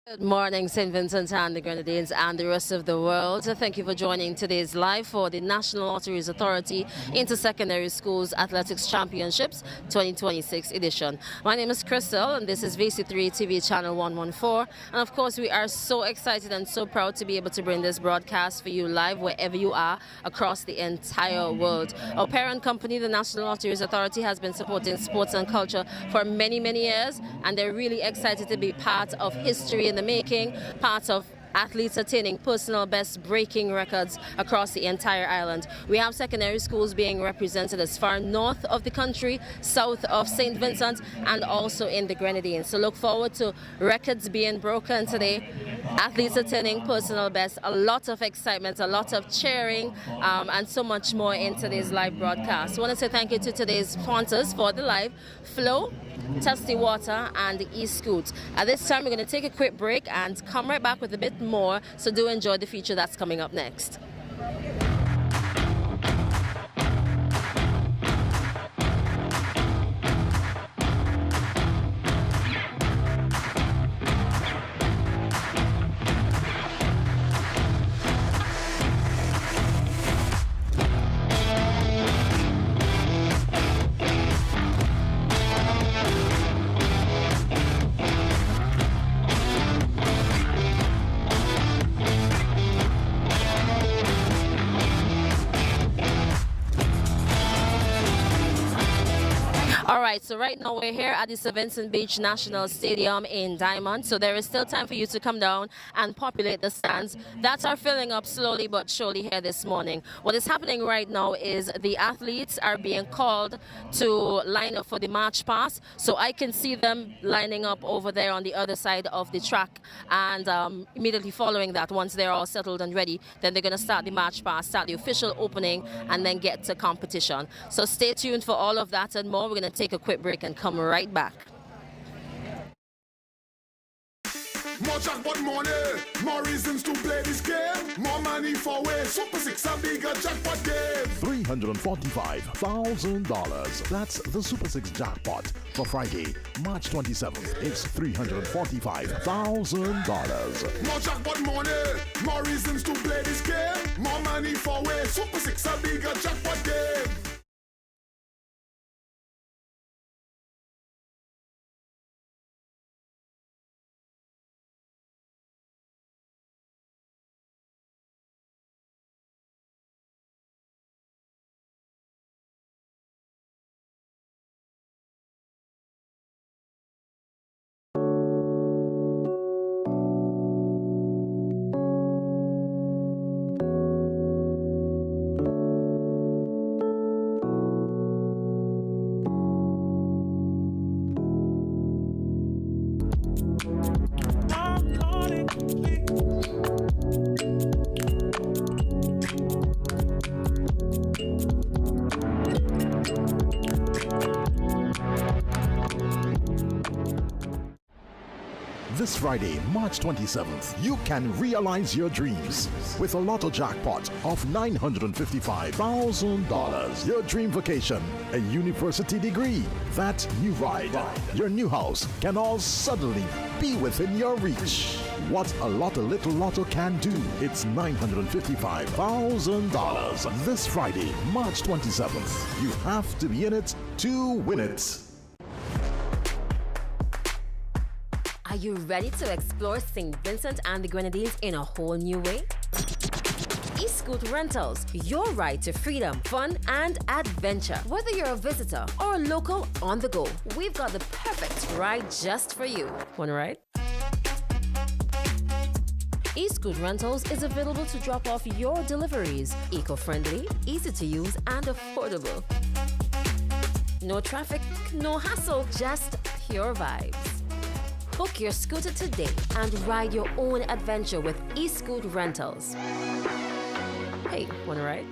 Good morning, St. Vincent and the Grenadines and the rest of the world. Thank you for joining today's live for the National Lotteries Authority Inter-Secondary Schools Athletics Championships 2026 edition. My name is Crystal and this is VC3 TV channel 114. And of course, we are so excited and so proud to be able to bring this broadcast for you live wherever you are across the entire world. Our parent company, the National Lotteries Authority, has been supporting sports and culture for many, many years, and they're really excited to be part of history in the making, part of athletes attaining personal best breaking records across the entire island. We have secondary schools being represented as far north of the country, south of St. Vincent, and also in the Grenadines. So look forward to records being broken today, athletes attaining personal best, a lot of excitement, a lot of cheering, and so much more in today's live broadcast. I want to say thank you to today's sponsors for the live: Flow, Testy Water, and the E-Scoot. At this time, we're going to take a quick break and come right back with a bit more, so do enjoy the feature that's coming up next. All right, so right now we're here at the Vincent Beache National Stadium in Diamond. So there is still time for you to come down and populate the stands that are filling up slowly but surely here this morning. What is happening right now is the athletes are being called to line up for the march pass. So I can see them lining up over there on the other side of the track. And immediately following that, once they're all settled and ready, then they're going to start the march pass, start the official opening, and then get to competition. So stay tuned for all of that and more. We're going to take a quick break and come right back. More jackpot money, more reasons to play this game. More money for way. Super 6 a bigger jackpot game. $345,000. That's the Super 6 jackpot for Friday, March 27th. It's $345,000. More jackpot money, more reasons to play this game. More money for way. Super 6 a bigger jackpot game. This Friday, March 27th, you can realize your dreams with a lotto jackpot of $955,000. Your dream vacation, a university degree, that new ride, your new house can all suddenly be within your reach. What a little lotto can do. It's $955,000. This Friday, March 27th. You have to be in it to win it. Are you ready to explore St. Vincent and the Grenadines in a whole new way? E-Scoot Rentals, your ride to freedom, fun, and adventure. Whether you're a visitor or a local on the go, we've got the perfect ride just for you. Wanna ride? E-Scoot Rentals is available to drop off your deliveries. Eco-friendly, easy to use, and affordable. No traffic, no hassle, just pure vibes. Book your scooter today and ride your own adventure with E-Scoot Rentals. Hey, wanna ride?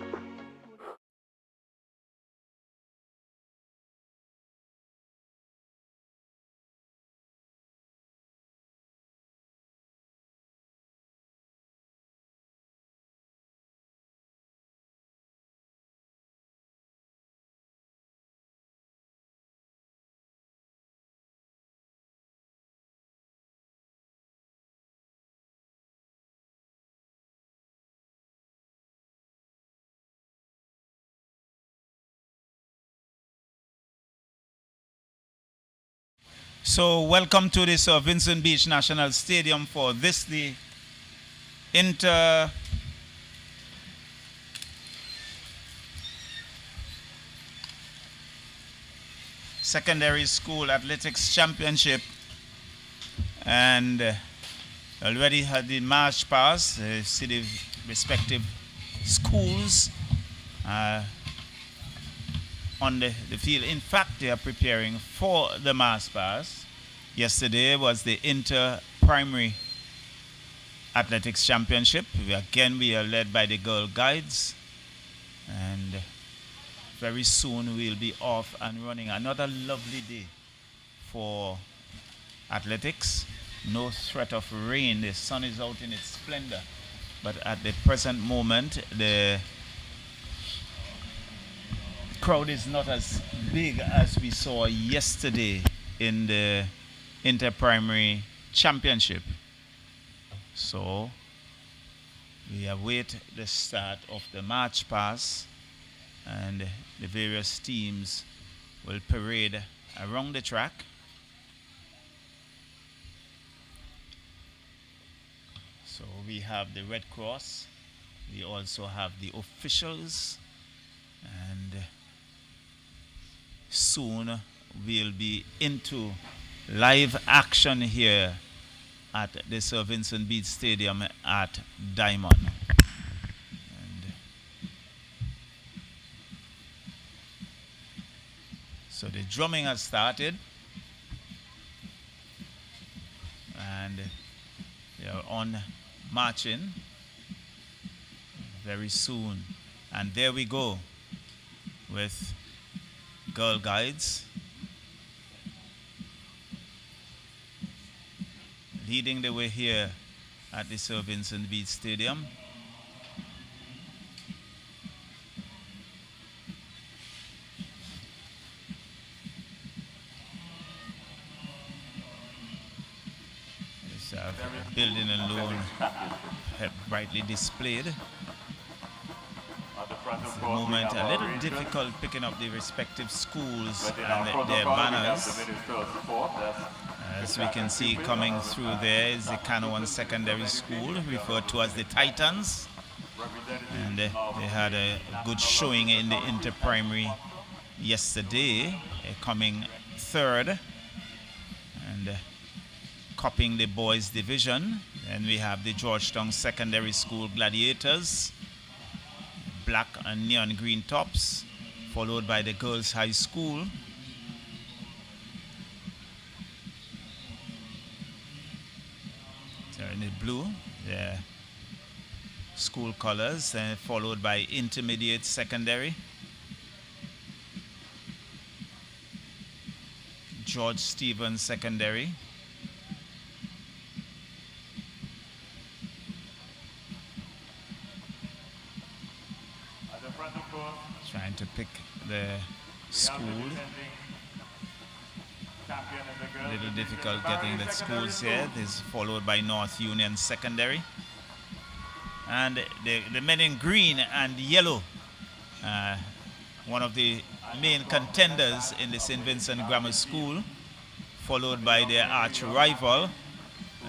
So welcome to this Vincent Beache National Stadium for this the inter secondary school athletics championship, and already had the march pass. See the respective schools on the field. In fact, they are preparing for the mass pass. Yesterday was the inter-primary athletics championship. We are led by the Girl Guides, and very soon we'll be off and running. Another lovely day for athletics. No threat of rain. The sun is out in its splendor, but at the present moment the crowd is not as big as we saw yesterday in the inter-primary championship. So we await the start of the march pass, and the various teams will parade around the track. So we have the Red Cross, we also have the officials, and soon we'll be into live action here at the Sir Vincent Beache Stadium at Diamond. And so the drumming has started, and they are on marching very soon. And there we go with Girl Guides leading the way here at the Sir Vincent Beache Stadium. This building alone brightly displayed. At the moment, a little difficult picking up the respective schools and their banners. As we can see, coming through there is the Canoan Secondary School, referred to as the Titans. And they had a good showing in the inter-primary yesterday, coming third and copying the boys division. And we have the Georgetown Secondary School Gladiators, black and neon green tops, followed by the Girls High School. In the blue, the school colors, followed by intermediate secondary. George Stevens Secondary. Trying to pick the school. A little difficult getting the schools here. This is followed by North Union Secondary. And the men in green and yellow, one of the main contenders in the St. Vincent Grammar School, followed by their arch rival,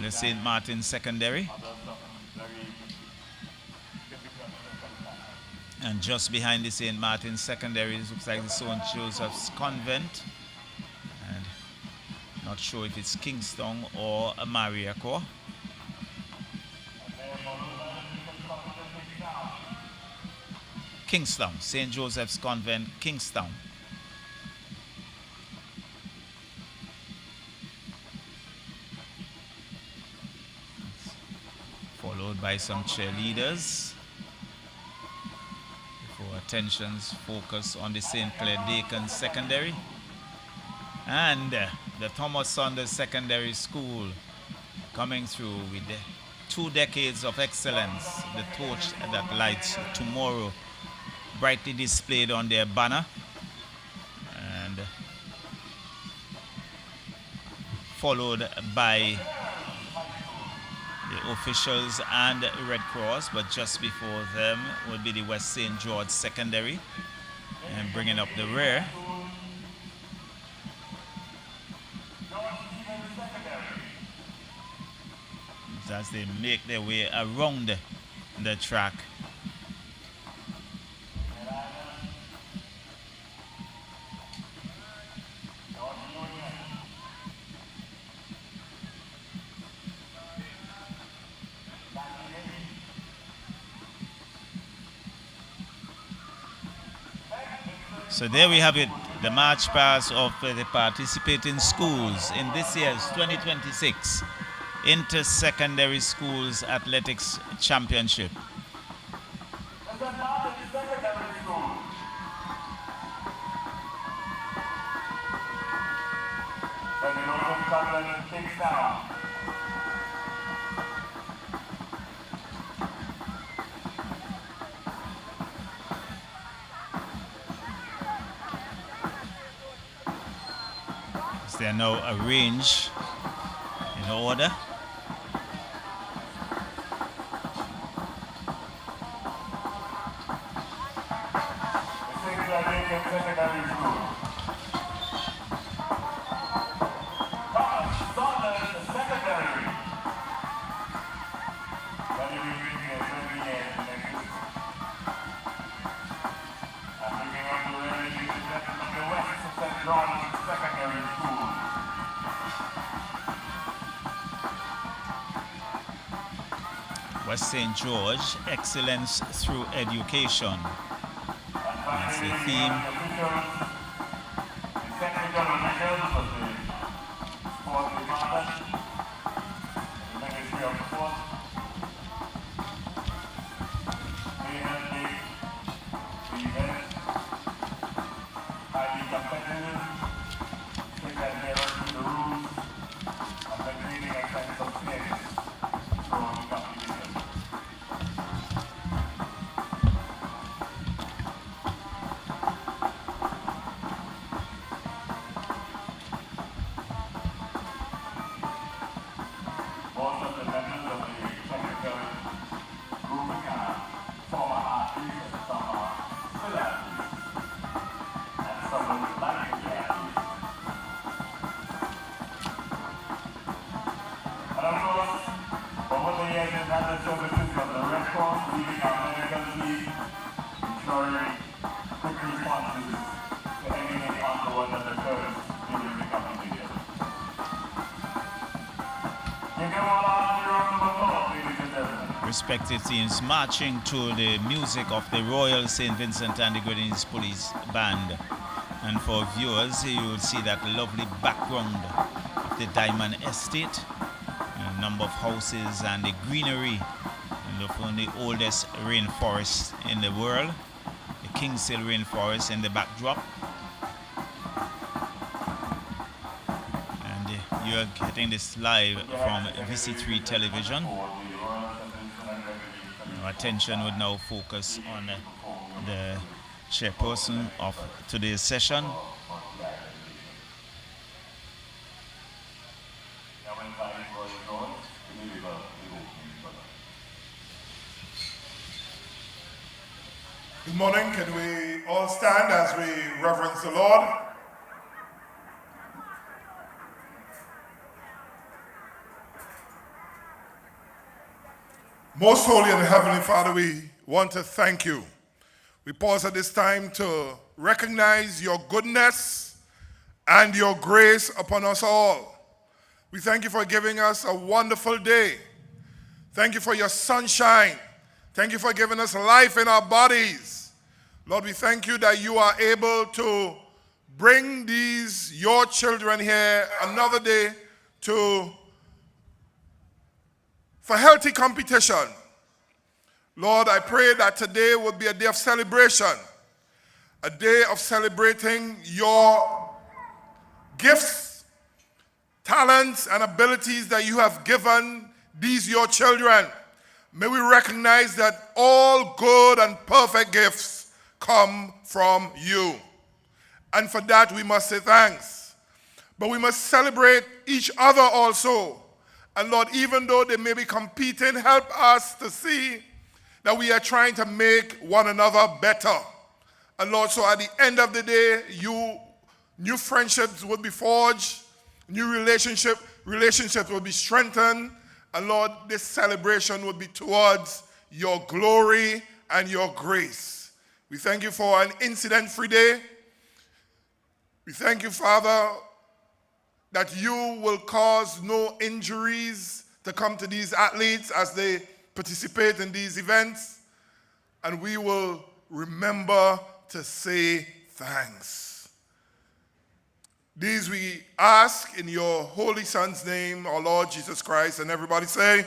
the St. Martin Secondary. And just behind the St. Martin Secondary, it looks like the St. Joseph's Convent. And not sure if it's Kingston or Mariaco. Kingston, St. Joseph's Convent, Kingston. Followed by some cheerleaders. Before attentions focus on the St. Clair Dakin Secondary. And the Thomas Saunders Secondary School coming through with 2 decades of excellence, the torch that lights tomorrow, brightly displayed on their banner. And followed by the officials and Red Cross, but just before them would be the West St. George Secondary, and bringing up the rear. as they make their way around the track. So there we have it, the march past of the participating schools in this year's 2026 Inter-Secondary Schools Athletics Championship. They are now arranged in order. West St. George, excellence through education. That's the theme. Respective teams marching to the music of the Royal St. Vincent and the Grenadines Police Band. And for viewers, you will see that lovely background of the Diamond Estate, a number of houses and the greenery, and of one of the oldest rainforests in the world, the Kings Hill Rainforest in the backdrop. And you are getting this live from VC3 television. Our attention would now focus on the chairperson of today's session. Good morning. Can we all stand as we reverence the Lord? Most holy and heavenly Father, we want to thank you. We pause at this time to recognize your goodness and your grace upon us all. We thank you for giving us a wonderful day. Thank you for your sunshine. Thank you for giving us life in our bodies. Lord, we thank you that you are able to bring these, your children here, another day for healthy competition. Lord, I pray that today will be a day of celebration, a day of celebrating your gifts, talents, and abilities that you have given these your children. May we recognize that all good and perfect gifts come from you. And for that we must say thanks. But we must celebrate each other also. And Lord, even though they may be competing, help us to see that we are trying to make one another better. And Lord, so at the end of the day, new friendships will be forged, new relationships will be strengthened, And Lord, this celebration would be towards your glory and your grace. We thank you for an incident-free day. We thank you, Father, that you will cause no injuries to come to these athletes as they participate in these events. And we will remember to say thanks. These we ask in your holy Son's name, our Lord Jesus Christ, and everybody say,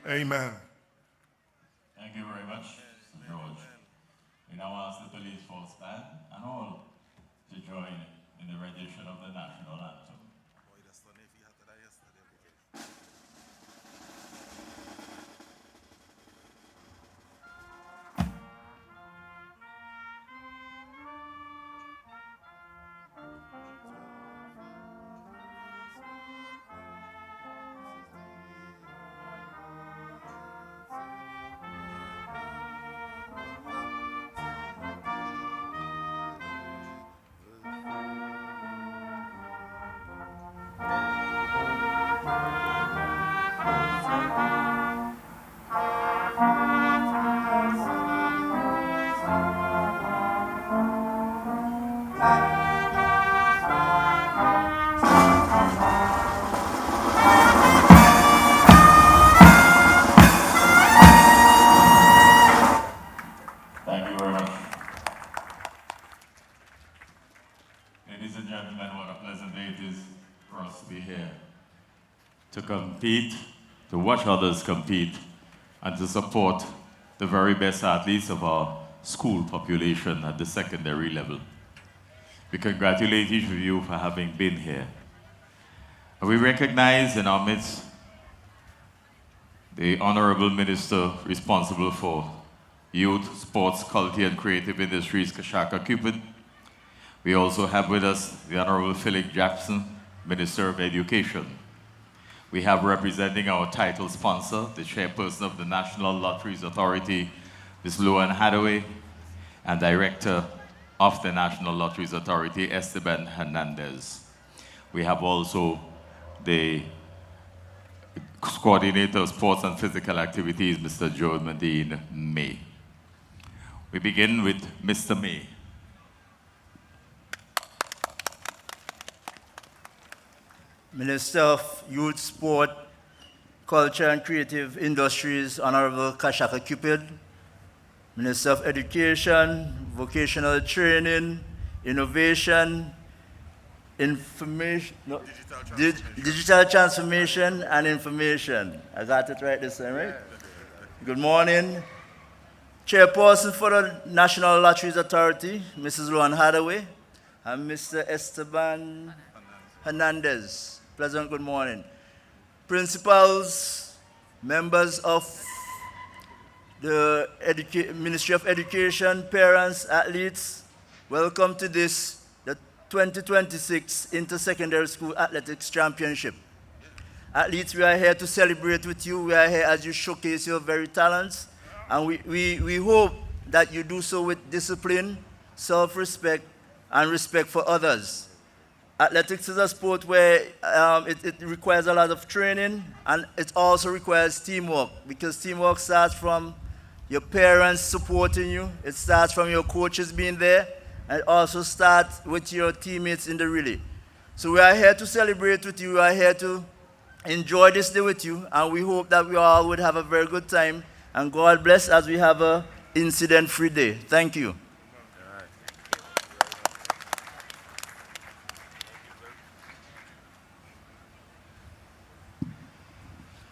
Amen. Thank you very much, Mr. George. We now ask the police force band and all to join in the rendition of the national anthem. Thank you very much. Ladies and gentlemen, what a pleasant day it is for us to be here. To compete, to watch others compete, and to support the very best athletes of our school population at the secondary level. We congratulate each of you for having been here. And we recognize in our midst the Honorable Minister responsible for Youth, Sports, Culture, and Creative Industries, Kashaka Cupid. We also have with us the Honorable Philip Jackson, Minister of Education. We have representing our title sponsor, the Chairperson of the National Lotteries Authority, Ms. Luan Hathaway, and Director of the National Lotteries Authority, Esteban Hernandez. We have also the Coordinator of Sports and Physical Activities, Mr. Joe Medine May. We begin with Mr. May. Minister of Youth, Sport, Culture and Creative Industries, Honorable Kashaka Cupid. Minister of Education, Vocational Training, Innovation, Information, no, Digital Transformation and Information. I got it right this time, right? Good morning. Chairperson for the National Lotteries Authority, Mrs. Luan Hathaway, and Mr. Esteban Hernandez. Pleasant good morning. Principals, members of the Ministry of Education, parents, athletes, welcome to this, the 2026 Inter-Secondary School Athletics Championship. Athletes, we are here to celebrate with you. We are here as you showcase your very talents. And we hope that you do so with discipline, self-respect, and respect for others. Athletics is a sport where it requires a lot of training, and it also requires teamwork, because teamwork starts from your parents supporting you, it starts from your coaches being there, and it also starts with your teammates in the relay. So we are here to celebrate with you, we are here to enjoy this day with you, and we hope that we all would have a very good time. And God bless as we have an incident-free day. Thank you.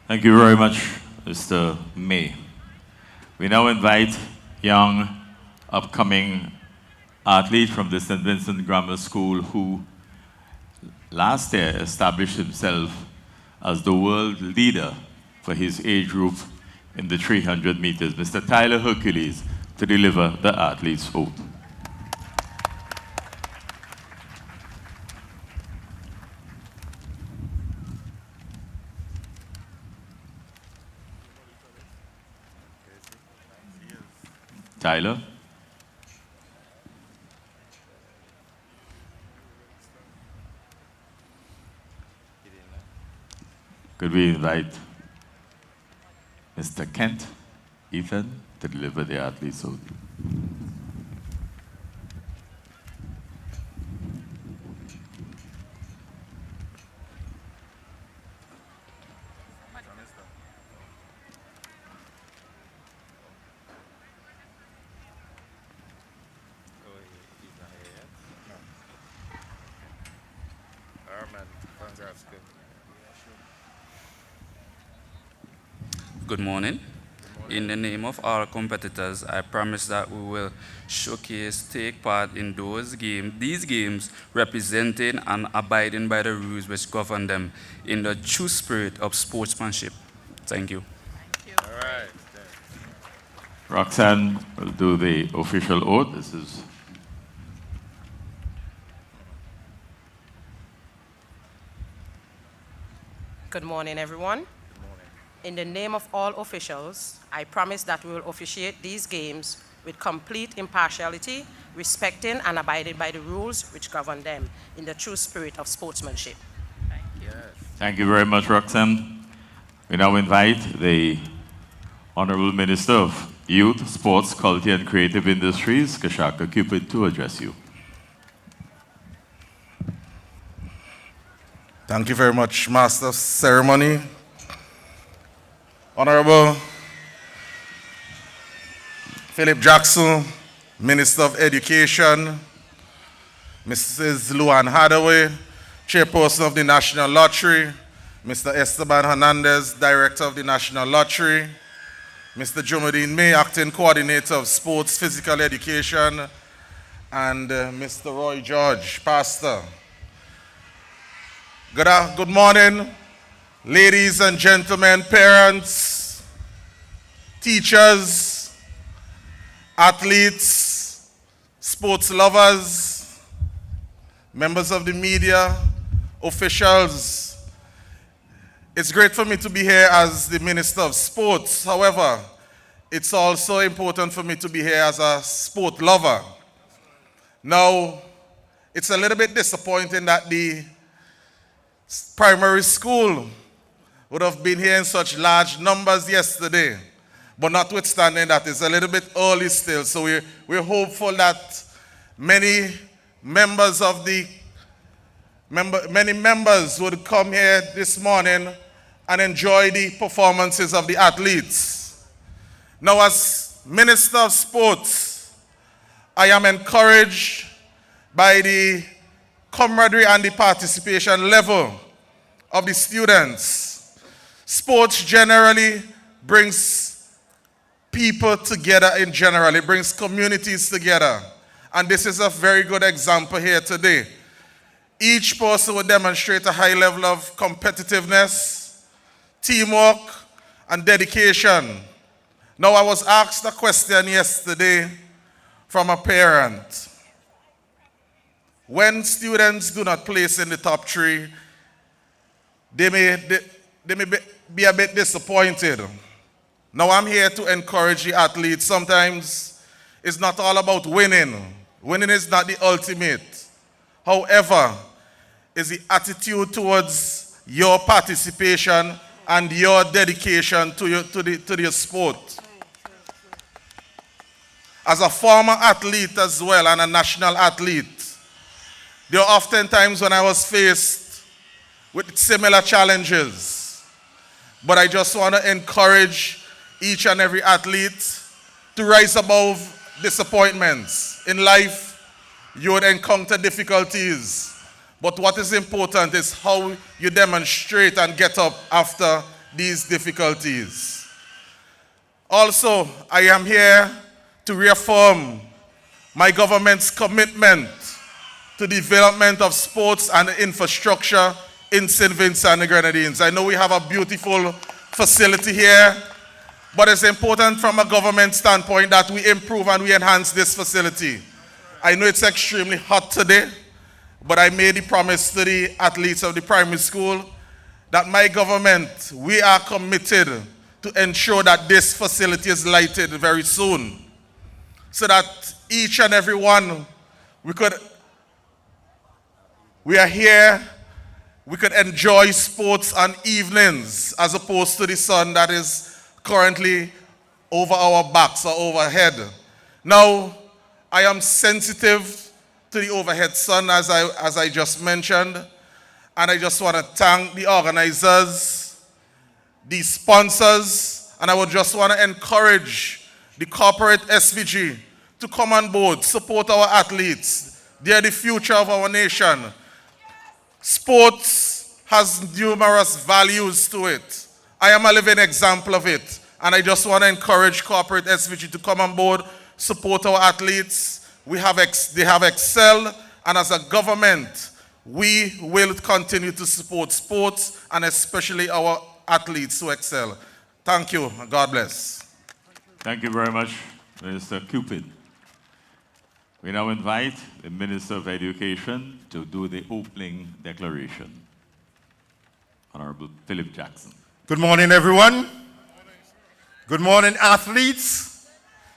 Thank you very much, Mr. May. We now invite young, upcoming athlete from the St. Vincent Grammar School who last year established himself as the world leader for his age group in the 300 meters, Mr. Tyler Hercules, to deliver the athlete's oath. Tyler. Could we invite Mr. Kent Ethan to deliver the athlete's oath. Good morning. In the name of all competitors, I promise that we will take part in these games, representing and abiding by the rules which govern them in the true spirit of sportsmanship. Thank you. All right. Roxanne will do the official oath. This is Good morning, everyone. In the name of all officials, I promise that we will officiate these games with complete impartiality, respecting and abiding by the rules which govern them in the true spirit of sportsmanship. Thank you. Thank you very much, Roxanne. We now invite the Honorable Minister of Youth, Sports, Culture and Creative Industries, Kashaka Cupid, to address you. Thank you very much, Master of Ceremony. Honorable Philip Jackson, Minister of Education, Mrs. Luan Hadaway, Chairperson of the National Lottery, Mr. Esteban Hernandez, Director of the National Lottery, Mr. Jumudin May, Acting Coordinator of Sports Physical Education, and Mr. Roy George, Pastor. Good morning, ladies and gentlemen, parents, teachers, athletes, sports lovers, members of the media, officials. It's great for me to be here as the Minister of Sports. However, it's also important for me to be here as a sport lover. Now, it's a little bit disappointing that the primary school would have been here in such large numbers yesterday. But notwithstanding that, it's a little bit early still. So we're hopeful that many members would come here this morning and enjoy the performances of the athletes. Now, as Minister of Sports, I am encouraged by the camaraderie and the participation level of the students. Sports generally brings people together in general. It brings communities together. And this is a very good example here today. Each person will demonstrate a high level of competitiveness, teamwork, and dedication. Now, I was asked a question yesterday from a parent. When students do not place in the top three, they may be a bit disappointed. Now, I'm here to encourage the athletes. Sometimes it's not all about winning. Winning is not the ultimate. However, it's the attitude towards your participation and your dedication to your sport. As a former athlete as well and a national athlete, there are often times when I was faced with similar challenges. But I just want to encourage each and every athlete to rise above disappointments. In life, you would encounter difficulties. But what is important is how you demonstrate and get up after these difficulties. Also, I am here to reaffirm my government's commitment to the development of sports and infrastructure in St. Vincent and the Grenadines. I know we have a beautiful facility here, but it's important from a government standpoint that we improve and we enhance this facility. I know it's extremely hot today, but I made the promise to the athletes of the primary school that my government, we are committed to ensure that this facility is lighted very soon, so that each and every one, we are here, we could enjoy sports on evenings as opposed to the sun that is currently over our backs or overhead. Now, I am sensitive to the overhead sun, as I just mentioned, and I just want to thank the organizers, the sponsors, and I would just want to encourage the corporate SVG to come on board, support our athletes. They are the future of our nation. Sports has numerous values to it. I am a living example of it. And I just want to encourage corporate SVG to come on board, support our athletes. They have excelled, and as a government, we will continue to support sports and especially our athletes who excel. Thank you. God bless. Thank you very much, Minister Cupid. We now invite the Minister of Education to do the opening declaration. Honorable Philip Jackson. Good morning, everyone. Good morning, athletes.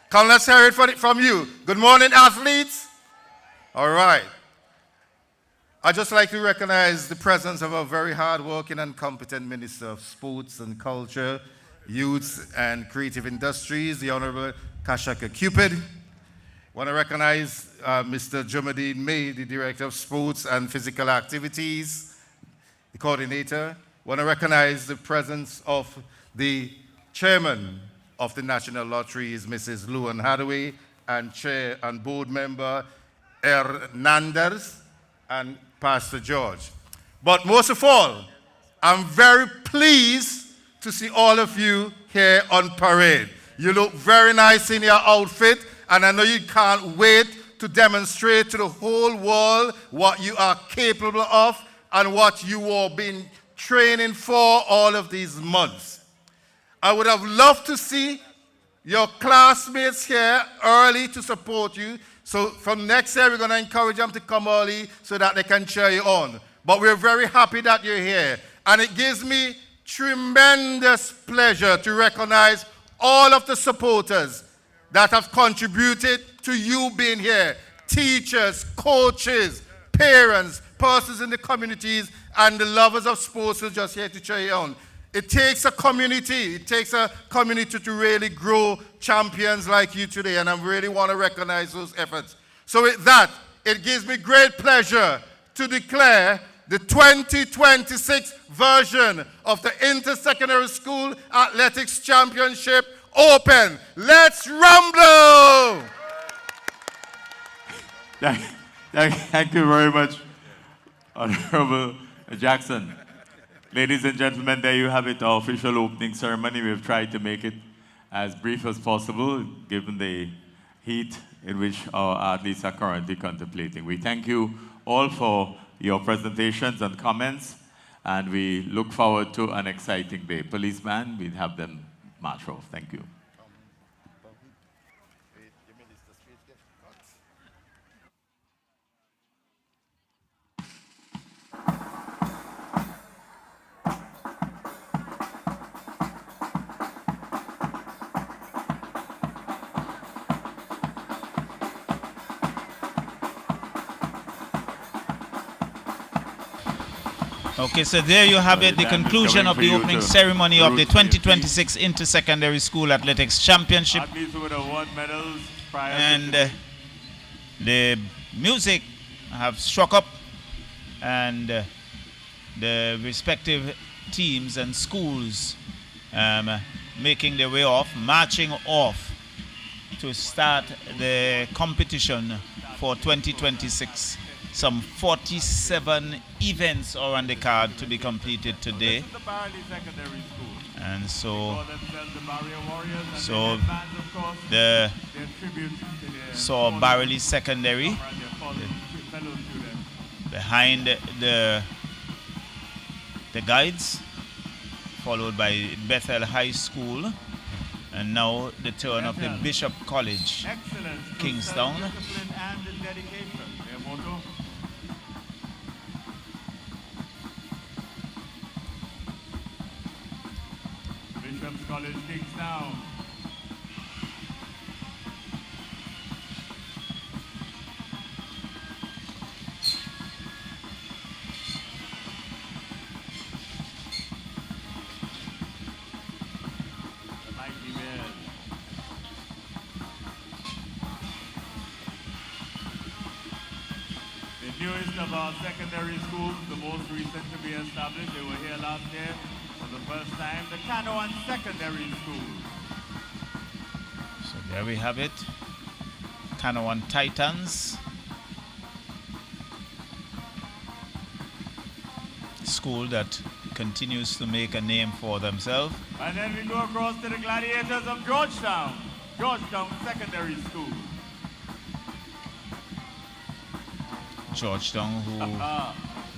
Come, let's hear it from you. Good morning, athletes. All right. I'd just like to recognize the presence of a very hardworking and competent Minister of Sports and Culture, Youth and Creative Industries, the Honorable Kashaka Cupid. I want to recognize Mr. Jumadine May, the Director of Sports and Physical Activities, the Coordinator. I want to recognize the presence of the Chairman of the National Lotteries, Mrs. Luan Hathaway, and Chair and Board Member Hernandez and Pastor George. But most of all, I'm very pleased to see all of you here on parade. You look very nice in your outfit, and I know you can't wait to demonstrate to the whole world what you are capable of and what you have been training for all of these months. I would have loved to see your classmates here early to support you. So from next year, we're going to encourage them to come early so that they can cheer you on. But we're very happy that you're here. And it gives me tremendous pleasure to recognize all of the supporters that have contributed to you being here. Teachers, coaches, parents, persons in the communities, and the lovers of sports who are just here to cheer you on. It takes a community. It takes a community to really grow champions like you today, and I really want to recognize those efforts. So with that, it gives me great pleasure to declare the 2026 version of the Inter-Secondary School Athletics Championship open. Let's rumble! Thank you very much, Honorable Jackson. Ladies and gentlemen, there you have it, our official opening ceremony. We've tried to make it as brief as possible, given the heat in which our athletes are currently contemplating. We thank you all for your presentations and comments, and we look forward to an exciting day. Policeman, we'll have them march off. Thank you. Okay, so there you have it, the conclusion of the opening ceremony of the 2026 Inter-Secondary School Athletics Championship. And the music have struck up, and the respective teams and schools making their way off, marching off to start the competition for 2026. Some 47 events are on the card to be completed today. And so Barley Secondary behind the guides, followed by Bethel High School, and now the turn of the Bishop College, Kingstown. College Kingstown. newest of our secondary schools, the most recent to be established. They were here last year for the first time, the Canoan Secondary School. So there we have it. Canoan Titans. School that continues to make a name for themselves. And then we go across to the Gladiators of Georgetown, Georgetown Secondary School. Georgetown, who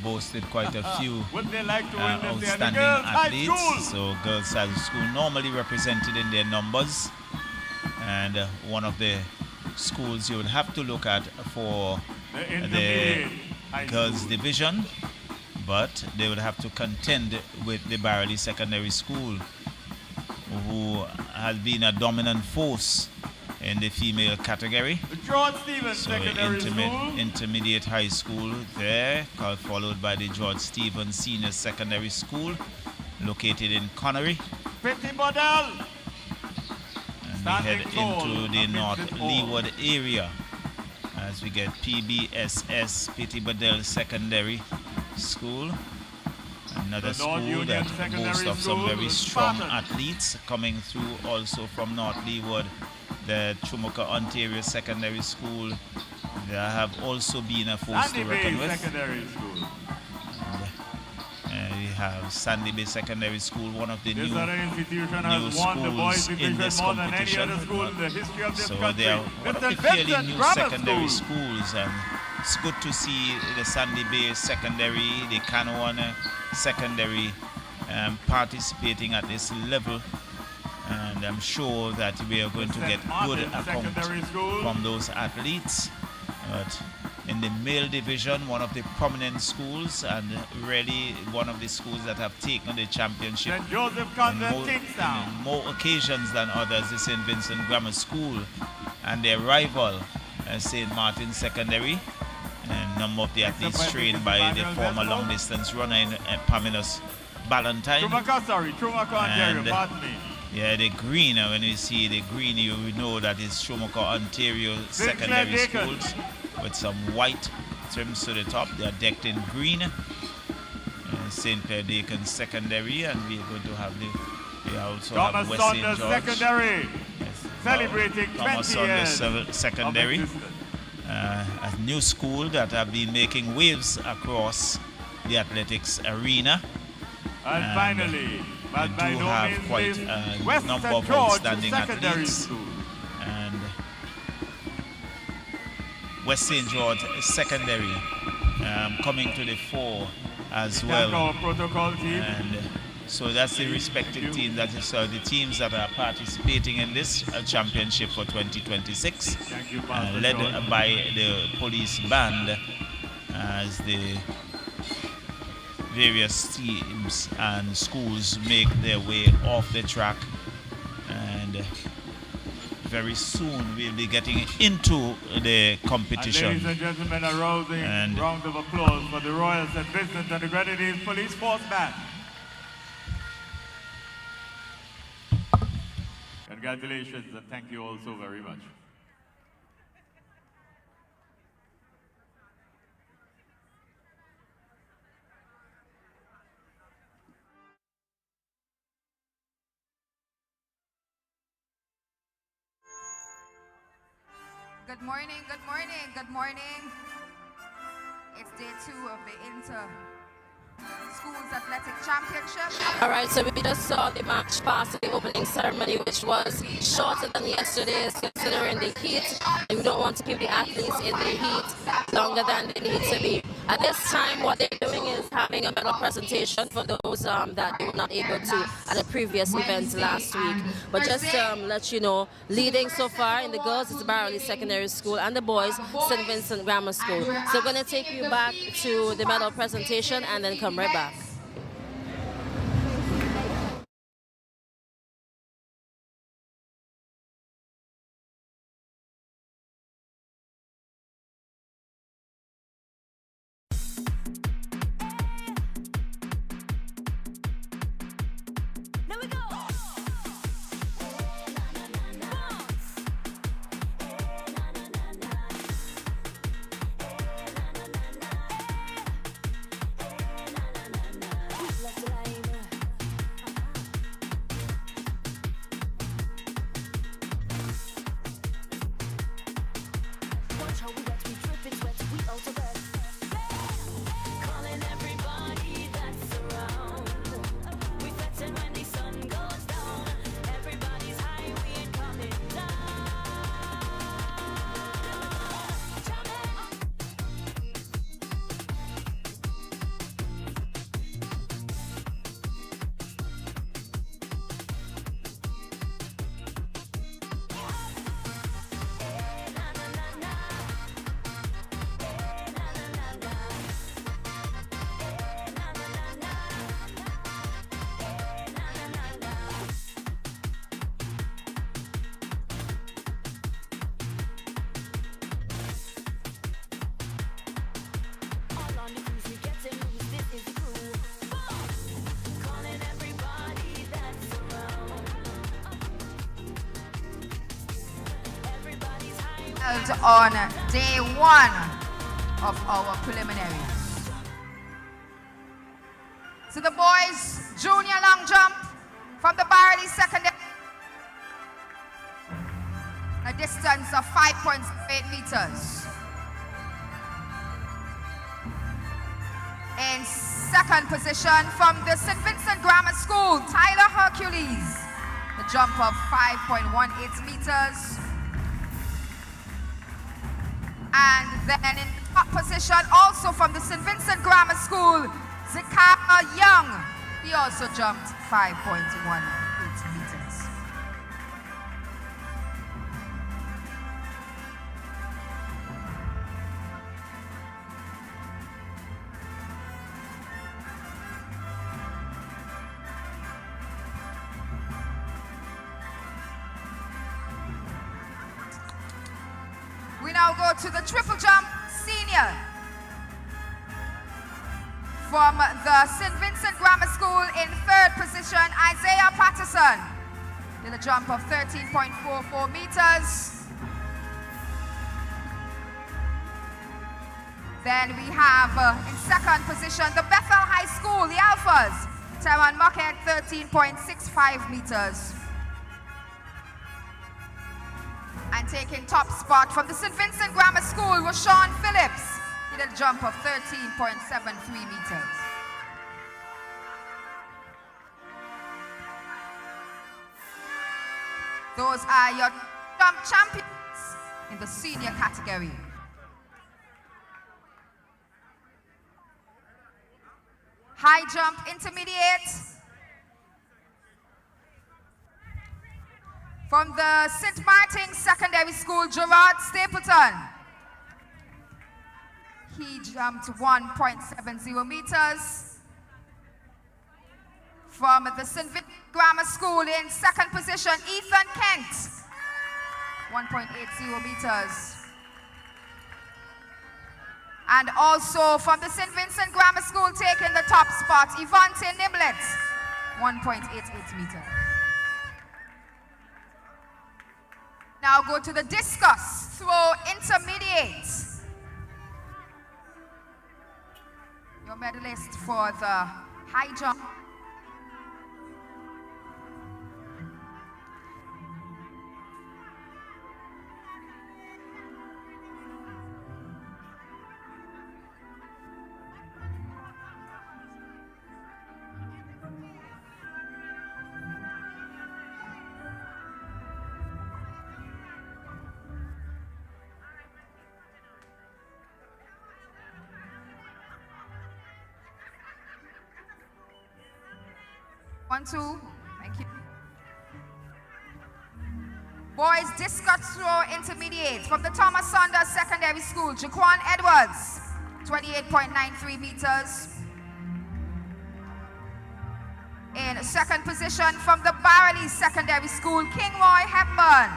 boasted quite a few Would they like to win this year? The outstanding Girls High athletes. School. So girls high school normally represented in their numbers, and one of the schools you would have to look at for the girls division, but they would have to contend with the Barley Secondary School, who has been a dominant force in the female category. The George Stevens So Secondary School. intermediate high school there, followed by the George Stevens Senior Secondary School, located in Connery. Petit Bodel. And we head into the North Leeward area as we get PBSS, Petit Bodel Secondary School. Another school that boasts of some very strong athletes coming through also from North Leeward. The Chumuka Ontario Secondary School, they have also been a force to reckon with. Secondary School. And we have Sandy Bay Secondary School, one of the This new other institution has won the boys schools division in this more than any competition. other school in the history of this So country. they are one of the Mr. fairly Vincent new Grammar secondary School. schools, and it's good to see the Sandy Bay Secondary, the Canoan Secondary participating at this level. And I'm sure that we are going to get good account from those athletes. But in the male division, one of the prominent schools, and really one of the schools that have taken the championship St. Joseph on Convent, Kingstown. more occasions than others, the St. Vincent Grammar School, and their rival, St. Martin Secondary. And a number of the athletes trained by the former long-distance runner in Pamela's Ballantyne. Chumaka, Ontario, pardon me. Yeah, the green, when you see the green, you know that it's Chumuka Ontario Secondary Schools with some white trims to the top. They are decked in green. St. Clair Dakin Secondary, and we're going to have we also Thomas have West St. Saunders George. Secondary, celebrating 20 Thomas Saunders years Secondary, a new school that have been making waves across the athletics arena. And finally, but they by do no have means quite least, a West number St. of George outstanding Secondary athletes. School. And West St. George Secondary coming to the fore as well. Our protocol team. And so that's the respective team, that is the teams that are participating in this championship for 2026, led by the police band as the various teams and schools make their way off the track. And very soon we'll be getting into the competition. And ladies and gentlemen, a rousing round of applause for the Royal St. Vincent and the Grenadines Police Force Band. Congratulations and thank you all so very much. Good morning, good morning, good morning. It's day 2 of the Inter-Schools Athletic Championship. All right, so we just saw the match past the opening ceremony, which was shorter than yesterday's, considering the heat. We don't want to keep the athletes in the heat longer than they need to be. At this time, what they're doing is having a medal presentation for those that they were not able to at the previous events last week. But just let you know, leading so far in the girls is Barley Secondary School and the boys, St. Vincent Grammar School. So we're going to take you back to the medal presentation and then come right back. Watch how we wet, we dripping sweat, we out of breath. Calling everybody that's around. We flexing when the sun goes down. Everybody's high, we ain't coming down. On day 1 of our preliminaries. So the boys junior long jump from the Barley Secondary, a distance of 5.8 meters. In second position from the St. Vincent Grammar School, Tyler Hercules, the jump of 5.18 meters. And then in the top position, also from the St. Vincent Grammar School, Zakara Young. He also jumped 5.18 meters. We now go to the triple jump senior. From the St. Vincent Grammar School in third position, Isaiah Patterson did a jump of 13.44 meters. Then we have in second position the Bethel High School, the Alphas, Teran Muckhead, 13.65 meters. And taking top spot from the St. Vincent Grammar School was Sean Phillips. He did a jump of 13.73 meters. Those are your jump champions in the senior category. High jump intermediate. From the St. Martin's Secondary School, Gerard Stapleton. He jumped 1.70 meters. From the St. Vincent Grammar School in second position, Ethan Kent, 1.80 meters. And also from the St. Vincent Grammar School taking the top spot, Ivante Nimlet, 1.88 meters. Now go to the discus throw intermediate. Your medalist for the high jump. One, two, thank you. Boys discus throw intermediate from the Thomas Saunders Secondary School, Jaquan Edwards, 28.93 meters. In second position from the Barley Secondary School, King Roy Hepburn,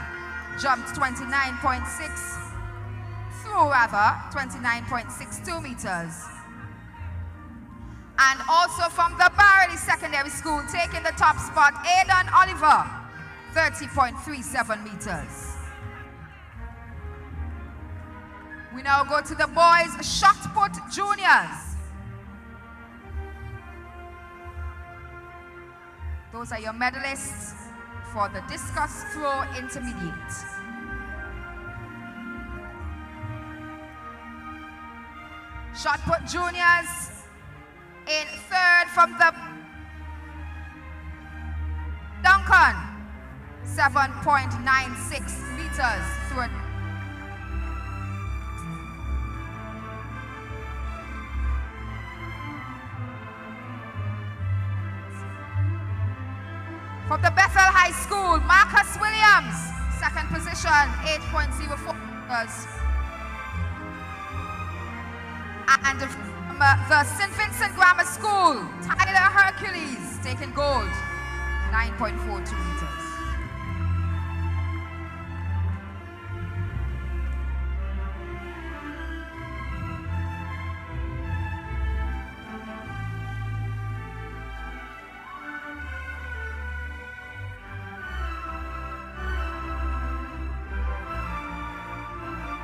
jumped 29.62 meters. And also from the Barley Secondary School, taking the top spot, Aidan Oliver, 30.37 meters. We now go to the boys' shot put juniors. Those are your medalists for the discus throw intermediate. Shot put juniors in third from the Duncan, 7.96 meters through it. From the Bethel High School, Marcus Williams, second position, 8.04 meters. And from the St. Vincent Grammar School, Tyler Hercules, taking gold, 9.42 meters.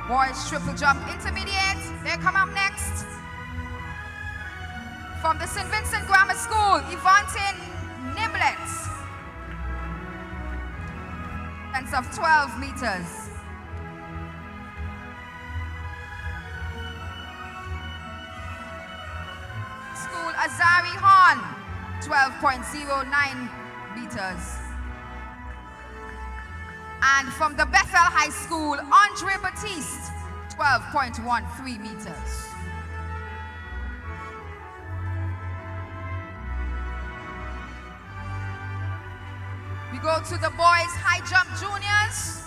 Boys triple jump intermediate, they come up next. From the St. Vincent Grammar School, Yvonne Nimblett, distance of 12 meters. School Azari Horn, 12.09 meters. And from the Bethel High School, Andre Batiste, 12.13 meters. We go to the boys' high jump juniors.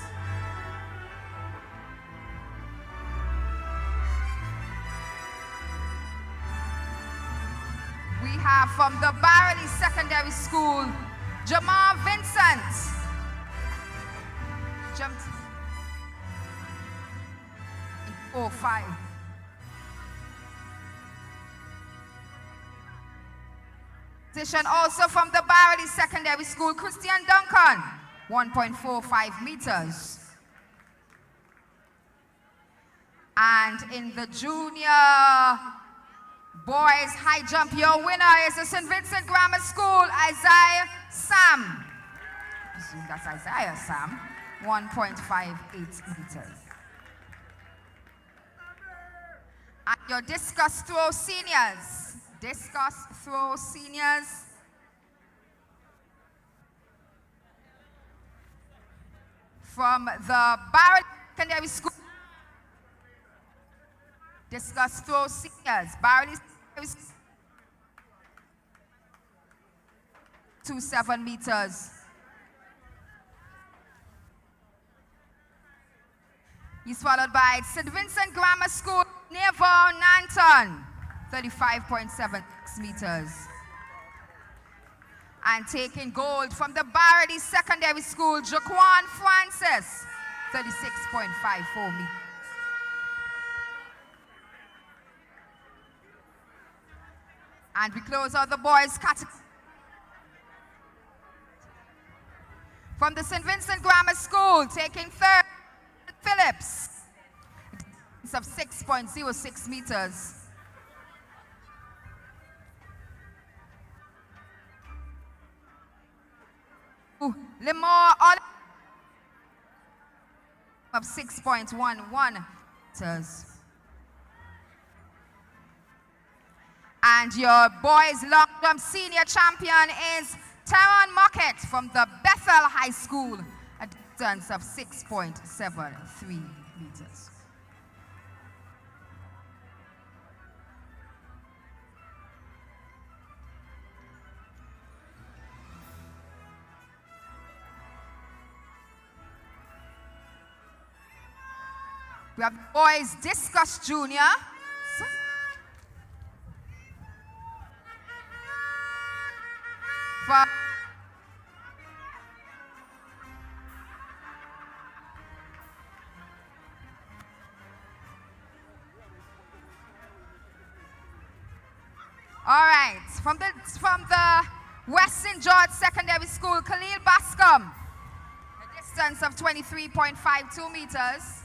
We have from the Barley Secondary School, Jamal Vincent. Jumped in 4.5. Position also from the Barley Secondary School, Christian Duncan, 1.45 meters. And in the junior boys high jump, your winner is the St. Vincent Grammar School, Isaiah Sam. I presume that's Isaiah Sam. 1.58 meters. And your discus throw seniors. Discus throw seniors. From the Barrett Secondary School. Discus throw seniors. Barrett 2.7 meters. He's followed by St. Vincent Grammar School, Neville Nanton, 35.76 meters. And taking gold from the Barady Secondary School, Jaquan Francis, 36.54 meters. And we close out the boys' category. From the St. Vincent Grammar School, taking third, Phillips, distance of 6.06 meters. Limor of 6.11 meters. And your boys long jump senior champion is Taron Mockett from the Bethel High School, a distance of 6.73 meters. We have boys discus junior. For all right, from the West St. George Secondary School, Khalil Bascom, a distance of 23.52 meters.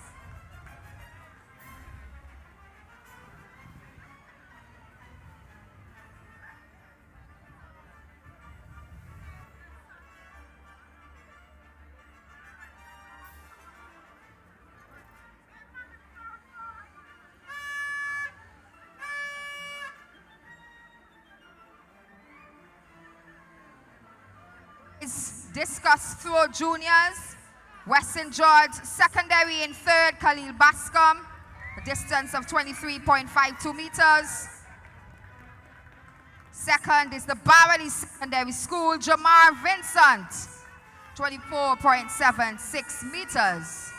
Discus throw juniors. Western George Secondary in third, Khalil Bascom. A distance of 23.52 meters. Second is the Barley Secondary School, Jamar Vincent. 24.76 meters.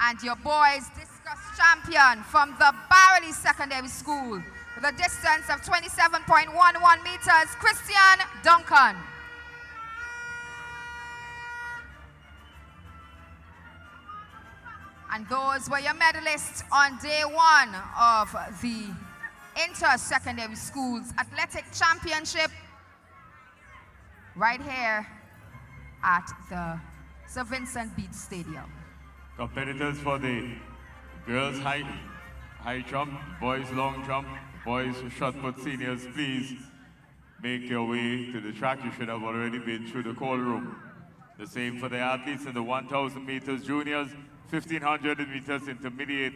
And your boys discus champion from the Barley Secondary School with a distance of 27.11 meters, Christian Duncan. And those were your medalists on day one of the Inter-Secondary Schools Athletic Championship right here at the Sir Vincent Beache Stadium. Competitors for the girls high jump, boys long jump, boys shot put seniors, please make your way to the track. You should have already been through the call room. The same for the athletes in the 1,000 meters juniors, 1,500 meters intermediate,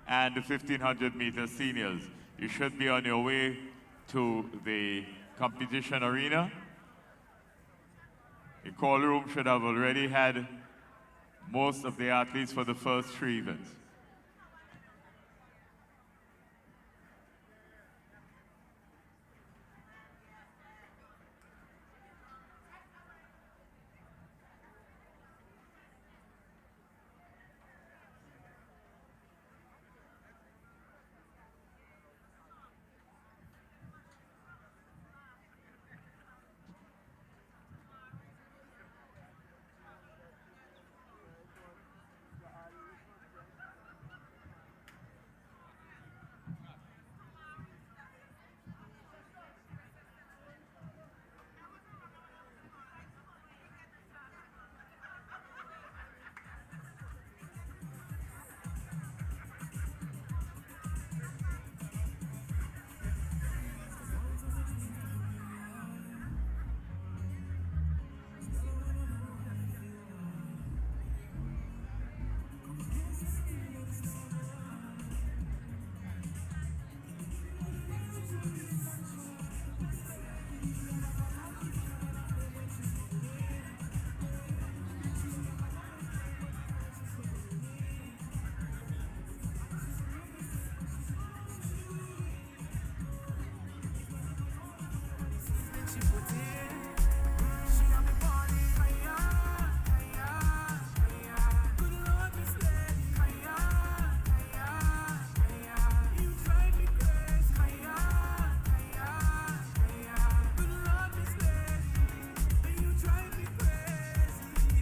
and the 1,500 meters seniors. You should be on your way to the competition arena. The call room should have already had most of the athletes for the first three events.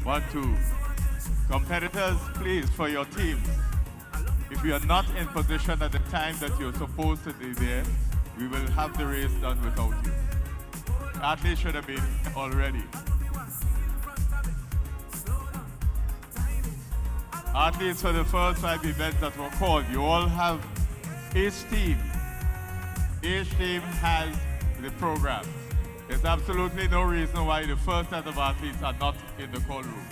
One, two. Competitors, please, for your teams. If you are not in position at the time that you're supposed to be there, we will have the race done without you. Athletes should have been already. Athletes for the first 5 events that were called, you all have each team. Each team has the program. There's absolutely no reason why the first set of athletes are not in the call room.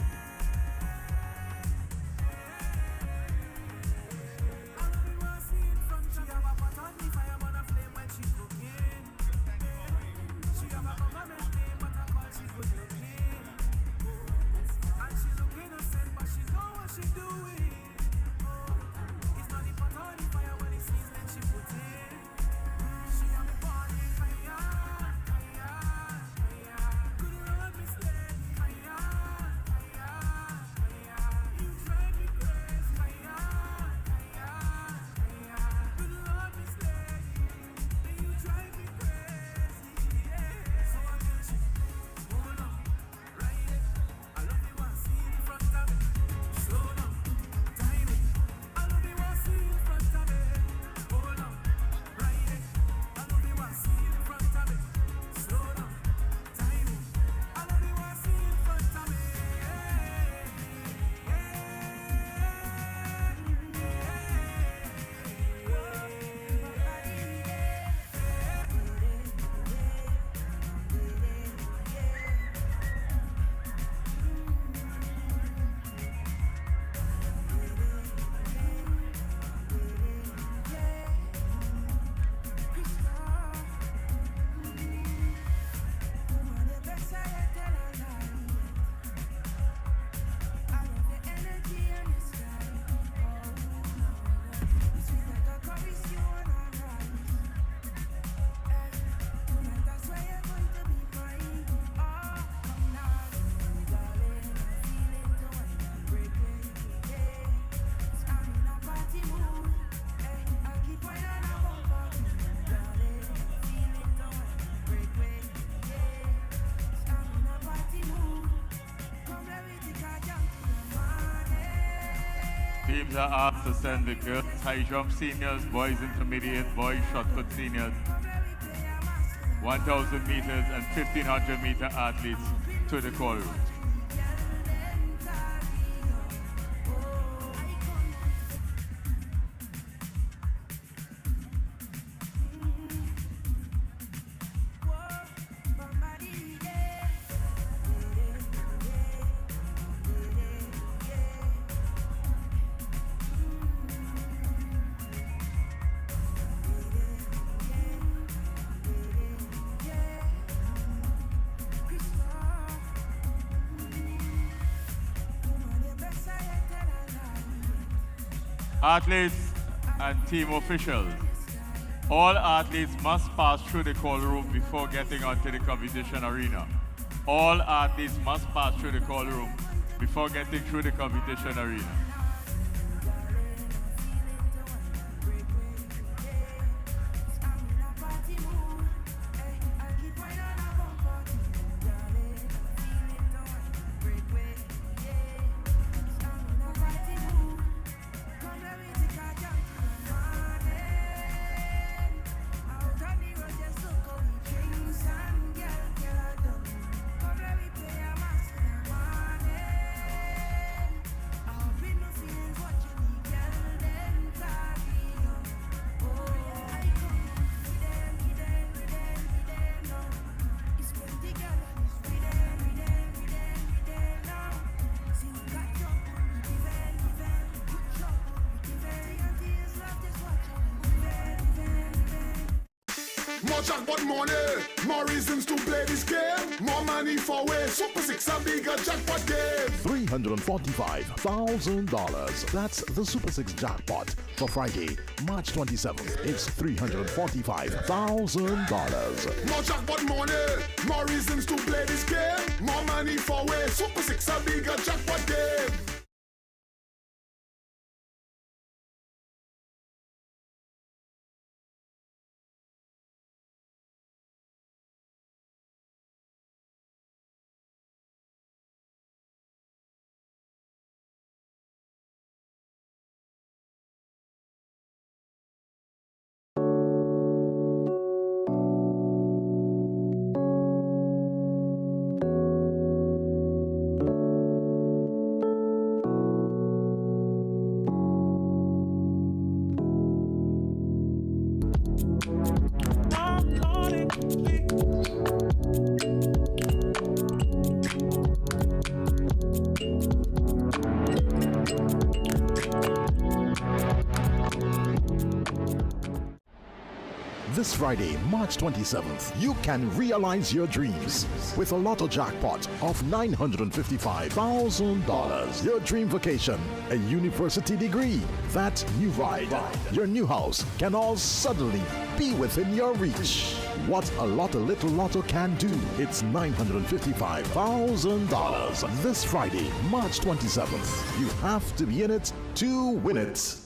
Teams are asked to send the girls high jump seniors, boys intermediate, boys shot put seniors, 1,000 meters and 1,500 meter athletes to the call room. Athletes and team officials. All athletes must pass through the call room before getting onto the competition arena. All athletes must pass through the call room before getting through the competition arena. More jackpot money, more reasons to play this game. More money for way. Super 6 a bigger jackpot game. $345,000. That's the Super 6 jackpot for Friday, March 27th. It's $345,000. More jackpot money, more reasons to play this game. More money for way. Super 6 a bigger jackpot game. This Friday, March 27th, you can realize your dreams with a lotto jackpot of $955,000. Your dream vacation, a university degree, that new ride, your new house can all suddenly be within your reach. What a little lotto can do. It's $955,000. This Friday, March 27th. You have to be in it to win it.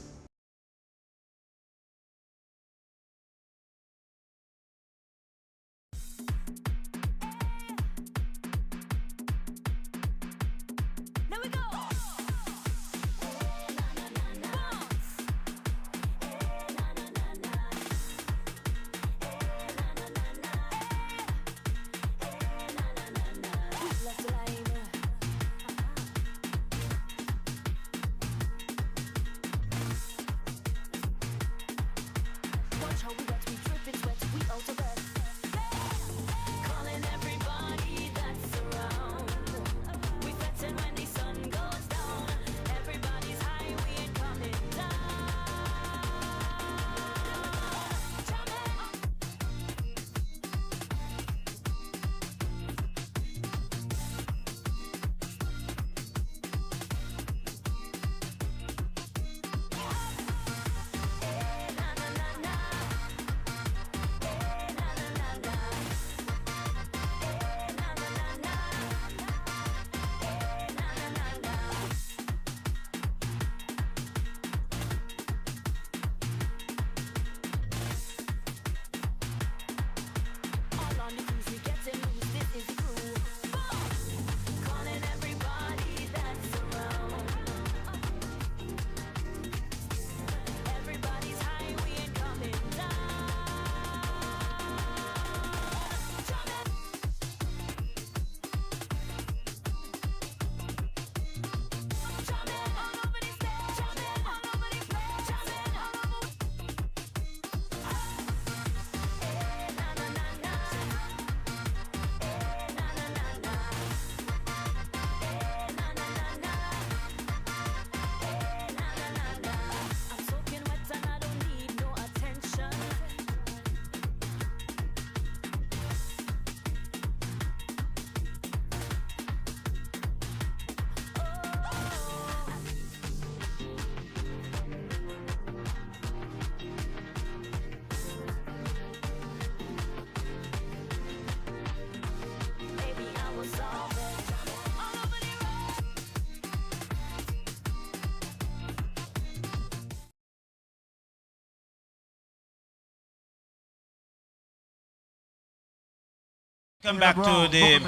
Come back to the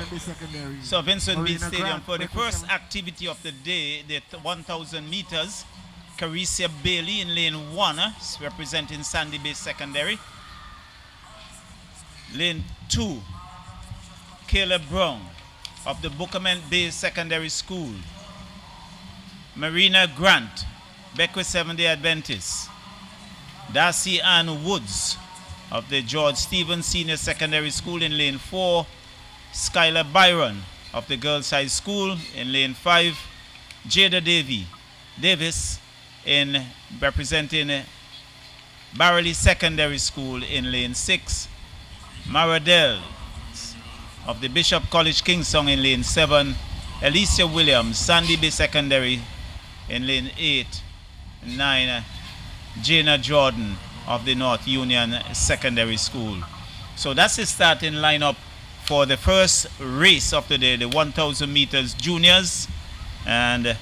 Sir Vincent Beache Stadium for the first activity of the day, the 1,000 meters. Carissa Bailey in lane 1, representing Sandy Bay Secondary. Lane 2, Caleb Brown of the Bookerman Bay Secondary School. Marina Grant, Beckwith Seventh-day Adventist. Darcy Ann Woods of the George Stevens Senior Secondary School in lane 4. Skylar Byron of the Girls High School in lane 5. Jada Davis in representing Barley Secondary School in lane 6. Maradell of the Bishop College Kingston in lane 7. Alicia Williams, Sandy Bay Secondary in lane 8. 9. Jana Jordan of the North Union Secondary School. So that's the starting lineup for the first race of the day, the 1,000 meters juniors. And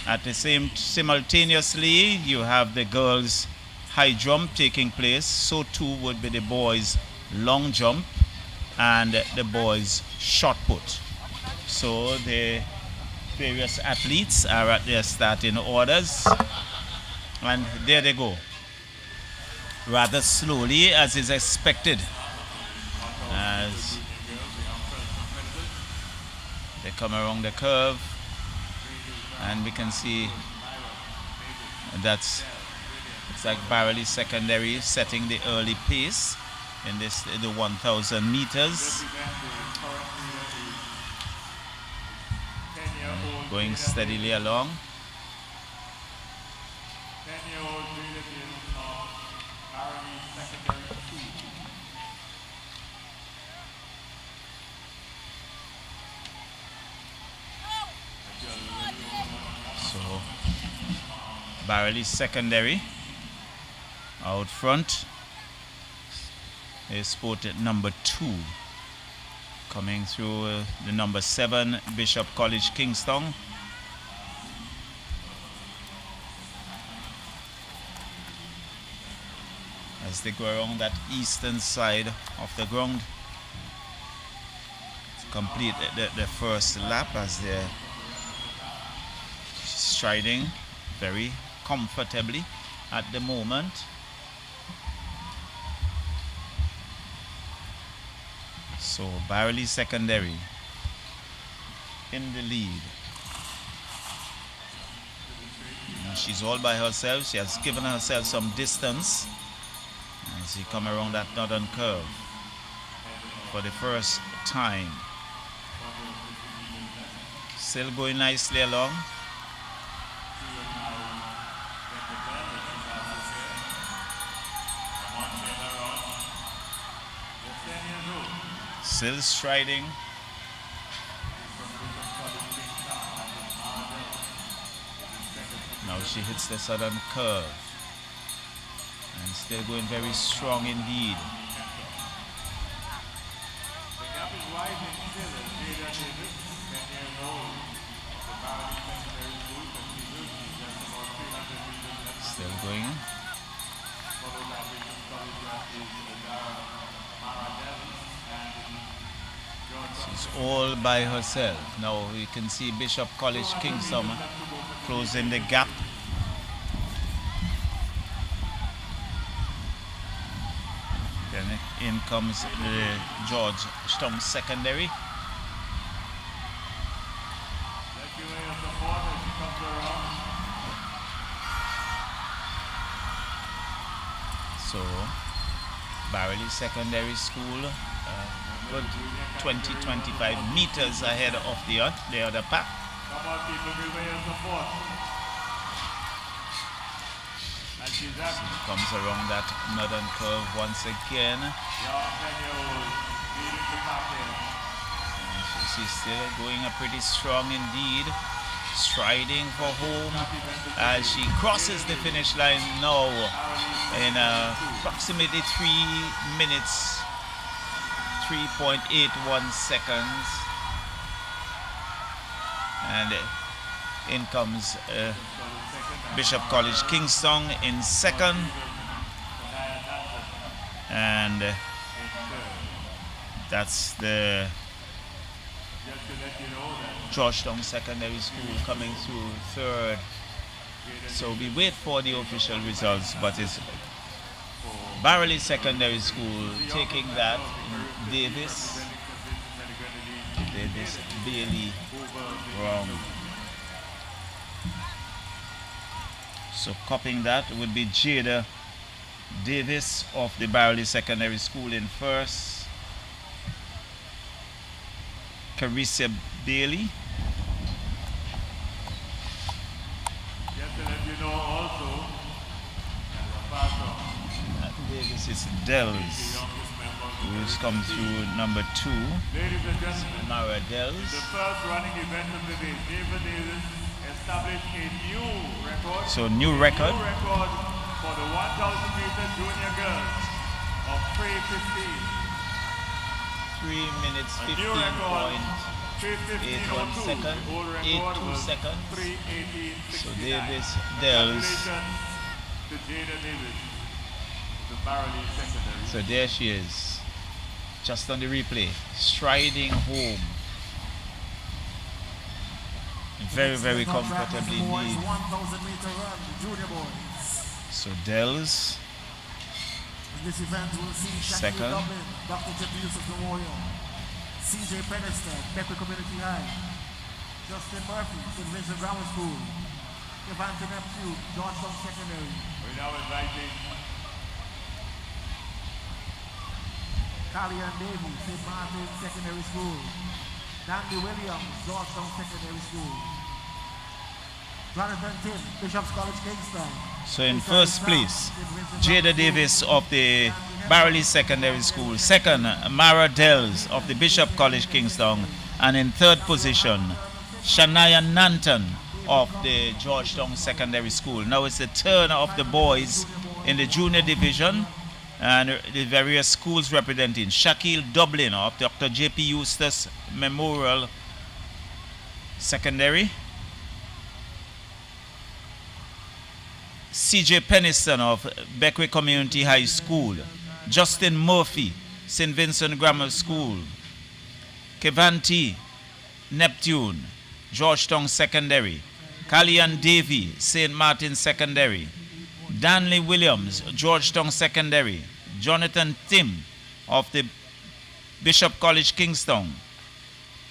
at the simultaneously, you have the girls' high jump taking place. So too would be the boys' long jump and the boys' shot put. So the various athletes are at their starting orders. And there they go. Rather slowly, as is expected, as they come around the curve, and we can see it's like Barley Secondary setting the early pace in the 1,000 meters, going steadily along. Barley Secondary out front is spotted number 2, coming through the number 7 Bishop College Kingston. As they go around that eastern side of the ground to complete the first lap, as they're striding very comfortably at the moment. So Barley Secondary in the lead. And she's all by herself. She has given herself some distance as she come around that northern curve for the first time. Still going nicely along. Still striding. Now she hits the southern curve. And still going very strong indeed. Still going. She's all by herself. Now you can see Bishop College Kingston closing the gap. Then in comes the Georgetown Secondary. So Barley Secondary School, good 20-25 meters ahead of the other pack. She comes around that northern curve once again. She's still going pretty strong indeed, striding for home as she crosses the finish line now in approximately 3 minutes, 3.81 seconds. And in comes Bishop College Kingston in second, and That's the Georgetown Secondary School coming through third. So we wait for the official results, but it's Barley Secondary School taking that. Davis Bailey wrong. So copying that would be Jada Davis of the Barley Secondary School in first. Carissa Bailey. Just to let you know also, Davis is Dells, who's come through number 2. ladies and gentlemen, Mara Dells. the first running event of the day, David Davis established a new record. So new record. New record for the 1,000 meter junior girls of 3:15. 3 minutes A new record, 15.81 3:15.02. seconds, The old record 82 was seconds. 3:18.69. So Davis Dells. Congratulations to Jada Davis, the Barley Secondary. So there she is, just on the replay, striding home. Very, very comfortably lead. 1,000 meter run, the junior boys. So Dells, In this event, we'll see Shaquille second. Dublin, Dr. Jeff Yusuf Memorial, CJ Penniston, Beckley Community High, Justin Murphy, St. Vincent Grammar School, Devante Neptune, Georgetown Secondary. We're now inviting Callie Davy, St. Martin Secondary School, Dandy Williams, Georgetown Secondary School, Jonathan Tim, Bishop's College Kingston. So in first place, Jada Davis of the Barley Secondary School. Second, Mara Dells of the Bishop College Kingston. And in third position, Shania Nanton of the Georgetown Secondary School. Now it's the turn of the boys in the junior division and the various schools representing. Shaquille Dublin of Dr. J.P. Eustace Memorial Secondary. CJ Penniston of Beckwith Community High School. Justin Murphy, St. Vincent Grammar School. Kevanti Neptune, Georgetown Secondary. Callian Davy, St. Martin Secondary. Danley Williams, Georgetown Secondary. Jonathan Tim of the Bishop College Kingston.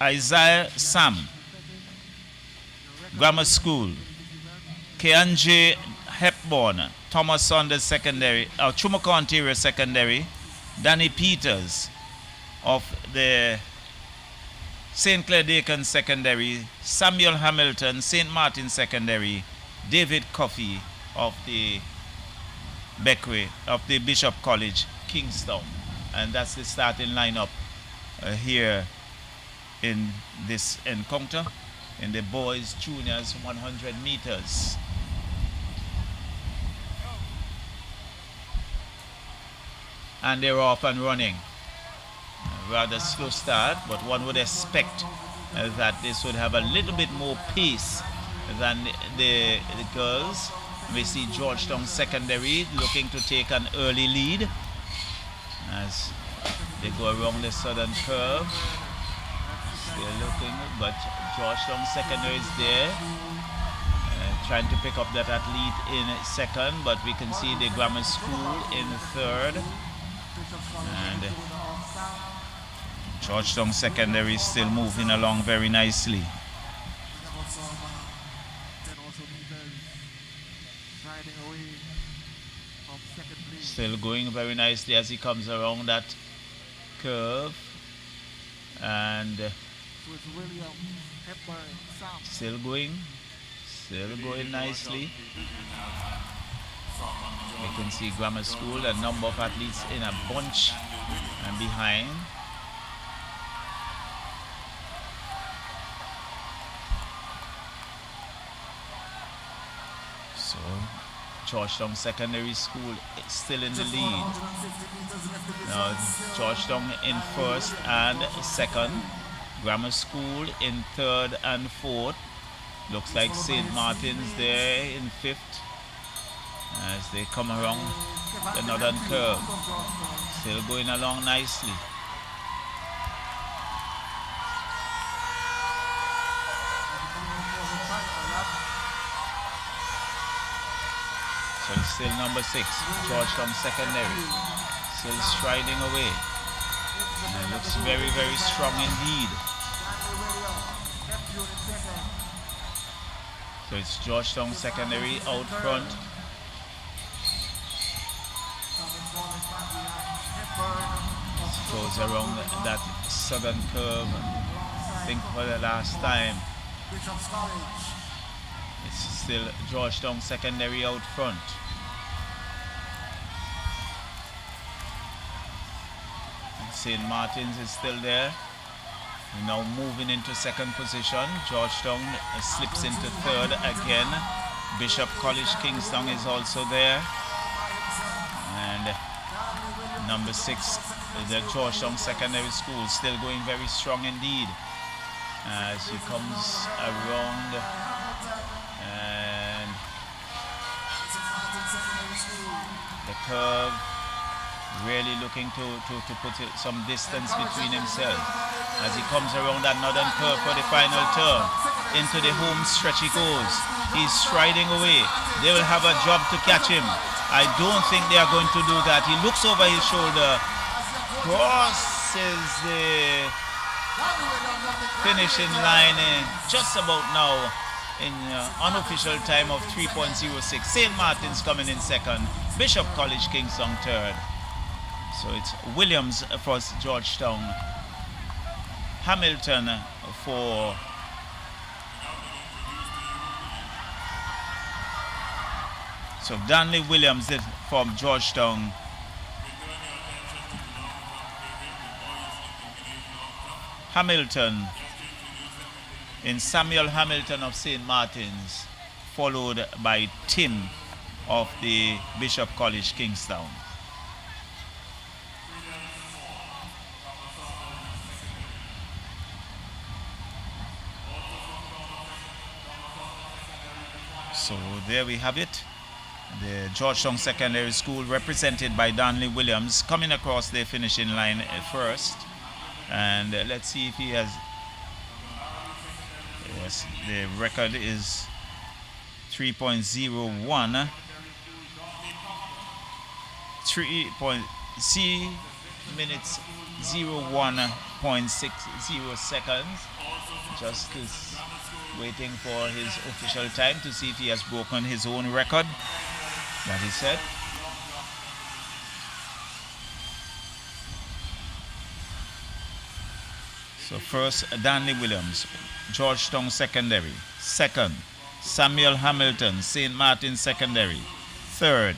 Isaiah Sam, Grammar School. Keanje Hepburn, Thomas Saunders Secondary, Chumuco Ontario Secondary. Danny Peters of the St. Clair Dakin Secondary. Samuel Hamilton, St. Martin Secondary. David Coffey of the Beckwith, of the Bishop College Kingston. And that's the starting lineup here in this encounter in the boys juniors 100 meters. And they're off and running. Rather slow start, but one would expect that this would have a little bit more pace than the girls. We see Georgetown Secondary looking to take an early lead as they go around the southern curve. They're looking, but Georgetown Secondary is there, trying to pick up that athlete in second, but we can see the Grammar School in third. And Georgetown Secondary is still moving along very nicely. Still going very nicely as he comes around that curve. And still going nicely. We can see Grammar School, a number of athletes in a bunch and behind. So Georgetown Secondary School is still in the lead. Now Georgetown in first and second. Grammar School in third and fourth. Looks like St. Martin's there in fifth as they come around the northern curve. Still going along nicely. So it's still number 6, Georgetown Secondary. Still striding away. And it looks very, very strong indeed. So it's Georgetown Secondary out front. Goes around that southern curve. I think for the last time. It's still Georgetown Secondary out front. St. Martin's is still there. We're now moving into second position. Georgetown slips into third again. Bishop College Kingston is also there. And number 6, the Georgetown Secondary School, still going very strong indeed. As he comes around and the curve, really looking to put some distance between himself. As he comes around that northern curve for the final turn, into the home stretch he goes. He's striding away. They will have a job to catch him. I don't think they are going to do that. He looks over his shoulder, crosses the finishing line just about now in unofficial time of 3.06. St. Martin's coming in second, Bishop College Kingston third. So it's Williams for Georgetown, Hamilton for so Danley Williams from Georgetown, Hamilton in Samuel Hamilton of St. Martin's, followed by Tim of the Bishop College Kingstown. So there we have it. The Georgetown Secondary School, represented by Danley Williams, coming across the finishing line first. And let's see if he has... Yes, the record is 3.01. 3 minutes 01.60 seconds. Justice waiting for his official time to see if he has broken his own record that he set. So first, Danley Williams, Georgetown Secondary. Second, Samuel Hamilton, St. Martin Secondary. Third,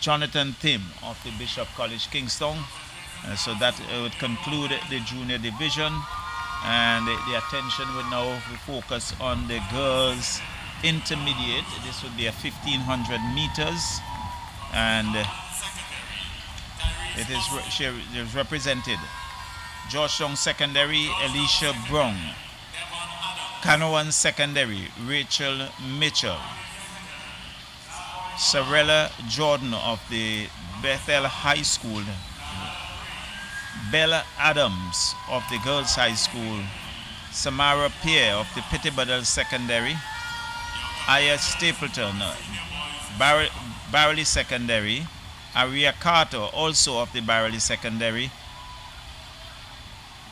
Jonathan Tim of the Bishop College Kingston. So that would conclude the junior division. And the attention would now focus on the girls intermediate. This would be a 1,500 meters. And it is represented Georgetown Secondary, Alicia Brown. Canoan Secondary, Rachel Mitchell. Sarella Jordan of the Bethel High School. Bella Adams of the Girls High School. Samara Pierre of the Pettibodle Secondary. Aya Stapleton, Barley Secondary. Aria Carter, also of the Barley Secondary.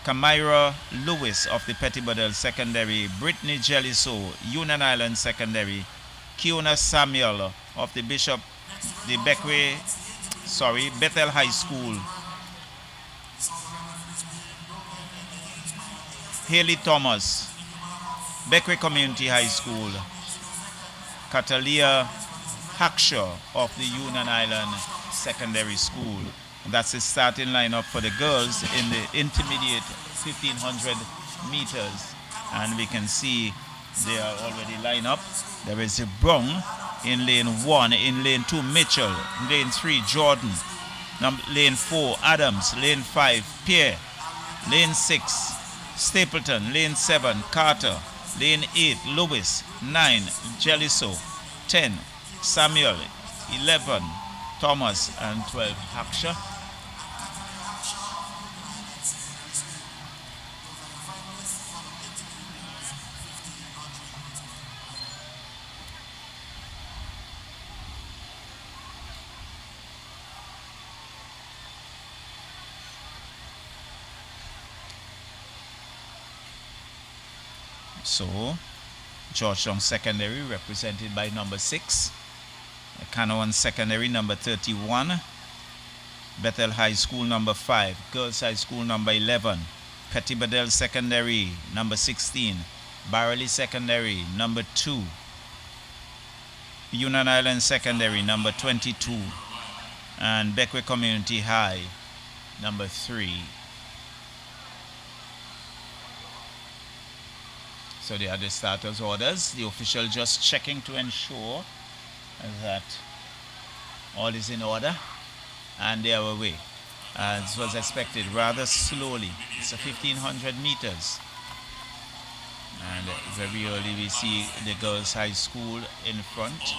Kamira Lewis of the Pettibodle Secondary. Brittany Jelliso, Union Island Secondary. Kiona Samuel of the Bethel High School. Haley Thomas, Beckwith Community High School. Catalia Hackshaw of the Union Island Secondary School. That's the starting lineup for the girls in the intermediate 1,500 meters. And we can see they are already lined up. There is a Brown in lane 1, in lane 2 Mitchell, in lane 3 Jordan, lane 4 Adams, lane 5 Pierre, lane 6 Stapleton, lane 7 Carter, lane 8 Lewis, 9 Jelliso, 10 Samuel, 11 Thomas, and 12 Hackshaw. So, Georgetown Secondary represented by number 6. Canawan Secondary number 31. Bethel High School number 5. Girls High School number 11. Petty Bedell Secondary number 16. Barley Secondary number 2. Union Island Secondary number 22. And Beckwith Community High number 3. So they are the starters' orders. The official just checking to ensure that all is in order, and they are away. As was expected, rather slowly. It's a 1,500 meters. And very early we see the Girls High School in front.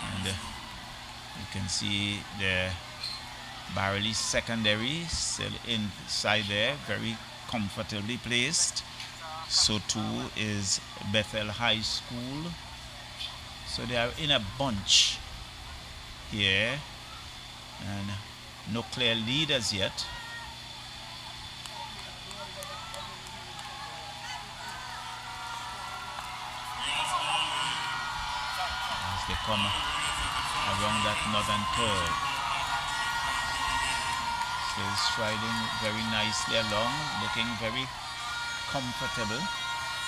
And you can see the Barley Secondary still inside there, very comfortably placed. So too is Bethel High School. So they are in a bunch here, and no clear leaders yet. As they come around that northern curve, still striding very nicely along, looking very comfortable.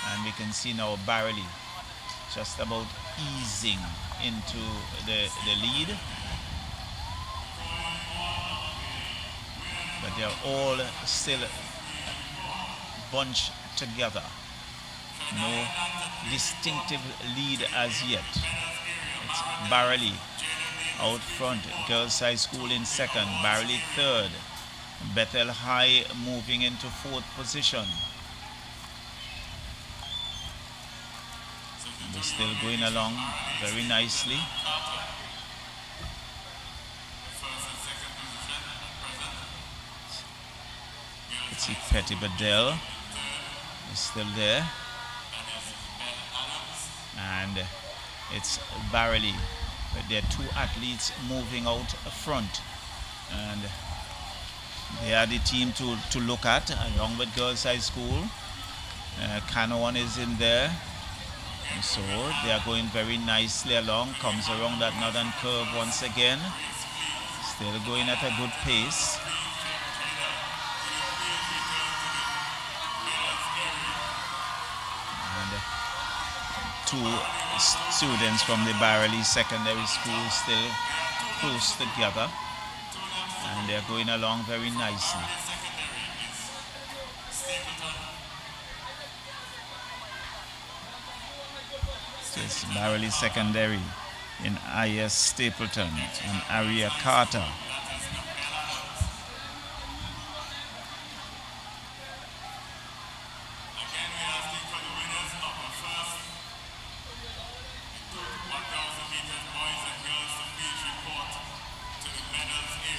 And we can see now Barley just about easing into the lead. But they're all still bunched together. No distinctive lead as yet. It's Barley out front. Girls High School in second. Barley third. Bethel High moving into fourth position. They're still going along very nicely. Let's see, Petty Bedell is still there. And it's Barley. But there are two athletes moving out front. And they are the team to look at, along with Girls High School. Canawan is in there. And so they are going very nicely along. Comes around that northern curve once again. Still going at a good pace. And two students from the Barley Secondary School still close together. And they're going along very nicely. It's Barley Secondary in I.S. Stapleton and Aria Carter.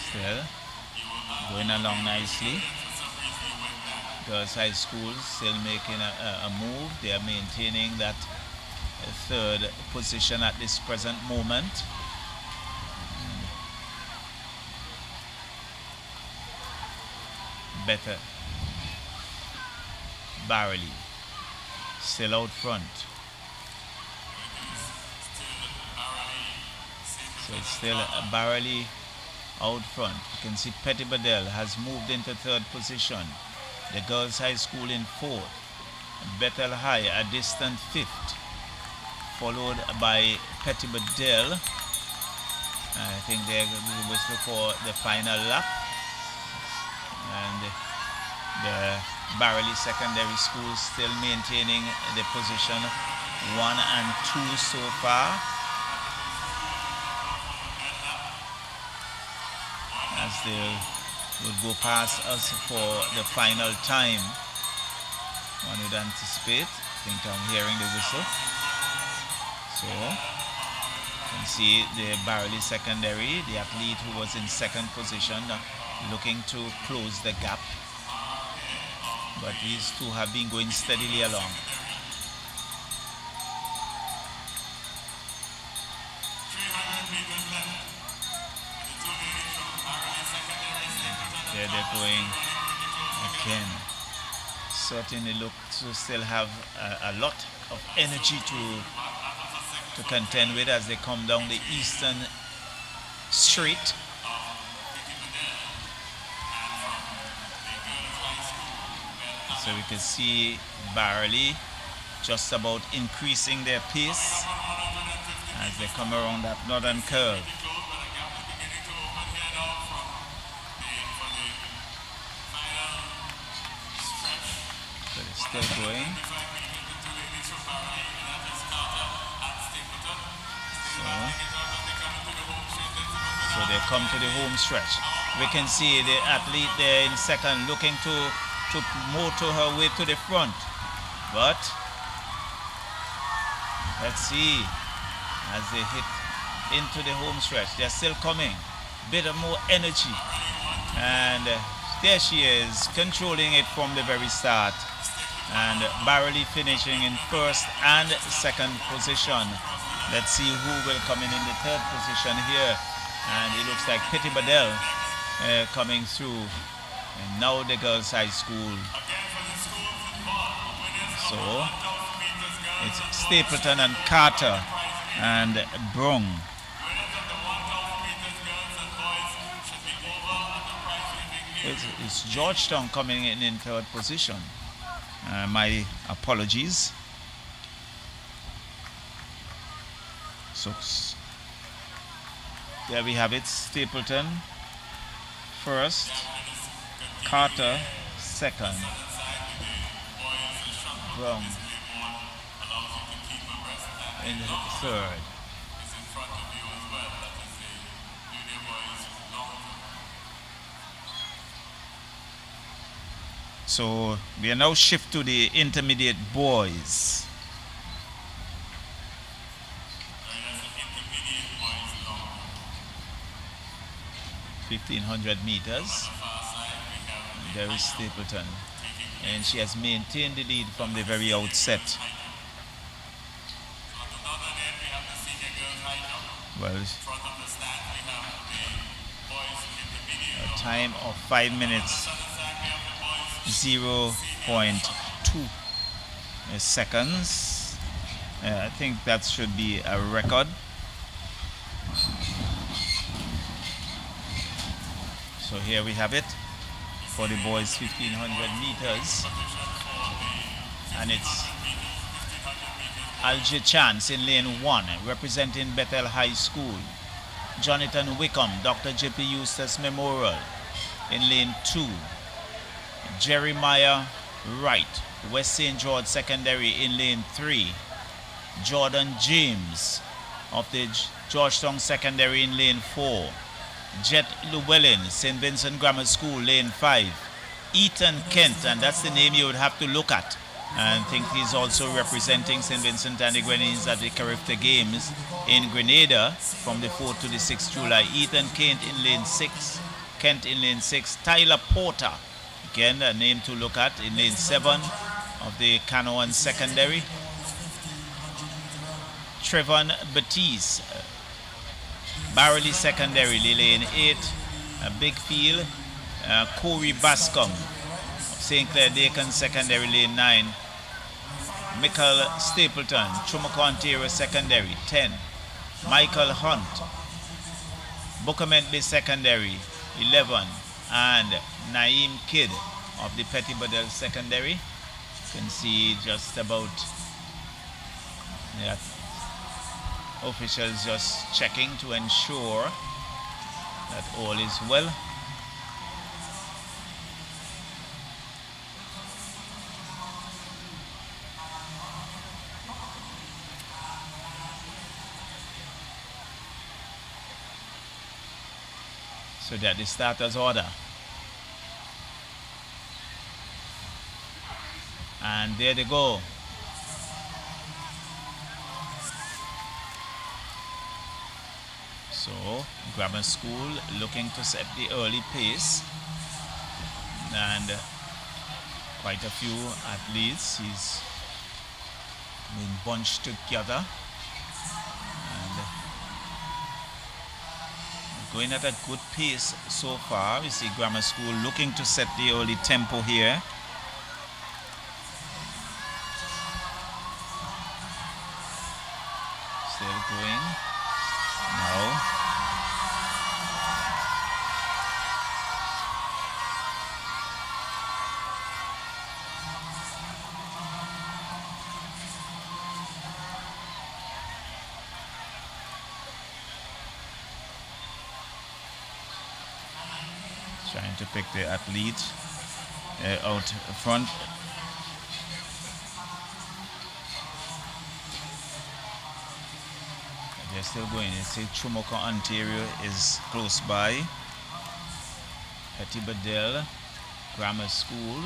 Still going along nicely. Girls High School still making a move. They are maintaining that third position at this present moment. Better Barley still out front. So it's still Barley out front. You can see Petty Bedell has moved into third position. The Girls High School in fourth. Bethel High a distant fifth, followed by Petty Bedell. I think they're whistle for the final lap. And the Barley Secondary School still maintaining the position 1 and 2 so far. As they will go past us for the final time. One would anticipate. I think I'm hearing the whistle. So, you can see the Barley Secondary, the athlete who was in second position, looking to close the gap. But these two have been going steadily along. There they're going again. certainly look to still have a lot of energy to contend with as they come down the eastern street. So we can see Barley just about increasing their pace as they come around that northern curve. So they're still going. So they come to the home stretch. We can see the athlete there in second looking to motor her way to the front. But let's see as they hit into the home stretch. They're still coming. Bit of more energy. And there she is, controlling it from the very start. And barely finishing in first and second position. Let's see who will come in the third position here. And it looks like Petty Badell coming through. And now the girls' high school. So it's Stapleton and Carter and Brung. It's Georgetown coming in third position. My apologies. So there we have it. Stapleton first, Carter second, Brown in third. So we are now shift to the intermediate boys. 1,500 meters. There is Stapleton. And she has maintained the lead from the very outset. Well, a time of 5 minutes, 0.2 seconds. I think that should be a record. So here we have it for the boys 1,500 meters. And it's Alger Chance in lane 1, representing Bethel High School. Jonathan Wickham, Dr. J.P. Eustace Memorial in lane 2. Jeremiah Wright, West St. George Secondary in lane 3. Jordan James of the Georgetown Secondary in lane 4. Jet Llewellyn, St. Vincent Grammar School, lane 5. Ethan Kent, and that's the name you would have to look at. And I think he's also representing St. Vincent and the Grenadines at the Carifta Games in Grenada from the 4th to the 6th July. Ethan Kent in lane 6. Kent in lane 6. Tyler Porter, again a name to look at, in lane 7 of the Canoan Secondary. Trevon Batiste, Barley Secondary, lane 8. Big Field. Corey Bascom, St. Clair Dakin Secondary, lane 9. Michael Stapleton, Chumaconteira Secondary, 10. Michael Hunt, Buckerment Bay Secondary, 11. And Naeem Kidd of the Petty Badell Secondary. You can see just about officials just checking to ensure that all is well. So that the starters order. And there they go. So Grammar School looking to set the early pace. And quite a few athletes he's been bunched together. Going at a good pace so far. We see Grammar School looking to set the early tempo here. No. Trying to pick the athlete out front. They're still going. You see Chumoko, Ontario is close by. Petit Bedell Grammar School,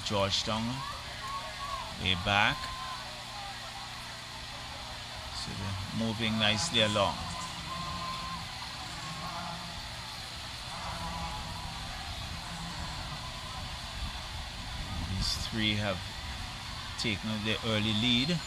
Georgetown, way back. So they're moving nicely along. These three have taken the early lead.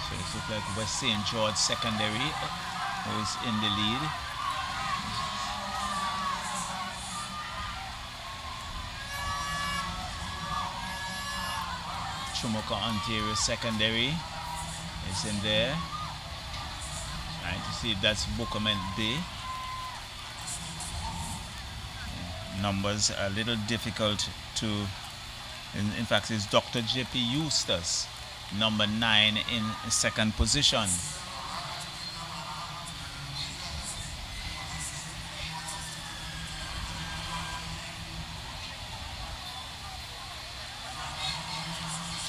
So it looks like West St. George Secondary who is in the lead. Chumoko Ontario Secondary is in there. Trying to see if that's Bookament Bay. Numbers are a little difficult to, in fact it's Dr. J.P. Eustace, number 9 in second position.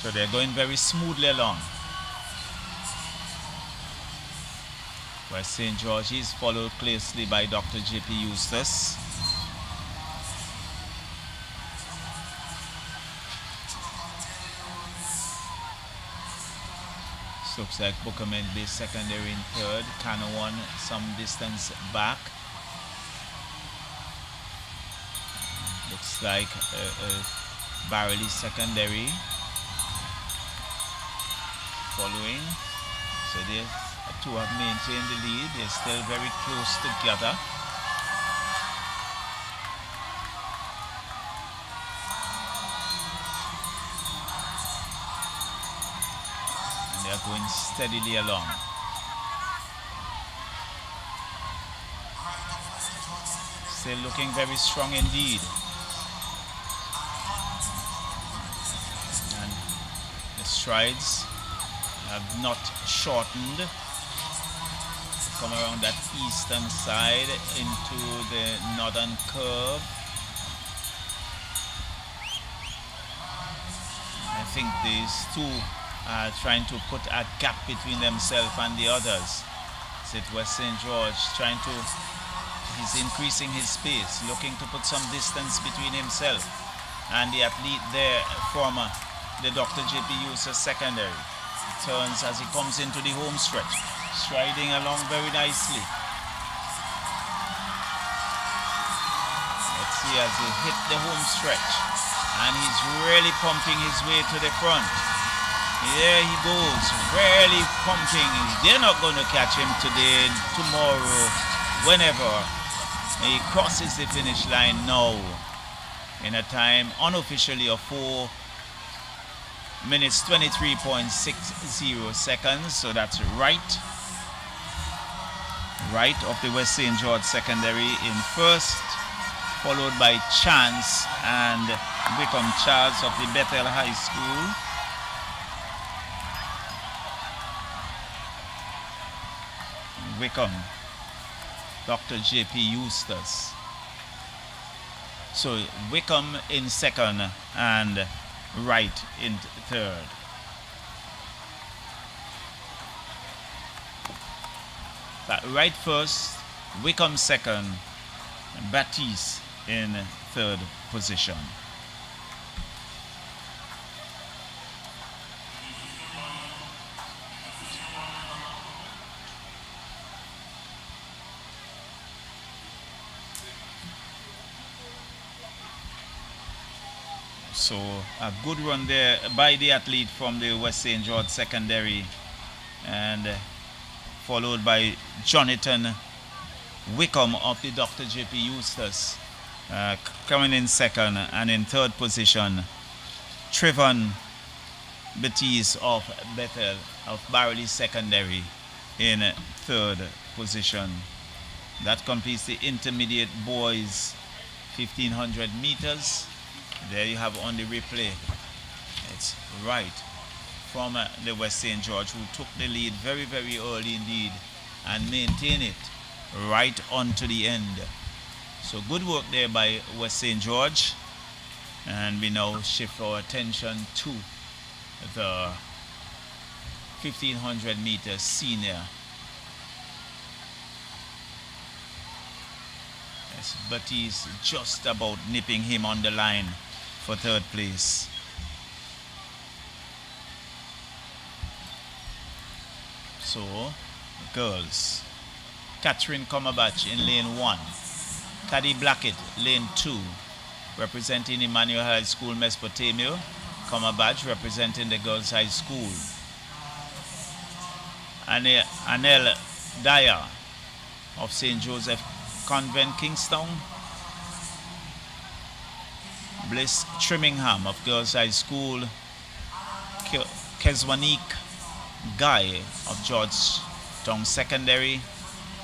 So they're going very smoothly along. West St. George is followed closely by Dr. J.P. Eustace. Looks like Bookament Bay Secondary in third, Canawan some distance back. Looks like Barley Secondary following. So they two have maintained the lead. They're still very close together. And they're going steadily along. Still looking very strong indeed. And the strides have not shortened. Come around that eastern side into the northern curve. I think these two are trying to put a gap between themselves and the others. Is it West St. George trying to, he's increasing his pace, looking to put some distance between himself and the athlete there from the Dr. J.P. Eustace Secondary. Turns as he comes into the home stretch, striding along very nicely. Let's see as he hit the home stretch, and he's really pumping his way to the front. There he goes, really pumping. They're not going to catch him today, tomorrow, whenever. He crosses the finish line now in a time unofficially of 4 minutes 23.60 seconds, so that's right of the West St. George Secondary in first, followed by Chance and Wickham Charles of the Bethel High School. Wickham, Dr. J.P. Eustace. So Wickham in second and Wright in third. But Wright first, Wickham second, and Baptiste in third position. So a good run there by the athlete from the West St. George Secondary, and followed by Jonathan Wickham of the Dr. J.P. Eustace coming in second, and in third position, Trevon Beache of Bethel of Barley Secondary in third position. That completes the intermediate boys 1500 meters. There you have on the replay. It's right from the West St. George, who took the lead very, very early indeed and maintained it right on to the end. So good work there by West St. George. And we now shift our attention to the 1500 meters senior. Yes, but he's just about nipping him on the line for third place. So, girls. Catherine Comerbach in lane 1. Caddy Blackett, lane 2. Representing Emmanuel High School, Mesopotamia. Comerbach representing the Girls High School. Anel Dyer of St. Joseph Convent, Kingston. Bliss Trimmingham of Girls High School. Keswanik Guy of Georgetown Secondary.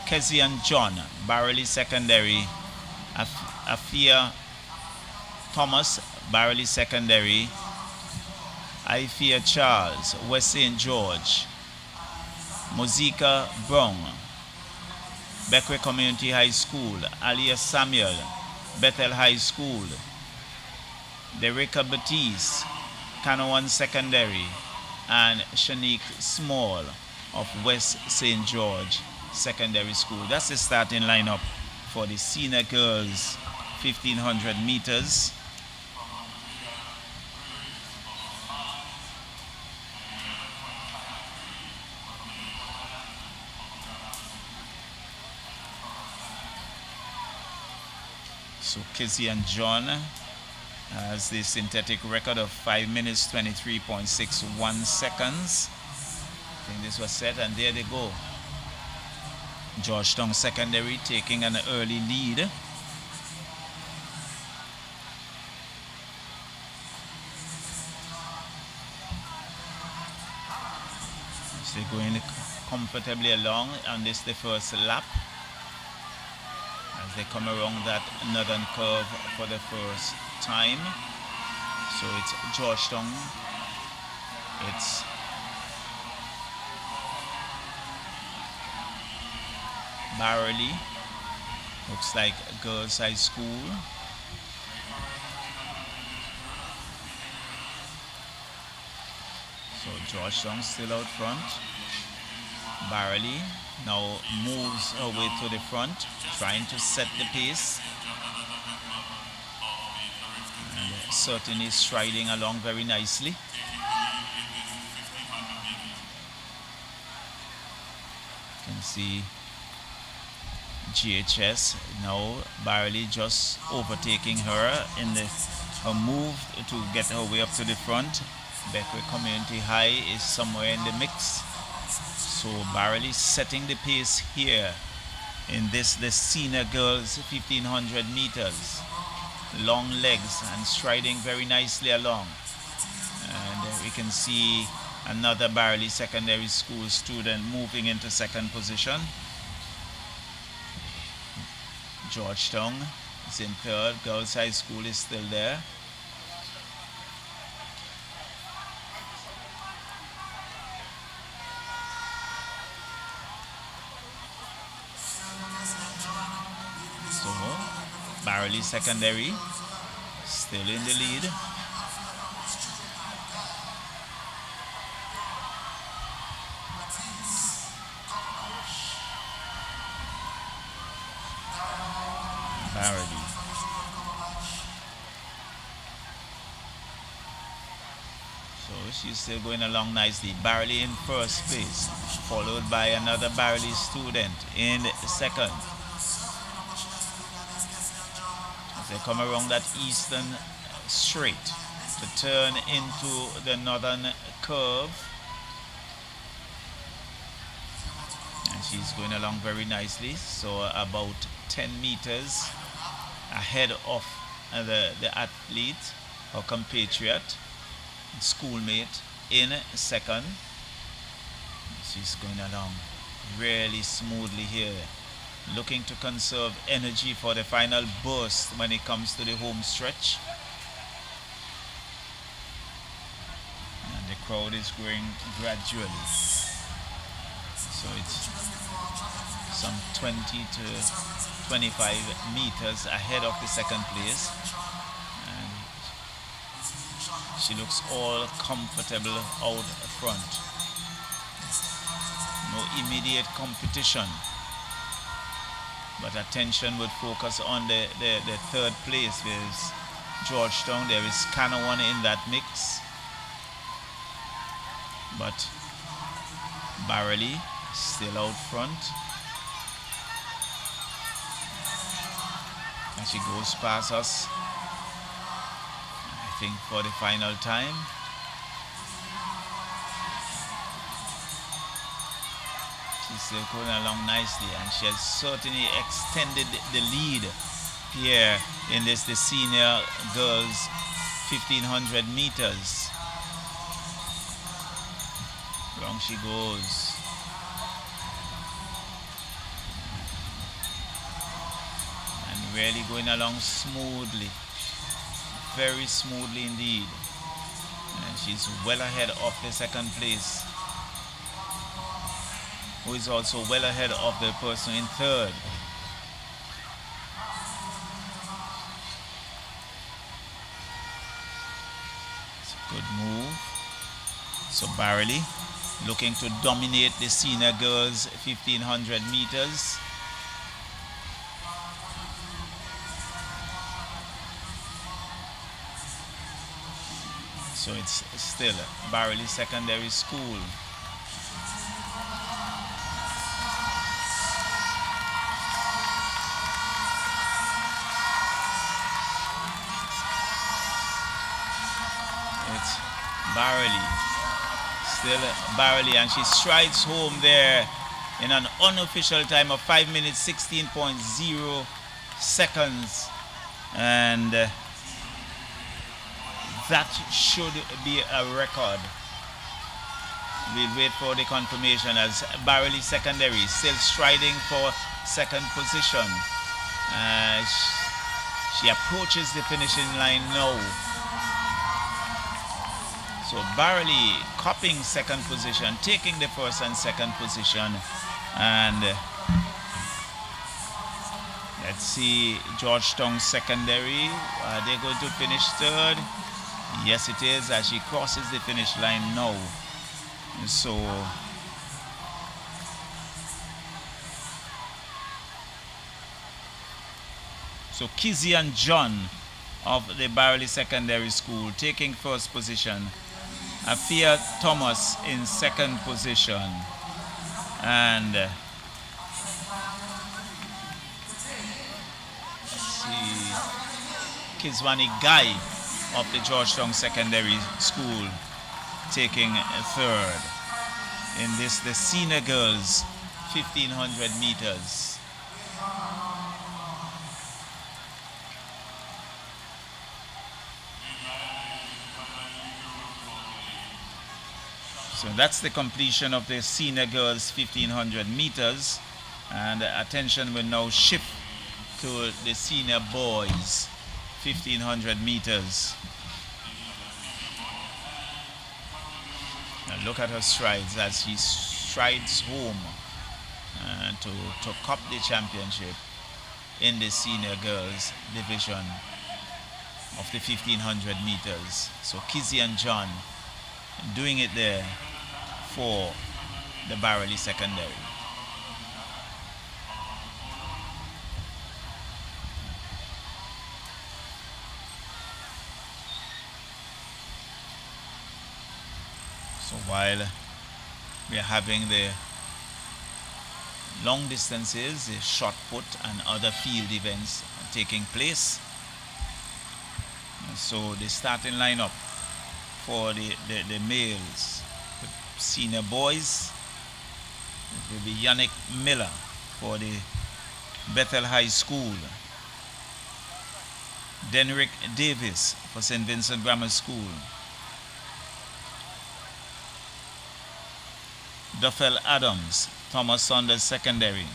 Kezian John, Barley Secondary. Afia Thomas, Barley Secondary. Ifia Charles, West St. George. Mozika Brown, Beckwith Community High School. Alia Samuel, Bethel High School. Derica Batiste, Canawan Secondary. And Shanique Small of West St. George Secondary School. That's the starting lineup for the senior girls 1500 meters. So Kezian John has the synthetic record of 5 minutes 23.61 seconds. I think this was set, and there they go. Georgetown Secondary taking an early lead. So they're going comfortably along on this the first lap as they come around that northern curve for the first time. So it's Georgetown, it's Barley, looks like Girls High School. So Georgetown still out front. Barley now moves her way to the front, trying to set the pace. And certainly striding along very nicely. You can see GHS now Barley just overtaking her in her move to get her way up to the front. Beckwith Community High is somewhere in the mix. So Barley setting the pace here in the senior girls 1500 meters. Long legs and striding very nicely along. And we can see another Barley Secondary School student moving into second position. Georgetown is in third. Girls High School is still there. So, Barley Secondary still in the lead. Barley. So she's still going along nicely. Barley in first place, followed by another Barley student in second. As they come around that eastern straight to turn into the northern curve. And And she's going along very nicely. So about 10 meters ahead of the athlete, her compatriot, schoolmate in second. She's going along really smoothly here, looking to conserve energy for the final burst when it comes to the home stretch. And the crowd is growing gradually. So it's some 20 to 25 meters ahead of the second place. And she looks all comfortable out front. No immediate competition. But attention would focus on the third place. There's Georgetown. There is Canawan in that mix. But Barely still out front. And she goes past us, I think, for the final time. She's still going along nicely, and she has certainly extended the lead here in the senior girls 1500 meters. Wrong she goes. And really going along smoothly. Very smoothly indeed. And she's well ahead of the second place, who is also well ahead of the person in third. It's a good move. So Barely looking to dominate the senior girls 1500 meters. So it's still Barely Secondary School. It's Barely. Still Barely, and she strides home there in an unofficial time of 5 minutes 16.0 seconds, and that should be a record. We'll wait for the confirmation, as Barely Secondary still striding for second position. She approaches the finishing line now. So Barely copying second position, taking the first and second position. And let's see Georgetown Secondary. Are they going to finish third? Yes, it is, as she crosses the finish line now. So Kizzy and John of the Barely Secondary School taking first position. Afia Thomas in second position, and let's see, Kizwani Guy of the Georgetown Secondary School taking third in the senior girls 1500 meters. So that's the completion of the senior girls 1500 meters, and attention will now shift to the senior boys 1500 meters. Now look at her strides as she strides home to cup the championship in the senior girls division of the 1500 meters. So Kizzy and John doing it there for the Barely Secondary. So while we are having the long distances, the shot put and other field events taking place, so the starting lineup for the males, the senior boys, It will be Yannick Miller for the Bethel High School. Denrick Davis for St. Vincent Grammar School. Duffel Adams, Thomas Saunders Secondary.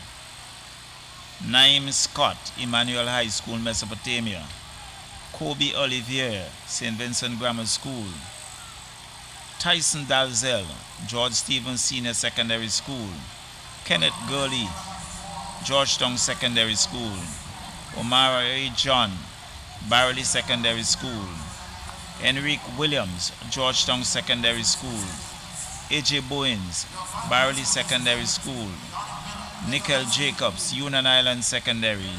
Naim Scott, Emmanuel High School, Mesopotamia. Kobe Olivier, St. Vincent Grammar School. Tyson Dalzell, George Stevens Senior Secondary School. Kenneth Gurley, Georgetown Secondary School. Omari John, Barley Secondary School. Enrique Williams, Georgetown Secondary School. A.J. Bowens, Barley Secondary School. Nickel Jacobs, Union Island Secondary.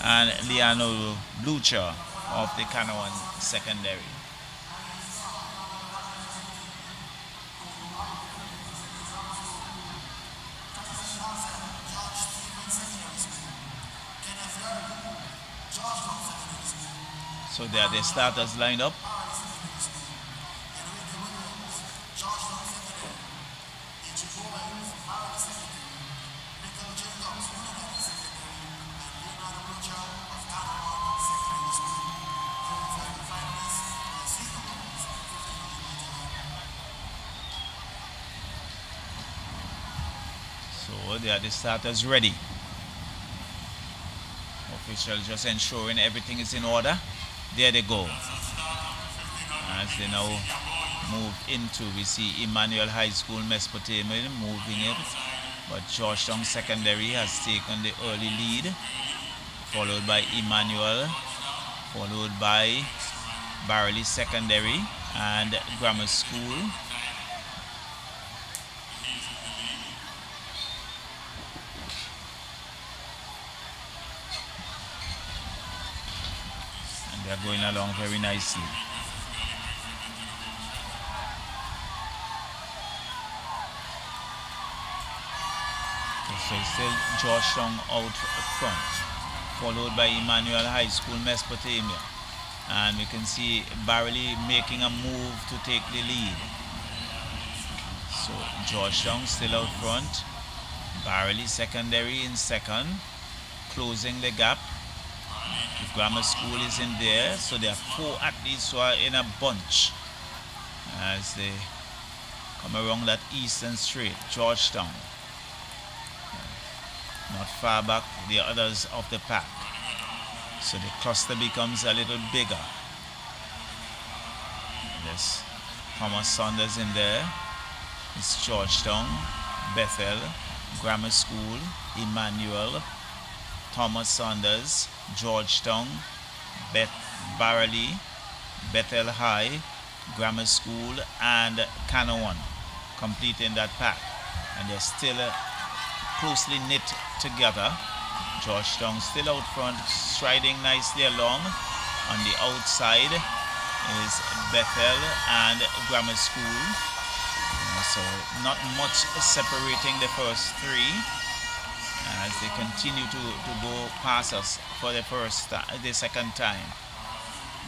And Leonardo Blucher of the Canawan Secondary. So there are the starters lined up. So there are the starters ready. Officials just ensuring everything is in order. There they go. As they now move into, we see Emmanuel High School, Mesopotamia moving it. But Georgetown Secondary has taken the early lead, followed by Emmanuel, followed by Barley Secondary and Grammar School. They're going along very nicely. So still Georgetown out front, followed by Emmanuel High School, Mesopotamia. And we can see Barley making a move to take the lead. So Georgetown still out front. Barley Secondary in second, closing the gap. The Grammar School is in there, so there are 4 athletes who are in a bunch as they come around that eastern straight. Georgetown, not far back, the others of the pack. So the cluster becomes a little bigger. There's Thomas Saunders in there. It's Georgetown, Bethel, Grammar School, Emmanuel, Thomas Saunders, Georgetown, Barley, Bethel High, Grammar School, and Canawan completing that pack. And they're still closely knit together. Georgetown still out front, striding nicely along. On the outside is Bethel and Grammar School. So not much separating the first 3 as they continue to go past us for the second time.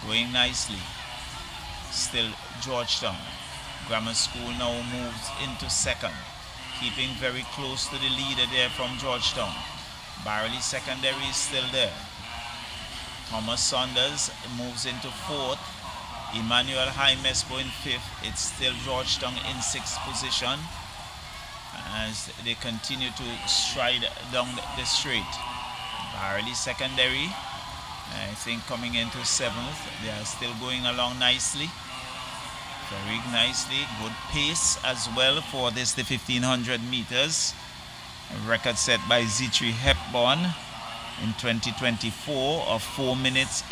Going nicely. Still Georgetown. Grammar School now moves into second, keeping very close to the leader there from Georgetown. Barley Secondary is still there. Thomas Saunders moves into 4th. Emmanuel High Mespo in 5th. It's still Georgetown in 6th position as they continue to stride down the straight. Barley Secondary, I think, coming into 7th. They are still going along nicely. Very nicely. Good pace as well for the 1500 meters. A record set by Zitri Hepburn in 2024 of 4 minutes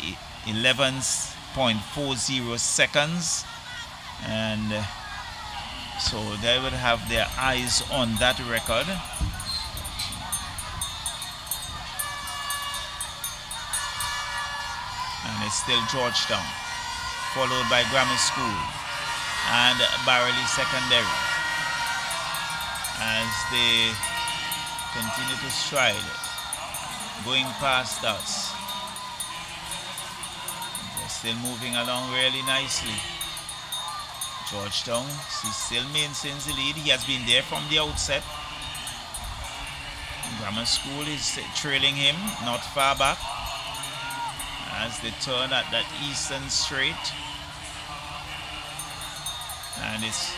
11.40 seconds. And so they would have their eyes on that record. And it's still Georgetown, followed by Grammar School and Barley Secondary as they continue to stride, going past us. They're still moving along really nicely. Georgetown, he still maintains the lead. He has been there from the outset. Grammar School is trailing him not far back as they turn at that Eastern Straight. And it's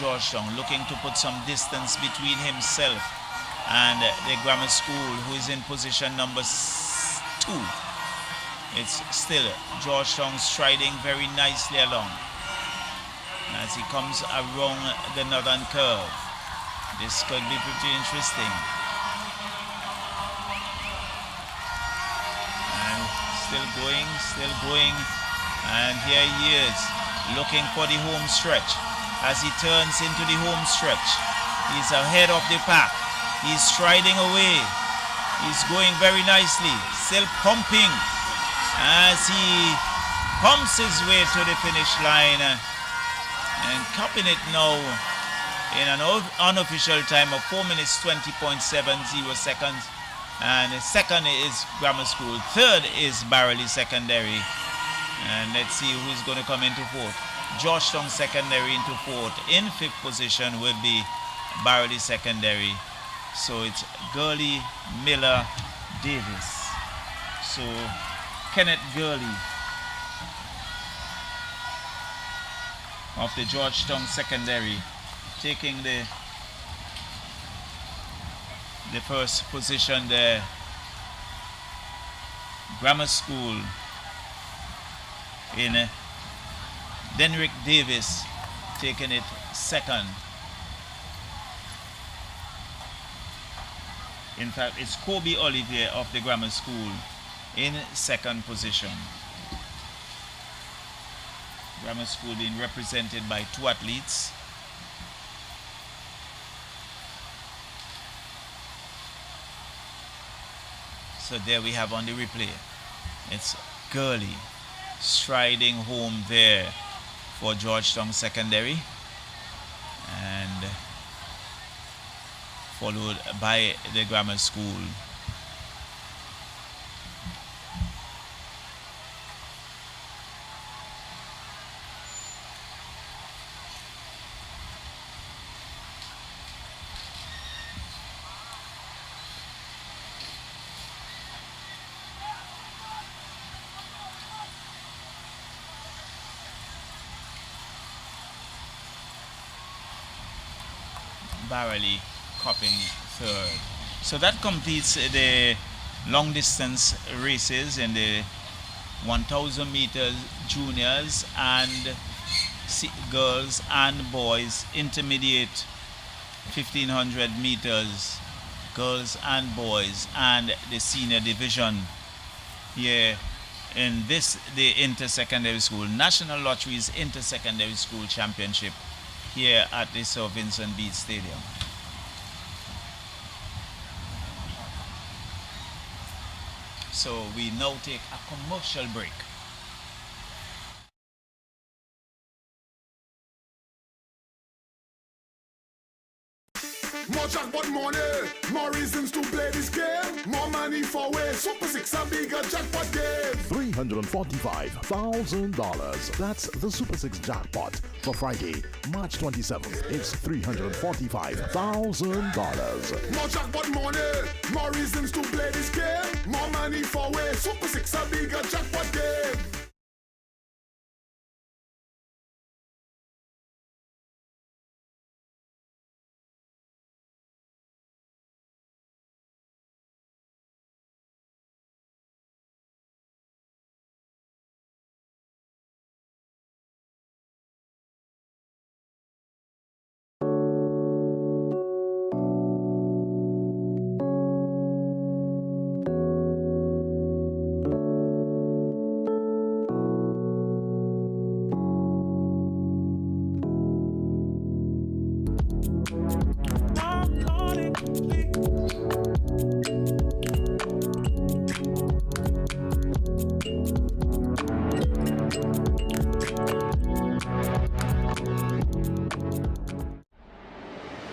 Georgetown looking to put some distance between himself and the Grammar School, who is in position number 2. It's still Georgetown striding very nicely along as he comes around the northern curve. This could be pretty interesting. And still going, and here he is looking for the home stretch. As he turns into the home stretch, he's ahead of the pack. He's striding away. He's going very nicely, still pumping as he pumps his way to the finish line and capping it now in an unofficial time of 4 minutes 20.70 seconds. And second is Grammar School, third is Barley Secondary. And let's see who's going to come into fourth. Georgetown Secondary into fourth. In fifth position will be Barley Secondary. So it's Gurley, Miller, Davis. So Kenneth Gurley of the Georgetown Secondary taking the first position there. Grammar School in Denrick Davis taking it second. In fact, it's Kobe Olivier of the Grammar School in second position. Grammar School being represented by 2 athletes. So there we have on the replay. It's Gurley striding home there for Georgetown Secondary, and followed by the Grammar School. Barely copying third. So that completes the long distance races in the 1000 meters juniors and girls and boys, intermediate 1500 meters girls and boys, and the senior division here in this, the Inter-Secondary School, National Lotteries Inter-Secondary School Championship here at the Sir Vincent Beache Stadium. So we now take a commercial break. More jackpot money, more reasons to play this game. More money for way. Super 6 a bigger jackpot game. $345,000. That's the Super 6 jackpot for Friday, March 27th. It's $345,000. More jackpot money, more reasons to play this game. More money for way. Super 6 a bigger jackpot game.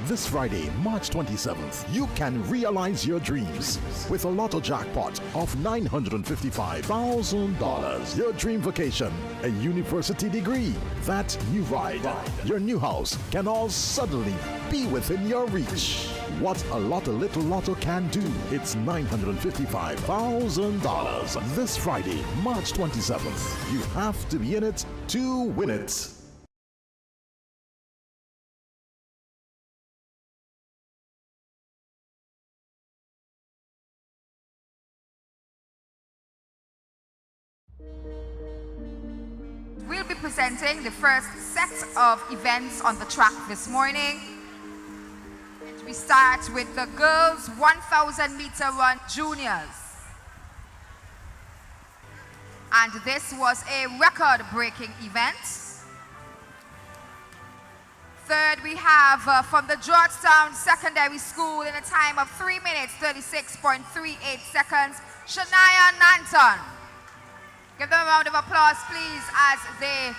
This Friday, March 27th, you can realize your dreams with a lotto jackpot of $955,000. Your dream vacation, a university degree, that new ride, your new house can all suddenly be within your reach. What a little lotto can do. It's $955,000. This Friday, March 27th. You have to be in it to win it. We'll be presenting the first set of events on the track this morning. We start with the girls 1,000 meter run juniors. And this was a record-breaking event. Third, we have from the Georgetown Secondary School in a time of 3 minutes 36.38 seconds, Shania Nanton. Give them a round of applause, please, as they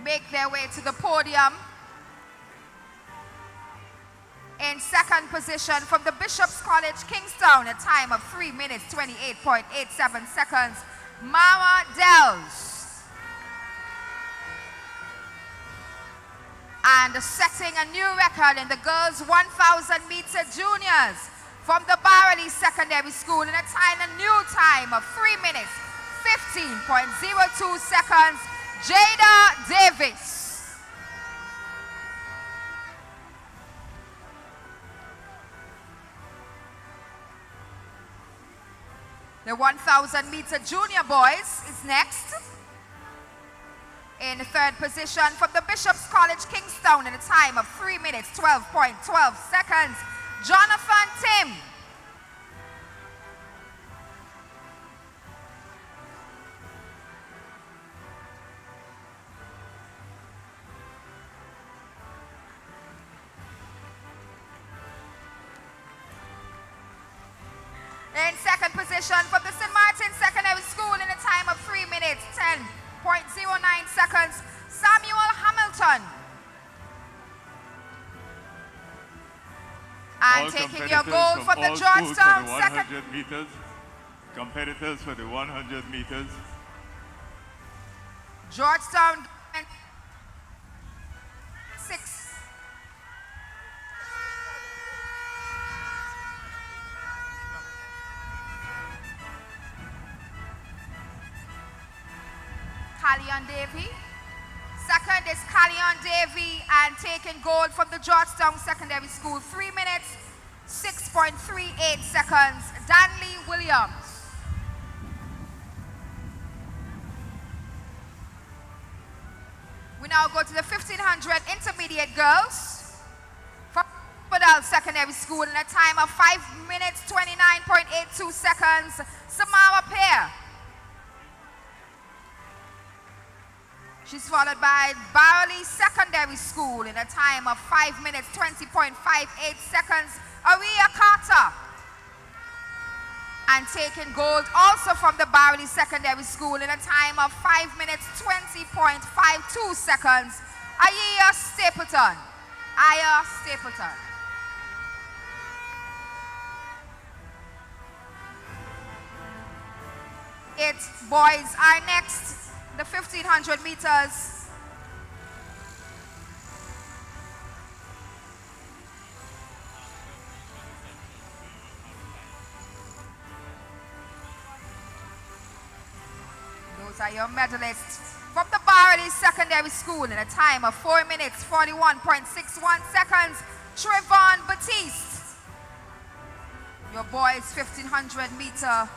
make their way to the podium. In second position from the Bishop's College, Kingstown, a time of 3 minutes 28.87 seconds, Mara Dells. And setting a new record in the girls 1,000 meter juniors from the Barley Secondary School in a new time of 3 minutes 15.02 seconds, Jada Davis. The 1,000 meter junior boys is next. In third position from the Bishop's College, Kingstown in a time of 3 minutes 12.12 seconds, Jonathan Tim. In second position from the St. Martin Secondary School in a time of 3 minutes 10.09 seconds, Samuel Hamilton. And all taking your gold from the Georgetown Secondary meters. Competitors for the 100 meters. Georgetown 6. Kalyan Davy. Second is Kalyan Davy and taking gold from the Georgetown Secondary School, 3 minutes 6.38 seconds, Danley Williams. We now go to the 1,500 intermediate girls from Badal Secondary School in a time of 5 minutes 29.82 seconds, Samara Pear. She's followed by Barley Secondary School in a time of 5 minutes 20.58 seconds, Aria Carter. And taking gold also from the Barley Secondary School in a time of 5 minutes 20.52 seconds, Aya Stapleton. Aya Stapleton. Its boys are next. The 1,500 meters. Those are your medalists from the Barley Secondary School in a time of 4 minutes 41.61 seconds, Trayvon Batiste. Your boys 1,500 meter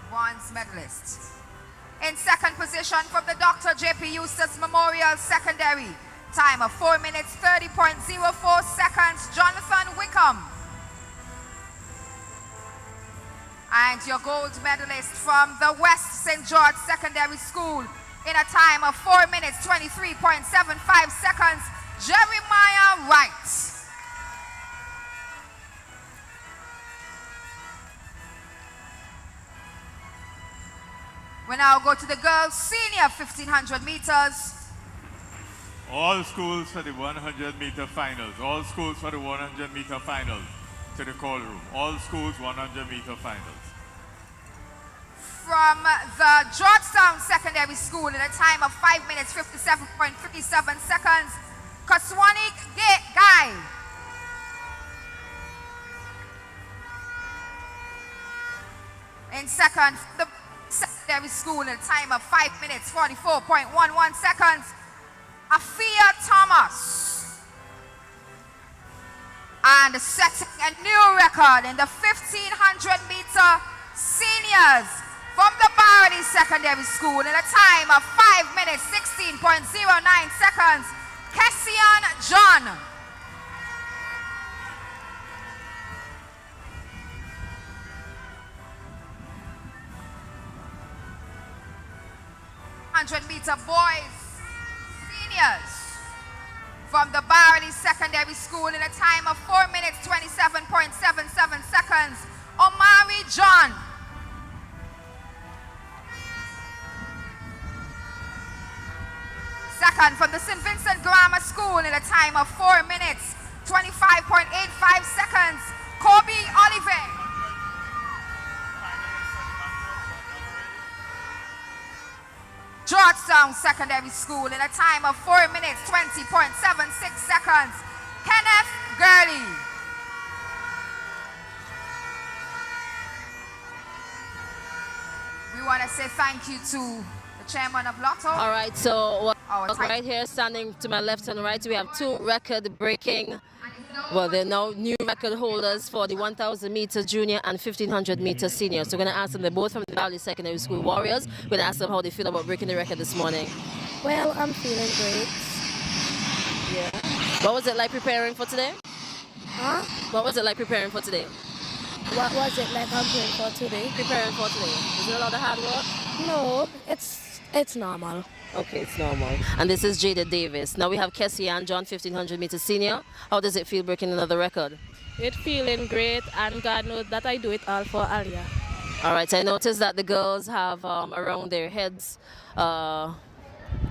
bronze medalist. In second position from the Dr. J.P. Eustace Memorial Secondary, time of 4 minutes 30.04 seconds, Jonathan Wickham. And your gold medalist from the West St. George Secondary School in a time of 4 minutes 23.75 seconds, Jeremiah Wright. We now go to the girls' senior 1,500 meters. All schools for the 100-meter finals. All schools for the 100-meter finals to the call room. All schools 100-meter finals. From the Georgetown Secondary School in a time of 5 minutes 57.57 seconds, Kaswanik Guy. In second, the secondary school in a time of 5 minutes 44.11 seconds, Afia Thomas. And setting a new record in the 1500-meter seniors from the Barony Secondary School in a time of 5 minutes 16.09 seconds, Kessian John. Meter boys, seniors from the Barony Secondary School in a time of 4 minutes 27.77 seconds, Omari John. Second from the St. Vincent Grammar School in a time of 4 minutes 25.85 seconds, Kobe Oliver. Georgetown Secondary School in a time of 4 minutes 20.76 seconds, Kenneth Gurley. We want to say thank you to the chairman of Lotto. All right, so right here, standing to my left and right, we have two record-breaking, well, they're now new record holders for the 1,000-meter junior and 1,500-meter senior. So we're going to ask them, they're both from the Valley Secondary School Warriors. We're going to ask them how they feel about breaking the record this morning. Well, I'm feeling great. Yeah. What was it like preparing for today? Huh? What was it like preparing for today? What was it like preparing for today? Preparing for today. Is it a lot of hard work? No, it's normal. Okay, it's normal. And this is Jada Davis. Now we have Kessie and John, 1,500-meter senior. How does it feel breaking another record? It's feeling great, and God knows that I do it all for Alia. All right, I noticed that the girls have around their heads a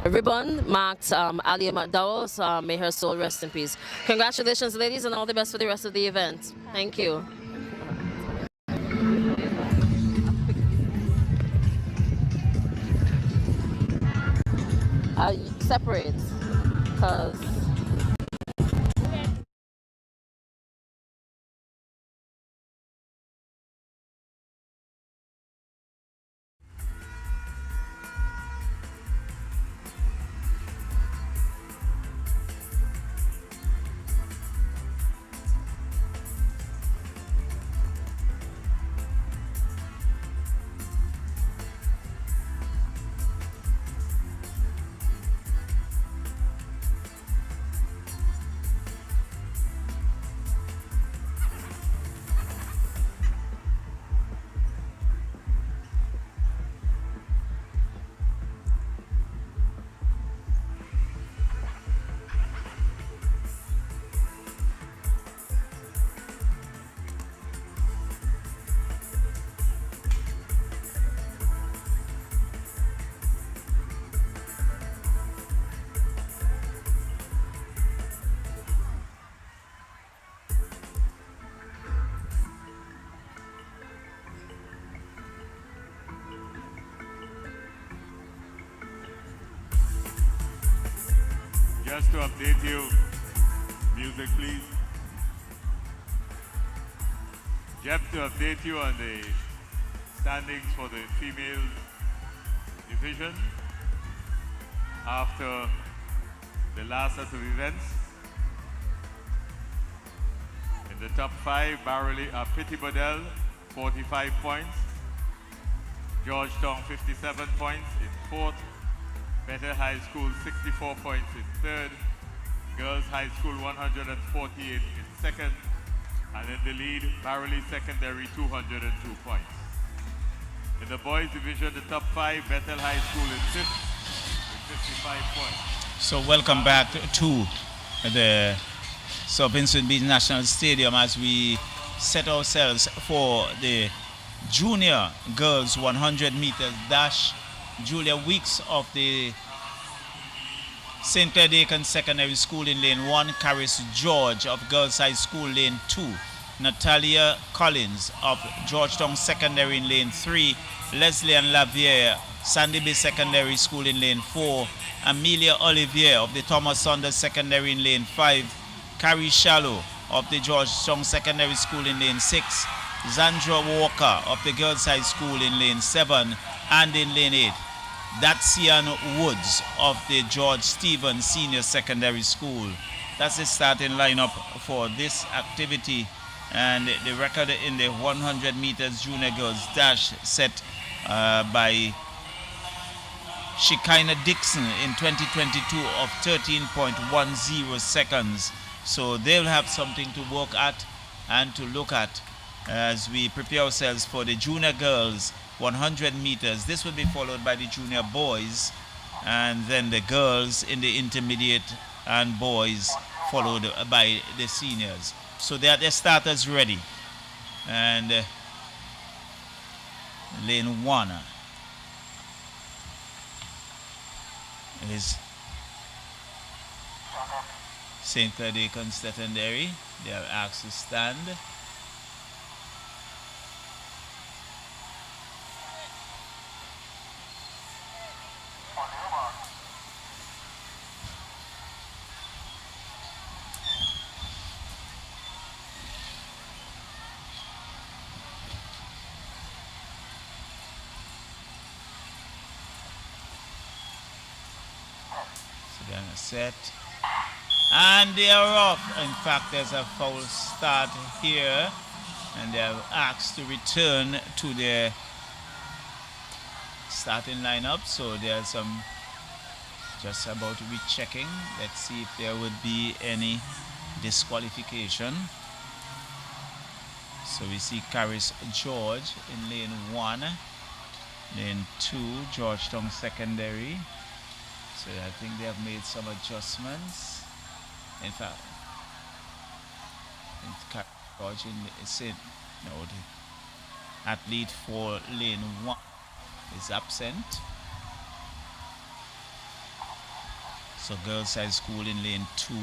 ribbon marked Alia McDowell. So may her soul rest in peace. Congratulations, ladies, and all the best for the rest of the event. Thank you. Separate, because Just to update you, music please. Just to update you on the standings for the female division after the last set of events. In the top 5, Petty Bodell, 45 points. Georgetown, 57 points in fourth. Bethel High School, 64 points in third. Girls High School, 148 in second. And in the lead, Barley Secondary, 202 points. In the boys division, the top 5, Bethel High School in fifth with 55 points. So welcome back to the Sir Vincent Beache National Stadium as we set ourselves for the junior girls 100 meters dash. Julia Weeks of the St. Clair Dakin Secondary School in lane 1, Caris George of Girls High School lane 2, Natalia Collins of Georgetown Secondary in lane 3, Leslie and Lavier, Sandy Bay Secondary School in lane 4, Amelia Olivier of the Thomas Saunders Secondary in lane 5, Carrie Shallow of the Georgetown Secondary School in lane 6, Zandra Walker of the Girls High School in lane 7, and in lane 8, Datsian Woods of the George Stevens Senior Secondary School. That's the starting lineup for this activity, and the record in the 100 meters junior girls dash set by Shekinah Dixon in 2022 of 13.10 seconds. So they'll have something to work at and to look at as we prepare ourselves for the junior girls 100 meters. This will be followed by the junior boys, and then the girls in the intermediate and boys followed by the seniors. So they are the starters ready. And lane 1 is St. Clair Dakin Secondary. They are asked to stand. Set, and they are off. In fact, there's a foul start here, and they are asked to return to their starting lineup. So there's some just about rechecking. Let's see if there would be any disqualification. So we see Caris George in lane 1, lane 2 Georgetown Secondary. So I think they have made some adjustments. In fact, George the athlete for lane 1 is absent. So Girls High School in lane 2,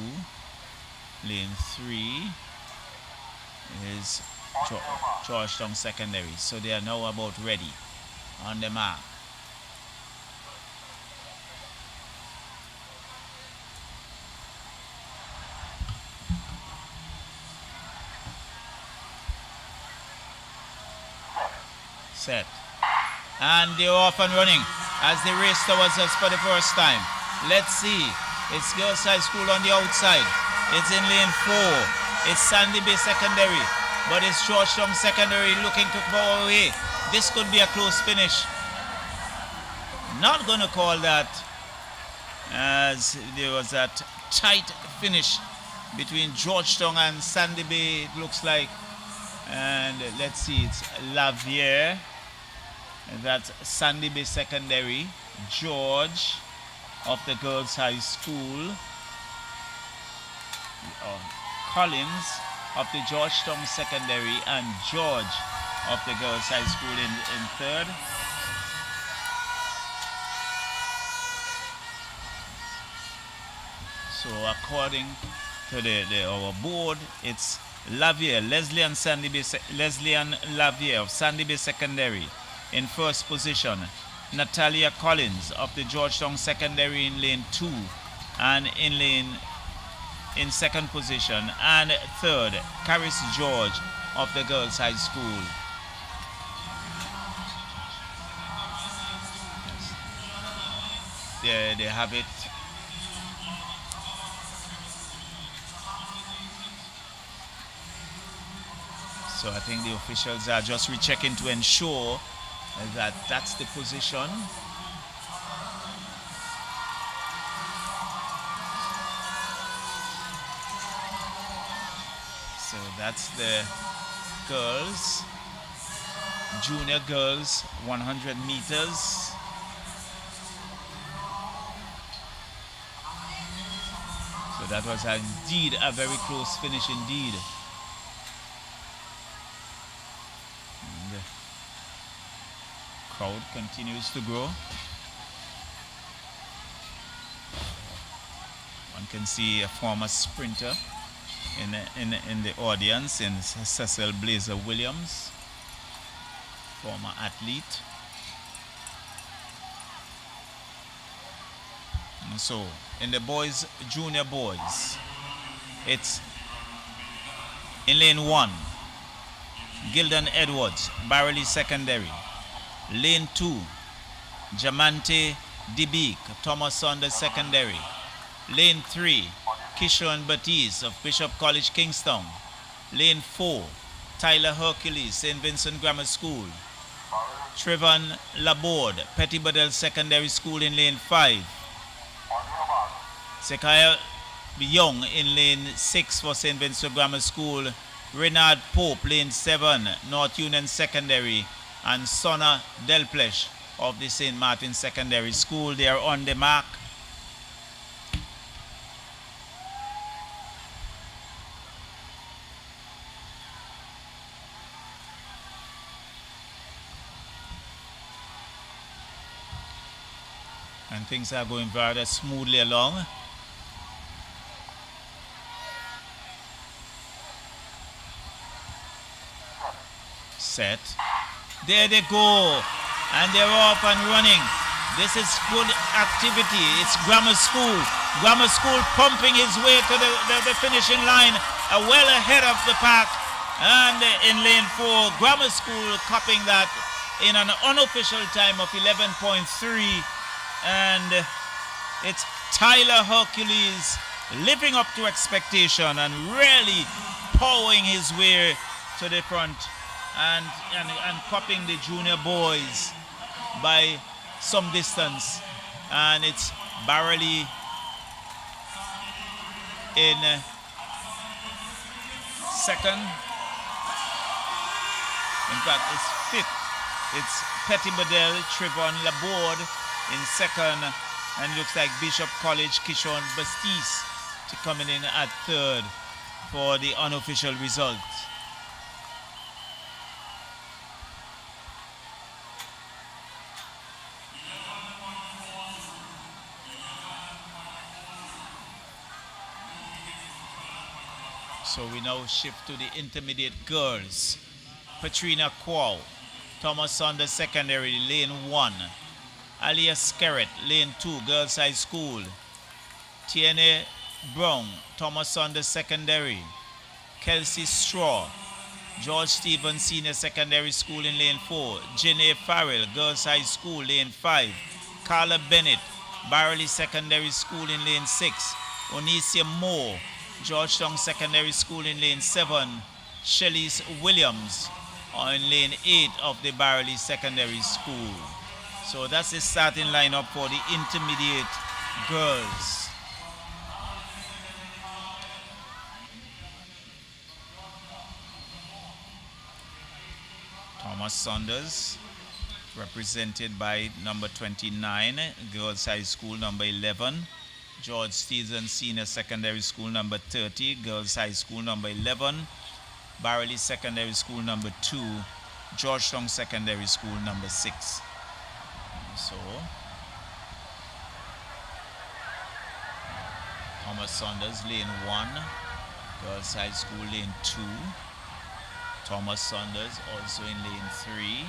lane 3 is Georgetown Secondary. So they are now about ready on the mark. Set, and they're off and running as they race towards us for the first time. Let's see, it's Girls High School on the outside. It's in lane 4. It's Sandy Bay Secondary, but it's Georgetown Secondary looking to go away. This could be a close finish. Not gonna call that, as there was that tight finish between Georgetown and Sandy Bay, it looks like. And let's see, it's Lavier, that's Sandy Bay Secondary, George of the Girls High School, Collins of the Georgetown Secondary, and George of the Girls High School in third. So according to our board, it's Lavier, Leslie and Lavier of Sandy Bay Secondary in first position. Natalia Collins of the Georgetown Secondary in lane 2 and in second position. And third, Caris George of the Girls High School. Yes. There they have it. So I think the officials are just rechecking to ensure that that's the position. So that's the girls, junior girls, 100 meters. So that was indeed a very close finish indeed. Crowd continues to grow. can see a former sprinter in the audience, in Cecil Blazer Williams, former athlete. And so in the boys, junior boys, it's in lane 1, Gildan Edwards, Barley Secondary. Lane 2, Jamante Dibik, Thomas Saunders Secondary. Lane 3, Kishon Baptiste of Bishop College, Kingston. Lane 4, Tyler Hercules, St. Vincent Grammar School. Trevon Laborde, Petty Bedell Secondary School in lane 5. Sekaya Young in lane 6 for St. Vincent Grammar School. Renard Pope, lane 7, North Union Secondary. And Sonna Delplesh of the St. Martin Secondary School. They are on the mark. And things are going rather smoothly along. Set. There they go. And they're off and running. This is good activity. It's Grammar School. Grammar School pumping his way to the finishing line, well ahead of the pack. And in lane 4, Grammar School copying that in an unofficial time of 11.3. And it's Tyler Hercules living up to expectation and really powering his way to the front and copying the junior boys by some distance. And it's Barley in second. In fact, it's fifth. It's Petty Bedell, Trevon Laborde in second, and looks like Bishop College Kishon Baptiste to coming in at third for the unofficial result. So we now shift to the intermediate girls. Patrina Quao, Thomas Saunders Secondary, lane 1. Alia Skerrett, lane 2, Girls High School. Tiene Brown, Thomas Saunders Secondary. Kelsey Straw, George Stevens Senior Secondary School in lane 4. Janae Farrell, Girls High School, lane 5. Carla Bennett, Barley Secondary School in lane 6. Onisia Moore, Georgetown Secondary School in lane 7. Shelly's Williams in lane 8 of the Barley Secondary School. So that's the starting lineup for the intermediate girls. Thomas Saunders, represented by number 29, Girls High School, number 11. George Stevens Senior Secondary School, number 30. Girls High School, number 11. Barley Secondary School, number 2. Georgetown Secondary School, number 6. So, Thomas Saunders, lane 1. Girls High School, lane 2. Thomas Saunders also in lane 3.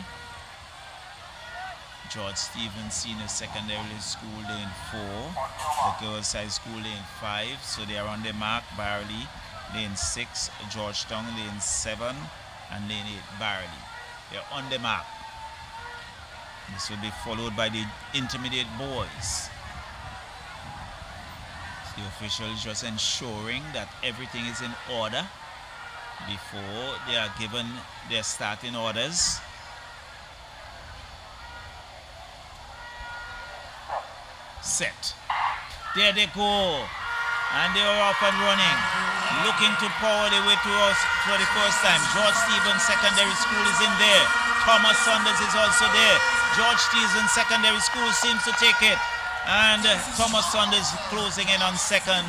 George Stevens Senior Secondary School, lane 4. The Girls High School, lane 5. So they are on the mark. Barley, lane 6. Georgetown, lane 7. And lane 8, Barley. They're on the mark. This will be followed by the intermediate boys. The officials just ensuring that everything is in order before they are given their starting orders. Set. There they go. And they are off and running. Looking to power their way to us for the first time. George Stevens Secondary School is in there. Thomas Saunders is also there. George Stevens Secondary School seems to take it. And Thomas Saunders closing in on second.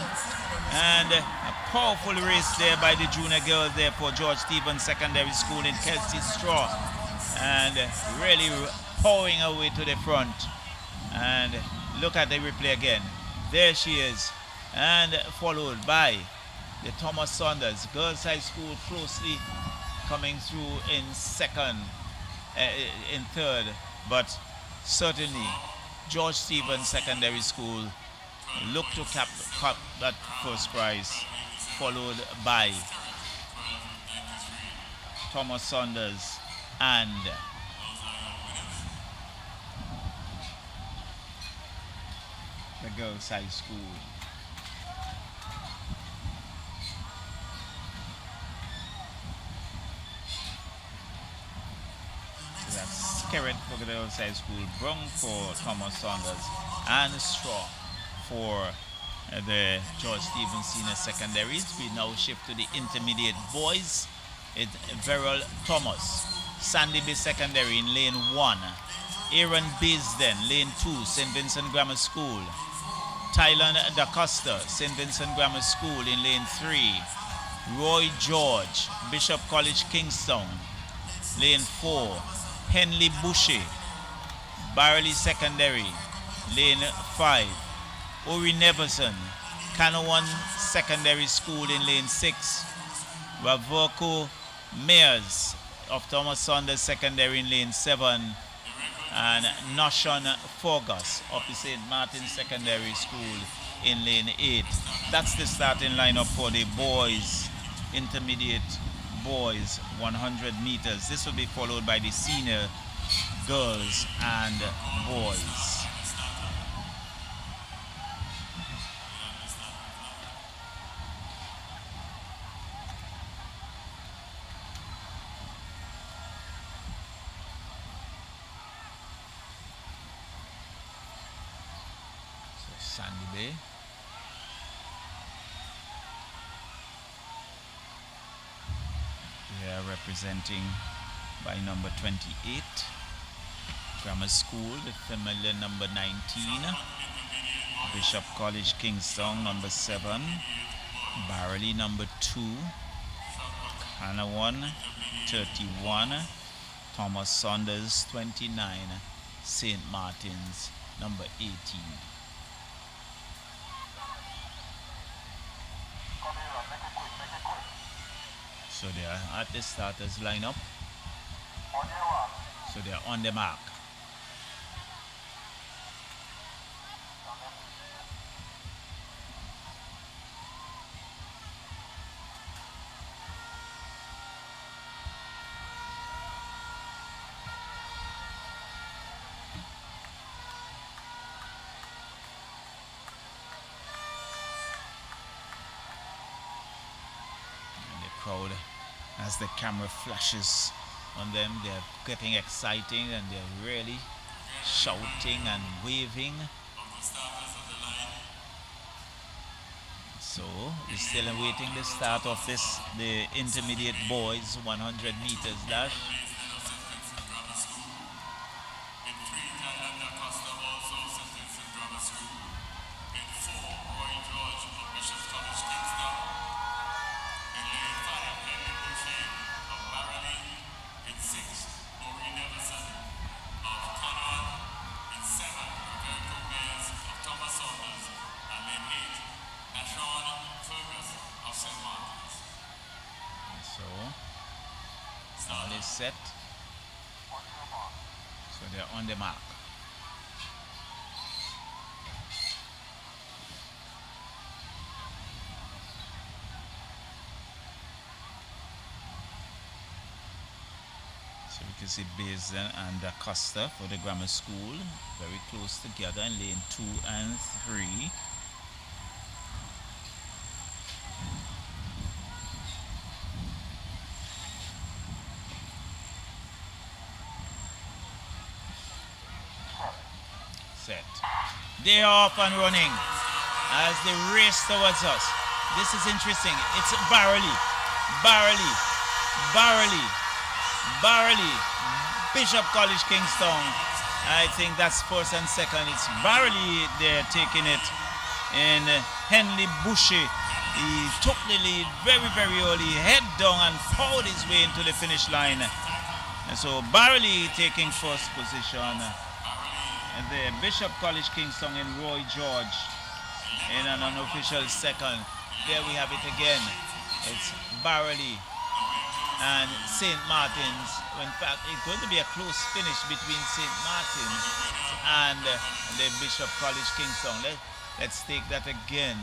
And a powerful race there by the junior girls there for George Stevens Secondary School in Kelsey Straw. And really powering her way to the front. And look at the replay again. There she is. and followed by the Thomas Saunders Girls High School closely coming through in second, in third, but certainly George Stevens Secondary School look to cap that first prize, followed by Thomas Saunders and the Girls High School. So that's Skerrit for the Girls High School, Brung for Thomas Saunders, and Straw for the George Stevens Senior Secondaries. We now shift to the intermediate boys. It's Verrell Thomas, Sandy Bay Secondary in lane 1. Aaron Baisden, lane 2, St. Vincent Grammar School. Tylan DaCosta, St. Vincent Grammar School in lane 3. Roy George, Bishop College Kingston, lane 4. Henley Bushy, Barley Secondary, lane 5. Uri Neverson, Canawan Secondary School in lane 6. Ravoko Mayers of Thomas Saunders Secondary in lane 7. And Noshon Forgas of the St. Martin Secondary School in lane 8. That's the starting lineup for the boys, intermediate boys, 100 meters. This will be followed by the senior girls and boys. Sandy Bay. They are representing by number 28. Grammar School, the familiar number 19. Bishop College Kingston, number 7. Barley, number 2. Canawan, 31. Thomas Saunders, 29. St. Martin's, number 18. So they are at the starters lineup. So they are on the mark. And the crowd, as the camera flashes on them, they're getting exciting and they're really shouting and waving. So we're still awaiting the start of the intermediate boys 100 meters dash. All is set. So they're on the mark. So we can see Basin and Acosta for the grammar school, very close together in lane 2 and 3. Set. They're off and running as they race towards us. This is interesting. It's Barley, Bishop College Kingston. I think that's first and second. It's Barley, they're taking it. And Henley Bushy, he took the lead very, very early, head down and powered his way into the finish line. And so Barley taking first position. And there, Bishop College Kingston and Roy George in an unofficial second. There we have it again. It's Barley and St. Martin's. In fact, it's going to be a close finish between St. Martin's and the Bishop College Kingston. Let's take that again.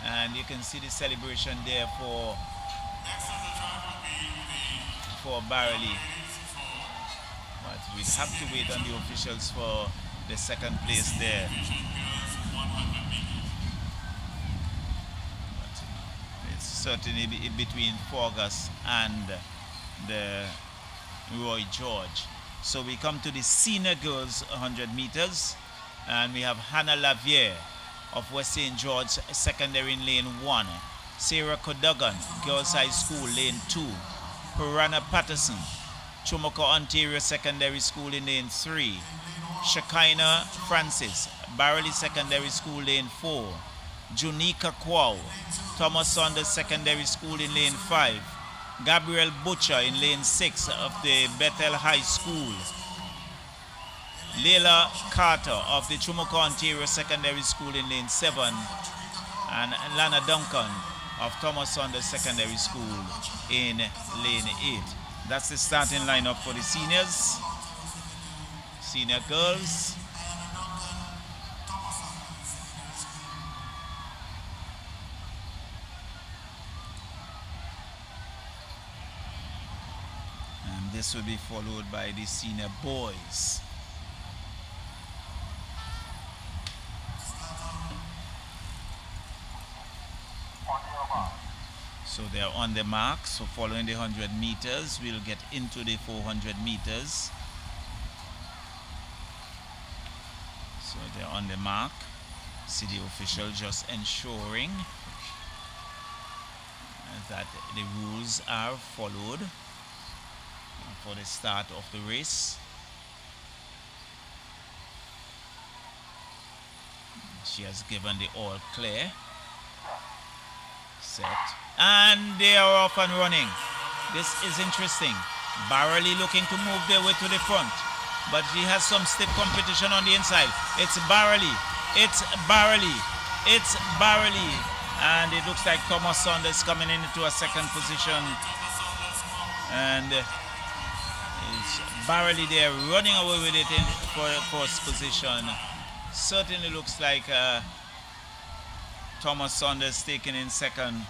And you can see the celebration there for Barley. But we'll have to wait on the officials for the second place there. It's certainly between Fergus and the Roy George. So we come to the senior girls 100 meters, and we have Hannah Lavier of West St. George Secondary in lane 1, Sarah Cadogan, Girls High School, lane 2, Piranha Patterson, Chumoko Ontario Secondary School in lane 3, Shekinah Francis, Barley Secondary School, lane 4, Junika Kwao, Thomas Saunders Secondary School in lane 5, Gabriel Butcher in lane 6 of the Bethel High School, Leila Carter of the Chumoko Ontario Secondary School in lane 7, and Lana Duncan of Thomas Saunders Secondary School in lane 8. That's the starting lineup for the seniors. Senior girls. And this will be followed by the senior boys. So they're on the mark. So following the 100 meters, we'll get into the 400 meters. So they're on the mark. See the official just ensuring that the rules are followed for the start of the race. She has given the all clear. Set. And they are off and running. This is interesting. Barley looking to move their way to the front, but she has some stiff competition on the inside. It's Barley. It's Barley. It's Barley. And it looks like Thomas Saunders coming into a second position. And it's Barley there running away with it for first position. Certainly looks like Thomas Saunders taken in second.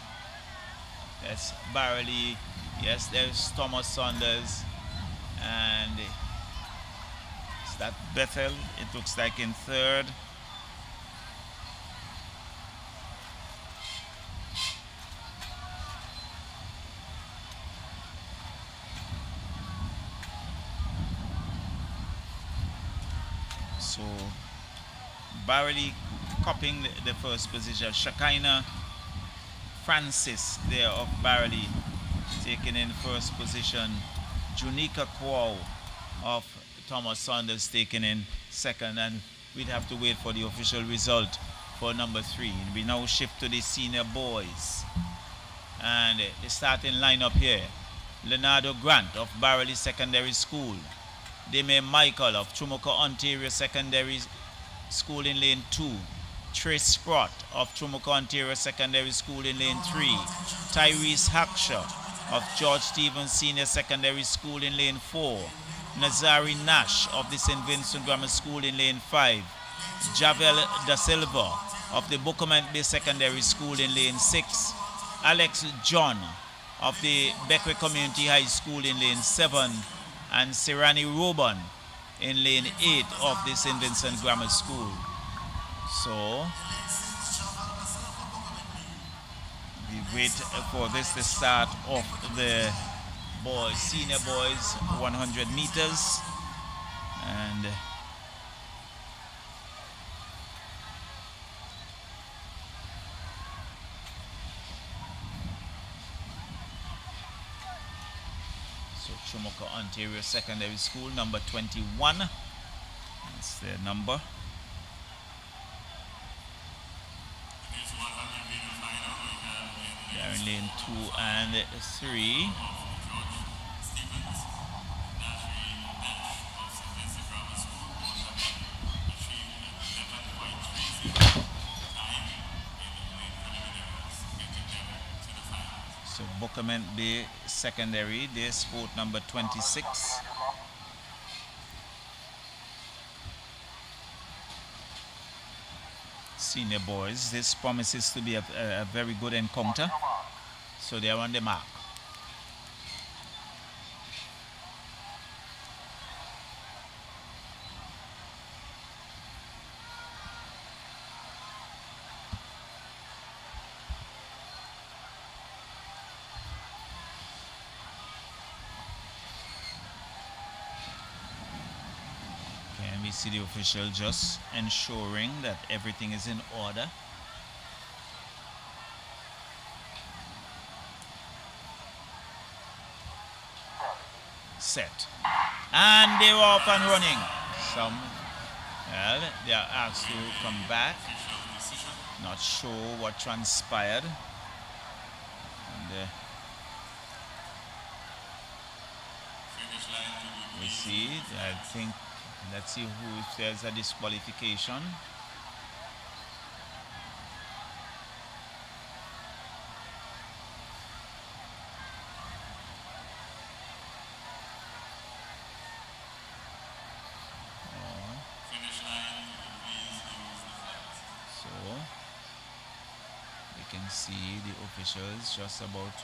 That's Barley. Yes, there's Thomas Saunders. And is that Bethel? It looks like in third. So Barley copying the first position. Shekinah Francis there of Barley taking in first position. Junika Kwao of Thomas Saunders taking in second, and we'd have to wait for the official result for number 3. We now shift to the senior boys, and the starting lineup here: Leonardo Grant of Barley Secondary School, Deme Michael of Chumoko Ontario Secondary School in lane 2, Trace Sprott of Chumoko Ontario Secondary School in lane 3, Tyrese Hackshaw of George Stevens Senior Secondary School in lane 4, Nazari Nash of the St. Vincent Grammar School in lane 5, Javel Da Silva of the Bookament Bay Secondary School in lane 6, Alex John of the Beckwith Community High School in lane 7, and Sirani Roban in lane 8 of the St. Vincent Grammar School. So we wait for this the start of the boys, senior boys 100 meters, and so Chumoko Ontario Secondary School, number 21. That's their number. They're in lane 2 and 3. Document Bay Secondary, day sport number 26. Senior boys, this promises to be a very good encounter. So they are on the mark. We see the official just ensuring that everything is in order. Set. And they were off and running. Well, they are asked to come back. Not sure what transpired. And, we see, I think, let's see who, if there's a disqualification. So we can see the officials just about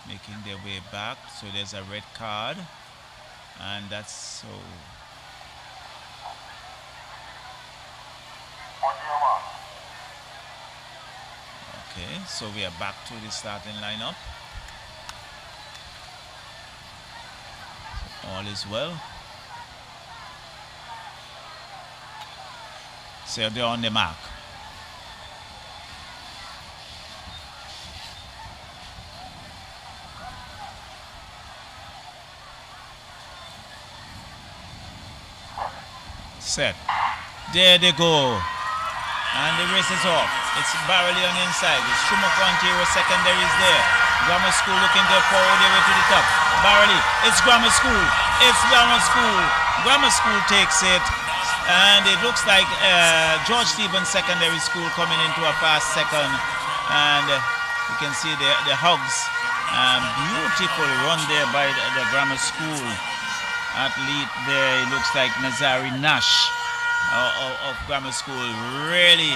making their way back. So there's a red card, and that's so. Okay, so we are back to the starting lineup. So all is well. So they're on the mark. Set. There they go. And the race is off. It's barely on the inside. The Shumoko Ontario Secondary is there. Grammar School looking to forward their way to the top. Barely. It's Grammar School. It's Grammar School. Grammar School takes it. And it looks like George Stevens Secondary School coming into a fast second. And you can see the hugs. Beautiful run there by the Grammar School athlete there. It looks like Nazari Nash of Grammar School, really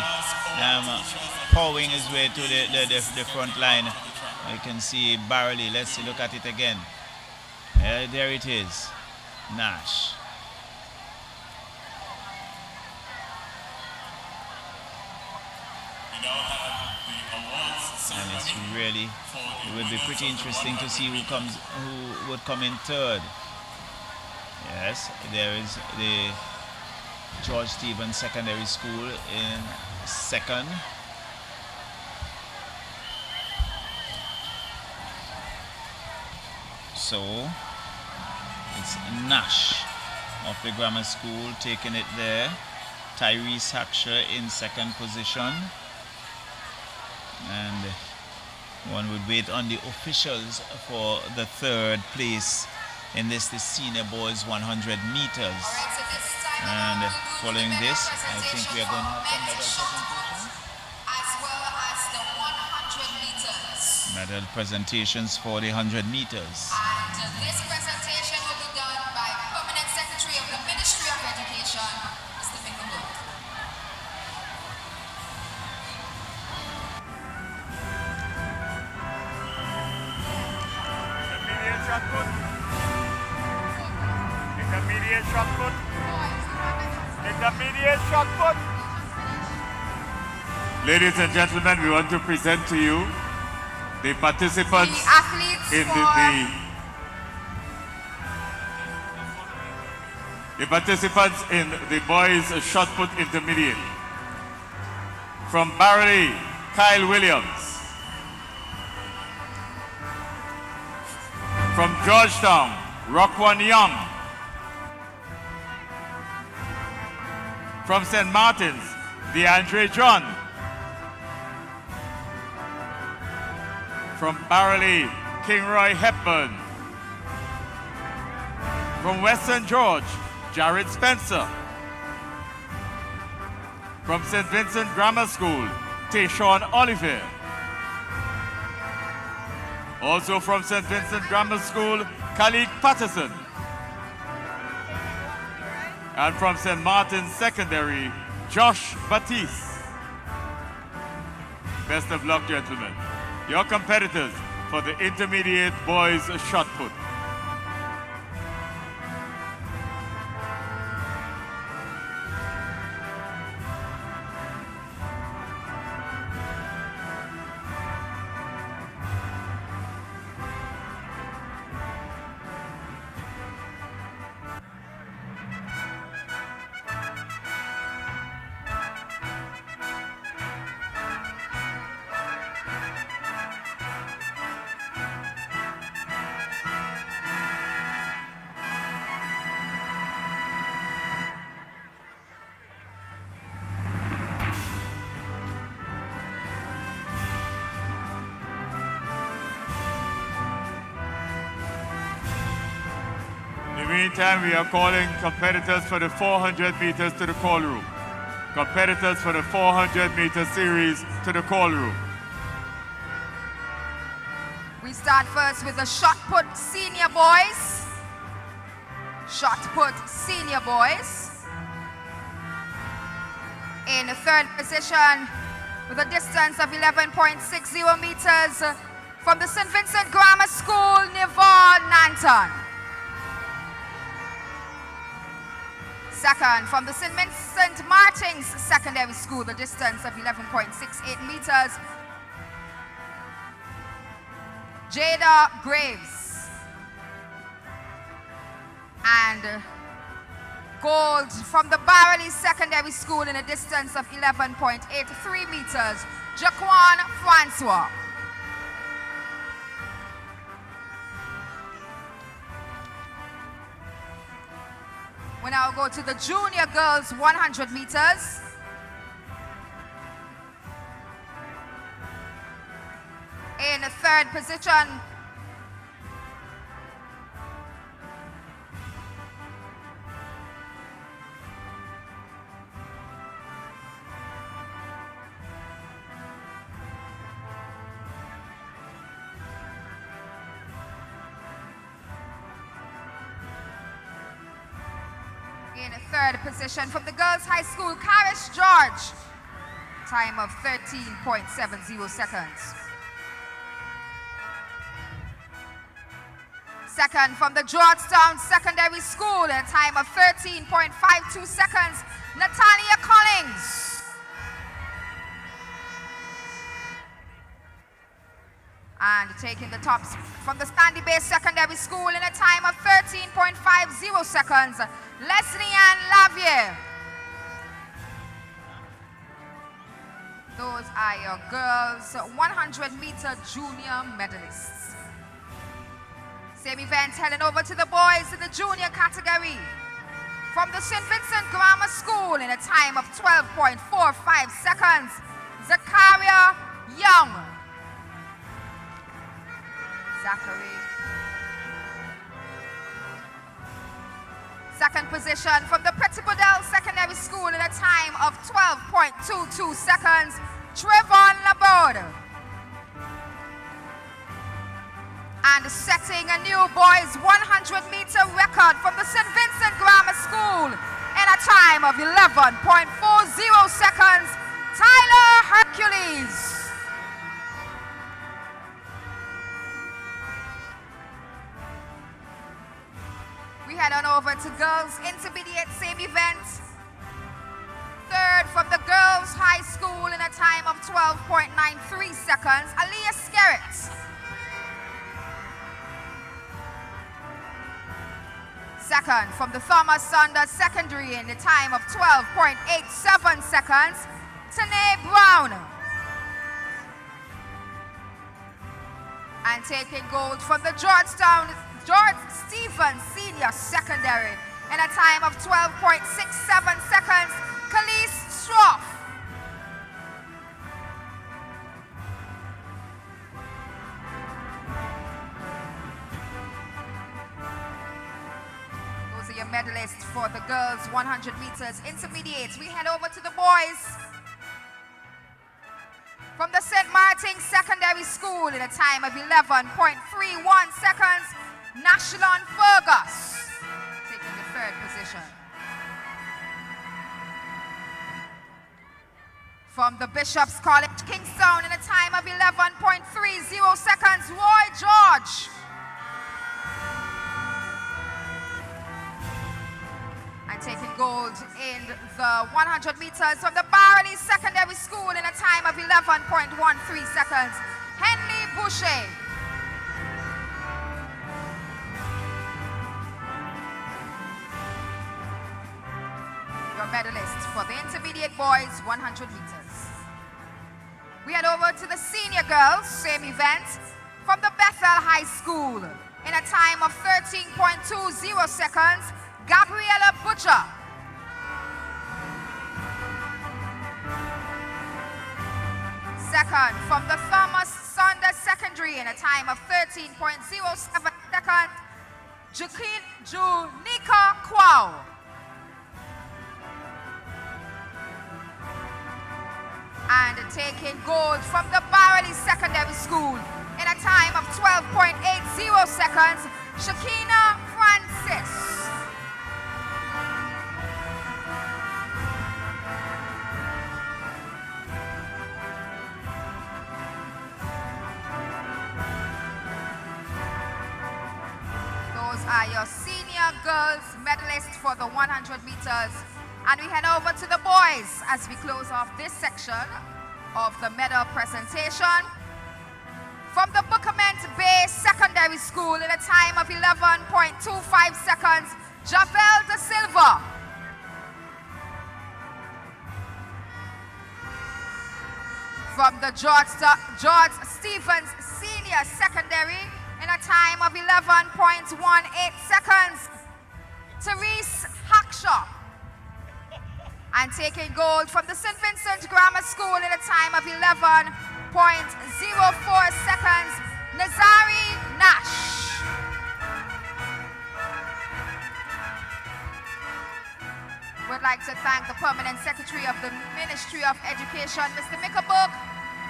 powering his way to the front line. You can see Barley. Let's see, look at it again. There it is, Nash. And it's really, it would be pretty interesting to see who would come in third. Yes, there is the George Stevens Secondary School in second. So it's Nash of the Grammar School taking it there. Tyrese Hackshaw in second position. And one would wait on the officials for the third place in this, the senior boys 100 meters. And following this, I think we are going to have some medal presentations. As well as the 100 meters. Medal presentations for the 100 meters. And this presentation will be done by Permanent Secretary of the Ministry of Education, Mr. Fingerbook. Intermediate shot put. Intermediate shot put. Intermediate shot put. Ladies and gentlemen, we want to present to you the participants in the participants in the boys shot put intermediate. From Barley, Kyle Williams. From Georgetown, Rockwan Young. From St. Martin's, DeAndre John. From Barley, Kingroy Hepburn. From Western George, Jared Spencer. From St. Vincent Grammar School, Tayshawn Oliver. Also from St. Vincent Grammar School, Khalid Patterson. And from St. Martin's Secondary, Josh Batiste. Best of luck, gentlemen. Your competitors for the intermediate boys shot put. Meantime, we are calling competitors for the 400 meters to the call room. Competitors for the 400 meter series to the call room. We start first with the shot put senior boys. Shot put senior boys. In the third position with a distance of 11.60 meters from the St. Vincent Grammar School, Nivon Nanton. Second, from the St. Vincent Martins Secondary School, the distance of 11.68 meters, Jada Graves. And gold from the Barley Secondary School in a distance of 11.83 meters, Jaquan Francois. We now go to the junior girls 100 meters. In the third position, from the girls high school, Karish George, time of 13.70 seconds. Second, from the Georgetown Secondary School, a time of 13.52 seconds, Natalia Collins. And taking the tops from the Sandy Bay Secondary School in a time of 13.50 seconds, Leslie Ann Lavier. Those are your girls 100-meter junior medalists. Same event heading over to the boys in the junior category. From the St. Vincent Grammar School in a time of 12.45 seconds, Zakaria Young. Zachary. Second position from the Petit Bodel Secondary School in a time of 12.22 seconds, Trevon Laborde. And setting a new boys 100-meter record from the St. Vincent Grammar School in a time of 11.40 seconds, Tyler Hercules. We head on over to girls intermediate, same event. Third from the girls high school in a time of 12.93 seconds, Aliyah Skerritt. Second from the Thomas Saunders Secondary in the time of 12.87 seconds, Tanae Brown. And taking gold from the Georgetown George Stevens Senior Secondary in a time of 12.67 seconds, Khalees Stroff. Those are your medalists for the girls 100 meters intermediates. We head over to the boys. From the St. Martin Secondary School in a time of 11.31 seconds, Nashlon Fergus taking the third position. From the Bishop's College, Kingstown in a time of 11.30 seconds, Roy George. And taking gold in the 100 meters from the Barley Secondary School in a time of 11.13 seconds, Henley Boucher. Your medalist for the intermediate boys 100 meters. We head over to the senior girls, same event, from the Bethel High School in a time of 13.20 seconds, Gabriella Butcher. Second, from the Thomas Saunders Secondary in a time of 13.07 seconds, Junika Kwao. And taking gold from the Barley Secondary School in a time of 12.80 seconds, Shakina Francis. Those are your senior girls medalists for the 100 meters. And we head over to the boys as we close off this section of the medal presentation. From the Bookerment Bay Secondary School in a time of 11.25 seconds, Javel De Silva. From the George Stevens Senior Secondary in a time of 11.18 seconds, Therese Hackshaw. And taking gold from the St. Vincent Grammar School in a time of 11.04 seconds, Nazari Nash. We'd like to thank the Permanent Secretary of the Ministry of Education, Mr. Mickelberg,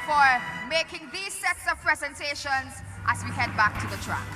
for making these sets of presentations as we head back to the track.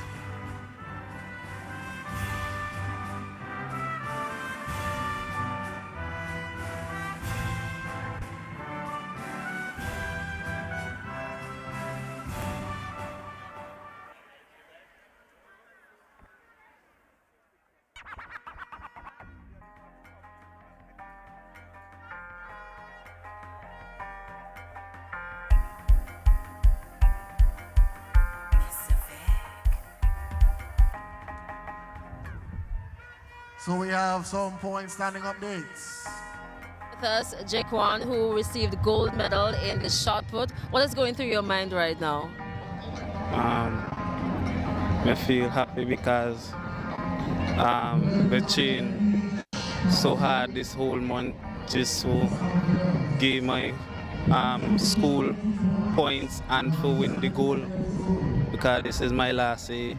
So we have some points standing updates. With us, Jaquan, who received the gold medal in the shot put. What is going through your mind right now? I feel happy because the train so hard this whole month just to give my school points and to win the goal, because this is my last day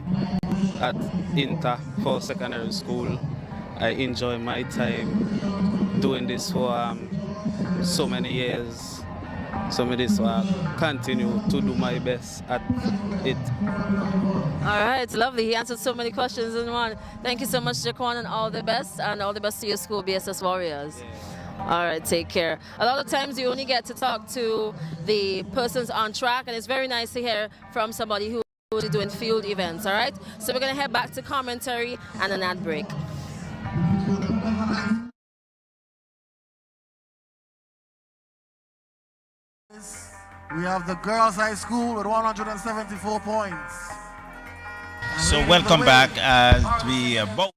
at Inter for secondary school. I enjoy my time doing this for so many years. So I continue to do my best at it. All right, lovely. He answered so many questions in one. Thank you so much, Jaquan, and all the best to your school, BSS Warriors. Yeah. All right, take care. A lot of times you only get to talk to the persons on track, and it's very nice to hear from somebody who is doing field events, all right? So we're going to head back to commentary and an ad break. We have the girls' high school with 174 points. So welcome back as we both.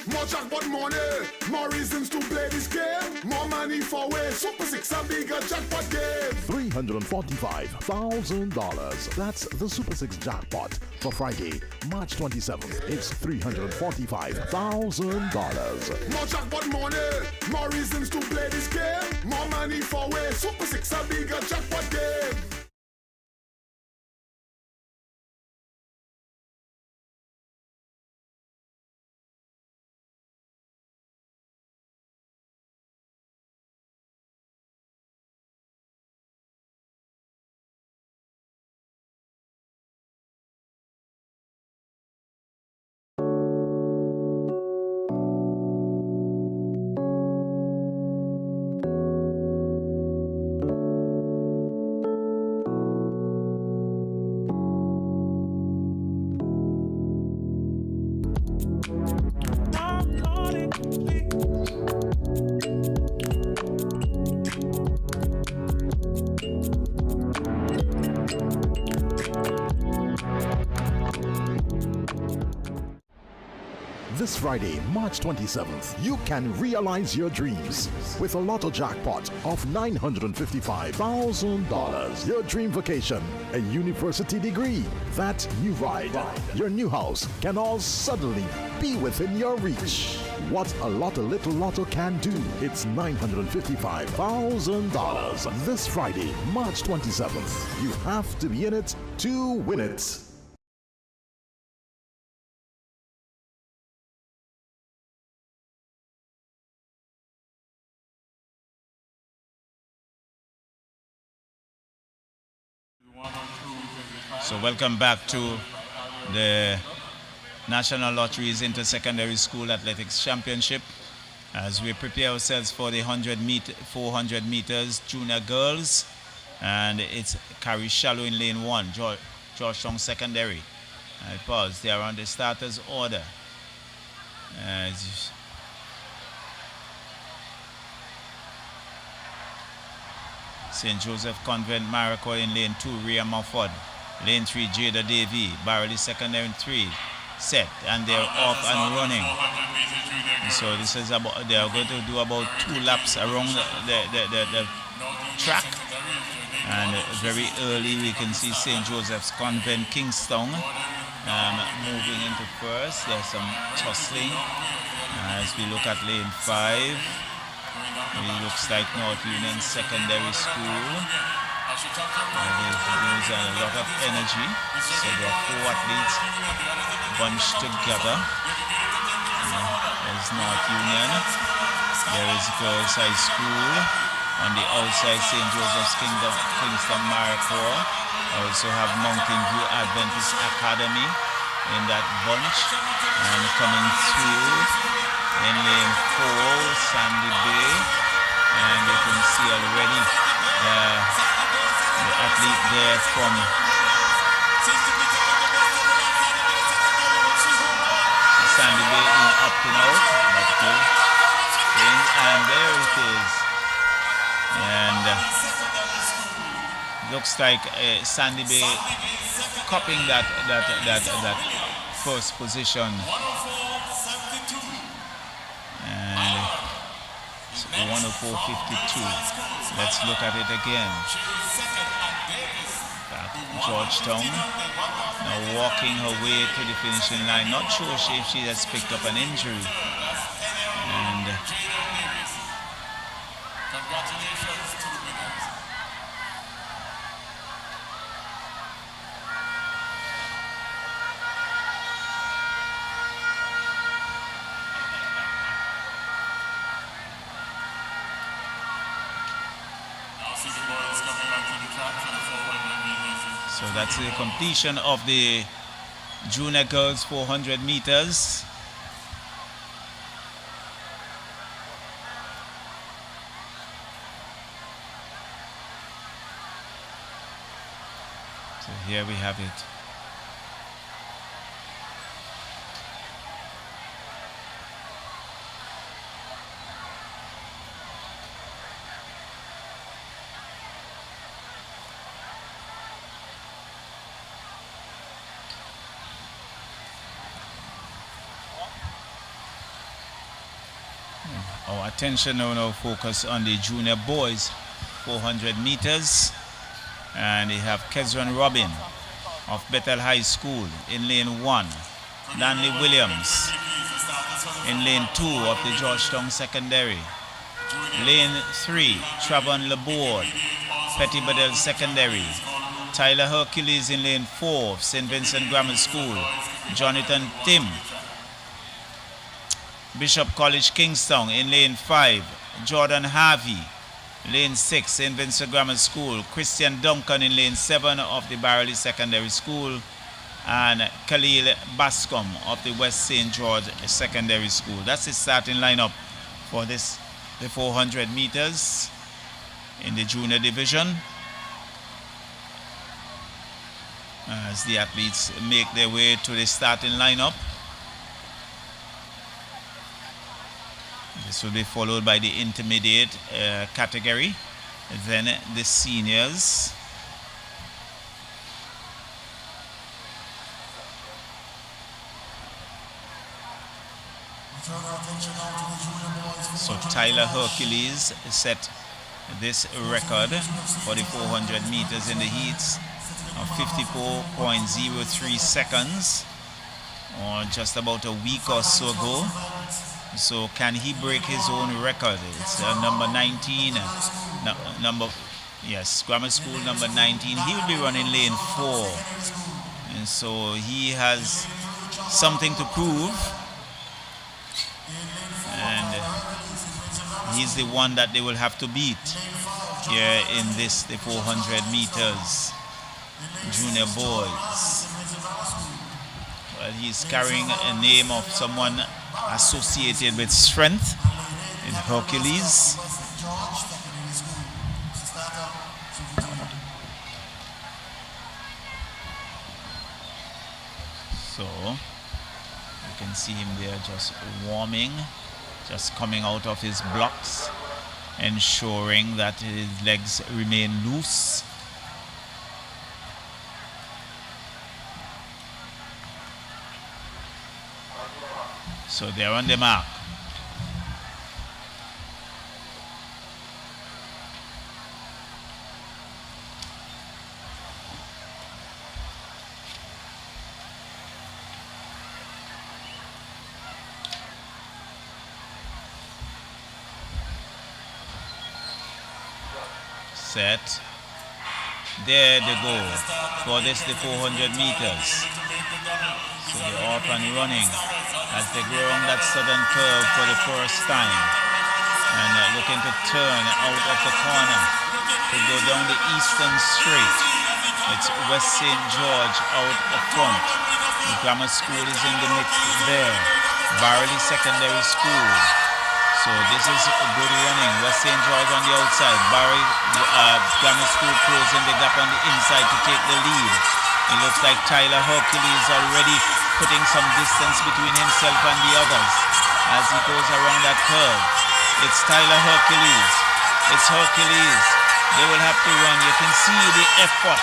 More jackpot money, more reasons to play this game. More money for way. Super 6 a bigger jackpot game. $345,000. That's the Super 6 jackpot for Friday, March 27th. It's $345,000. More jackpot money, more reasons to play this game. More money for way. Super 6 a bigger jackpot game. This Friday, March 27th, you can realize your dreams with a lotto jackpot of $955,000. Your dream vacation, a university degree, that new ride, your new house can all suddenly be within your reach. What a little lotto can do. It's $955,000. This Friday, March 27th. You have to be in it to win it. So welcome back to the National Lotteries Inter-Secondary School Athletics Championship as we prepare ourselves for the 400 meters junior girls, and it's Carrie Shallow in lane 1, Georgetown Secondary. I pause, they are on the starters order. St. Joseph Convent Miracle in lane 2, Rhea Mufford. Lane 3, Jada Davy. Barley Secondary in 3. Set. And they're off and running. So this is about, they are going to do about 2 laps around the track. And very early we can see St. Joseph's Convent Kingstown moving into first. There's some tussling. As we look at lane 5. It looks like North Union Secondary School. There's a lot of energy. So there are 4 athletes bunched together. There's North Union. There is Girls High School. On the outside, St. Joseph's Kingston Maricourt. Also have Mountain View Adventist Academy in that bunch. And coming through in lane 4, Sandy Bay. And you can see already the athlete there from Sandy Bay in up and out. And there it is. And looks like Sandy Bay copying that first position. And 104.52. Let's look at it again. Back Georgetown now walking her way to the finishing line. Not sure if she has picked up an injury. And congratulations to the winners. So that's the completion of the junior girls 400 meters. So here we have it. Our attention now focus on the junior boys 400 meters, and they have Kezran Robin of Bethel High School in lane 1, Lanley Williams in lane 2 of the Georgetown Secondary, lane 3 Travon Laborde, Petty Bedell Secondary, Tyler Hercules in lane 4 of St. Vincent Grammar School, Jonathan Tim, Bishop College Kingstown in lane 5, Jordan Harvey, lane 6, St. Vincent Grammar School, Christian Duncan in lane 7 of the Barley Secondary School, and Khalil Bascom of the West St. George Secondary School. That's the starting lineup for the 400 meters in the junior division, as the athletes make their way to the starting lineup. This will be followed by the intermediate category, then the seniors. So Tyler Hercules set this record for the 400 meters in the heats of 54.03 seconds, or just about a week or so ago. So can he break his own record? It's number 19, grammar school number 19. He will be running lane 4, and so he has something to prove, and he's the one that they will have to beat here in the 400 meters junior boys. Well, he's carrying a name of someone associated with strength in Hercules. So you can see him there just warming, just coming out of his blocks, ensuring that his legs remain loose. So they're on the mark. Set. There they go for the 400 meters. So they're off and running as they go around that southern curve for the first time, and looking to turn out of the corner to go down the eastern straight. It's West St. George out up front. The grammar school is in the mix there. Barley Secondary School. So this is good running. West St. George on the outside. Barley Grammar School closing the gap on the inside to take the lead. It looks like Tyler Hercules already putting some distance between himself and the others as he goes around that curve. It's Tyler Hercules. It's Hercules. They will have to run. You can see the effort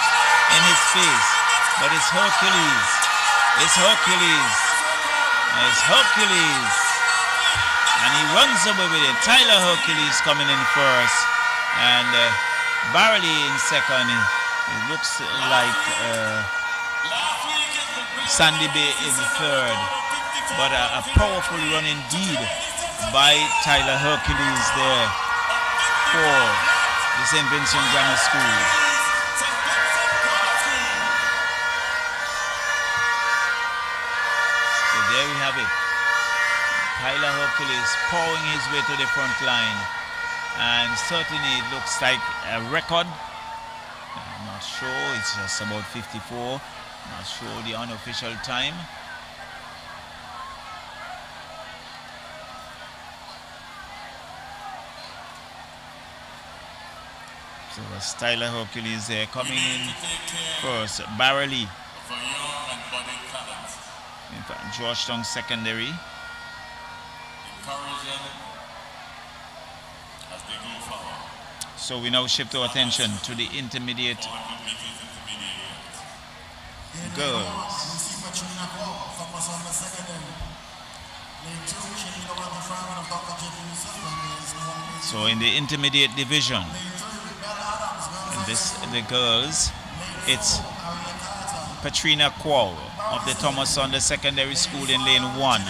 in his face. But it's Hercules. It's Hercules. It's Hercules. And he runs away with it. Tyler Hercules coming in first. And Barley in second. It looks like Sandy Bay in third. But a powerful run indeed by Tyler Hercules there for the St. Vincent Grammar School. So there we have it. Tyler Hercules powering his way to the front line. And certainly it looks like a record. I'm not sure, it's just about 54. Not sure the unofficial time. So it's Tyler Hercules there coming in first. Barley. In fact, Georgetown Secondary. So we now shift our attention to the intermediate girls. So in the intermediate division, the girls, it's Katrina Quall of the Thomas Saunders Secondary School in lane 1.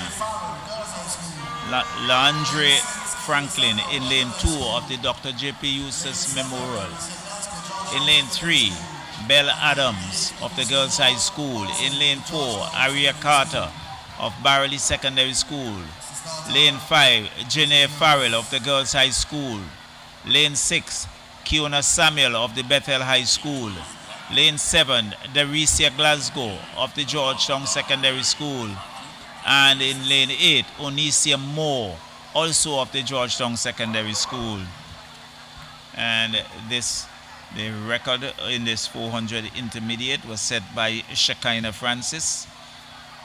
Landre Franklin in lane 2 of the Dr. J.P. Eustace Memorial. In lane 3, Belle Adams of the Girls High School. In lane 4, Aria Carter of Barley Secondary School. Lane 5, Jenny Farrell of the Girls High School. Lane 6, Kiona Samuel of the Bethel High School. Lane 7, Daricia Glasgow of the Georgetown Secondary School. And in lane 8, Onisia Moore, also of the Georgetown Secondary School. And the record in this 400 intermediate was set by Shekinah Francis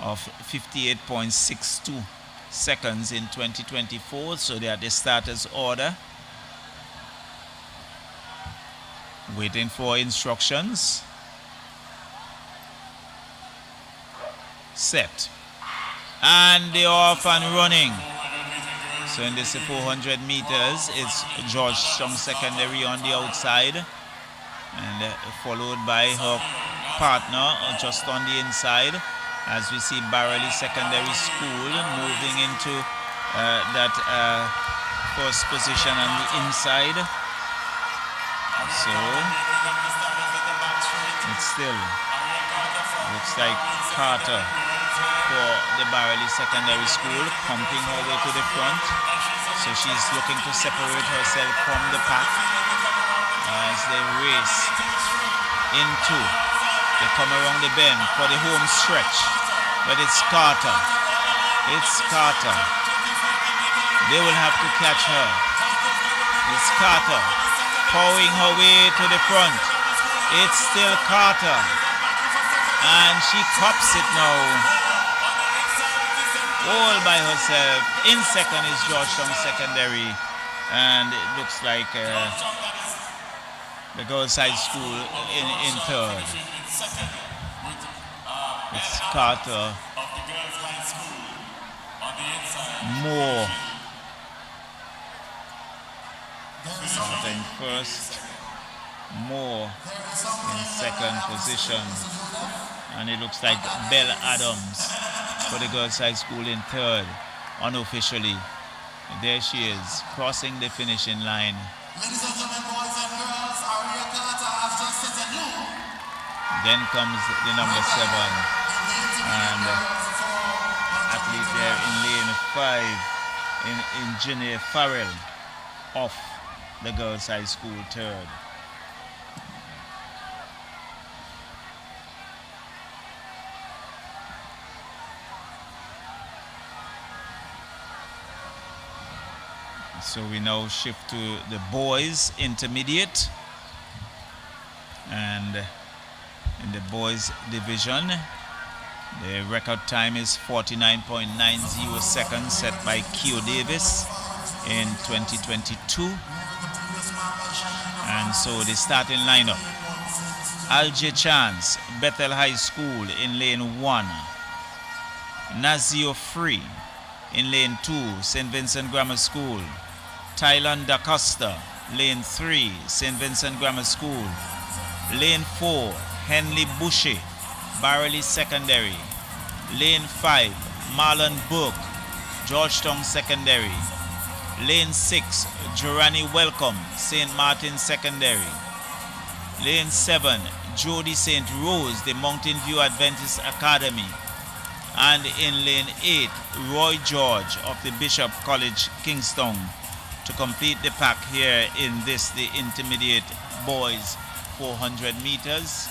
of 58.62 seconds in 2024. So they are the starters order. Waiting for instructions. Set. And they're off and running. So in this 400 meters, it's Georgetown Secondary on the outside. And followed by her partner just on the inside. As we see Barley Secondary School moving into that first position on the inside. So it still looks like Carter for the Barley Secondary School pumping her way to the front. So she's looking to separate herself from the pack as they race into, they come around the bend for the home stretch. But it's Carter. It's Carter. They will have to catch her. It's Carter powering her way to the front. It's still Carter. And she cops it now. All by herself. In second is Georgetown Secondary. And it looks like the Girls High School in third. It's Carter. Moore. Carter in first. Moore in second position. And it looks like Belle Adams for the Girls High School in third, unofficially. And there she is, crossing the finishing line. Ladies and gentlemen, boys and girls, Aria Carter has just set a new. Then comes the number 7. And athlete there in lane 5 in Jenny Farrell off the Girls High School third. So we now shift to the boys intermediate, and in the boys division the record time is 49.90 seconds set by Keo Davis in 2022. And so the starting lineup: Alger Chance, Bethel High School in lane 1. Nazio Free in lane 2, St. Vincent Grammar School. Tylan Da Costa, lane 3, St. Vincent Grammar School. Lane 4, Henley Bushy, Barley Secondary. Lane 5, Marlon Book, Georgetown Secondary. Lane 6, Jorani Welcome, St. Martin Secondary. Lane 7, Jody St. Rose, the Mountain View Adventist Academy. And in lane 8, Roy George of the Bishop College, Kingston, to complete the pack here in the intermediate boys 400 meters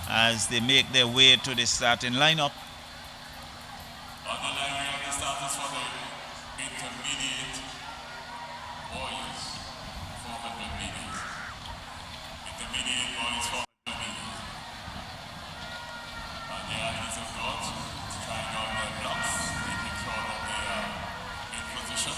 as they make their way to the starting lineup. On the line, we have the starters for the intermediate boys 400 meters. Intermediate boys 400 meters. And the athletes, of course, trying out their blocks, making sure that they are in position.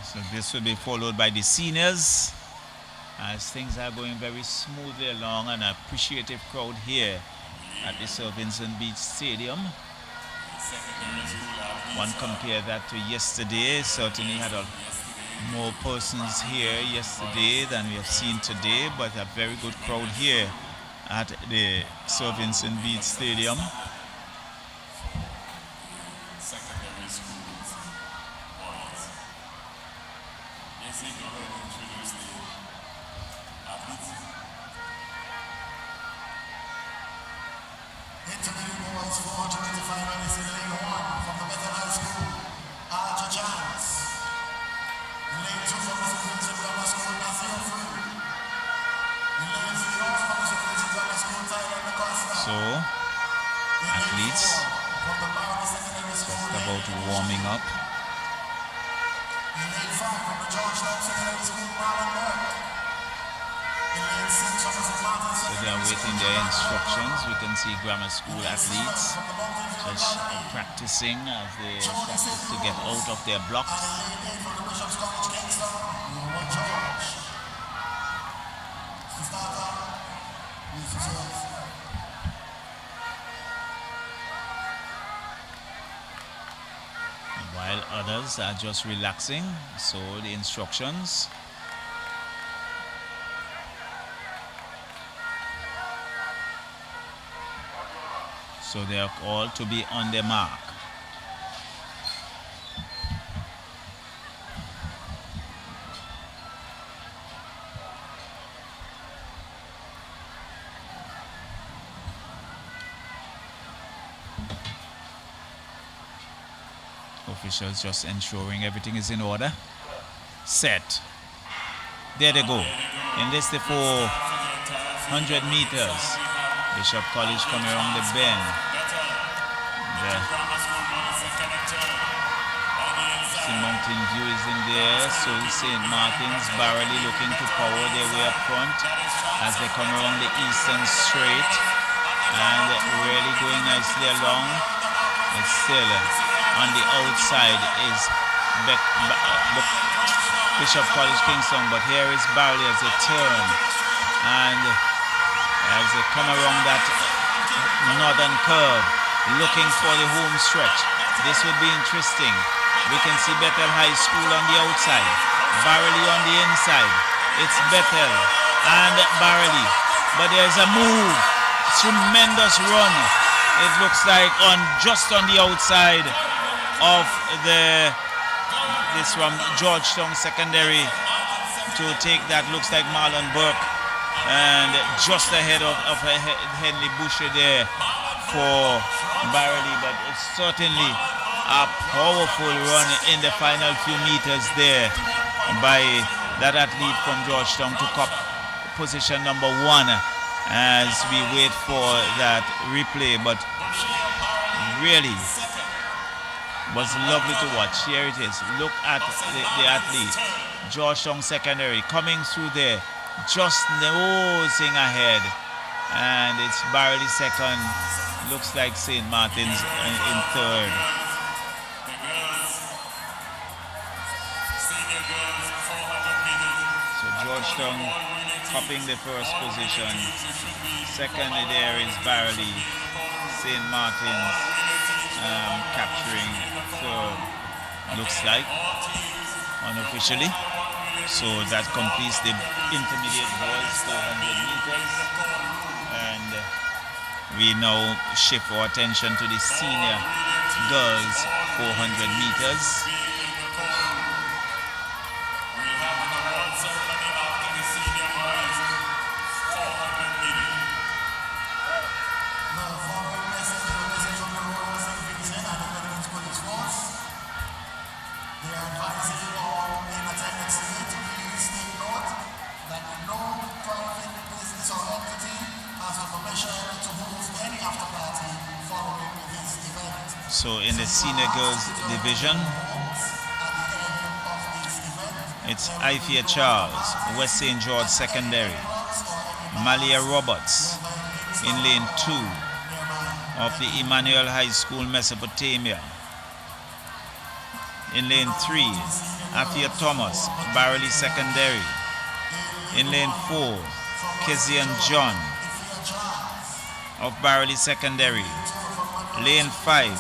So this will be followed by the seniors. as things are going very smoothly along, and an appreciative crowd here at the Sir Vincent Beache Stadium. One compare that to yesterday, certainly had more persons here yesterday than we have seen today, but a very good crowd here at the Sir Vincent Beache Stadium. Secondary schools, boys. Yes, you go ahead and introduce the athletes. Intermediate boys, 425 minutes in lane 1 from the Bethel High School, Archer Chance. In lane 2 from the St. Vincent Grammar School, Matthew Free. In lane 3 also from the St. Vincent Grammar School, Tyler Acosta. So, athletes just about warming up. In lane 5 from the Georgetown Secondary School, Marlon Burke. In lane 6 from the St. Martin's. So they are waiting their instructions. We can see grammar school athletes just practicing as they practice to get out of their blocks. While others are just relaxing, so the instructions. So they are all to be on their mark. Officials just ensuring everything is in order. Set. There they go. In this the 400 meters. Bishop College coming around the bend. The Mountain View is in there. So St. Martin's barely looking to power their way up front as they come around the eastern straight and really going nicely along. It's still on the outside is Bishop College Kingston, but here is Barley as they turn, and as they come around that northern curve, looking for the home stretch. This would be interesting. We can see Bethel High School on the outside, Barley on the inside. It's Bethel and Barley, but there's a move, tremendous run. It looks like just on the outside of this from Georgetown Secondary to take that. Looks like Marlon Burke, and just ahead of Henley Boucher there for Barley, but it's certainly a powerful run in the final few meters there by that athlete from Georgetown to cup position number 1 as we wait for that replay. But really was lovely to watch. Here it is. Look at the athlete. Georgetown Secondary coming through there, just nosing ahead. And it's Barley second. Looks like St. Martin's in third. So Georgetown topping the first position. Second there is Barley. St. Martin's capturing third, looks like, unofficially. So that completes the intermediate boys 400 meters. And we now shift our attention to the senior girls 400 meters. So in the senior girls division, it's Ifia Charles, West St. George Secondary, Malia Roberts in lane 2 of the Emmanuel High School, Mesopotamia. In lane 3, Afia Thomas, Barley Secondary. In lane 4, Kezian John of Barley Secondary. Lane 5,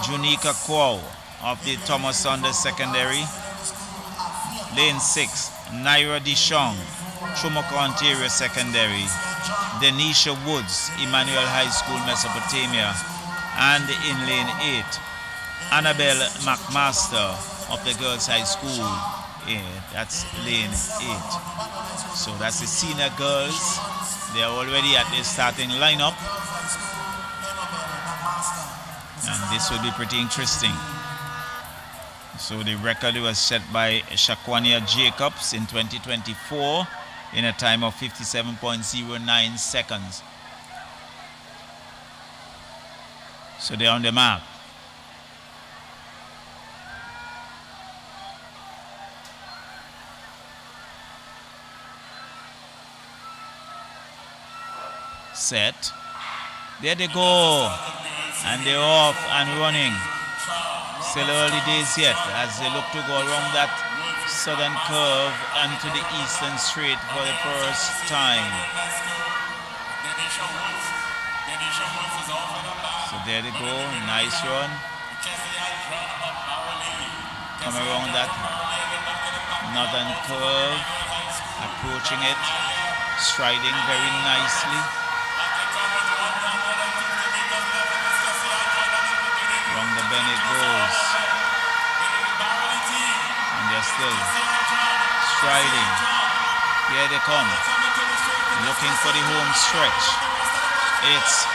Junika Kwao of the Thomas Saunders Secondary. Lane 6, Naira Dishong, Chumoko Ontario Secondary. Denisha Woods, Emmanuel High School, Mesopotamia. And in lane 8, Annabelle McMaster of the Girls High School. That's lane 8. So that's the senior girls. They are already at the starting lineup. And this will be pretty interesting. So the record was set by Shakwania Jacobs in 2024 in a time of 57.09 seconds. So they're on the mark. Set. There they go. And they're off and running. Still early days yet as they look to go around that southern curve and to the eastern straight for the first time. So there they go. Nice run. Come around that northern curve. Approaching it. Striding very nicely. Around the bend it goes. And they're still striding. Here they come. Looking for the home stretch. It's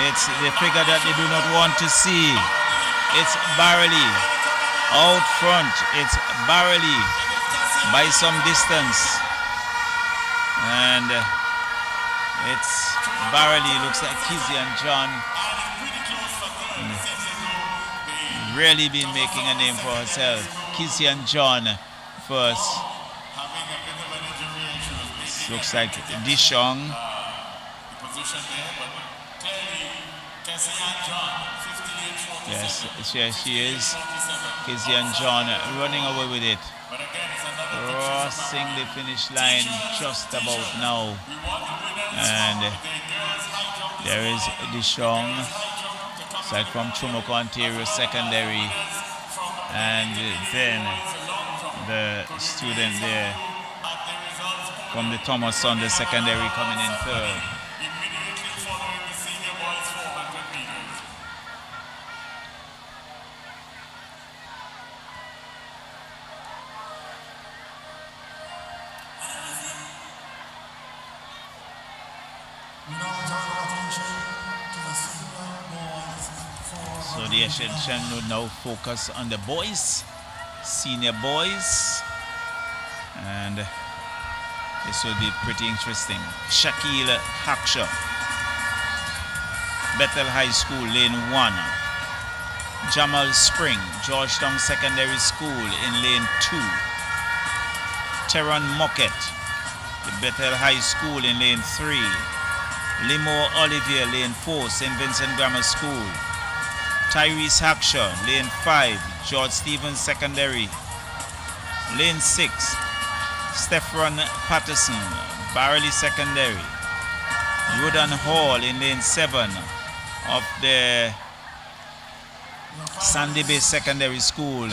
it's the figure that they do not want to see. It's Barley. Out front, it's Barley by some distance. And it's Barley, looks like Kezian John really been making a name for herself. Kezian John first. Looks like Dishong. Yes, here she is. Kezian John running away with it. Crossing the finish line just about now. And there is Dishong. It's like from Chumoko Ontario Secondary. And then the student there from the Thomas Saunders Secondary coming in third. So the attention will now focus on the boys, senior boys, and this will be pretty interesting. Shaquille Haksha, Bethel High School, lane 1. Jamal Spring, Georgetown Secondary School in lane 2. Teron Mocket, the Bethel High School in lane 3. Limo Olivier, lane 4, St. Vincent Grammar School. Tyrese Haksha, lane 5, George Stevens Secondary. Lane 6, Stephen Patterson, Barley Secondary. Rodan Hall in lane 7 of the Sandy Bay Secondary School.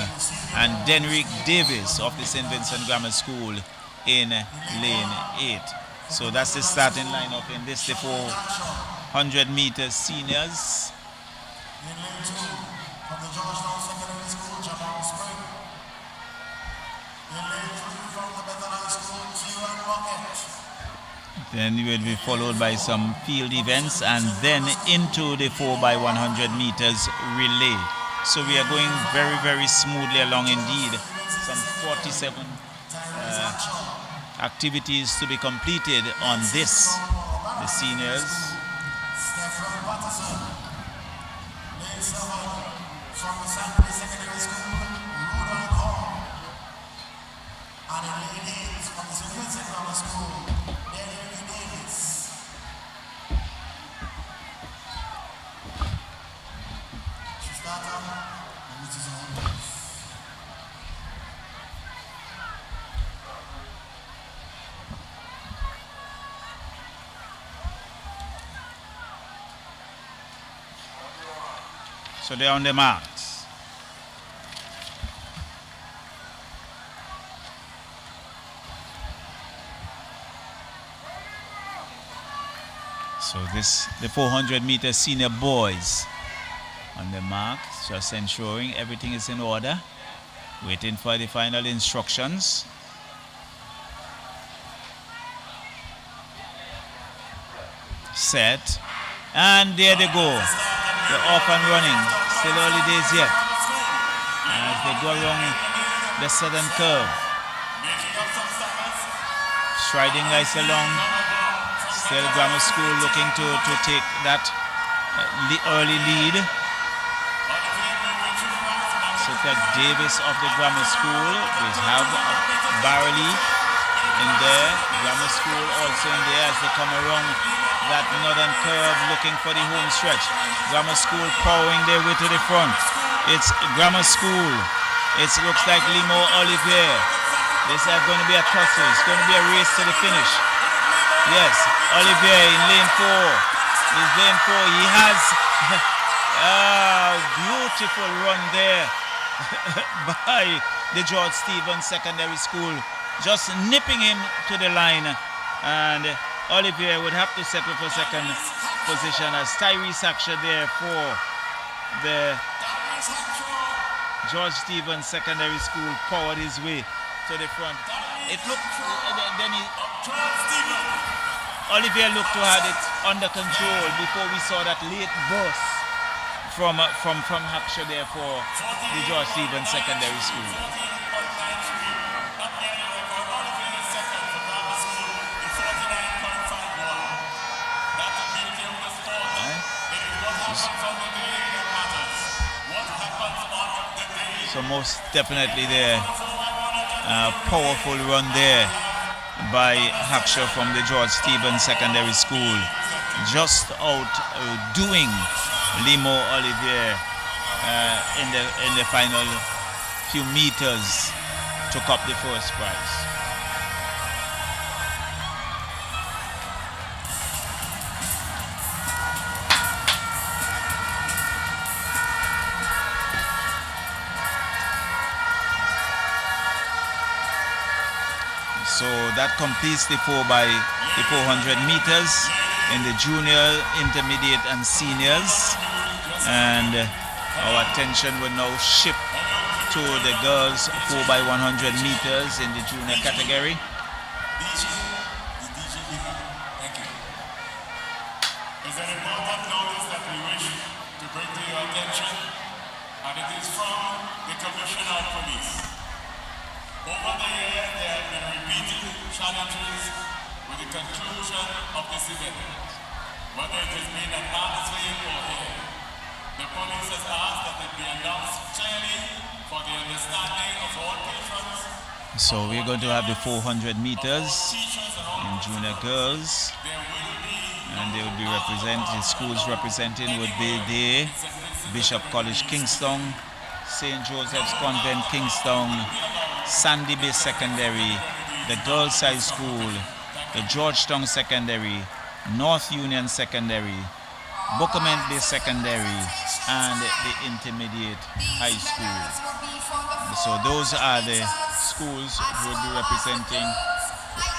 And Denrick Davis of the St. Vincent Grammar School in lane 8. So that's the starting lineup in this, the 400 meter seniors. In lane 2, from the Georgetown Secondary School, Jamal Spring. In lane 3, from the Bethel High School, Kieran Rocket. Then you will be followed by some field events and then into the 4x100 meters relay. So we are going very, very smoothly along indeed. Some 47 activities to be completed on this, the seniors. From the Sandy Secondary School, Rodan Hall. And in lane 8, from the St. Vincent Grammar School, Denrick Davis. She starts up, and it is on. So they're on the marks. So the 400-meter senior boys on the mark, just ensuring everything is in order. Waiting for the final instructions. Set. And there they go. They're off and running. Still early days yet. As they go along the southern curve. Striding nice along. Still Grammar School looking to take that early lead. So that Davis of the Grammar School. We have Barley in there. Grammar School also in there as they come around that northern curve looking for the home stretch. Grammar School powering their way to the front. It's Grammar School. It looks like Limo Olivier. This is going to be a tussle. It's going to be a race to the finish. Yes, Olivier in lane 4. He's lane 4. He has a beautiful run there by the George Stevens Secondary School. Just nipping him to the line. And Olivier would have to settle for second position as Tyrese Aksha there for the George Stevens Secondary School powered his way to the front. It looked, then Olivier looked to have it under control before we saw that late burst from Aksha there for the George Stevens Secondary School. So most definitely there, powerful run there by Haksha from the George Stevens Secondary School. Just outdoing Limo Olivier in the final few meters, took up the first prize. So that completes the 400 meters in the junior, intermediate, and seniors. And our attention will now shift to the girls 4x100 meters in the junior category. Thank you. There's an important notice that we wish to bring to your attention, and it is from the Commissioner of Police. Over the years, there have been repeated challenges with the conclusion of this event, whether it has been at Hartsville or here. The police has asked that it be announced clearly for the understanding of all patrons. So we're going to have the 400 meters in junior girls, and they will be represented, schools representing would be the Bishop College Kingston, St. Joseph's Convent Kingston, Sandy Bay Secondary, the Girls High School, the Georgetown Secondary, North Union Secondary, Bookament Bay Secondary, and the Intermediate High School. So those are the schools who will be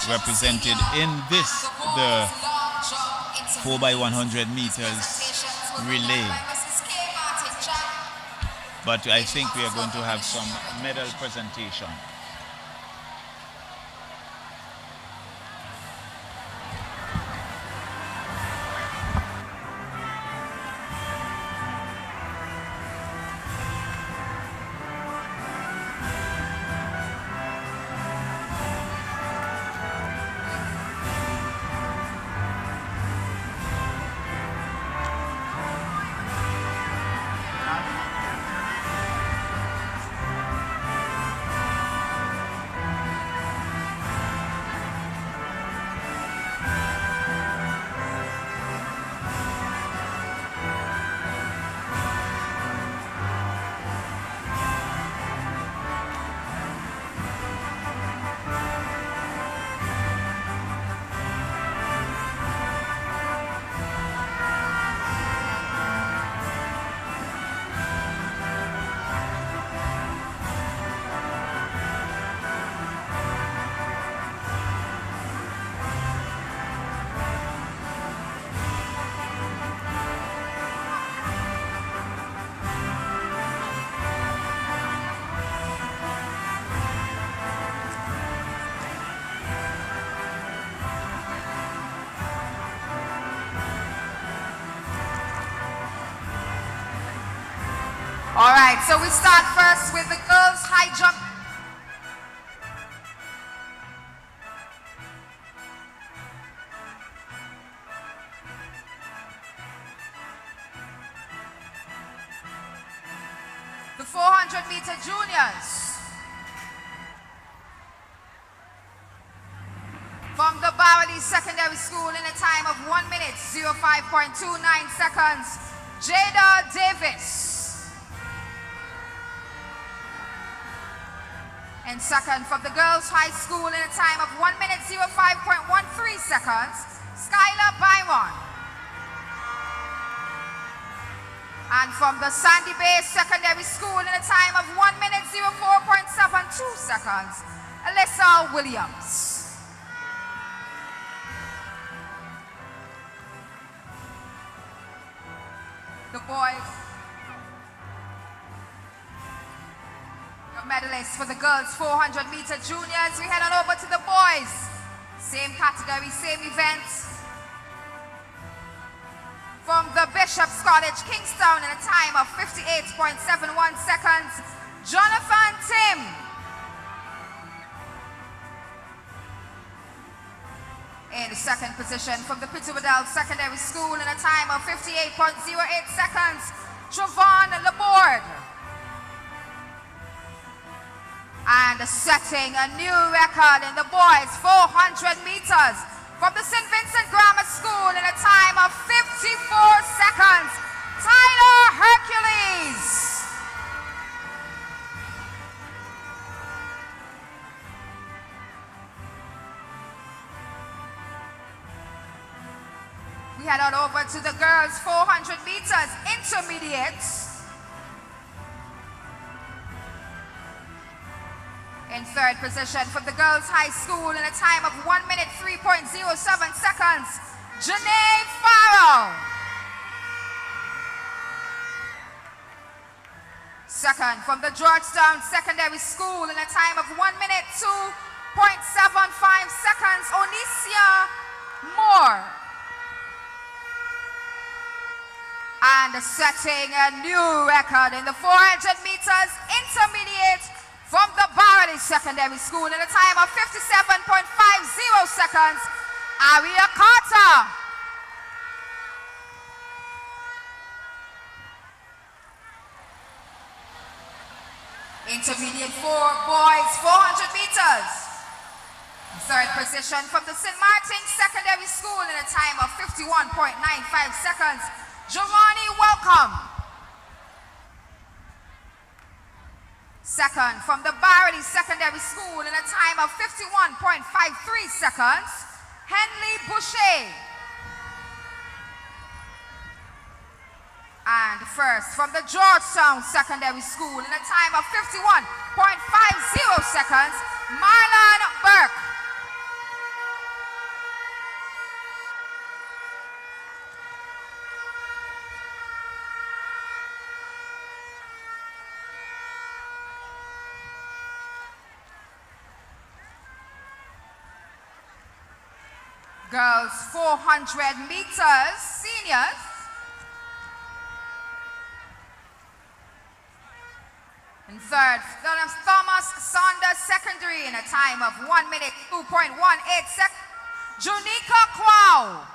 represented in this, the 4x100 meters relay. But I think we are going to have some medal presentation. All right, so we start first with the girls' high jump. The 400-meter juniors. From the Bowerly Secondary School in a time of 1 minute, 05.29 seconds, Jada Davis. And second, from the Girls High School in a time of 1 minute, 05.13 seconds, Skylar Byron. And from the Sandy Bay Secondary School in a time of 1 minute, 04.72 seconds, Alyssa Williams. The boys, the medalists for the girls 400-meter juniors. We head on over to the boys. Same category, same event. From the Bishop's College, Kingstown, in a time of 58.71 seconds, Jonathan Tim. In second position from the Pittsburgh Secondary School in a time of 58.08 seconds, Travon Laborde. And setting a new record in the boys 400 meters from the St. Vincent Grammar School in a time of 54 seconds, Tyler Hercules. We head on over to the girls 400 meters intermediates. In third position from the girls high school in a time of 1 minute 3.07 seconds, Janae Farrell. Second from the Georgetown Secondary School in a time of 1 minute 2.75 seconds, Onicia Moore. And setting a new record in the 400 meters intermediate from the Bowerly Secondary School in a time of 57.50 seconds, Aria Carter. Intermediate for boys 400 meters. Third position from the St. Martin's Secondary School in a time of 51.95 seconds, Giovanni Welcome. Second from the Bowerly Secondary School in a time of 51.53 seconds, Henley Boucher. And first from the Georgetown Secondary School in a time of 51.50 seconds, Marlon Burke. Girls 400 meters, seniors. In third, Thomas Saunders Secondary in a time of 1 minute 2.18 seconds, Junika Kwao.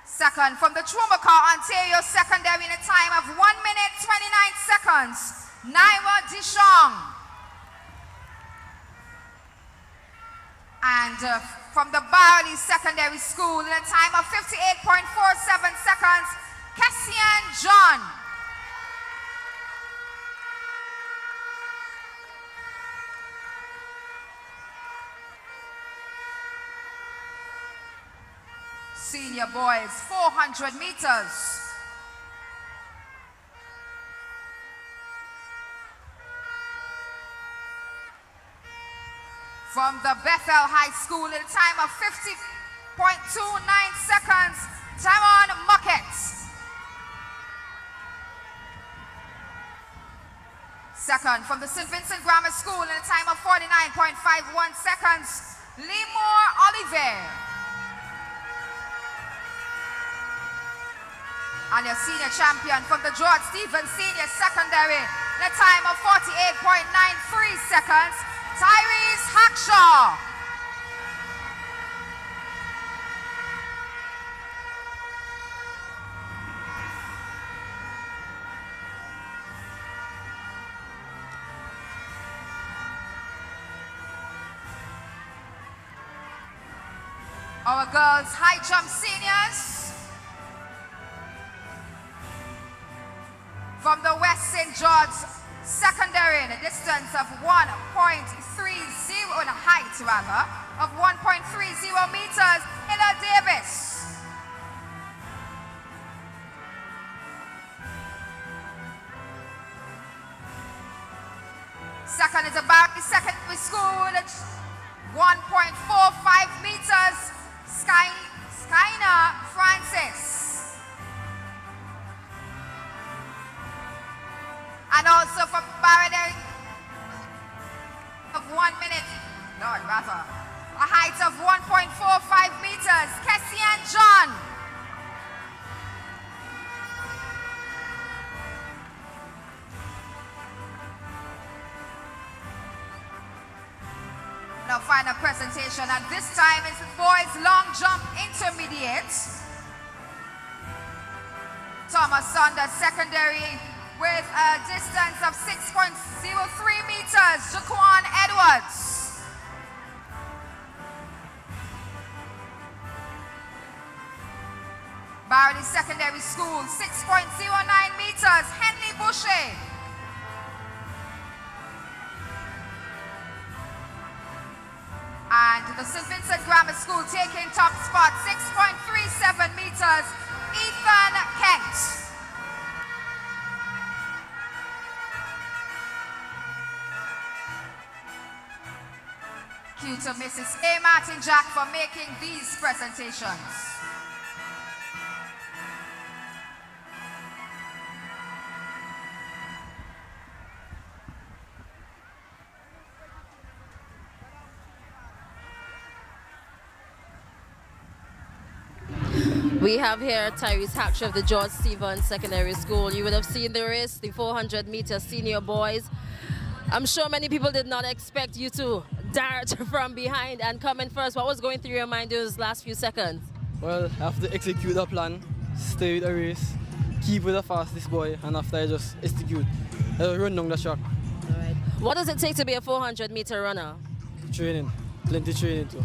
Second, from the Trumacar Ontario Secondary in a time of 1 minute 29 seconds, Naira Dishong. And from the Bowerly Secondary School in a time of 58.47 seconds, Cassian John. Senior boys, 400 meters. From the Bethel High School in a time of 50.29 seconds, Taron Muckett. Second, from the St. Vincent Grammar School in a time of 49.51 seconds, Limor Oliver. And your senior champion from the George Stevens Senior Secondary in a time of 48.93 seconds, Tyrese Hackshaw. Our girls high jump seniors from the West St. George Secondary in a distance of 1.30 in a height rather of 1.30 meters, Hilla Davis. Second is a Barry Secondary School at 1.45 meters, Skyna Francis. And also from Barry of 1 minute, Lord rather, a height of 1.45 meters, Kessian John. Our final presentation, and this time is the boys long jump intermediate. Thomas Saunders Secondary with a distance of 6.03 meters, Jaquan Edwards. Barley Secondary School, 6.09 meters, Henley Boucher. And the St. Vincent Grammar School taking top spot, 6.37 meters, Ethan Kent. Cue to Mrs. A. Martin Jack for making these presentations. We have here Tyrese Hackshaw of the George Stevens Secondary School. You would have seen the race, the 400-meter senior boys. I'm sure many people did not expect you to dart from behind and come in first. What was going through your mind those last few seconds? Well, I have to execute the plan, stay with the race, keep with the fastest boy, and after I just execute, I run down the track. All right. What does it take to be a 400-meter runner? Training, plenty training too.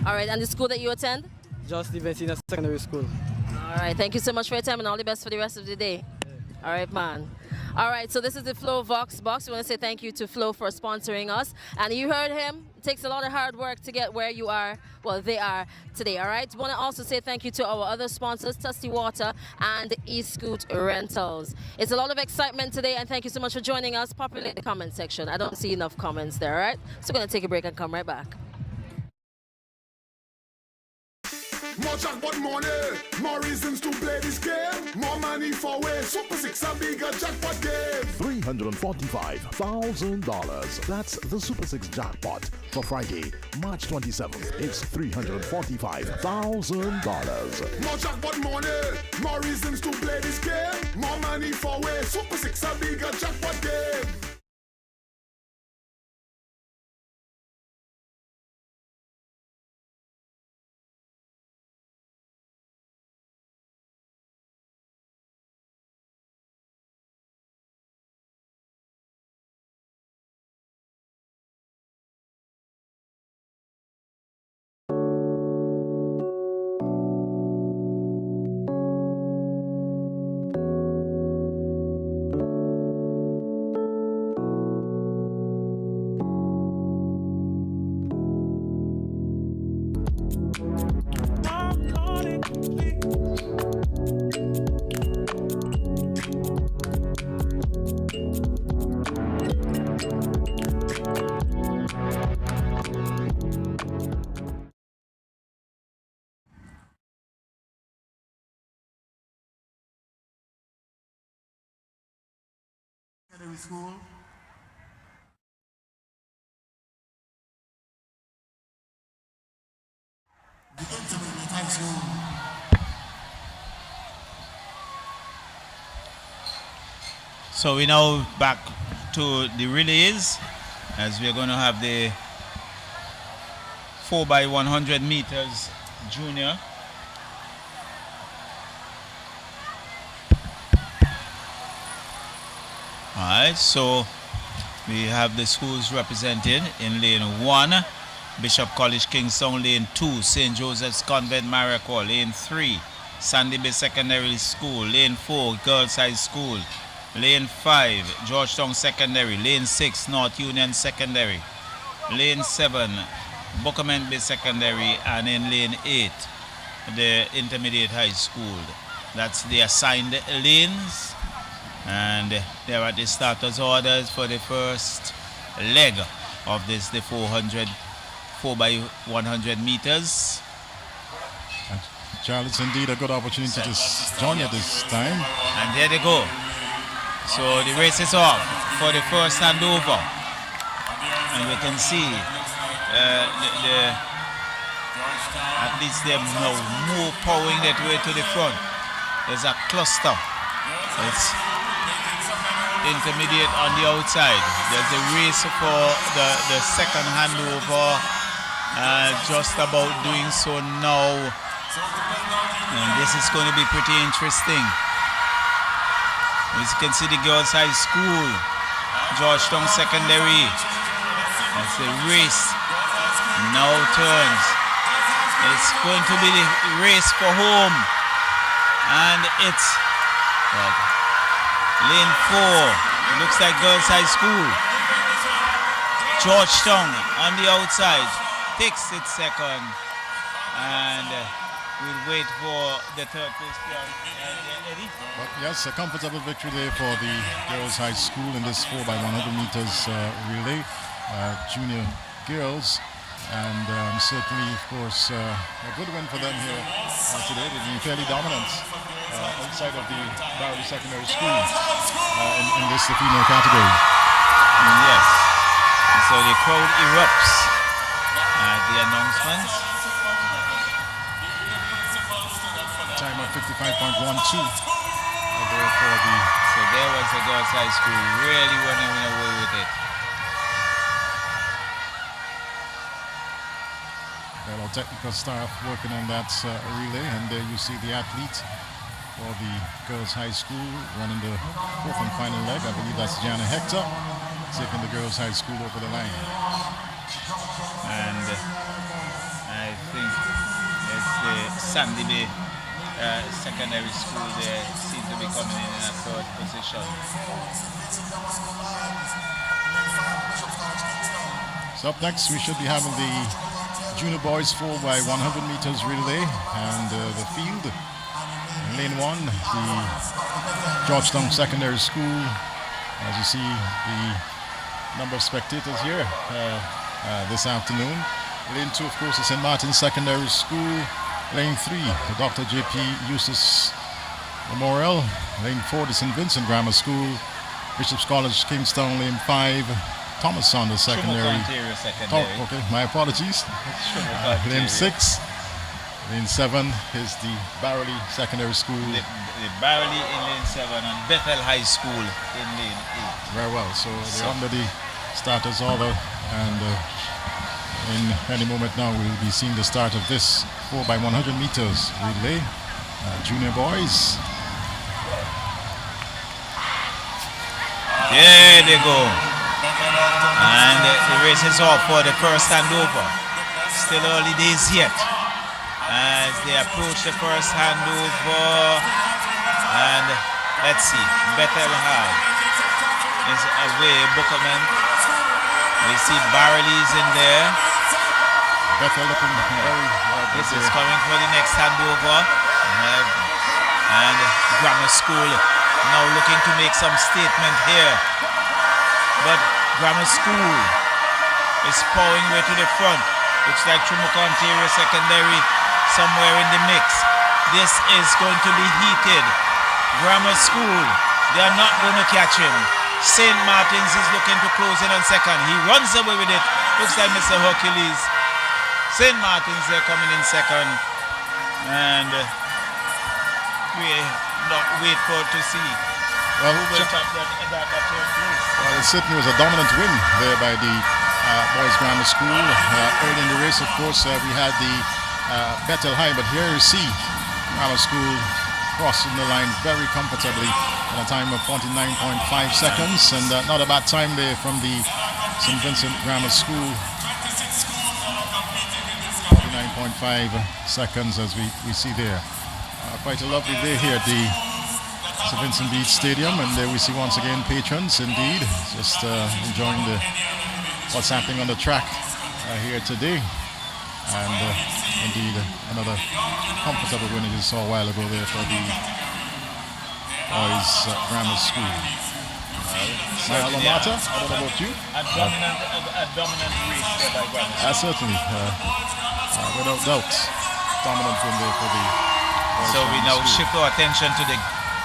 All right, and the school that you attend? George Stevens Senior Secondary School. All right, thank you so much for your time and all the best for the rest of the day. All right, man. All right, so this is the Flow Vox Box. We want to say thank you to Flow for sponsoring us. And you heard him. It takes a lot of hard work to get where you are, well, they are today, all right? We want to also say thank you to our other sponsors, Tusty Water and E-Scoot Rentals. It's a lot of excitement today, and thank you so much for joining us. Populate the comment section. I don't see enough comments there, all right? So we're going to take a break and come right back. More jackpot money, more reasons to play this game. More money for way. Super 6 a bigger jackpot game. $345,000. That's the Super 6 jackpot for Friday, March 27th. It's $345,000. More jackpot money, more reasons to play this game. More money for way. Super 6 a bigger jackpot game. Secondary school. The intermediate high school. So we now back to the relays as we're going to have the 4x100 meters junior. Alright, so we have the schools represented in lane 1, Bishop College Kingstown, lane 2, St. Joseph's Convent Maricourt, lane 3, Sandy Bay Secondary School, lane 4, Girls High School, lane 5, Georgetown Secondary, lane 6, North Union Secondary, lane 7, Buckerman Bay Secondary, and in lane 8, the Intermediate High School. That's the assigned lanes. And there are the starters orders for the first leg of this, the 4x100 meters. Charles, it's indeed a good opportunity to join you this time. And there they go. So the race is off for the first handover. And we can see at least they're now more powering that way to the front. There's a cluster. It's intermediate on the outside. There's a race for the second handover, just about doing so now, and this is going to be pretty interesting. As you can see, the Girls High School, Georgetown Secondary, as the race now turns. It's going to be the race for home, and it's lane 4, looks like Girls High School. Georgetown on the outside takes its second, and we'll wait for the third place. But yes, a comfortable victory there for the Girls High School in this 4x100 meters relay, junior girls. And certainly, of course, a good win for them here today. They've been fairly dominant inside of the Barry Secondary School in this the female category. Yes. So the crowd erupts at the announcement. Time of 55.12 there for the. So there was the Girls High School really running away with it. Our technical staff working on that relay, and there you see the athlete for the Girls High School running the fourth and final leg. I believe that's Jana Hector taking the Girls High School over the line. And I think it's the Sandy Bay Secondary School there seem to be coming in a third position. So up next we should be having the Junior Boys 4x100 meters relay, and the field in lane 1, the Georgetown Secondary School. As you see, the number of spectators here this afternoon. Lane 2, of course, is St. Martin's Secondary School. Lane 3, the Dr. J.P. Eustace Memorial. Lane 4, the St. Vincent Grammar School. Bishop's College, Kingstown. Lane 5, Thomas Saunders Secondary. Oh, okay, my apologies. Lane 6. Lane 7 is the Barley Secondary School. The Barley in lane 7 and Bethel High School in lane 8. Very well. So they're under the starters order, and in any moment now we'll be seeing the start of this 4x100 meters relay. Junior boys. There they go. And the race is off for the first handover. Still early days yet as they approach the first handover. And let's see, Bethel High is away, Buckerman. We see Barley's in there. Bethel looking very This is coming for the next handover. And Grammar School now looking to make some statement here. But Grammar School is powering way to the front. Looks like Chumuka Ontario Secondary somewhere in the mix. This is going to be heated. Grammar School, they are not going to catch him. St. Martin's is looking to close in on second. He runs away with it. Looks like Mr. Hercules. St. Martin's, they're coming in second. And we not wait for to see Well, who will top that third place? Well, it certainly was a dominant win there by the Boys Grammar School. Early in the race, of course, we had the Bethel High, but here you see Grammar School crossing the line very comfortably in a time of 49.5 seconds, and not a bad time there from the St. Vincent Grammar School. 49.5 seconds as we see there. Quite a lovely day here at the St. Vincent Beach Stadium, and there we see once again patrons indeed just enjoying what's happening on the track here today. And indeed another comfortable win as you saw a while ago there for the Boys Grammar School. Lamata, I don't know about you. A dominant race there by Grammar School. Certainly, without doubt, dominant win there for the Boys So we Grammar now School. shift our attention to the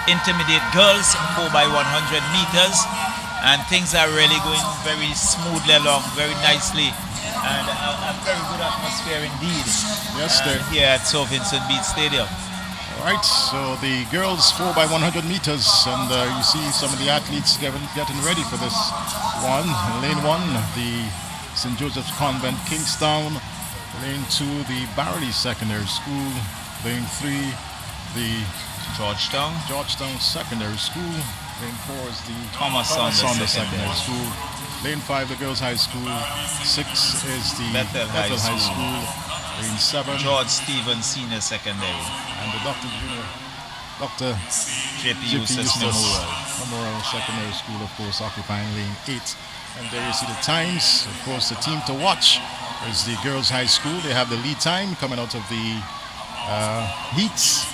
intermediate girls 4x100 meters, and things are really going very smoothly along, very nicely, and a very good atmosphere indeed. Yes, here at St. Vincent Beach Stadium. All right, so the girls 4x100 meters, and you see some of the athletes getting ready for this one. Lane 1, the St. Joseph's Convent, Kingstown. Lane 2, the Barley Secondary School. Lane 3, the Georgetown Secondary School. Lane 4 is the Thomas Saunders Secondary School. Lane 5, the Girls High School. 6 is the Bethel High School. Lane 7, George Stevens Senior Secondary. And the Dr. J.P. Eustace Memorial Secondary School, of course, occupying lane 8. And there you see the times. Of course, the team to watch is the Girls High School. They have the lead time coming out of the heats.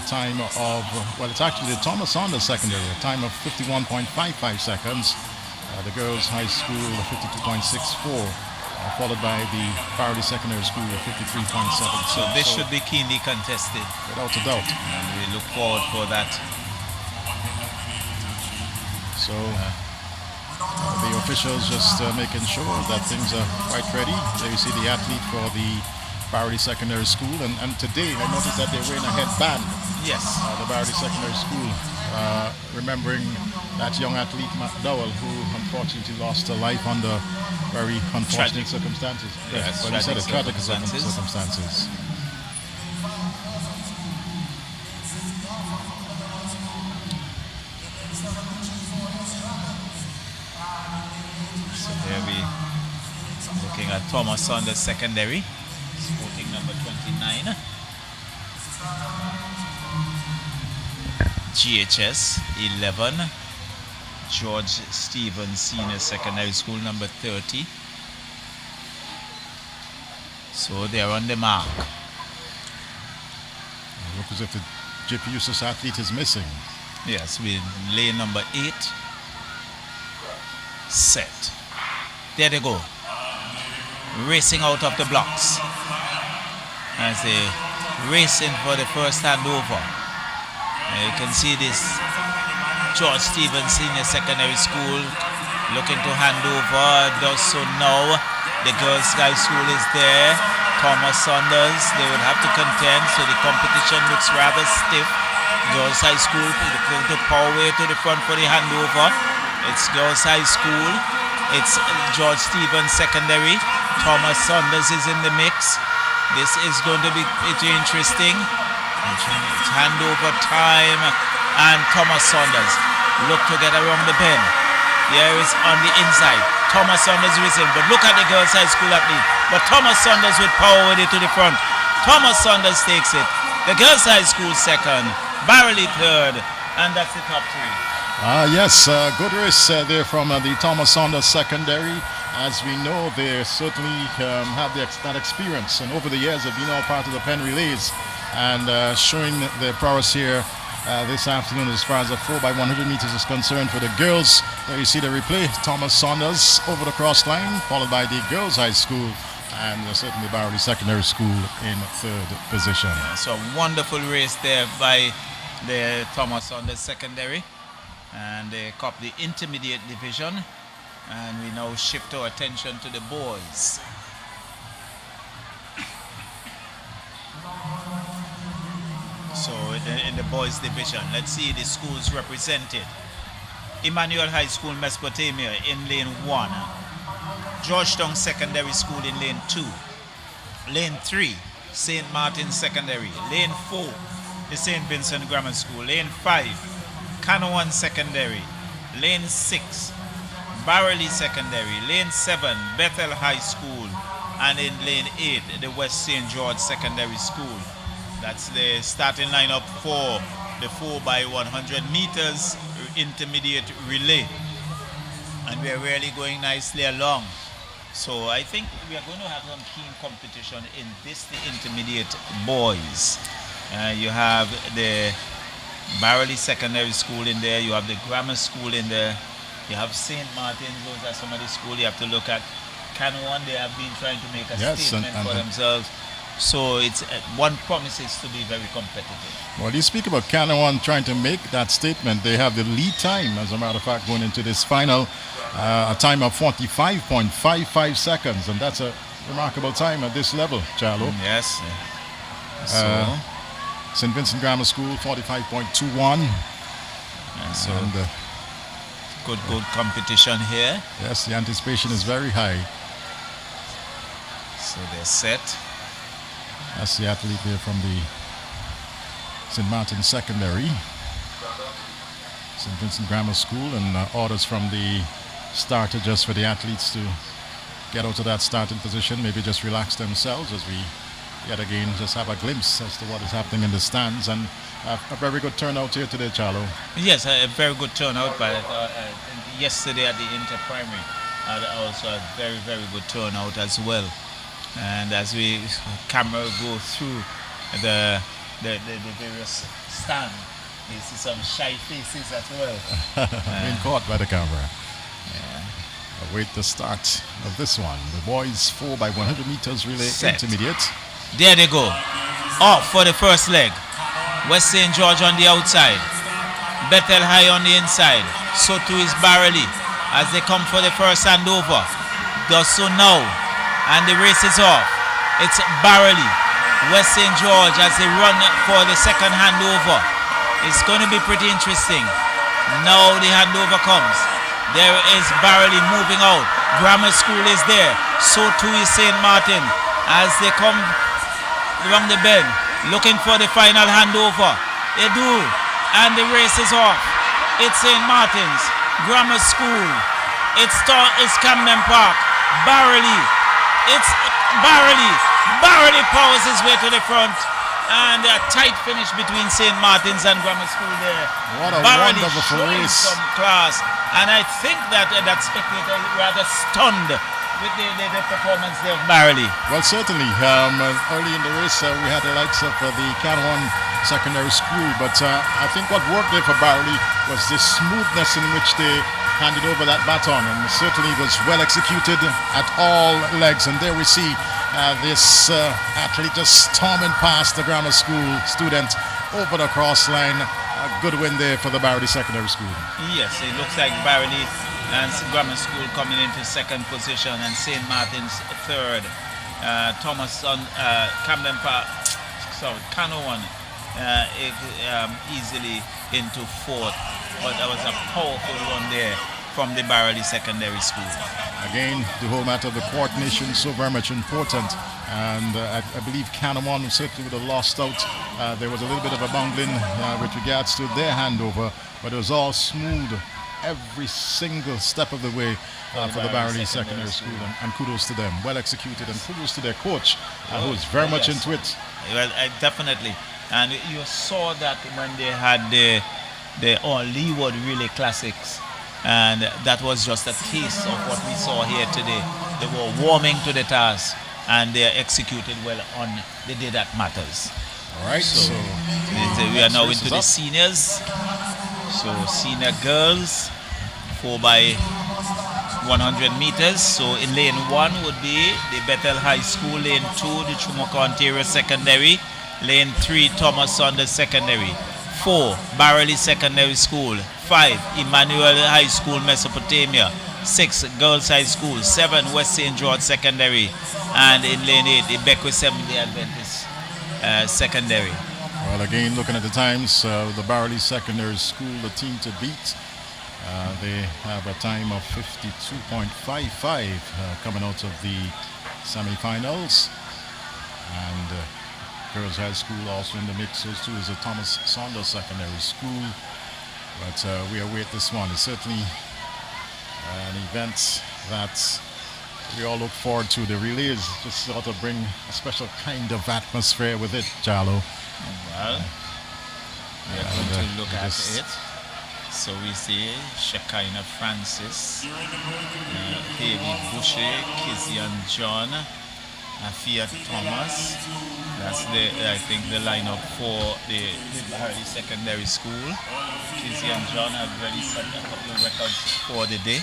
Time of, well, it's actually the Thomas Saunders Secondary, a time of 51.55 seconds. The Girls High School, 52.64. Followed by the Barley Secondary School at 53.7. So this should be keenly contested. Without a doubt. And we look forward for that. So the officials just making sure that things are quite ready. There you see the athlete for the Barley Secondary School. And today I noticed that they're wearing a headband. Yes. The Barley Secondary School. Remembering that young athlete, Matt Dowell, who unfortunately lost her life under very unfortunate circumstances. Yes, but he said tragic circumstances. So here we looking at Thomas Saunders Secondary, sporting number 29. GHS 11, George Stevens Senior Secondary School number 30. So they are on the mark. Look as if the JP Eustace athlete is missing. Yes, with lane number 8. Set. There they go. Racing out of the blocks. As they racing for the first handover. You can see this George Stevens Senior Secondary School looking to hand over. Does so now. The Girls High School is there. Thomas Saunders, they would have to contend, so the competition looks rather stiff. Girls High School going to power way to the front for the handover. It's Girls High School. It's George Stevens Secondary. Thomas Saunders is in the mix. This is going to be pretty interesting. It's handover time, and Thomas Saunders look to get around the bend. Here is on the inside. Thomas Saunders is in, but look at the Girls High School athlete. But Thomas Saunders with power with it to the front. Thomas Saunders takes it. The Girls High School second, Barley third, and that's the top three. Yes, good race there from the Thomas Saunders Secondary. As we know, they certainly have that experience, and over the years have been all part of the Penn Relays, and showing their prowess here this afternoon as far as the 4x100 meters is concerned for the girls. There you see the replay. Thomas Saunders over the cross line, followed by the Girls High School, and certainly Barley Secondary School in third position. Yeah, so a wonderful race there by the Thomas Saunders Secondary, and they cop the intermediate division, and we now shift our attention to the boys. So in the boys division, let's see the schools represented. Emmanuel High School, Mesopotamia in lane 1. Georgetown Secondary School in lane 2. Lane 3, St. Martin Secondary. Lane 4, the St. Vincent Grammar School. Lane 5, Canawan Secondary. Lane 6, Barley Secondary. Lane 7, Bethel High School. And in lane 8, the West St. George Secondary School. That's the starting lineup for the 4x100 meters intermediate relay. And we are really going nicely along. So I think we are going to have some keen competition in this, the intermediate boys. You have the Barley Secondary School in there, you have the Grammar School in there, you have St. Martin's, those are some of the schools you have to look at. Canawan, they have been trying to make a statement for themselves. So it's one promises to be very competitive. Well, you speak about Canawan trying to make that statement. They have the lead time, as a matter of fact, going into this final, a time of 45.55 seconds, and that's a remarkable time at this level, Charlo. Yes. St. Vincent Grammar School, 45.21. So and, good competition here. Yes, the anticipation is very high. So they're set. That's the athlete there from the St. Martin Secondary, St. Vincent Grammar School, and orders from the starter just for the athletes to get out of that starting position, maybe just relax themselves as we yet again just have a glimpse as to what is happening in the stands. And a very good turnout here today, Charlo. Yes, a very good turnout, but yesterday at the inter-primary also a very, very good turnout as well. And as we camera go through the various stands, you see some shy faces as well. Being caught by the camera. Await the start of this one. The boys 4x100 meters relay intermediate. There they go. Off for the first leg. West St. George on the outside. Bethel High on the inside. So too is Barley as they come for the first handover. Does so now. And the race is off. It's Barley, West St. George as they run for the second handover. It's going to be pretty interesting. Now the handover comes. There is Barley moving out. Grammar School is there. So too is St. Martin as they come around the bend looking for the final handover. They do. And the race is off. It's St. Martin's, Grammar School. It's Camden Park. Barley. It's Barley. Barley powers his way to the front. And a tight finish between St. Martin's and Grammar School there. What a Barley wonderful showing race. some class. And I think that spectator is rather stunned with the performance there of Barley. Well, certainly. Early in the race, we had the likes of the Canawan Secondary School. But I think what worked there for Barley was the smoothness in which they handed over that baton, and certainly was well executed at all legs. And there we see this athlete just storming past the Grammar School student over the cross line. A good win there for the Barley Secondary School. Yes, it looks like Barley and Grammar School coming into second position and St. Martin's third. Thomas on Camden Park, Canawan easily into fourth. But that was a powerful run there from the Barley Secondary School. Again, the whole matter of the coordination is so very much important. And I believe Canawan certainly would have lost out. There was a little bit of a bungling with regards to their handover, but it was all smooth every single step of the way for the Barley Secondary School. And kudos to them. Well executed, and kudos to their coach, who is very much into it. Well, definitely. And you saw that when they had the Leeward Relay Classics, and that was just a taste of what we saw here today. They were warming to the task, and they executed well on the day that matters. All right, so we are now into the seniors. So senior girls, 4x100 meters. So in lane 1 would be the Bethel High School, lane 2 the Chumoko Ontario Secondary, lane 3 Thomas Saunders Secondary, 4 Barley Secondary School, 5 Emmanuel High School Mesopotamia, 6 Girls High School, 7 West St. George Secondary, and in lane 8 the Beckwith Seventh-day Adventist Secondary. Well, again, looking at the times, the Barley Secondary School, the team to beat, they have a time of 52.55 coming out of the semi-finals. And Girls High School also in the mix. Those two is the Thomas Saunders Secondary School. But we await this one. It's certainly an event that we all look forward to. The relays just sort of bring a special kind of atmosphere with it, Jalo. Well, we are going to look at it. So we see Shekinah Francis, David Boucher, Kizian John, Fiat Thomas. That's I think the lineup for the Barley Secondary School. Kizian John has already set a couple of records for the day,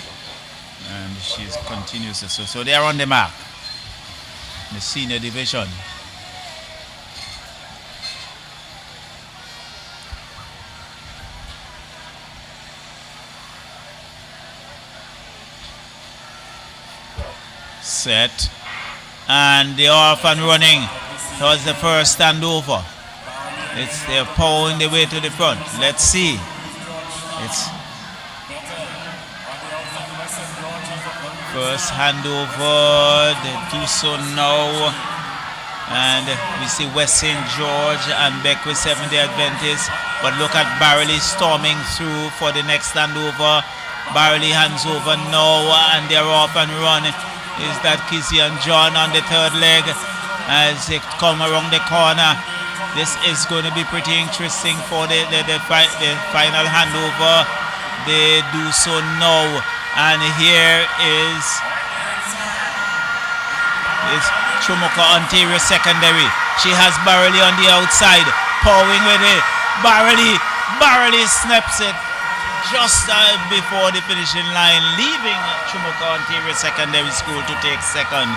and she's continues. So they are on the mark. The senior division. Set, and they're off and running towards the first standover. They're powering the way to the front. Let's see. It's first handover. They do so now, and we see West St. George and Beck with 7-day Adventist. But look at Barley storming through for the next standover. Barley hands over now, and they're off and run. Is that Kizian John on the third leg as they come around the corner. This is going to be pretty interesting for the final handover. They do so now, and here is Chumuka Ontario Secondary. She has Barley on the outside, powering with it. Barley snaps it just before the finishing line, leaving Chumuka Ontario Secondary School to take second.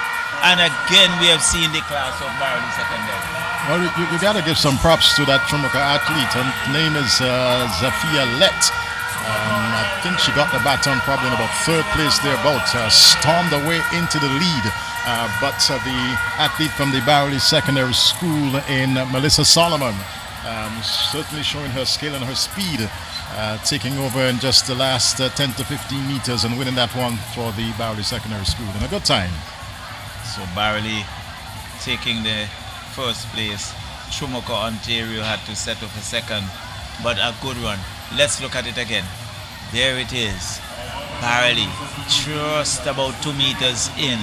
And again, we have seen the class of Barley Secondary. Well, you got to give some props to that Chumuka athlete. Her name is Zafia Lett. I think she got the baton probably in about third place thereabout. Stormed away into the lead. But the athlete from the Barley Secondary School in Melissa Solomon, certainly showing her skill and her speed. Taking over in just the last 10 to 15 meters and winning that one for the Barley Secondary School in a good time. So Barley taking the first place. Chumuka Ontario had to settle for second, but a good run. Let's look at it again. There it is. Barley just about 2 meters in,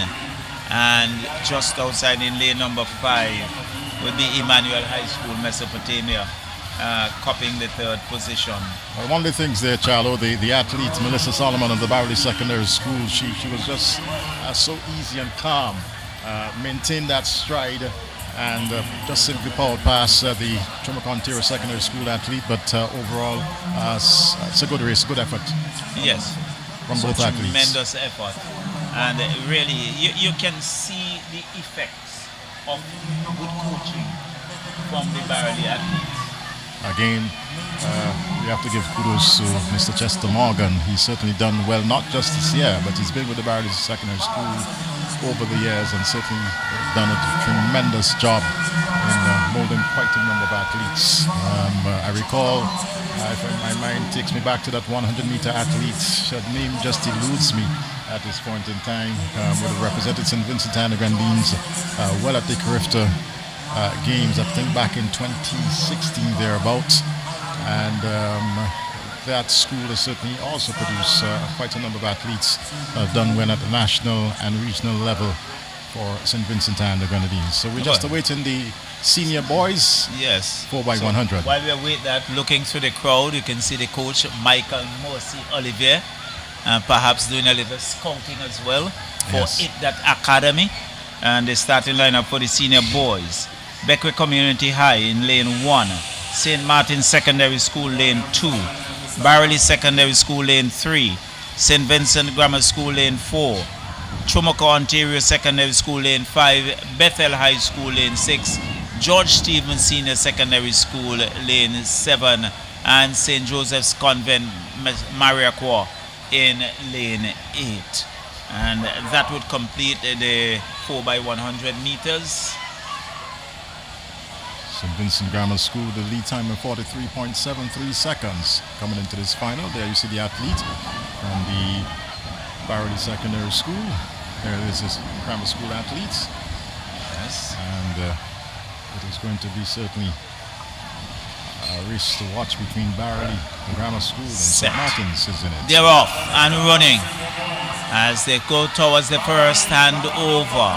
and just outside in lane number 5 would be Emmanuel High School, Mesopotamia. Copying the third position. Well, one of the things there, Charlo, the athlete Melissa Solomon of the Barley Secondary School, she was just so easy and calm, maintained that stride, and just simply powered past the Chumuka Ontario Secondary School athlete. But overall, it's a good race, good effort. Yes, from both athletes. Tremendous effort, and really, you can see the effects of good coaching from the Barley athletes. Again, we have to give kudos to Mr. Chester Morgan. He's certainly done well, not just this year, but he's been with the Barley Secondary School over the years and certainly done a tremendous job in molding quite a number of athletes. I recall, if my mind takes me back to that 100-meter athlete, her name just eludes me at this point in time. Would have represented St. Vincent and the Grenadines well at the Carifta games, I think back in 2016 thereabouts, and that school has certainly also produced quite a number of athletes done well at the national and regional level for St. Vincent and the Grenadines. So we're just awaiting the senior boys. Yes. 4x100. While we await that, looking through the crowd, you can see the coach Michael Morsi Olivier, perhaps doing a little scouting as well for that academy, and the starting lineup for the senior boys. Beckwith Community High in lane 1, St. Martin Secondary School lane 2, Barley Secondary School lane 3, St. Vincent Grammar School lane 4, Chumuka Ontario Secondary School lane 5, Bethel High School lane 6, George Stevens Senior Secondary School lane 7, and St. Joseph's Convent Mariaqua in lane 8. And that would complete the 4x100 meters. St. Vincent Grammar School, the lead time of 43.73 seconds. Coming into this final, there you see the athlete from the Barley Secondary School. There is this grammar school athletes. Yes. And it is going to be certainly a race to watch between Barley, the grammar school, and St. Martin's, isn't it? They're off and running as they go towards the first handover.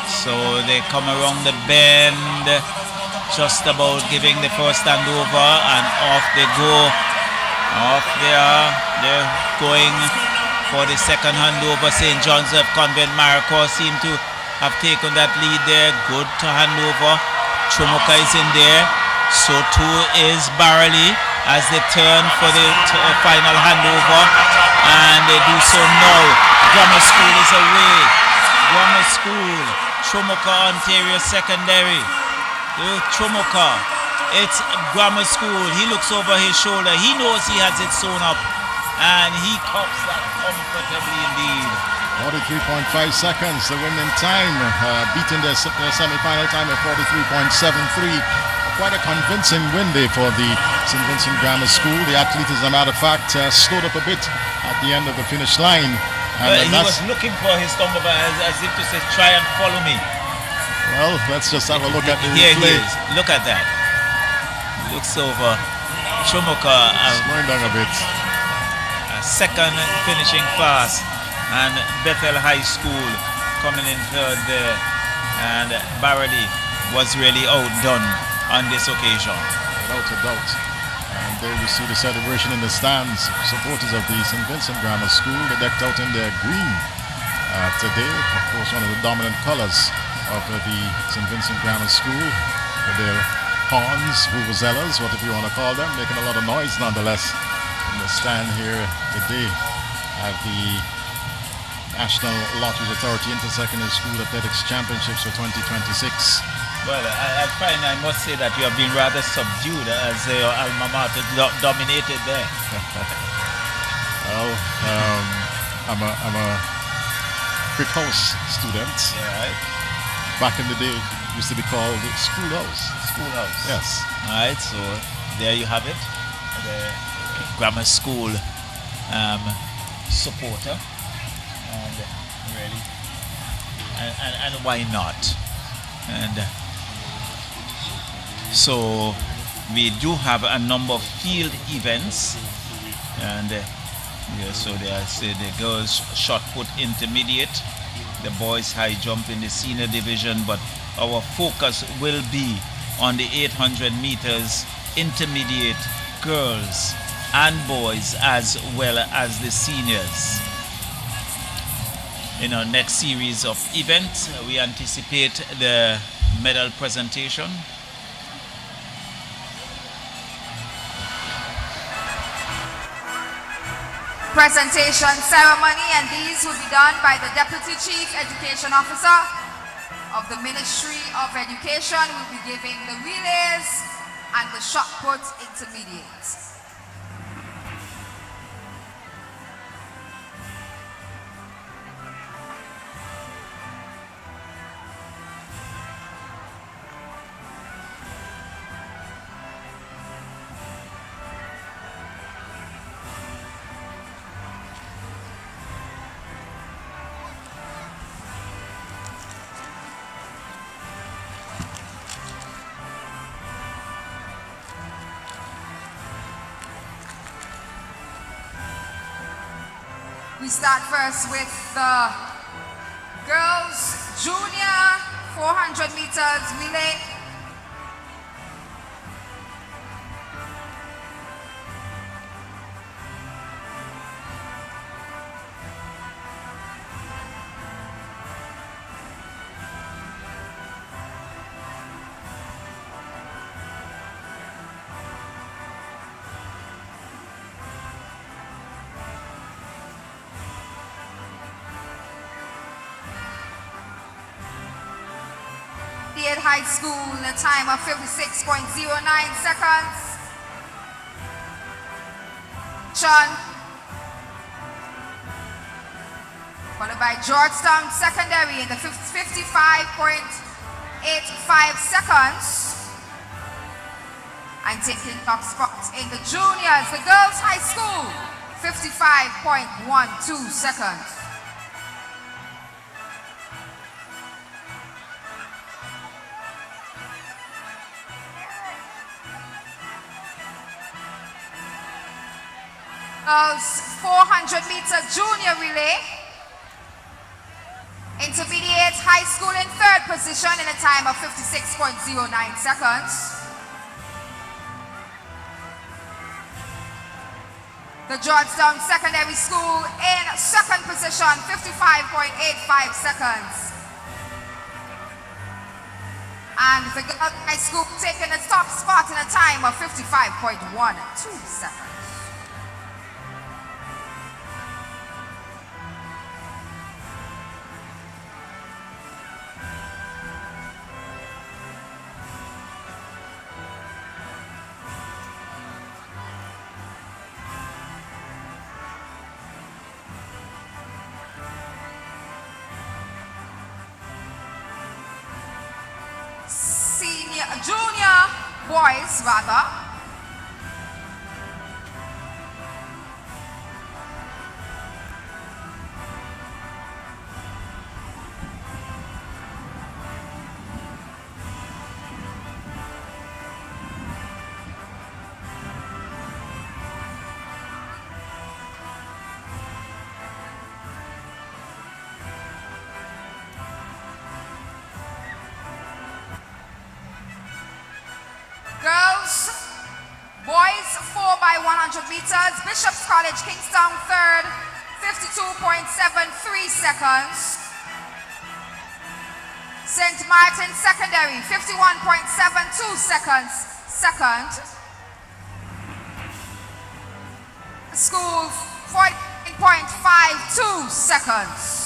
So they come around the bend, just about giving the first handover, and off they go. Off they are. They're going for the second handover. St. Joseph Convent Maricor seem to have taken that lead there. Good to hand over. Chomoka is in there. So too is Barley as they turn for the final handover. And they do so now. Grammar School is away. Grammar School. Chomoka Ontario Secondary. Chomoka. It's Grammar School. He looks over his shoulder. He knows he has it sewn up. And he cups that comfortably indeed. 43.5 seconds, the winning time, beating their semi-final time at 43.73. Quite a convincing win there for the St. Vincent Grammar School. The athlete, as a matter of fact, slowed up a bit at the end of the finish line. And he was looking for his thumb as if to say, try and follow me. Well, let's just have a look at the Here replay. he is. Look at that. Looks over. Chomoka. Slowing down a bit. Second finishing fast. And Bethel High School coming in third there. And Barley was really outdone on this occasion. Without a doubt. And there you see the celebration in the stands. Supporters of the St. Vincent Grammar School, they decked out in their green today. Of course, one of the dominant colors of the St. Vincent Grammar School. With their horns, vuvuzelas, whatever you want to call them, making a lot of noise nonetheless in the stand here today at the National Lotteries Authority Inter-Secondary School Athletics Championships for 2026. Well, I find I must say that you have been rather subdued as your alma mater dominated there. Well, I'm a brick house student. Yeah, right. Back in the day, it used to be called schoolhouse. Schoolhouse. Yes. All right, so there you have it. The grammar school supporter. And really, and why not? And so we do have a number of field events, and yeah, so there's the girls shot put intermediate, the boys high jump in the senior division, but our focus will be on the 800 meters intermediate girls and boys as well as the seniors. In our next series of events, we anticipate the medal presentation. Presentation ceremony, and these will be done by the Deputy Chief Education Officer of the Ministry of Education. Will be giving the relays and the shot put intermediate. We start first with the girls junior 400 meters relay. High School in a time of 56.09 seconds. Sean. Followed by Georgetown Secondary in the 55.85 seconds. And taking top spots in the juniors, the girls' high school, 55.12 seconds. Girls 400-meter junior relay. Intermediate high school in third position in a time of 56.09 seconds. The Georgetown Secondary School in second position, 55.85 seconds. And the girls high school taking the top spot in a time of 55.12 seconds. Junior boys rather. Boys 4x100 meters, Bishop's College, Kingstown third, 52.73 seconds. St. Martin Secondary, 51.72 seconds, second. School, 14.52 seconds.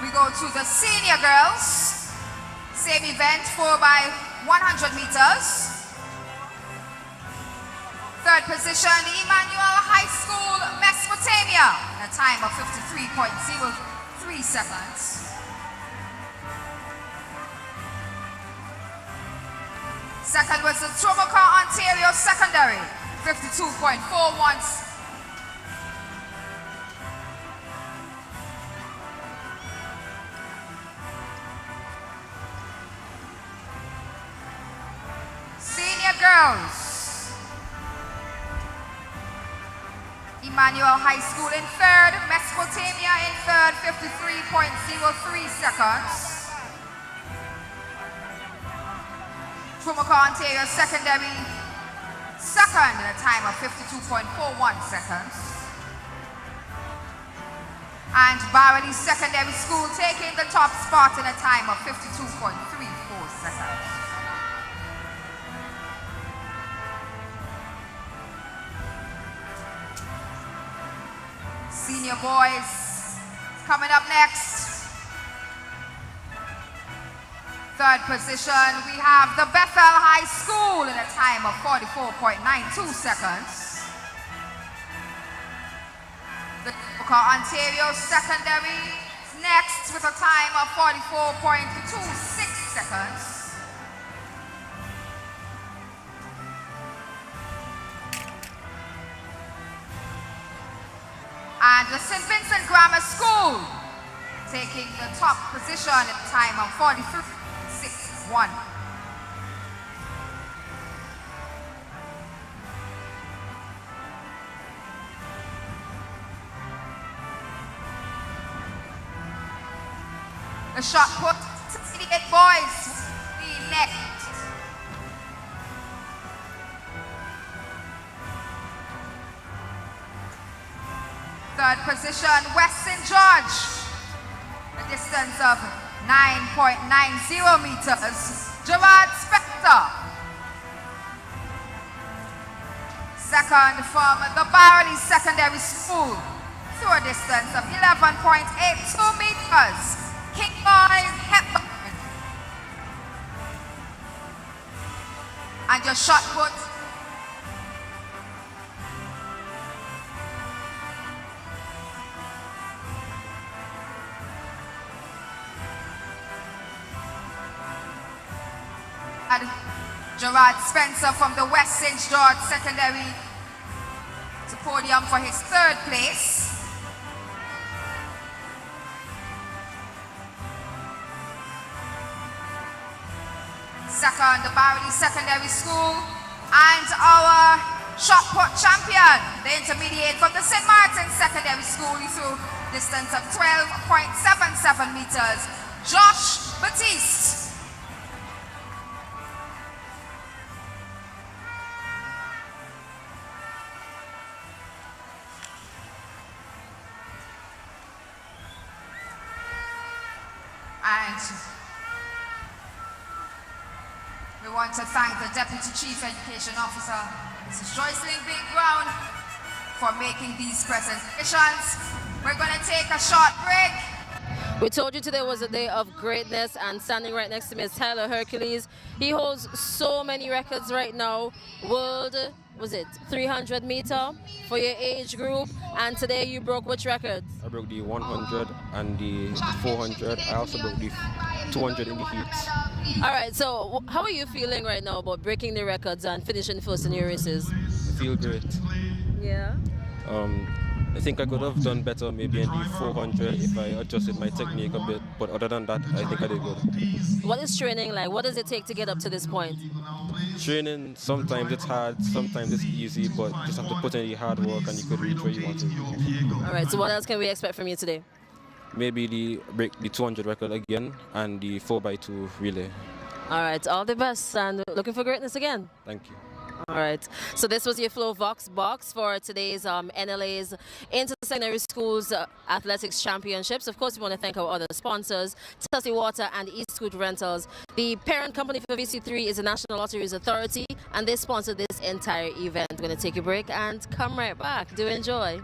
We go to the senior girls. Same event, 4x100 meters. Third position, Emmanuel High School, Mesopotamia, a time of 53.03 seconds. Second was the Tomoka, Ontario Secondary, 52.41. Girls. Emmanuel High School in third, Mesopotamia in third, 53.03 seconds. Tomoka, Ontario Secondary, second in a time of 52.41 seconds. And Barony Secondary School taking the top spot in a time of 52.34 seconds. Senior boys coming up next. Third position, we have the Bethel High School in a time of 44.92 seconds. The Ontario Secondary next with a time of 44.26 seconds. And the St. Vincent Grammar School taking the top position at a time of 43.61. The shot put, 68 boys will be next. Third position, Weston George, a distance of 9.90 meters. Gerard Spector. Second from the Barony Secondary School, through a distance of 11.82 meters. King Boys Hepburn. and your shot put. And Gerard Spencer from the West St. George Secondary to podium for his 3rd place. Second, the Barony Secondary School, and our shot put champion, the intermediate from the St. Martin's Secondary School, he threw distance of 12.77 meters, Josh Batiste. And we want to thank the Deputy Chief Education Officer, Mrs. Joycelyn Big Brown, for making these presentations. We're going to take a short break. We told you today was a day of greatness, and standing right next to me is Tyler Hercules. He holds so many records right now. World, was it 300 meter for your age group, and today you broke which records? I broke the 100 and the 400. I also broke the 200 in the heats. All right, so how are you feeling right now about breaking the records and finishing first in your races? I feel great. Yeah. I think I could have done better maybe in the 400 if I adjusted my technique a bit, but other than that, I think I did good. What is training like? What does it take to get up to this point? Training, sometimes it's hard, sometimes it's easy, but just have to put in the hard work and you could reach where you want to. All right, so what else can we expect from you today? Maybe break the 200 record again and the 4x2 relay. All right, all the best, and looking for greatness again. Thank you. All right, so this was your Flow Vox box for today's NLA's Inter-Secondary Schools Athletics Championships. Of course, we want to thank our other sponsors, Tennessee Water and Eastwood Rentals. The parent company for VC3 is the National Lotteries Authority, and they sponsor this entire event. We're going to take a break and come right back. Do enjoy.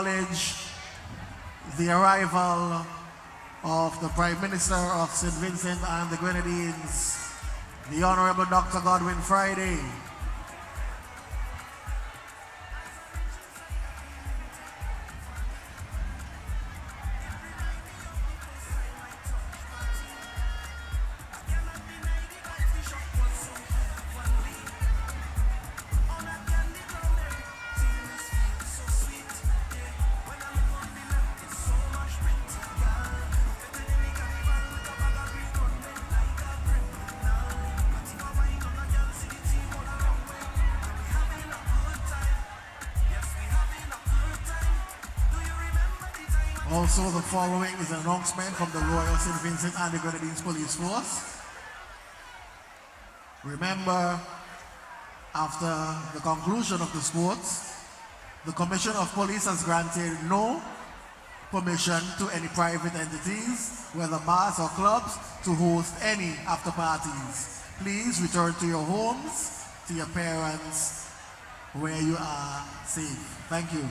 acknowledge the arrival of the Prime Minister of St. Vincent and the Grenadines, the Honorable Dr. Godwin Friday. Also, the following is an announcement from the Royal St. Vincent and the Grenadines Police Force. Remember, after the conclusion of the sports, the Commission of Police has granted no permission to any private entities, whether bars or clubs, to host any after parties. Please return to your homes, to your parents, where you are safe. Thank you.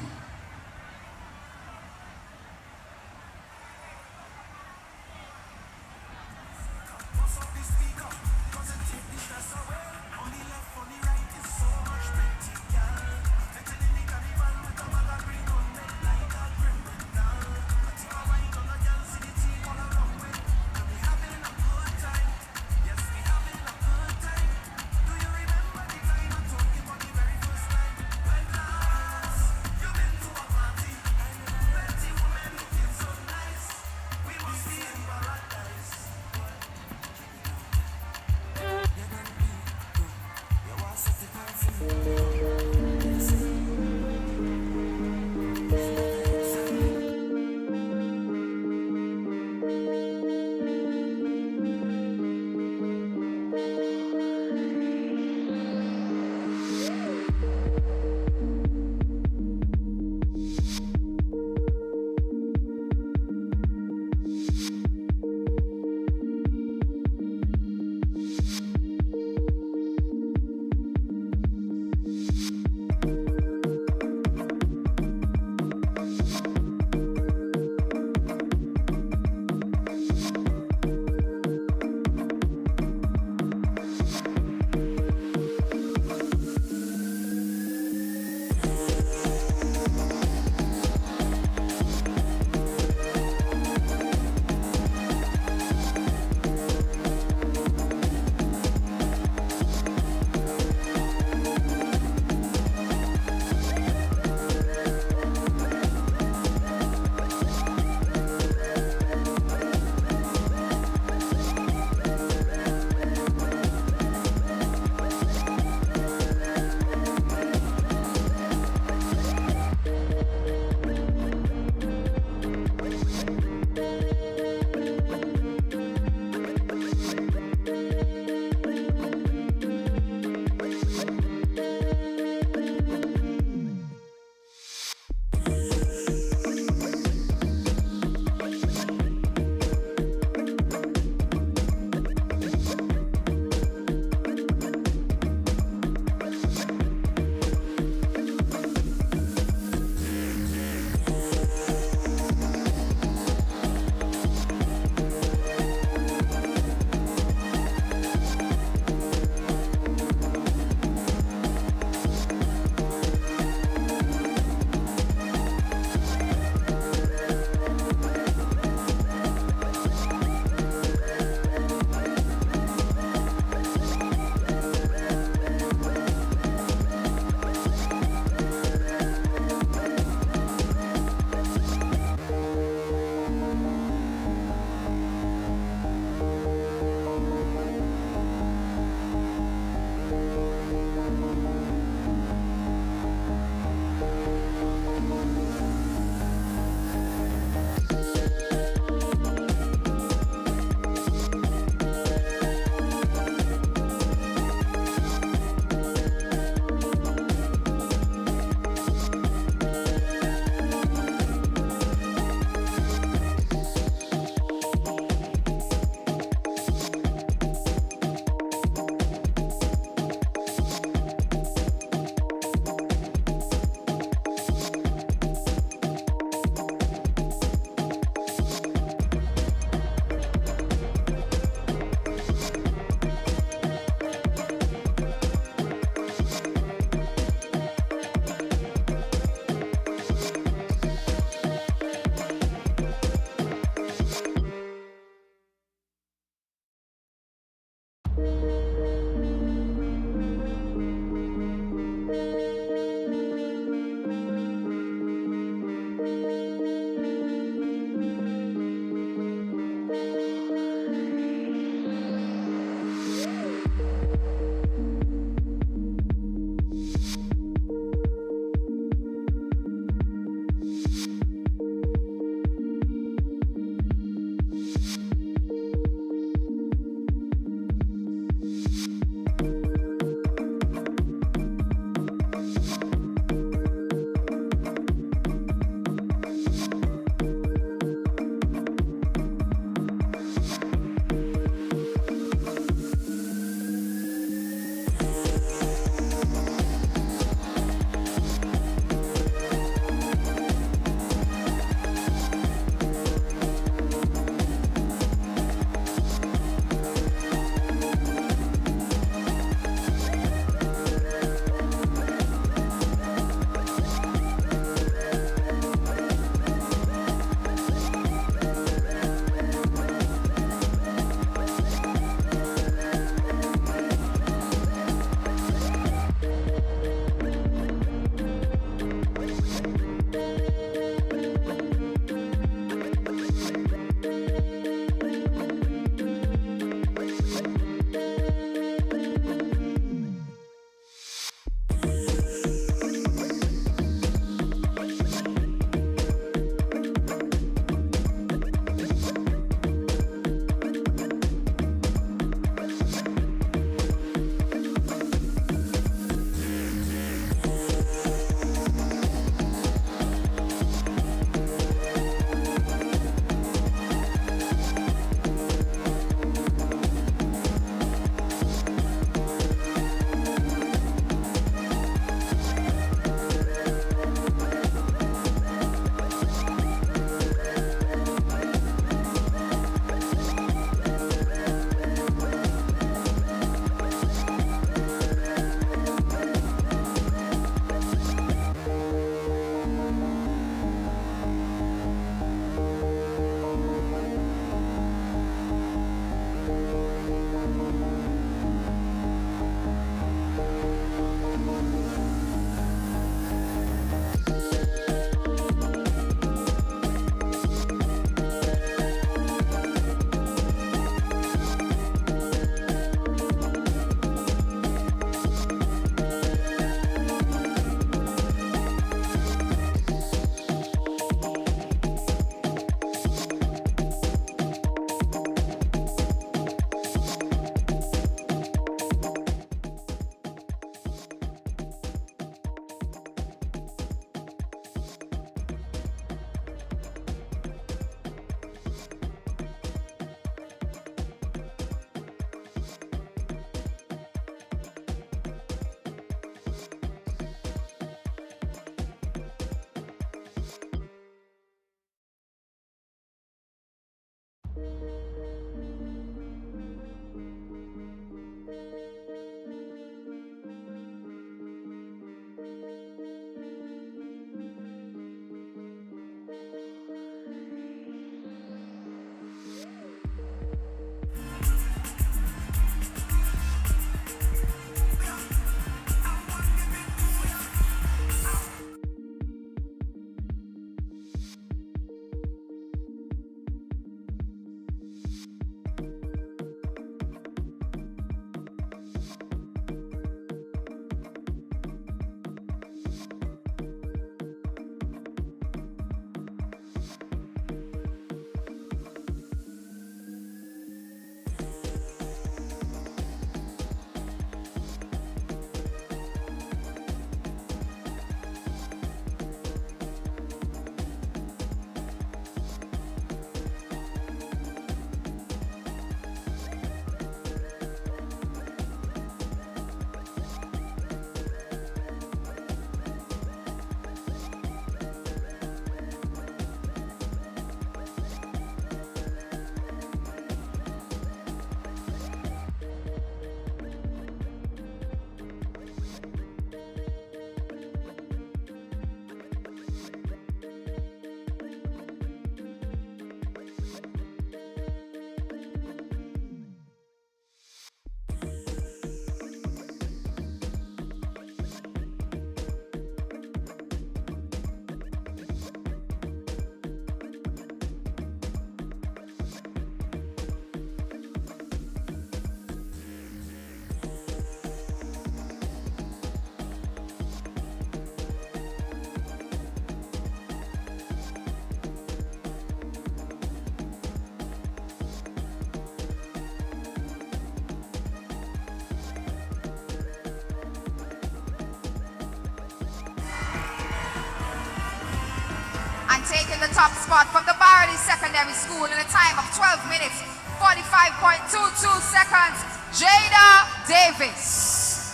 Taking the top spot from the Barley Secondary School in a time of 12 minutes, 45.22 seconds, Jada Davis.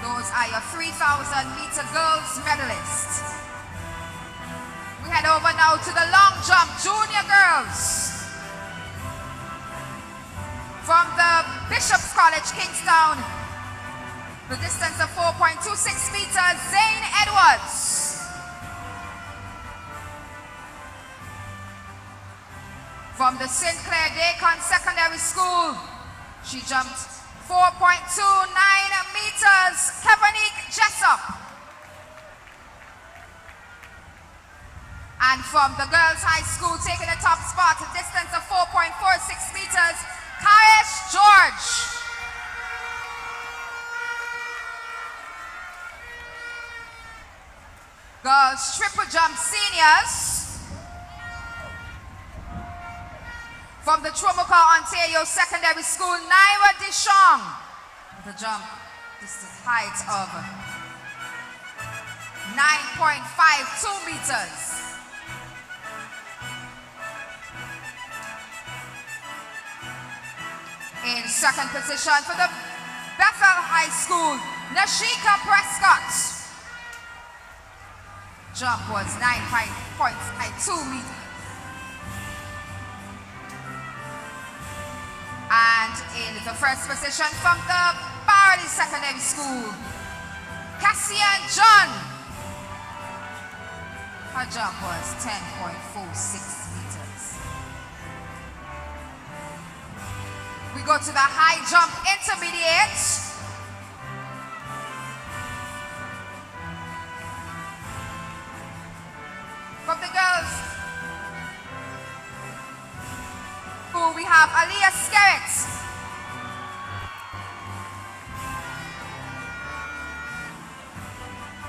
Those are your 3,000 meter girls medalists. We head over now to the long jump junior girls. From the Bishop's College, Kingstown, the distance of 4.26 meters, Zane Edwards. From the Sinclair Dacon Secondary School, she jumped 4.29 meters, Kevanique Jessup. And from the Girls High School, taking the top spot, a distance of 4.46 meters, Kaesh George. Girls triple jump seniors. From the Trumuka, Ontario Secondary School, Naira Dishong. The jump, distance height of 9.52 meters. In second position for the Bethel High School, Nashika Prescott. Jump was 9.52 meters. And in the first position from the Barley Secondary School, Cassian John. Her jump was 10.46 meters. We go to the high jump intermediate. From the girls, we have Aliyah Skerritt.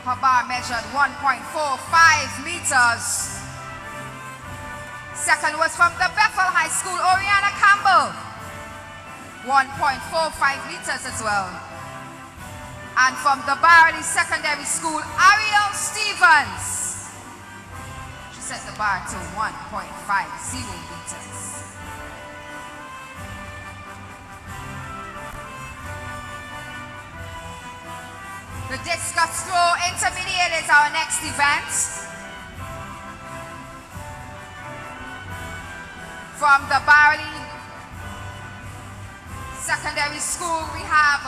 Her bar measured 1.45 meters. Second was from the Bethel High School, Oriana Campbell. 1.45 meters as well. And from the Barley Secondary School, Ariel Stevens. Set the bar to 1.50 meters. The discus throw intermediate is our next event. From the Barley Secondary School, we have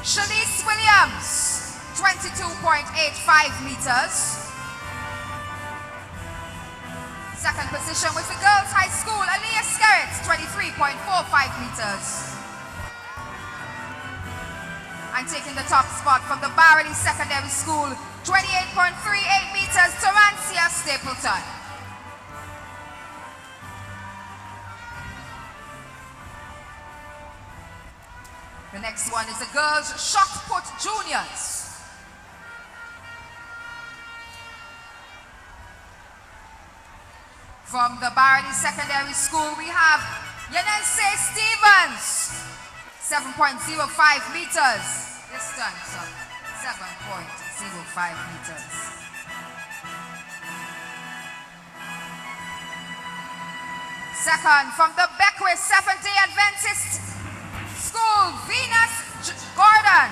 Shanice Williams, 22.85 meters. Second position was the Girls High School, Aliyah Skerritts, 23.45 meters. And taking the top spot from the Barley Secondary School, 28.38 meters, Tarancia Stapleton. The next one is the girls' shot put juniors. From the Barley Secondary School, we have Yanense Stevens, 7.05 meters. Distance of 7.05 meters. Second, from the Beckwith Seventh-day Adventist School, Venus Gordon,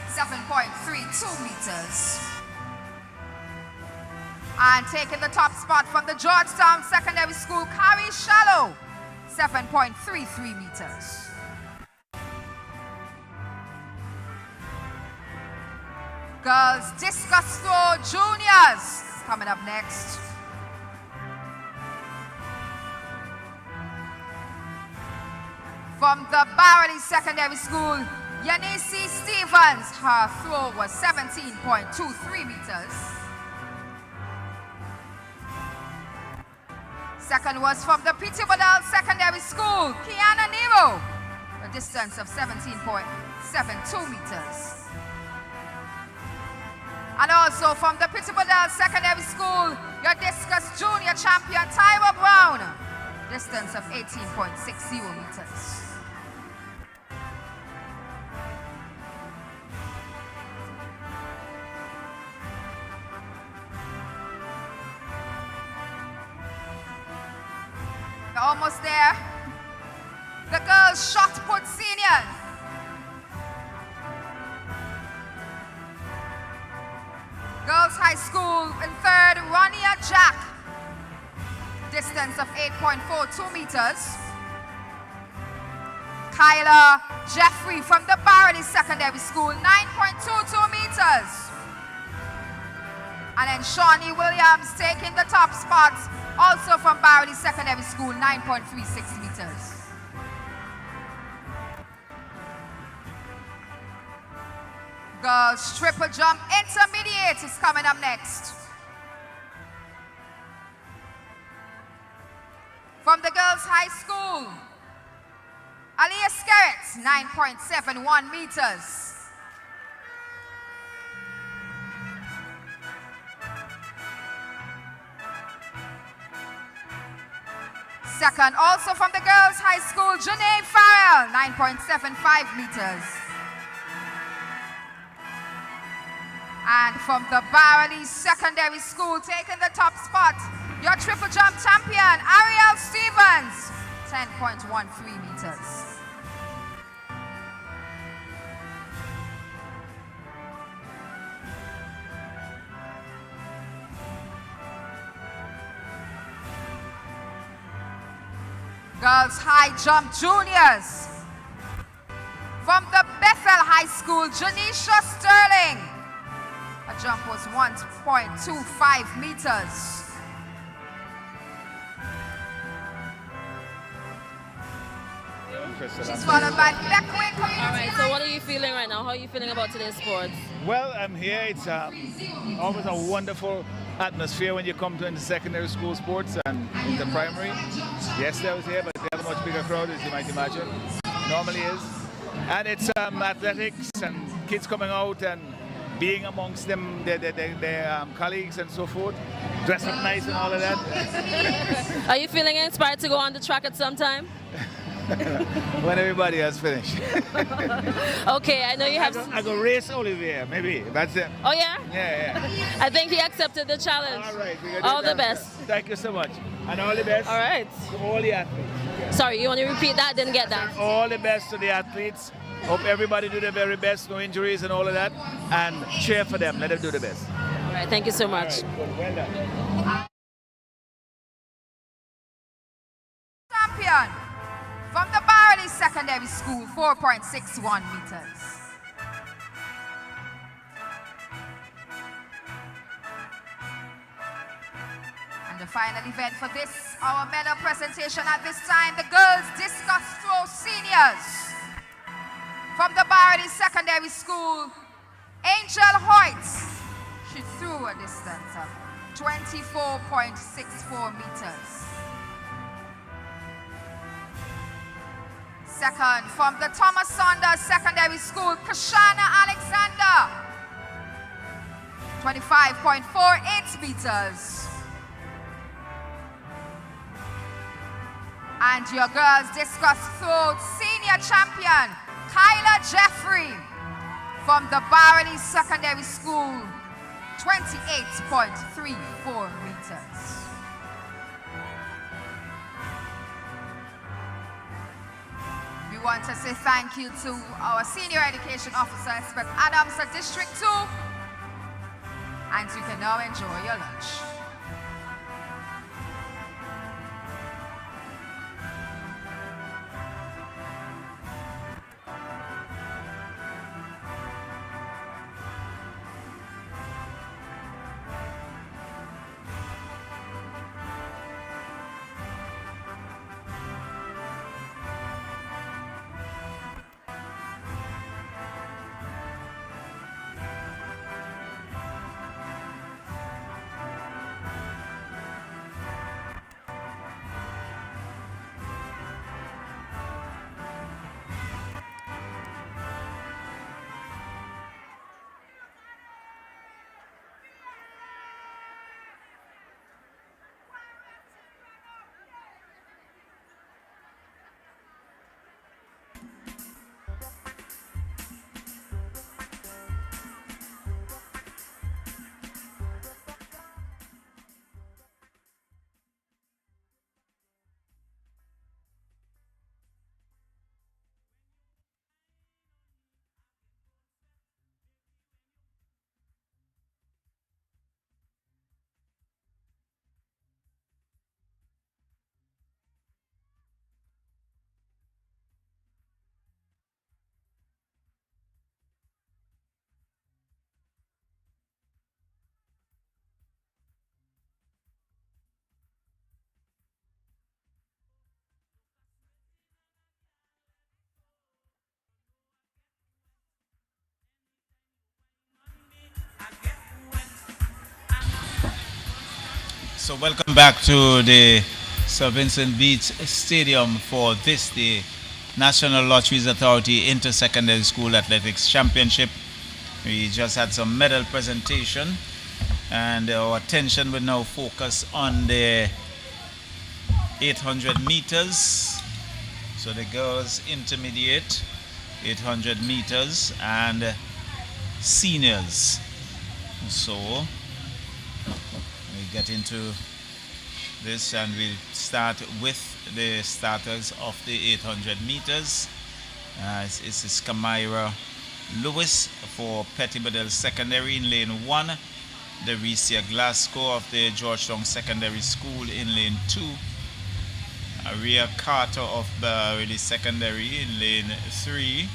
7.32 meters. And taking the top spot from the Georgetown Secondary School, Carrie Shallow, 7.33 meters. Girls discus throw juniors is coming up next. From the Barley Secondary School, Yanisi Stevens, her throw was 17.23 meters. Second was from the P.T. Waddell Secondary School, Kiana Nero, a distance of 17.72 meters. And also from the P.T. Waddell Secondary School, your discus junior champion, Tyra Brown, distance of 18.60 meters. We're almost there. The girls' shot put seniors. Girls High School in third, Ronnia Jack. Distance of 8.42 meters. Kyla Jeffrey from the Barley Secondary School, 9.22 meters. And then Shawnee Williams taking the top spot, also from Barley Secondary School, 9.36 meters. Girls triple jump intermediate is coming up next. From the Girls High School, Aliyah Skerritts, 9.71 meters. Second, also from the Girls High School, Janae Farrell, 9.75 meters. And from the Barley Secondary School, taking the top spot, your triple jump champion, Ariel Stevens, 10.13 meters. Girls High Jump Juniors. From the Bethel High School, Janisha Sterling. Her jump was 1.25 meters. She's followed by Beckwith Community. All right, so what are you feeling right now? How are you feeling about today's sports? Well, I'm here. It's always a wonderful atmosphere when you come to the secondary school sports and in the primary. Yesterday I was here, but they have a much bigger crowd, as you might imagine. Normally is. And it's athletics and kids coming out and being amongst them, their colleagues and so forth, dressed up nice and all of that. Are you feeling inspired to go on the track at some time? When everybody has finished. Okay, I know you have... I go race Olivier, maybe. That's it. Oh, yeah? Yeah. I think he accepted the challenge. All right. All the best. Thank you so much. And all the best. All right. To all the athletes. Sorry, you want to repeat that? Didn't get that. All the best to the athletes Hope everybody do their very best, no injuries and all of that, and cheer for them. Let them do the best. All right, thank you so much. Well done. Champion from the Barley Secondary School, 4.61 meters. And the final event for this, our medal presentation at this time, the girls discus throw seniors. From the Barley Secondary School, Angel Hoyt. She threw a distance of 24.64 meters. Second, from the Thomas Saunders Secondary School, Kashana Alexander, 25.48 meters. And your girls discus throw senior champion, Kyla Jeffrey, from the Barley Secondary School, 28.34 meters. We want to say thank you to our Senior Education Officer, Inspector Adams at District 2. And you can now enjoy your lunch. So welcome back to the Sir Vincent Beache Stadium for this, the National Lotteries Authority Inter-Secondary School Athletics Championship. We just had some medal presentation, and our attention will now focus on the 800 meters. So the girls intermediate, 800 meters, and seniors. So we get into this, and we'll start with the starters of the 800 meters. This is Kamira Lewis for Pettibodale Secondary in lane 1. Derecia Glasgow of the Georgetown Secondary School in lane 2. Aria Carter of Barley Secondary in lane 3.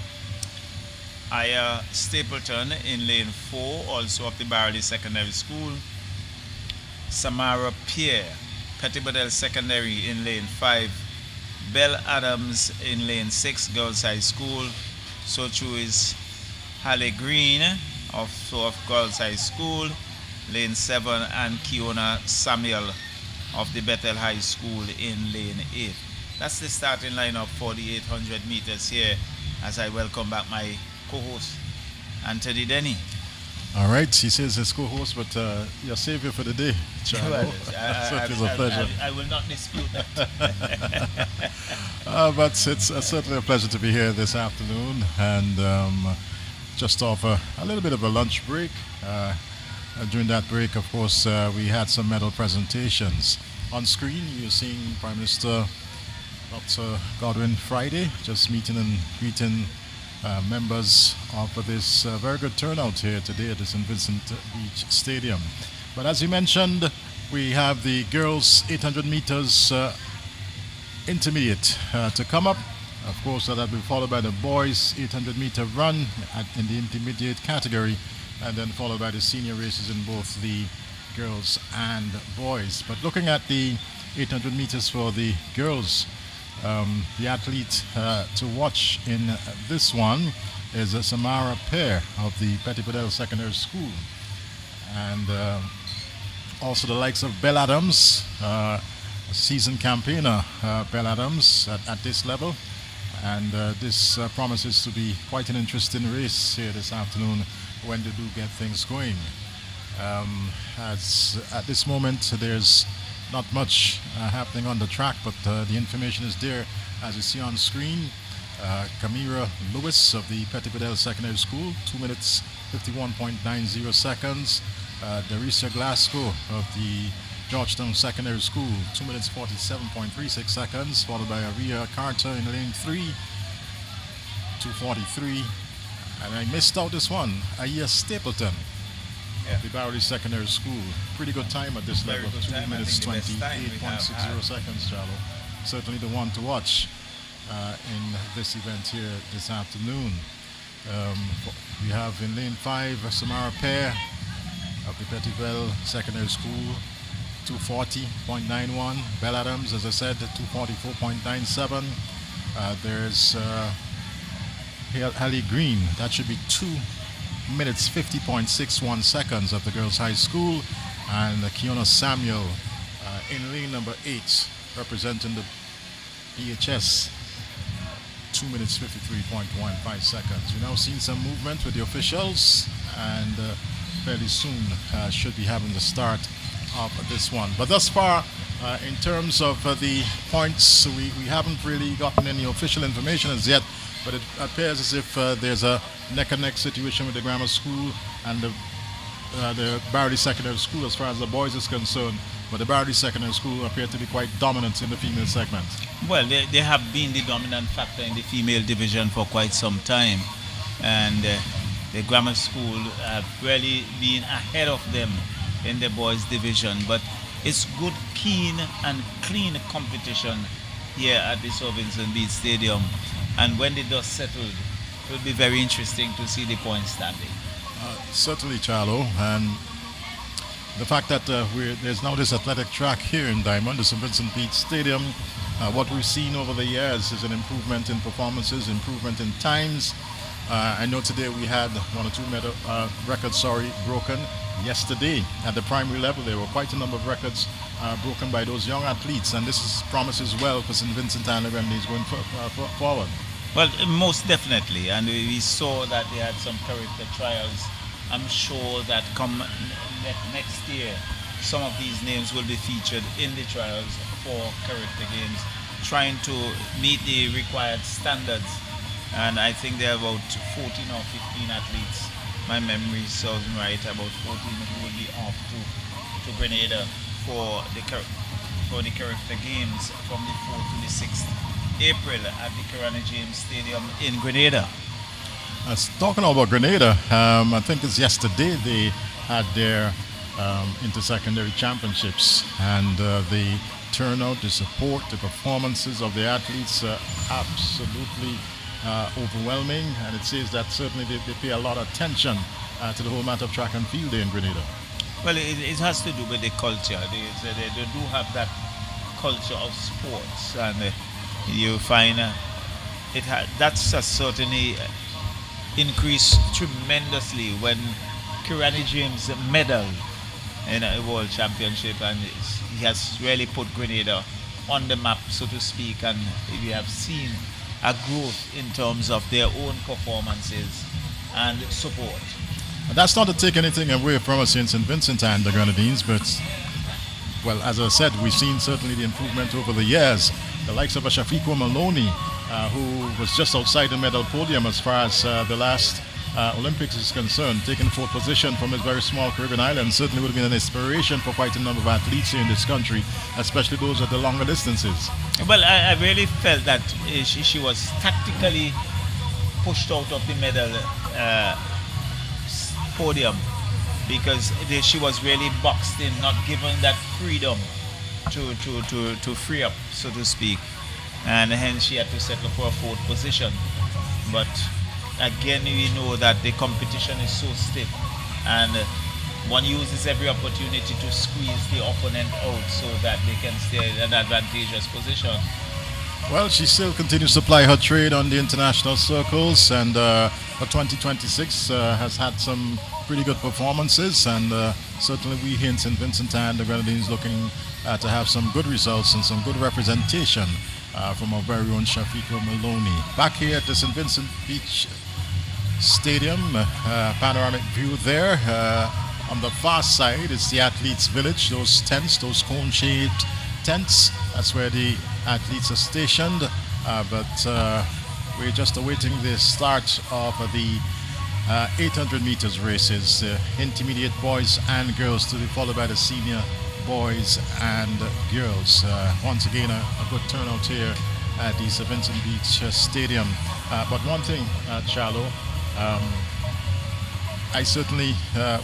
Aya Stapleton in lane 4, also of the Barley Secondary School. Samara Pierre, Pettibodale Secondary in lane 5. Belle Adams in lane 6, Girls High School. So too is Halle Green of Girls High School, lane 7, and Kiona Samuel of the Bethel High School in lane 8. That's the starting lineup for the 800 meters here, as I welcome back my co-host, Anthony Denny. All right, he says his co-host, but your savior for the day, Charles. Well, It's a pleasure. I will not dispute that. But it's certainly a pleasure to be here this afternoon, and just off a little bit of a lunch break. During that break, of course, we had some medal presentations. On screen, you're seeing Prime Minister Dr. Godwin Friday just meeting and greeting members of this very good turnout here today at the St. Vincent Beach Stadium. But as you mentioned, we have the girls 800 meters intermediate to come up. Of course, that will be followed by the boys 800 meter run in the intermediate category, and then followed by the senior races in both the girls and boys. But looking at the 800 meters for the girls, the athlete to watch in this one is Samara Pear of the Petit Bedell Secondary School, and also the likes of Belle Adams, seasoned campaigner Belle Adams at this level. And this promises to be quite an interesting race here this afternoon when they do get things going. As at this moment there's not much happening on the track, but the information is there as you see on screen. Kamira Lewis of the Petit Bedell Secondary School, 2 minutes 51.90 seconds. Darissa Glasgow of the Georgetown Secondary School, 2 minutes 47.36 seconds, followed by Aria Carter in lane 3, 2:43. And I missed out this one, Aya Stapleton of the Bowery Secondary School. Pretty good time at this level, 2 minutes 28.60 seconds, Charlo. Certainly the one to watch in this event here this afternoon. We have in lane 5 Samara Pear of the Petit Bedell Secondary School, 240.91. Belle Adams, as I said, 244.97. There's Hallie Green, that should be 2 minutes 50.61 seconds of the girls' high school, and Kiona Samuel in lane number 8 representing the BHS, 2 minutes 53.15 seconds. We've now seen some movement with the officials, and fairly soon should be having the start of this one. But thus far, in terms of the points, we haven't really gotten any official information as yet, but it appears as if there's a neck-and-neck situation with the grammar school and the Barry Secondary School as far as the boys is concerned. But the Barry Secondary School appear to be quite dominant in the female segment. Well, they have been the dominant factor in the female division for quite some time, and the grammar school have really been ahead of them in the boys division. But it's good, keen and clean competition here at the Sir Vincent Beach Stadium, and when the dust settled, it will be very interesting to see the points standing. Certainly, Charlo, and the fact that there's now this athletic track here in Diamond, the St. Vincent Beach Stadium, what we've seen over the years is an improvement in performances, improvement in times. I know today we had one or two records broken. Yesterday at the primary level there were quite a number of records broken by those young athletes, and this promises well for St. Vincent and the Grenadines going forward. Well, most definitely, and we saw that they had some character trials. I'm sure that come next year some of these names will be featured in the trials for character games, trying to meet the required standards. And I think there are about 14 or 15 athletes, my memory serves me right, about 14 who will be off to Grenada for the character games from the 4th to the 6th April at the Karana James Stadium in Grenada. Talking about Grenada, I think it's yesterday they had their inter-secondary championships, and the turnout, the support, the performances of the athletes are absolutely overwhelming, and it says that certainly they pay a lot of attention to the whole matter of track and field there in Grenada. Well, it has to do with the culture. They do have that culture of sports, and you find that's certainly increased tremendously when Kirani James medaled in a world championship, and he has really put Grenada on the map, so to speak, and we have seen a growth in terms of their own performances and support. That's not to take anything away from us in St. Vincent and the Grenadines, but, well, as I said, we've seen certainly the improvement over the years. The likes of Shafiqo Maloney, who was just outside the medal podium as far as the last Olympics is concerned, taking 4th position from his very small Caribbean island, certainly would have been an inspiration for quite a number of athletes here in this country, especially those at the longer distances. Well, I really felt that she was tactically pushed out of the medal podium because she was really boxed in, not given that freedom to free up, so to speak, and hence she had to settle for a fourth position. But again, we know that the competition is so stiff, and one uses every opportunity to squeeze the opponent out so that they can stay in an advantageous position. Well, she still continues to ply her trade on the international circles, and for 2026 has had some pretty good performances, and certainly we here in St. Vincent and the Grenadines looking to have some good results and some good representation from our very own Shafiqa Maloney. Back here at the St. Vincent Beach Stadium, panoramic view there. On the far side is the athletes' village, those tents, those cone-shaped tents. That's where the athletes are stationed, but we're just awaiting the start of the 800 meters races, intermediate boys and girls to be followed by the senior boys and girls. Once again, a good turnout here at the St. Vincent Beach Stadium. But one thing, Charlo, I certainly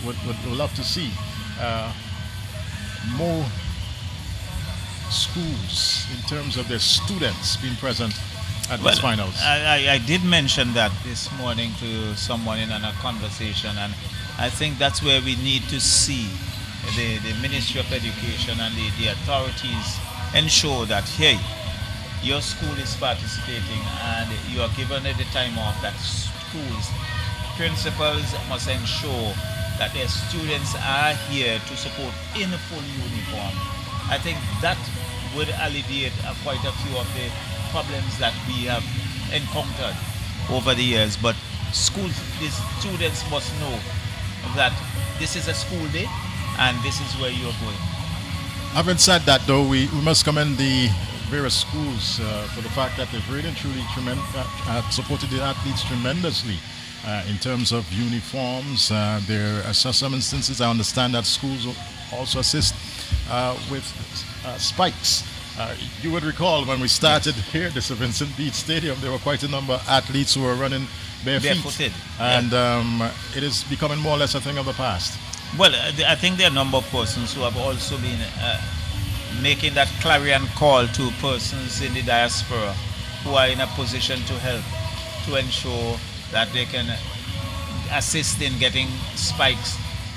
would love to see more schools in terms of their students being present at these finals. I did mention that this morning to someone in a conversation, and I think that's where we need to see the Ministry of Education and the authorities ensure that, hey, your school is participating and you are given at the time off, that schools, principals must ensure that their students are here to support in full uniform. I think that would alleviate quite a few of the problems that we have encountered over the years. But the students must know that this is a school day and this is where you're going. Having said that, though, we must commend the various schools for the fact that they've really and truly supported the athletes tremendously in terms of uniforms. There are some instances I understand that schools also assist with spikes. You would recall when we started here at the St. Vincent Beach Stadium, there were quite a number of athletes who were running barefooted. And it is becoming more or less a thing of the past. Well, I think there are a number of persons who have also been making that clarion call to persons in the diaspora who are in a position to help, to ensure that they can assist in getting spikes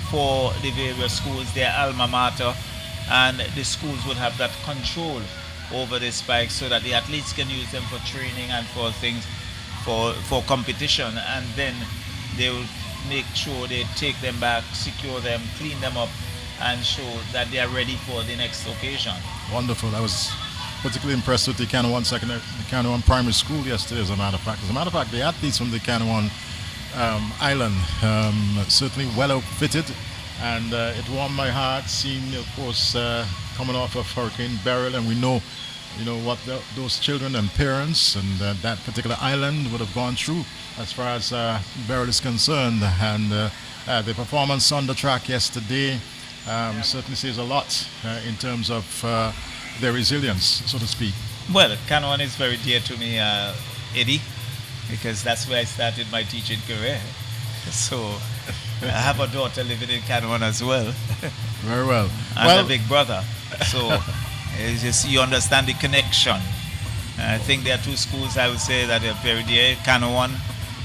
for the various schools, their alma mater, and the schools would have that control over the spikes so that the athletes can use them for training and for things, for competition, and then they will make sure they take them back, secure them, clean them up, and show that they are ready for the next occasion. Wonderful. I was particularly impressed with the Canawan Primary School yesterday, as a matter of fact. As a matter of fact, the athletes from the Canawan Island certainly well outfitted, and it warmed my heart seeing, of course, coming off of Hurricane Beryl, and we know, what those children and parents and that particular island would have gone through as far as Beryl is concerned, and the performance on the track yesterday certainly says a lot in terms of their resilience, so to speak. Well, Canawan is very dear to me, Eddie, because that's where I started my teaching career. So I have a daughter living in Canawan as well. Very well. And a big brother. So it's just, you understand the connection. I think there are two schools I would say that are very dear, Canawan,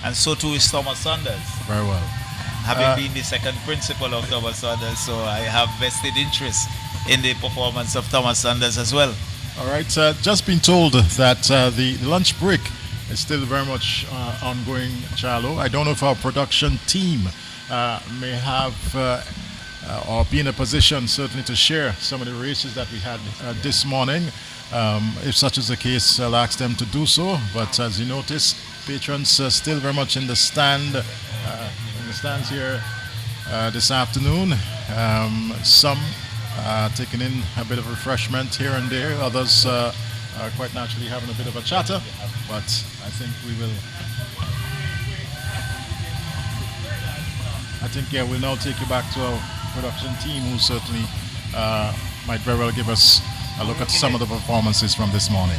and so too is Thomas Saunders. Very well. Having been the second principal of Thomas Saunders, so I have vested interest in the performance of Thomas Saunders as well. All right, just been told that the lunch break is still very much ongoing, Charlo. I don't know if our production team may have or be in a position certainly to share some of the races that we had this morning. If such is the case, I'll ask them to do so. But as you notice, patrons still very much in the stands here this afternoon. Some taking in a bit of refreshment here and there. Others are quite naturally having a bit of a chatter. But I think we'll now take you back to our production team, who certainly might very well give us a look at some of the performances from this morning.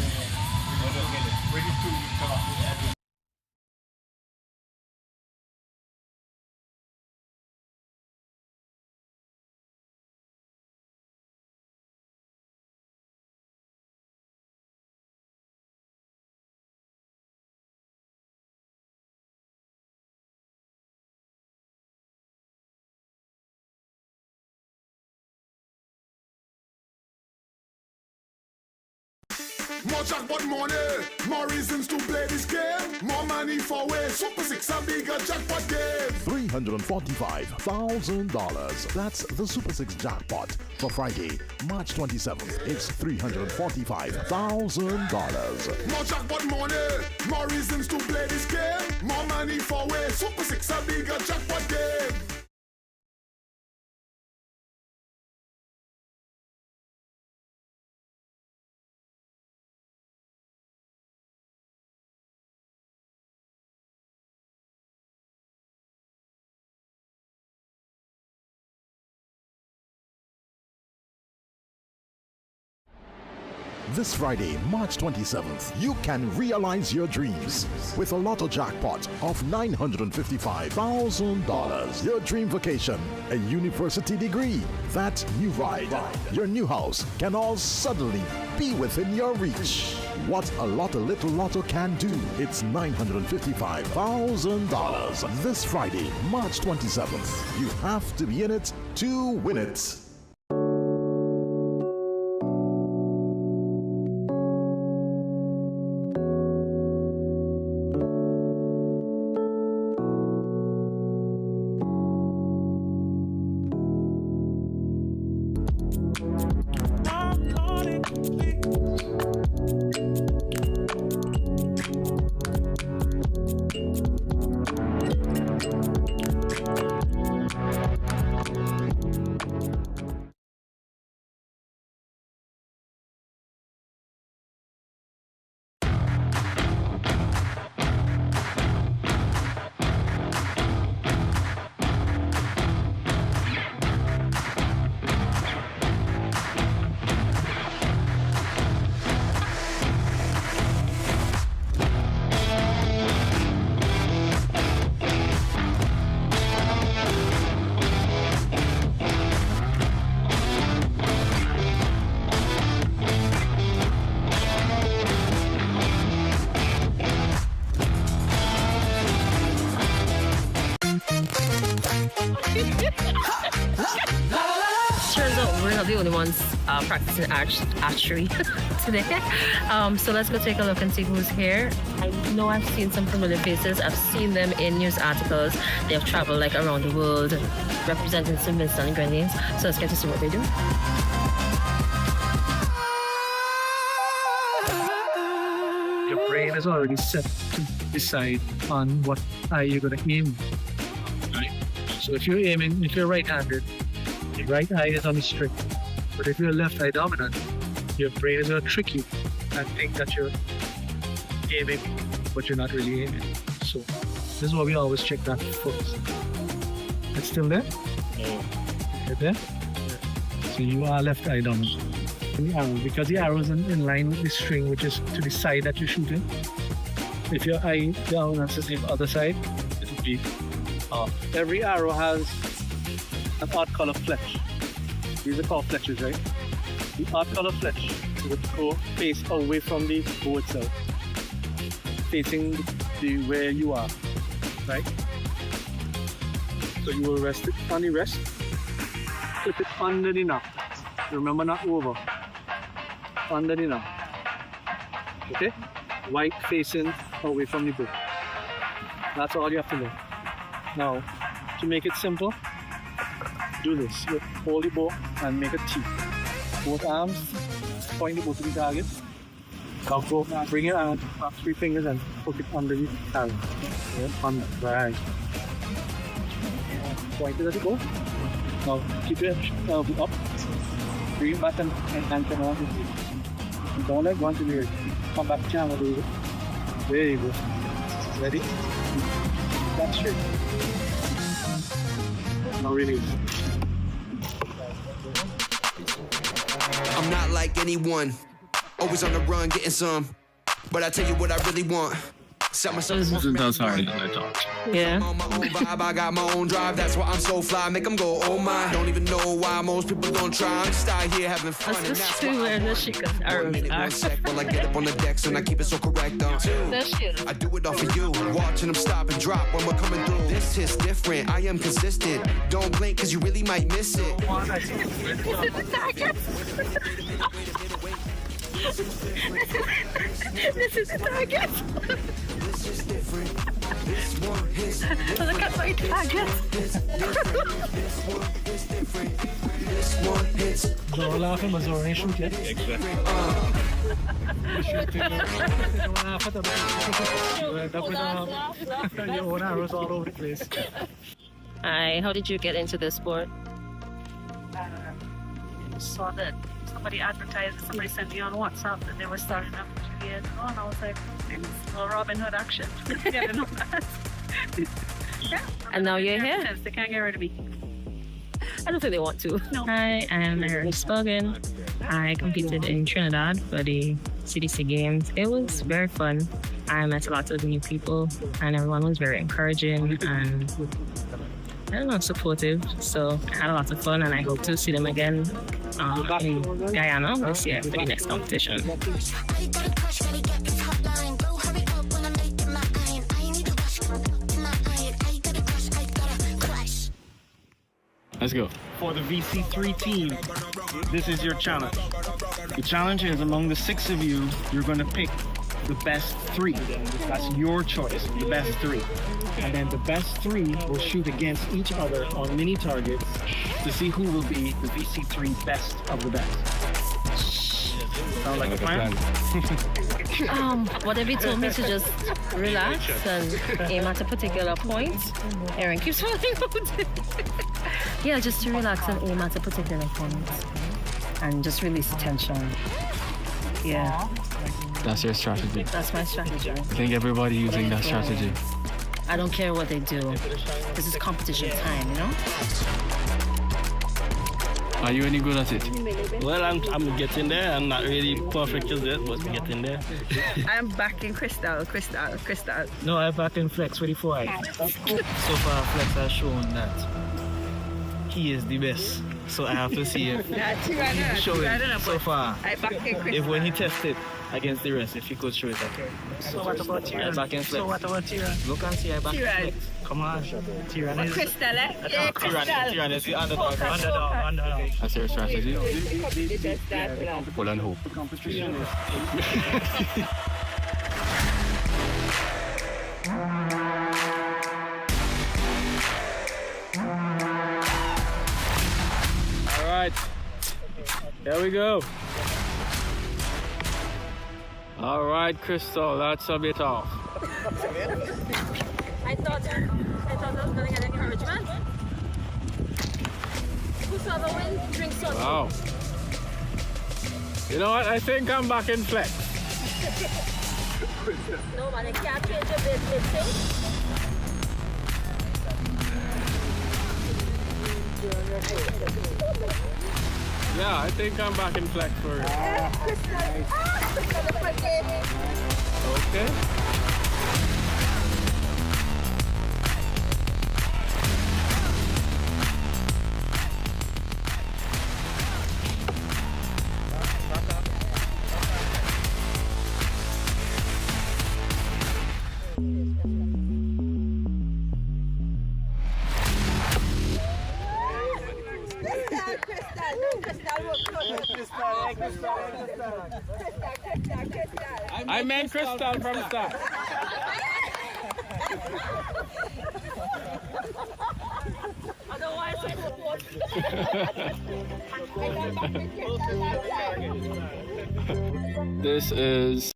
More jackpot money, more reasons to play this game. More money for way. Super 6 a bigger jackpot game. $345,000. That's the Super 6 jackpot for Friday, March 27th. It's $345,000. More jackpot money, more reasons to play this game. More money for way. Super 6 a bigger jackpot game. This Friday, March 27th, you can realize your dreams with a lotto jackpot of $955,000. Your dream vacation, a university degree, that new ride, your new house can all suddenly be within your reach. What a little lotto can do. It's $955,000. This Friday, March 27th. You have to be in it to win it. Turns out we're not the only ones practicing archery today. So let's go take a look and see who's here. I know I've seen some familiar faces. I've seen them in news articles. They have traveled like around the world representing St. Vincent and Grenadines. So let's get to see what they do. Your brain is already set to decide on what eye you're going to aim. Right? So if you're right-handed, your right eye is on the string. But if you're left eye dominant, your brain is going to trick you and think that you're aiming, but you're not really aiming. So this is why we always check that first. It's still there? No. Right there? So you are left eye dominant. And the arrow, because the arrow is in line with the string, which is to the side that you're shooting. If your eye dominance is the other side, it will be off. Every arrow has an odd color fletch. These are called fletches, right? The odd color fletch would go face away from the bow itself, facing where you are, right? So you will rest it on the rest, flip it under the knob. Remember, not over. Under the knob. Okay? White facing away from the bow. That's all you have to do. Now, to make it simple, do this. You hold the bow and make a T. Both arms, point the bow to the target. Go, bring your arm, up 3 fingers and hook it under the target. Under, right. Point it at the bow. Now, keep your elbow up. Bring it back and come around. Don't let one to the come back to the other. There you go. Ready? That's straight. Now release. I'm not like anyone, always on the run getting some, but I tell you what I really want. Set myself Yeah. on my own vibe, I got my own drive, that's why I'm so fly, make them go, oh my. Don't even know why most people don't try, I'm just out here having fun. That's just true where the chicken are. 1 sec while I get up on the decks and I keep it so correct. I do it all for you, watching them stop and drop when we're coming through. This is different, I am consistent. Don't blink cause you really might miss it. This is the target. Look at my target. Don't laugh at my zone, shoot yet. Exactly. Don't laugh at them. You end up with your own arrows all over the place. Hi, how did you get into this sport? Saw that somebody advertised, somebody sent me on WhatsApp that they were starting up 2 years ago, and I was like, it's a Robin Hood action. Yeah, I know that. Yeah. And now you're here? They can't get rid of me. I don't think they want to. No. Hi, I'm Erin Spogan. I competed in Trinidad for the CDC Games. It was very fun. I met a lot of new people, and everyone was very encouraging and I don't know, supportive. So I had a lot of fun, and I hope to see them again in Guyana this year for the next competition. Let's go. For the VC3 team, this is your challenge. The challenge is among the 6 of you, you're going to pick the best 3. That's your choice, the best 3. And then the best 3 will shoot against each other on mini targets to see who will be the VC3 best of the best. Sound like a plan? Whatever you told me to just relax and aim at a particular point. Erin keeps falling out. Yeah, just to relax and aim at a particular point. And just release the tension. Yeah. That's your strategy. That's my strategy. I think everybody using that strategy. I don't care what they do. This is competition time, you know? Are you any good at it? Well, I'm getting there. I'm not really perfect as yet, but getting there. I'm back in Crystal. No, I'm back in Flex 24. So far, Flex has shown that he is the best. So I have to see if he can show it so far. If when he tested against the rest, if he could show it again. So what about Tyrann? Back in Flex. So what about Tyrann? Look and see, I'm back in Flex. Come on. Tyrann is... Crystal, eh? Yeah, Crystal. Tyrann is the underdog. That's your strategy. Pull and hope. All right. There we go. All right, Crystal, that's a bit off. I thought I was going to get encouragement. Who saw the win? Drink something. Wow. You know what? I think I'm back in Flex. No, man, I can't change a bit. Yeah, I think I'm back in Flex for it. Okay. I meant Crystal from the start. This is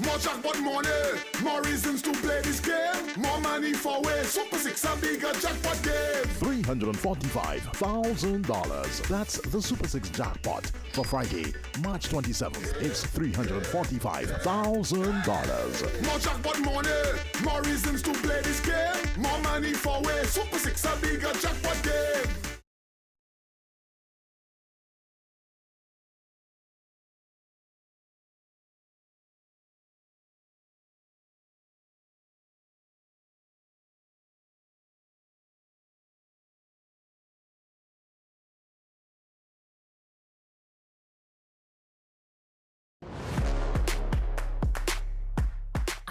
More jackpot money, more reasons to play this game. More money for way. Super 6 a bigger jackpot game. $345,000. That's the Super 6 jackpot for Friday, March 27th. It's $345,000. More jackpot money, more reasons to play this game. More money for way. Super 6 a bigger jackpot game.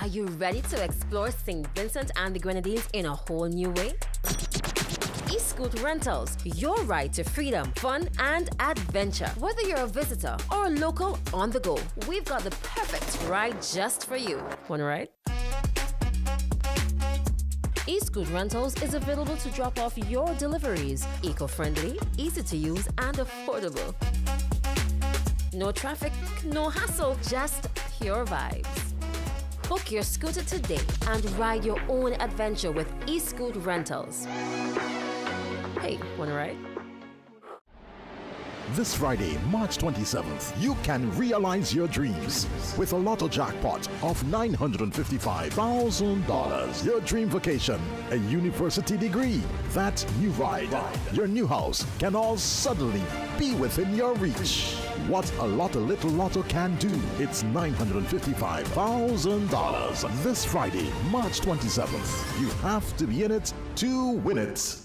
Are you ready to explore St. Vincent and the Grenadines in a whole new way? E-Scoot Rentals, your ride to freedom, fun, and adventure. Whether you're a visitor or a local on the go, we've got the perfect ride just for you. Wanna ride? E-Scoot Rentals is available to drop off your deliveries. Eco-friendly, easy to use, and affordable. No traffic, no hassle, just pure vibes. Book your scooter today and ride your own adventure with E-Scoot Rentals. Hey, wanna ride? This Friday, March 27th, you can realize your dreams with a lotto jackpot of $955,000. Your dream vacation, a university degree, that new ride, your new house can all suddenly be within your reach. What a little lotto can do. It's $955,000. This Friday, March 27th. You have to be in it to win it.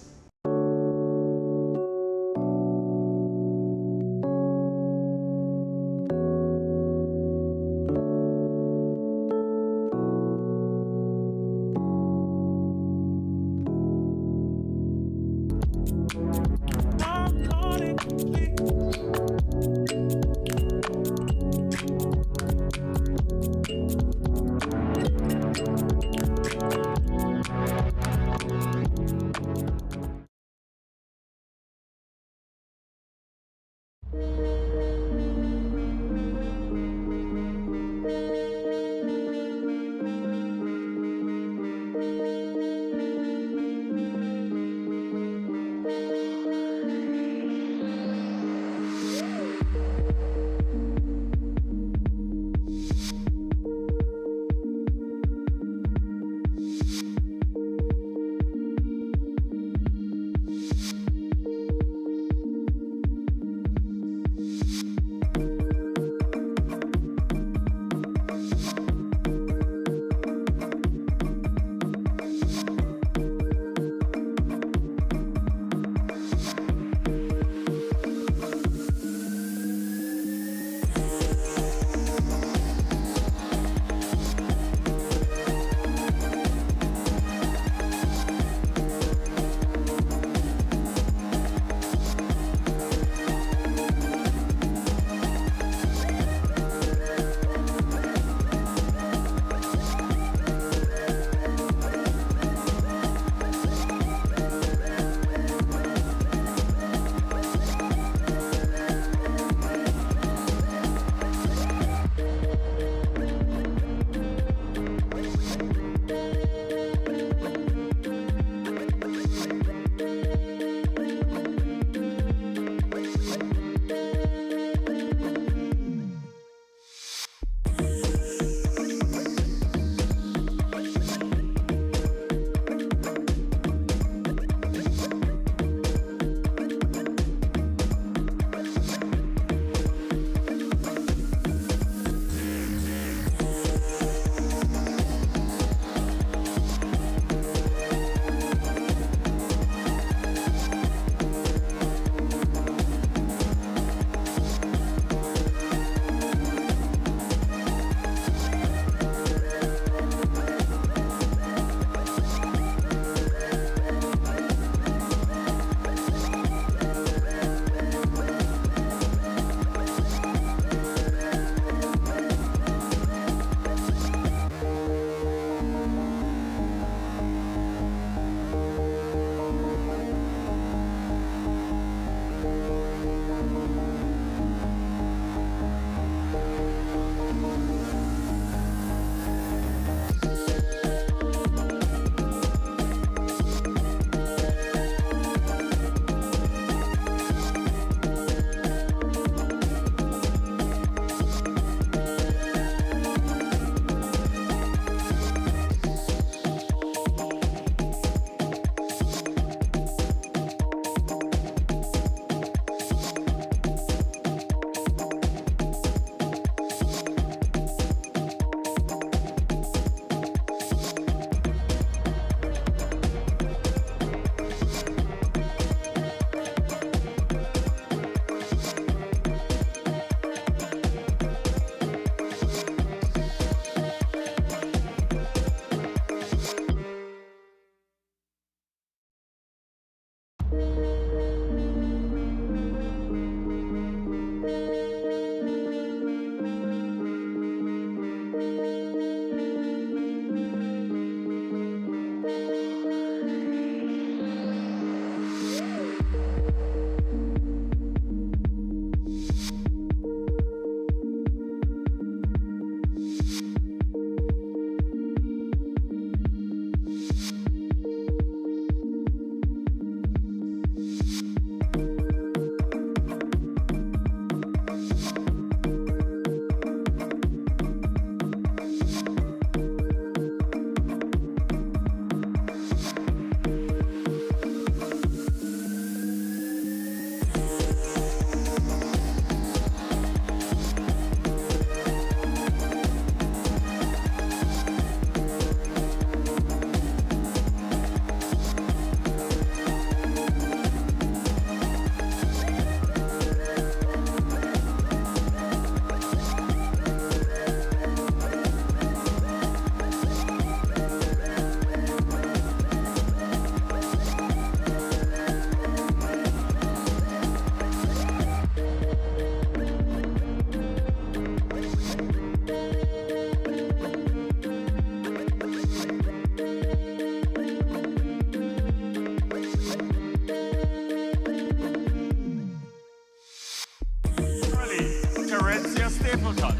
Florencia Stapleton.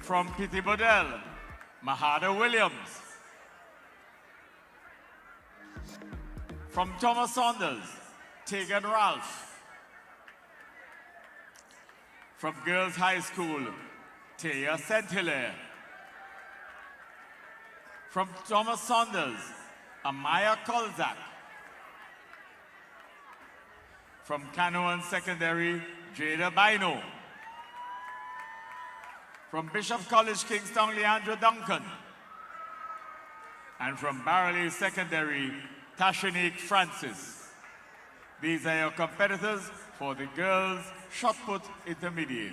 From Pitty Bodell, Mahada Williams. From Thomas Saunders, Tegan Ralph. From Girls High School, Taya Sentile. From Thomas Saunders, Amaya Kolzak. From Canoan Secondary, Jada Bino. From Bishop College, Kingston, Leandra Duncan. And from Barley Secondary, Tashanique Francis. These are your competitors for the girls' shot put intermediate.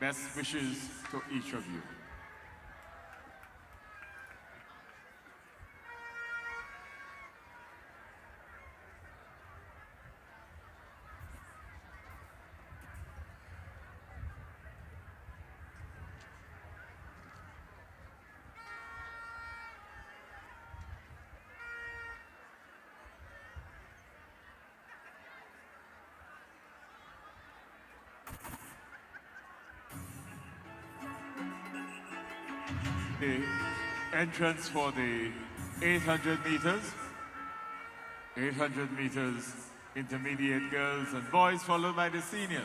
Best wishes to each of you. The entrance for the 800 meters. 800 meters intermediate girls and boys, followed by the senior.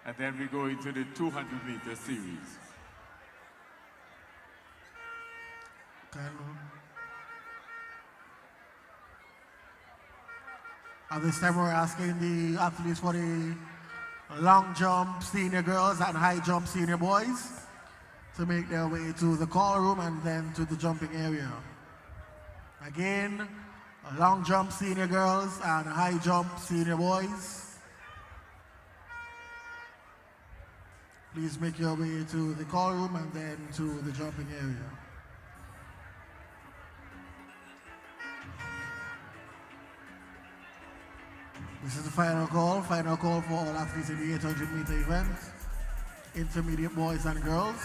And then we go into the 200-meter series. At this time, we're asking the athletes for the long jump senior girls and high jump senior boys to make their way to the call room and then to the jumping area. Again, long jump senior girls and high jump senior boys. Please make your way to the call room and then to the jumping area. This is the final call for all athletes in the 800-meter event, intermediate boys and girls.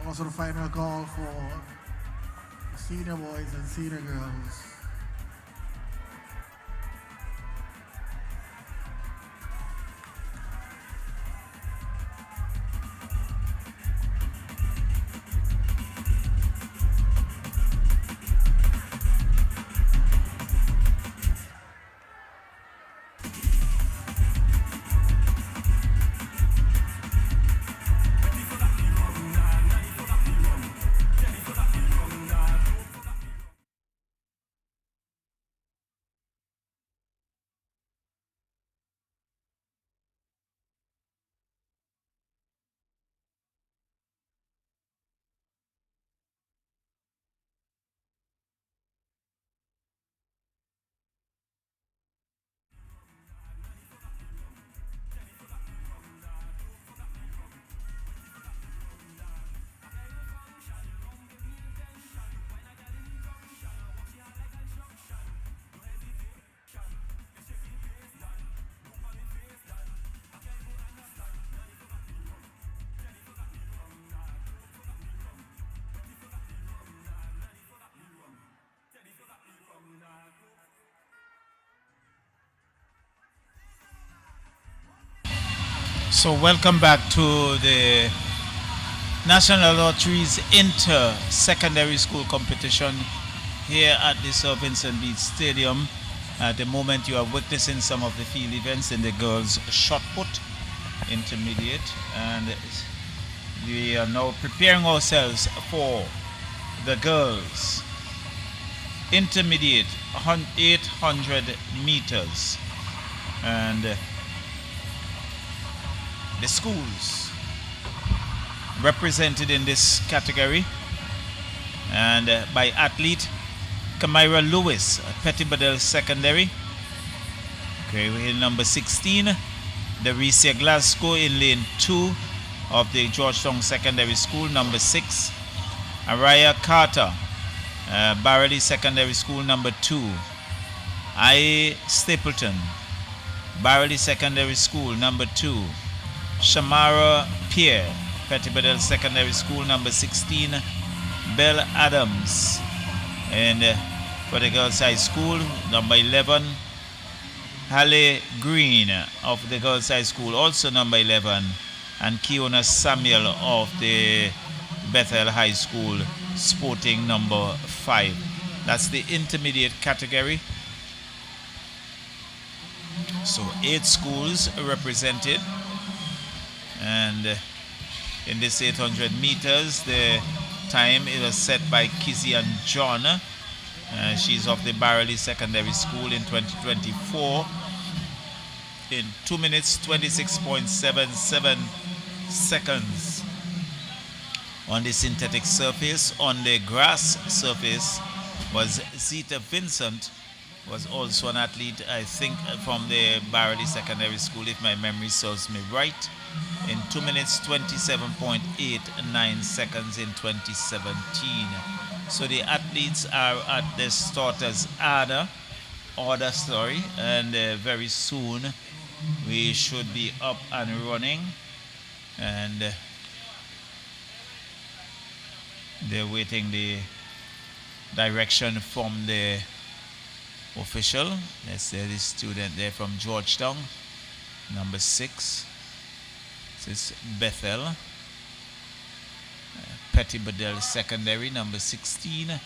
Also the final call for the senior boys and senior girls. So welcome back to the National Lotteries Inter-Secondary School Competition here at the Sir Vincent Beache Stadium. At the moment you are witnessing some of the field events in the girls' shot put intermediate, and we are now preparing ourselves for the girls' intermediate 800 meters, and the schools represented in this category, and by athlete Kamira Lewis, Petty Badell Secondary. Okay, we're in number 16, the Recia Glasgow in lane 2 of the Georgetown Secondary School, number 6. Araya Carter, Barley Secondary School, number 2. I. Stapleton, Barley Secondary School, number 2. Shamara Pierre, Petty Bedell Secondary School, number 16, Belle Adams. And for the Girls High School, number 11, Halle Green of the Girls High School, also number 11, and Kiona Samuel of the Bethel High School, sporting number 5. That's the intermediate category. So 8 schools represented, and in this 800 meters, the time is set by Kizzy and John. She's of the Barley Secondary School in 2024 in 2 minutes 26.77 seconds. On the synthetic surface, on the grass surface, was Zita Vincent, was also an athlete, I think, from the Barley Secondary School, if my memory serves me right, in 2 minutes 27.89 seconds in 2017. So the athletes are at the starters order, and very soon we should be up and running, and they're waiting the direction from the official. Let's say the student there from Georgetown, number 6. This is Bethel. Petty Bedell Secondary, number 16,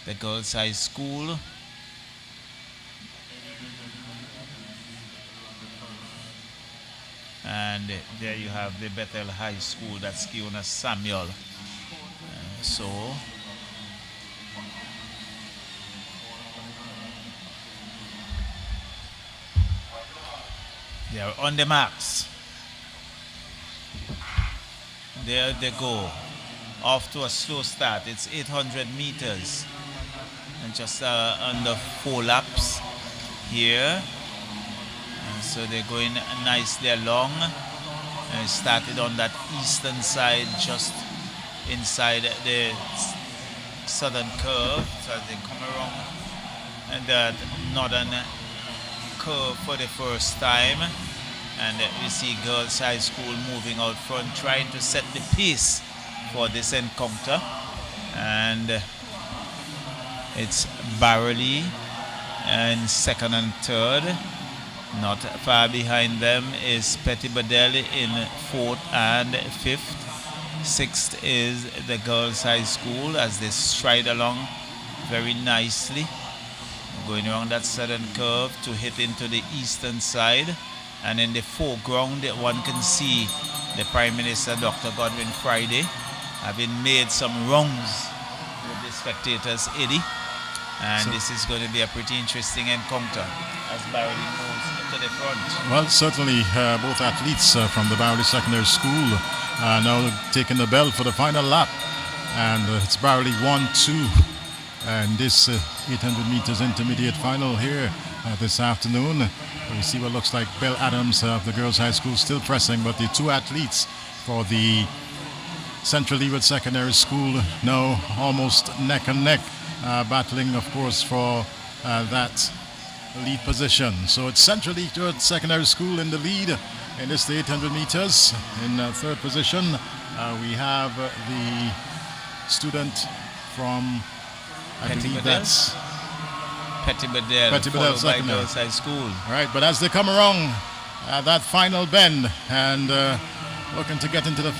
the Girls High School. And there you have the Bethel High School, that's Kiona Samuel. So they are on the marks. There they go. Off to a slow start. It's 800 meters. And just under 4 laps here. And so they're going nicely along. And started on that eastern side, just inside the southern curve. So as they come around and that northern curve for the first time. And we see Girls High School moving out front, trying to set the pace for this encounter. And it's Barley in second and third. Not far behind them is Petty Bedell in 4th and 5th. 6th is the Girls High School as they stride along very nicely, going around that southern curve to hit into the eastern side. And in the foreground, one can see the Prime Minister, Dr. Godwin Friday, having made some rounds with the spectators' eddy. And so this is going to be a pretty interesting encounter as Barley moves to the front. Well, certainly both athletes from the Barley Secondary School are now taking the bell for the final lap. And it's Barley 1-2. And this 800 meters intermediate final here this afternoon. We see what looks like Belle Adams of the Girls High School still pressing, but the 2 athletes for the Central Leeward Secondary School now almost neck and neck, battling, of course, for that lead position. So it's Central Leeward Secondary School in the lead in this 800 meters. In 3rd position, we have the student from, I believe that's Petty Bedell, followed by Girls High School. Right, but as they come around that final bend and looking to get into the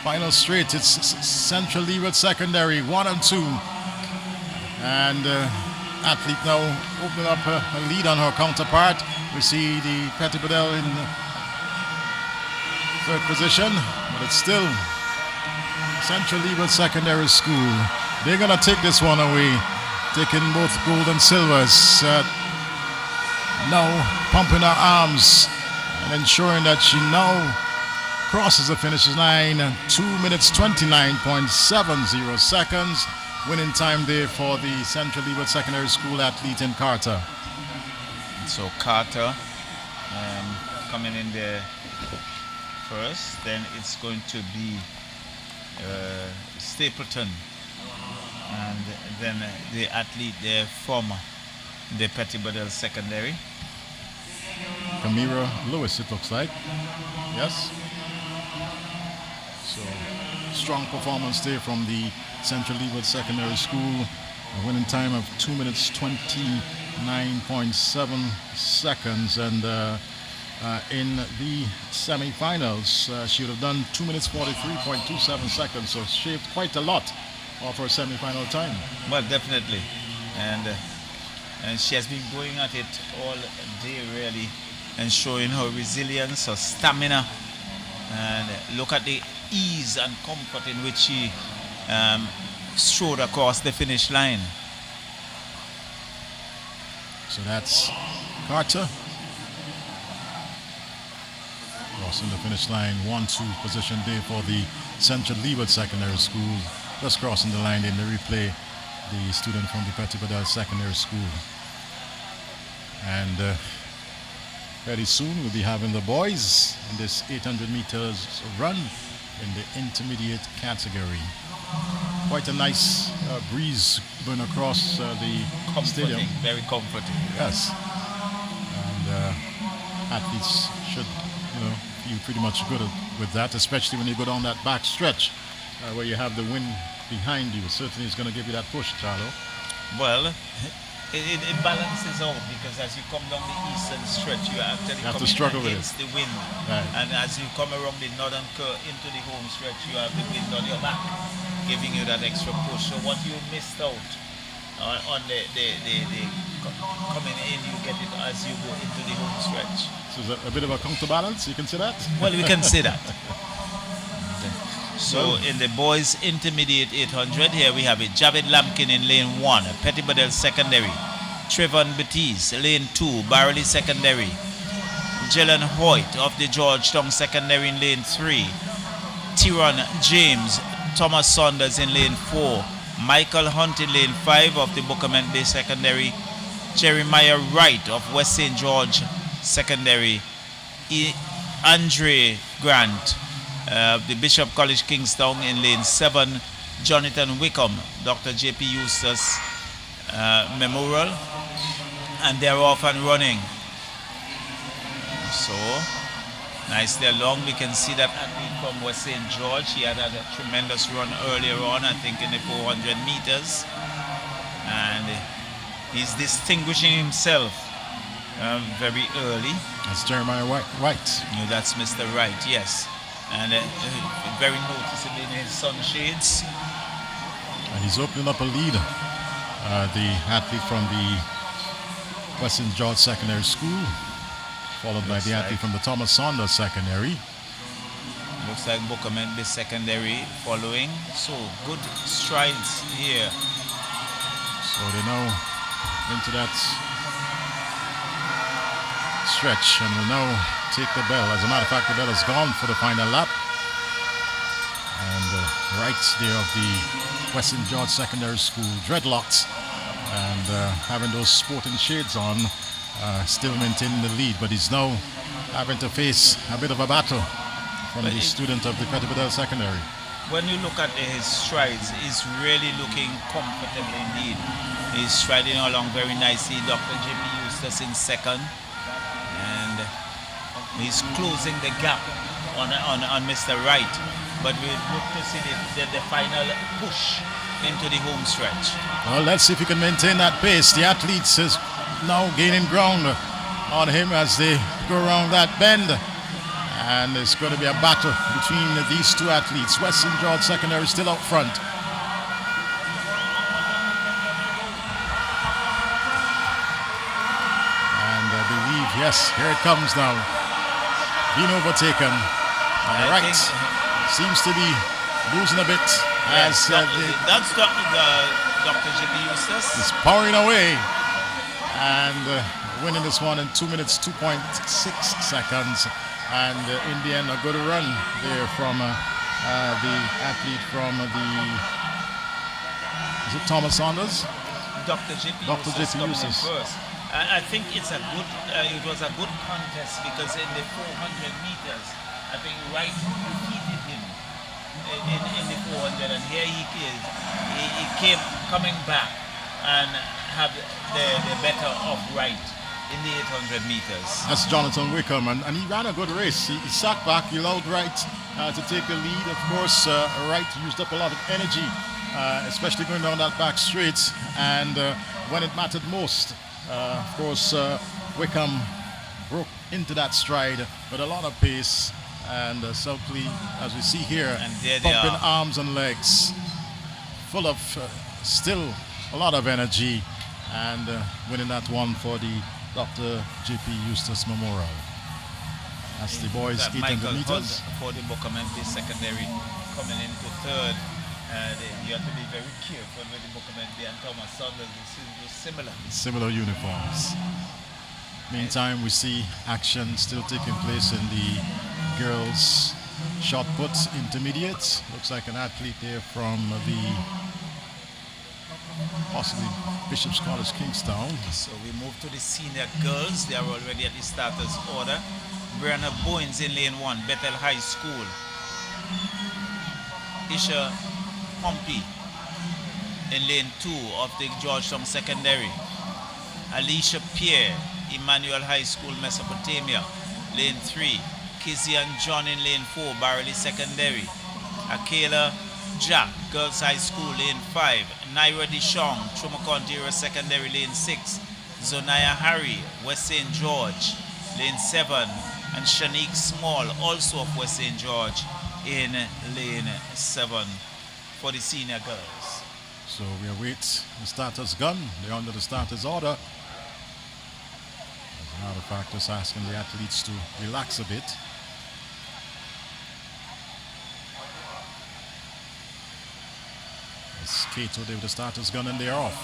final straight, it's Central Leeward Secondary 1 and 2. And athlete now opening up a lead on her counterpart. We see the Petty Bedell in 3rd position, but it's still Central Leeward Secondary School. They're going to take this one away, taking both gold and silvers. Now pumping her arms and ensuring that she now crosses the finish line. 2 minutes 29.70 seconds. Winning time there for the Central Leeward Secondary School athlete in Carter. So Carter coming in there first. Then it's going to be Stapleton. And then the athlete there from the Petty Bedell Secondary. Kamira Lewis, it looks like. Yes. So strong performance there from the Central Leeward Secondary School. A winning time of 2 minutes 29.7 seconds, and in the semi-finals she would have done 2 minutes 43.27 seconds, so shaved quite a lot off her semi-final time. Well, definitely, and she has been going at it all day really, and showing her resilience, her stamina, and look at the ease and comfort in which she strode across the finish line. So that's Carter crossing the finish line. 1-2 position there for the Central Leeward Secondary School. Just crossing the line in the replay, the student from the Petit Badal Secondary School. And very soon we'll be having the boys in this 800 meters run in the intermediate category. Quite a nice breeze going across the stadium. Very comforting. Yes. And athletes should, feel pretty much good with that, especially when you go down that back stretch where you have the wind behind you. Certainly it's going to give you that push, Charlo. Well, it balances out, because as you come down the eastern stretch, you are actually have to coming struggle against with the wind. Right. And as you come around the northern curve into the home stretch, you have the wind on your back, giving you that extra push. So what you missed out on the coming in, you get it as you go into the home stretch. So is a bit of a counterbalance, you can say that? Well, we can say that. So in the boys intermediate 800, here we have it. Javid Lampkin in lane 1, Petit Badal Secondary. Trevon Batiste, lane 2, Barley Secondary. Jalen Hoyt of the Georgetown Secondary in lane 3. Tyron James, Thomas Saunders in lane 4. Michael Hunt in lane 5 of the Bookament Bay Secondary. Jeremiah Wright of West St. George Secondary. Andre Grant, the Bishop College Kingstown in lane 7. Jonathan Wickham, Dr. J.P. Eustace Memorial, and they're off and running. So nicely along, we can see that athlete from West St. George. He had a tremendous run earlier on, I think in the 400 meters, and he's distinguishing himself very early. That's Jeremiah Wright. No, that's Mr. Wright, yes. And very noticeable in his sunshades. And he's opening up a lead. The athlete from the West St. George Secondary School, followed by the athlete from the Thomas Saunders Secondary. Looks like Bookament Bay Secondary following. So good strides here. So they now into that stretch and will now take the bell. As a matter of fact, the bell is gone for the final lap. And right there of the West St. George Secondary School, dreadlocks and having those sporting shades on, still maintaining the lead, but he's now having to face a bit of a battle from the student of the Petit Badal Secondary. When you look at his strides, he's really looking comfortable indeed. He's striding along very nicely. Dr. J.P. Eustace in second, and he's closing the gap on Mr. Wright. But we look to see the final push into the home stretch. Well, let's see if he can maintain that pace. The athletes is now gaining ground on him as they go around that bend. And it's going to be a battle between these two athletes. West St. George Secondary still out front. And I believe, yes, here it comes now. Being overtaken. On the right. Seems to be losing a bit as that's Dr. J.P. Eustace. He's powering away and winning this one in 2 minutes 2.6 seconds. And in the end, a good run there from the athlete from is it Thomas Saunders? Dr. J.P. Eustace first. I think it's a good. It was a good contest because in the 400 meters, I think Wright defeated him in the 400, and here he is. He came coming back and have the better of Wright in the 800 meters. That's Jonathan Wickham, and he ran a good race. He sat back, he allowed Wright to take the lead. Of course, Wright used up a lot of energy, especially going down that back straight, and when it mattered most, of course, Wickham broke into that stride with a lot of pace, and Southly, as we see here, pumping arms and legs, full of still a lot of energy, and winning that one for the Dr. J.P. Eustace Memorial. That's the boys 800 meters. For the Buckerman secondary coming into third. You have to be very careful with the Buckerman and Thomas Saunders. Similar. Similar uniforms. Meantime, we see action still taking place in the girls' shot put intermediate. Looks like an athlete there from the possibly Bishop's College Kingstown. So we move to the senior girls. They are already at the starters order. Brianna Bowens in lane 1, Bethel High School. Isha Pompey in lane 2 of the Georgetown Secondary. Alicia Pierre, Emmanuel High School, Mesopotamia. Lane 3, Kizzy and John in lane 4, Barley Secondary. Akela Jack, Girls High School, lane 5. Naira Dishong, Chumakonti Secondary, lane 6. Zonaya Harry, West St. George, lane 7. And Shanique Small, also of West St. George, in lane 7 for the senior girls. So we await the starter's gun. They're under the starter's order. As a matter of fact, just asking the athletes to relax a bit. It's Cato there with the starter's gun, and they're off.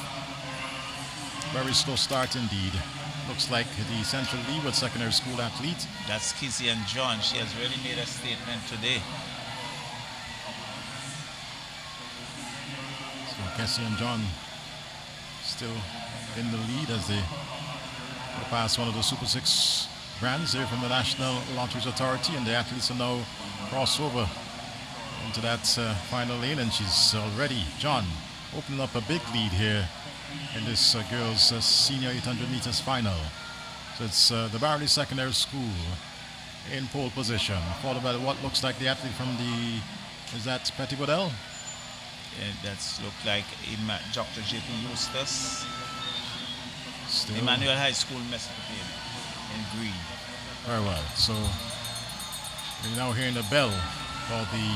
Very slow start indeed. Looks like the Central Leeward Secondary School athlete. That's Kizzy and John. She has really made a statement today. So Cassie and John still in the lead as they pass one of the Super 6 brands there from the National Lotteries Authority, and the athletes are now cross over into that final lane, and she's already, John, opening up a big lead here in this girls' senior 800 meters final. So it's the Barley Secondary School in pole position, followed by what looks like the athlete from the, is that Petty Waddell? That's looked like Dr. J.P. Eustace. Still. Emmanuel High School, Mesopotamia, in green. Very well. So we're now hearing the bell for the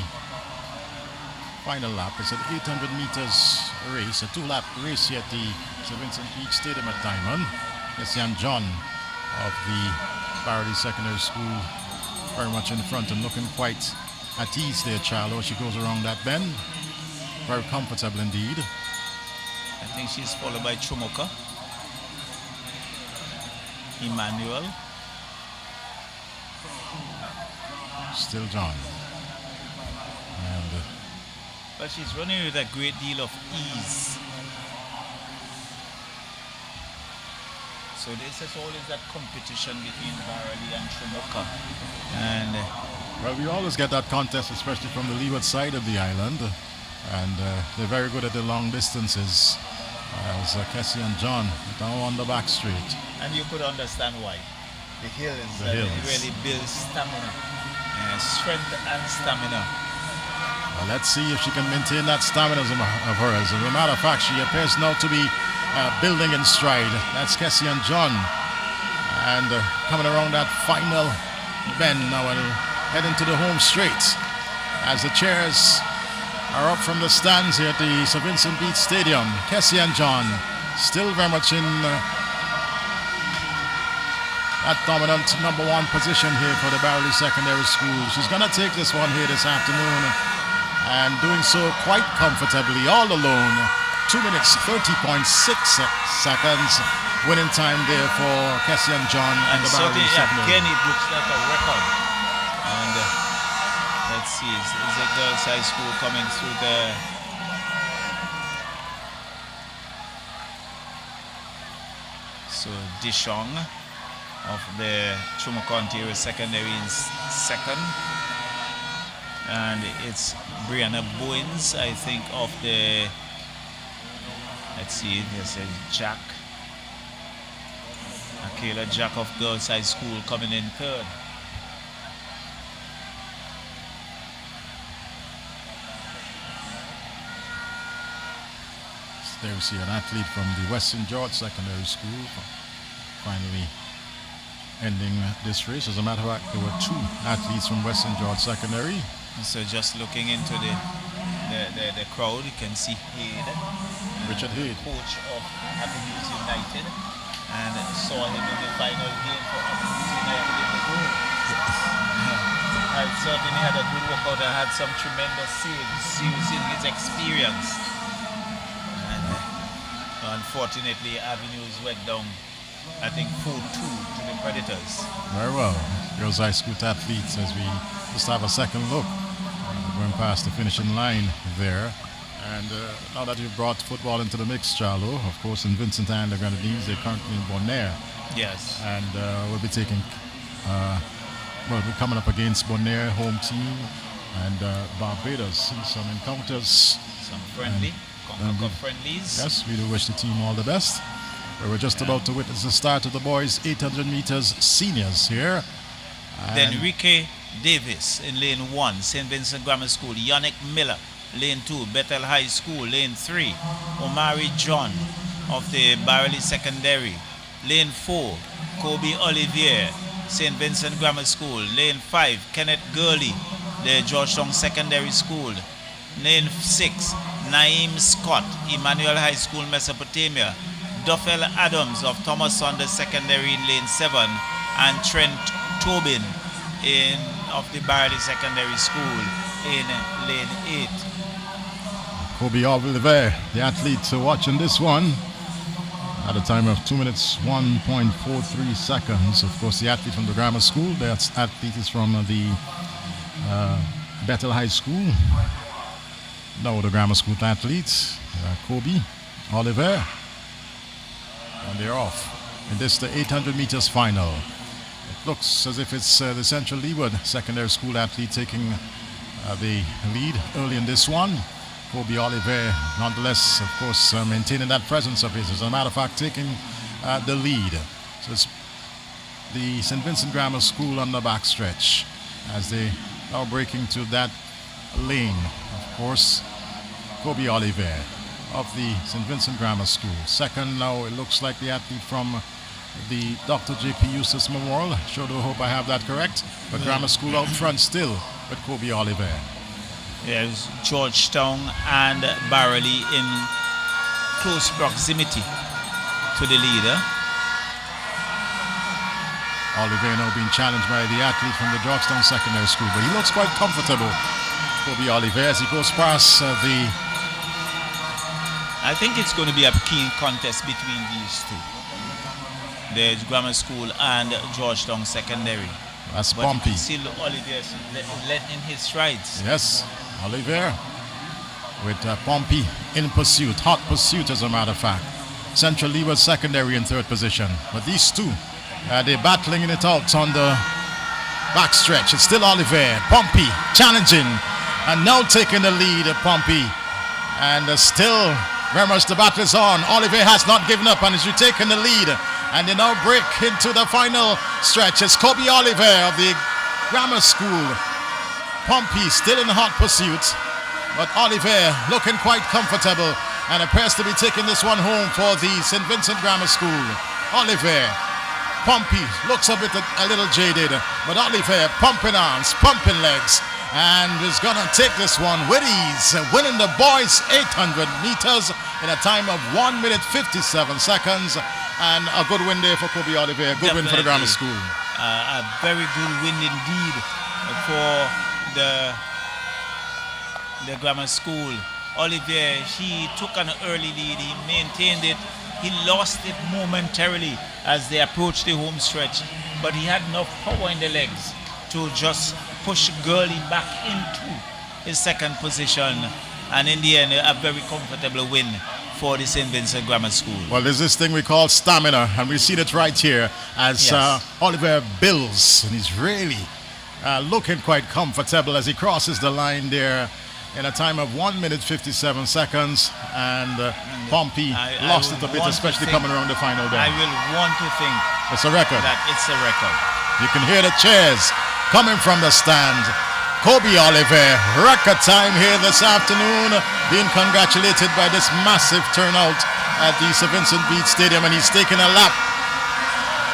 final lap. It's an 800 meters race, a 2-lap race here at the St. Vincent Beach Stadium at Diamond. Yes, Jan John of the Barley Secondary School very much in front and looking quite at ease there, Charlo, as she goes around that bend. Very comfortable indeed. I think she's followed by Chumoka. Emmanuel. Still John. And but she's running with a great deal of ease. So this is always that competition between Barley and Chumoka. And well, we always get that contest, especially from the leeward side of the island. And they're very good at the long distances. As Cassie and John down on the back straight. And you could understand why. The hills, really build stamina, strength and stamina. Well, let's see if she can maintain that stamina of hers. As a matter of fact, she appears now to be building in stride. That's Cassie and John. And coming around that final bend now and heading to the home straight. As the chairs are up from the stands here at the St. Vincent Beach Stadium. Cassie and John still very much in that dominant number 1 position here for the Barley Secondary School. She's going to take this one here this afternoon and doing so quite comfortably all alone. 2 minutes 30.6 seconds winning time there for Cassie and John and the Barley Secondary. Again, it looks like a record. And let's see, is the Girls High School coming through there? So Dishong of the Chumakonti Secondary in second. And it's Brianna Bowens, I think, of the, let's see, there's a Jack. Akela Jack of Girls High School coming in third. There we see an athlete from the Western George Secondary School finally ending this race. As a matter of fact, there were 2 athletes from Western George Secondary. So just looking into the crowd, you can see Hayde, Richard Hayde, coach of Avenues United, and saw him in the final game for Avenues United in the goal. And certainly had a good workout and had some tremendous saves using his experience. Unfortunately, Avenues went down, I think, 4-2 to the Predators. Very well. Girls High School athletes, as we just have a second look, going past the finishing line there. And now that you've brought football into the mix, Charlo, of course, in Vincent and the Grenadines, they're currently in Bonaire. Yes. And we'll be taking, we're coming up against Bonaire, home team, and Barbados. See some encounters. Some friendly. Friendlies. Yes, we do wish the team all the best. We're just about to witness the start of the boys' 800 meters seniors here. Then Enrique Davis in lane 1, St. Vincent Grammar School. Yannick Miller, lane 2, Bethel High School. Lane 3, Omari John of the Barley Secondary. Lane 4, Kobe Olivier, St. Vincent Grammar School. Lane 5, Kenneth Gurley, the Georgetown Secondary School. Lane 6, Naeem Scott, Emmanuel High School, Mesopotamia. Duffel Adams of Thomas Saunders Secondary in lane 7, and Trent Tobin of the Barley Secondary School in lane 8. Kobe Oliver, the athlete watching this one, at a time of 2 minutes 1.43 seconds. Of course, the athlete from the grammar school, that athlete is from the Bethel High School. Now the grammar school athletes, Kobe Oliver, and they're off. And this is the 800 meters final. It looks as if it's the Central Leeward Secondary School athlete taking the lead early in this one. Kobe Oliver, nonetheless, of course, maintaining that presence of his. As a matter of fact, taking the lead. So it's the St. Vincent Grammar School on the backstretch as they are breaking to that lane. Of course, Kobe Oliver of the St. Vincent Grammar School. Second now, it looks like the athlete from the Dr. J.P. Eustace Memorial. Sure do hope I have that correct. But Grammar School out front still with Kobe Oliver. Yes, Georgetown and Barley in close proximity to the leader. Oliver now being challenged by the athlete from the Georgetown Secondary School, but he looks quite comfortable. Kobe Oliver as he goes past I think it's going to be a keen contest between these two. There's Grammar School and Georgetown Secondary. That's but bumpy. You can see Oliver letting his strides. Yes, Oliver with Pompey in pursuit, hot pursuit as a matter of fact. Central Leeward Secondary in third position. But these two, they're battling it out on the backstretch. It's still Oliver, Pompey challenging and now taking the lead, Pompey. And still very much the battle is on. Oliver has not given up and is retaking the lead. And they now break into the final stretch. It's Kobe Oliver of the Grammar School. Pompey still in hot pursuit. But Oliver looking quite comfortable and appears to be taking this one home for the St. Vincent Grammar School. Oliver, Pompey looks a little jaded. But Oliver pumping arms, pumping legs. And is going to take this one with ease, winning the boys 800 meters in a time of 1 minute 57 seconds. And a good win there for Kobe Oliver, a good win for the Grammar School. A very good win indeed for the Grammar School. Oliver, he took an early lead, he maintained it. He lost it momentarily as they approached the home stretch, but he had enough power in the legs to just push Gurley back into his second position, and in the end a very comfortable win for the St. Vincent Grammar School. Well, there's this thing we call stamina, and we see it right here as Oliver builds, and he's really looking quite comfortable as he crosses the line there in a time of 1 minute 57 seconds, and Pompey lost it a bit, especially coming around the final there. I will want to think it's a record. That it's a record. You can hear the cheers coming from the stand. Kobe Oliver, record time here this afternoon, being congratulated by this massive turnout at the Sir Vincent Beache Stadium, and he's taking a lap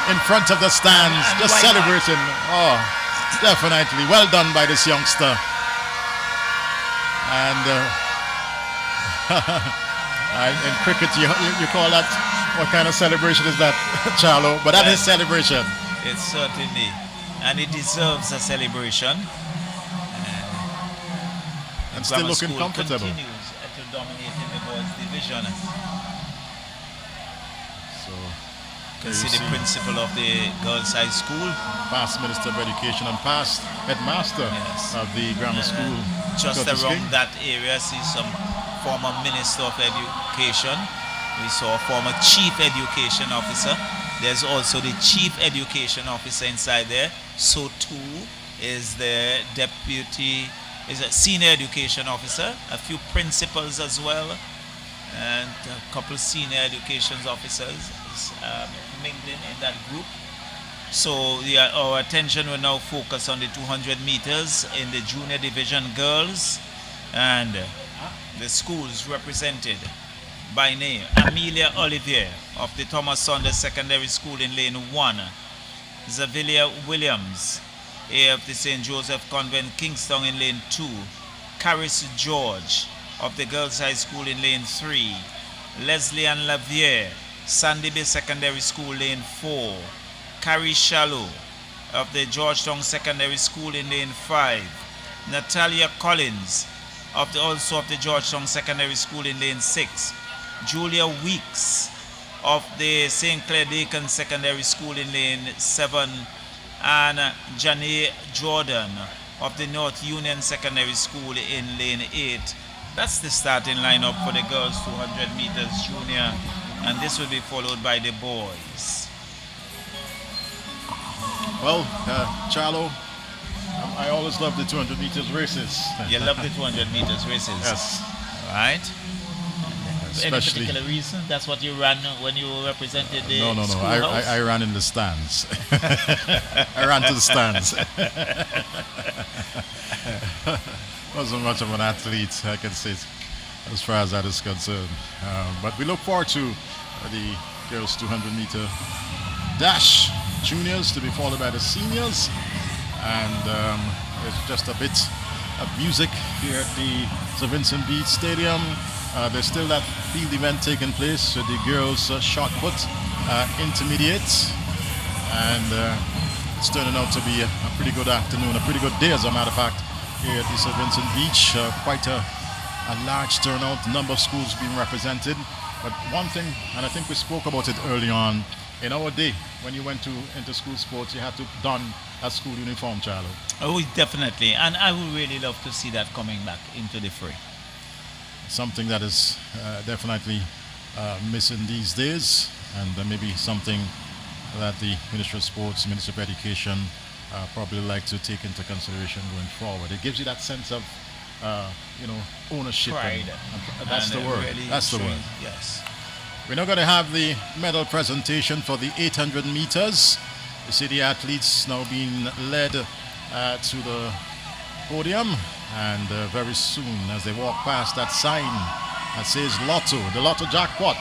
in front of the stands, just celebrating. Oh, definitely. Well done by this youngster. And in cricket, you call that, what kind of celebration is that, Charlo? But that is celebration. It's certainly, and it deserves a celebration. And still looking comfortable. Continues to dominate in the boys division. So, you can see the principal of the girls' high school, past Minister of Education and past headmaster of the grammar school. Just around that area, see some former Minister of Education. We saw a former Chief Education Officer. There's also the Chief Education Officer inside there. So too is the Deputy, is a Senior Education Officer, a few principals as well, and a couple Senior Education Officers mingling in that group. So our attention will now focus on the 200 meters in the junior division girls, and the schools represented by name: Amelia Olivier of the Thomas Saunders Secondary School in lane 1, Zavilia Williams of the St. Joseph Convent Kingston in lane 2, Caris George of the Girls High School in lane 3, Leslie Ann Lavier, Sandy Bay Secondary School lane 4, Carrie Shallow of the Georgetown Secondary School in lane 5, Natalia Collins also of the Georgetown Secondary School in lane 6, Julia Weeks of the St. Clair Dakin Secondary School in lane 7, and Janae Jordan of the North Union Secondary School in lane 8. That's the starting lineup for the girls 200 meters junior, and this will be followed by the boys. Well, Charlo, I always love the 200 meters races. You love the 200 meters races? Yes. All right. Especially, any particular reason? That's what you ran when you represented the No. I ran in the stands. I ran to the stands. Wasn't much of an athlete, I can say, as far as that is concerned. But we look forward to the girls 200 meter dash juniors to be followed by the seniors, and it's just a bit of music here at the Sir Vincent Beache Stadium. There's still that field event taking place with the girls shot put intermediate, and it's turning out to be a pretty good afternoon, a pretty good day as a matter of fact, here at the Sir Vincent Beache. Quite a large turnout, number of schools being represented. But one thing, and I think we spoke about it early on, in our day, when you went into school sports, you had to don a school uniform, Charlo. Oh, definitely. And I would really love to see that coming back into the fray. Something that is definitely missing these days, and maybe something that the Ministry of Sports, Ministry of Education probably like to take into consideration going forward. It gives you that sense of, ownership. Pride. And that's the word. Really that's the word. Yes. We're now going to have the medal presentation for the 800 meters. You see the athletes now being led to the podium, and very soon as they walk past that sign that says Lotto, the Lotto jackpot,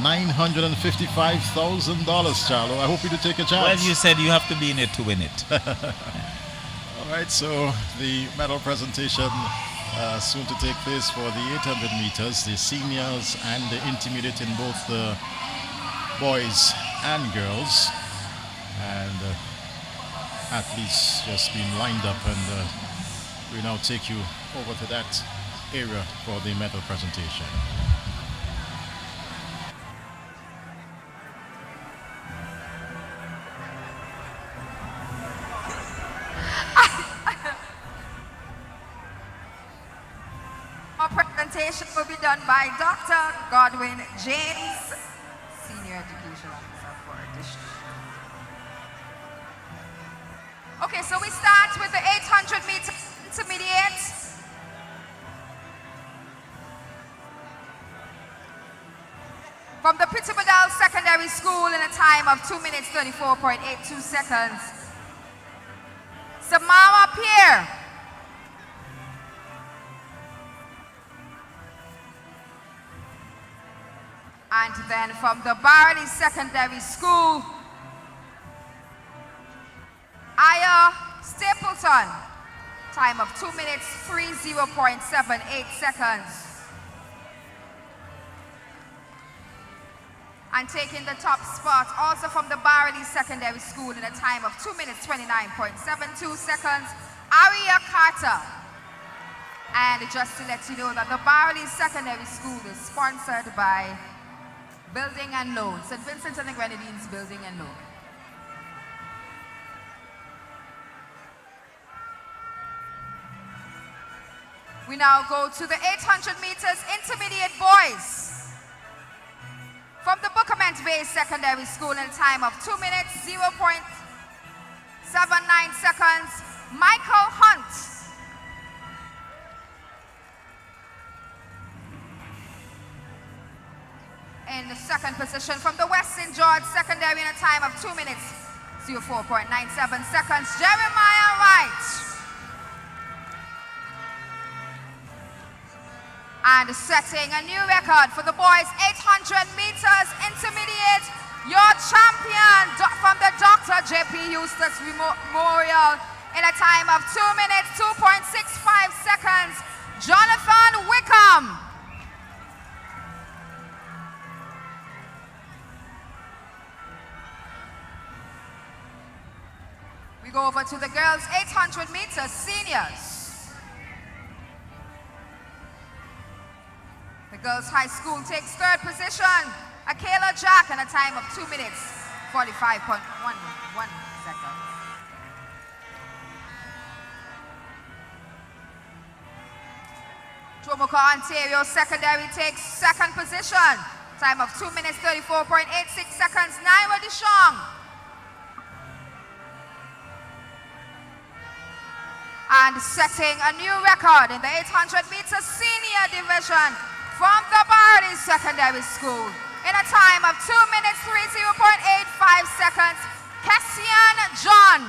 $955,000, Charlo. I hope you do take a chance. Well, you said you have to be in it to win it. All right, so the medal presentation soon to take place for the 800 meters, the seniors and the intermediate in both the boys and girls, and athletes just being lined up, and we now take you over to that area for the medal presentation. Our presentation will be done by Dr. Godwin James, Senior Education Officer for District. Okay, so we start with the 800 meter intermediate. From the Pittsburgh Secondary School in a time of 2 minutes 34.82 seconds. Samawa Pierre. And then from the Barley Secondary School, Aya Stapleton, time of 2 minutes 30.78 seconds. And taking the top spot, also from the Barley Secondary School in a time of 2 minutes 29.72 seconds, Aria Carter. And just to let you know that the Barley Secondary School is sponsored by Building and Loan, St. Vincent and the Grenadines Building and Loan. We now go to the 800 meters intermediate boys. From the Bookament Bay Secondary School in a time of 2 minutes 0.79 seconds, Michael Hunt. In the second position from the West St. George Secondary in a time of 2 minutes 04.97 seconds, Jeremiah Wright. And setting a new record for the boys 800 meters intermediate, your champion from the Dr. J.P. Eustace Memorial in a time of 2 minutes 2.65 seconds, Jonathan Wickham. We go over to the girls 800 meters seniors. The girls high school takes third position, Akela Jack in a time of 2 minutes 45.11 seconds. Tomoko Ontario Secondary takes second position, time of 2 minutes 34.86 seconds, Naira Dishong. And setting a new record in the 800 meters senior division from the Barley Secondary School in a time of 2 minutes 30.85 seconds, Cassian John.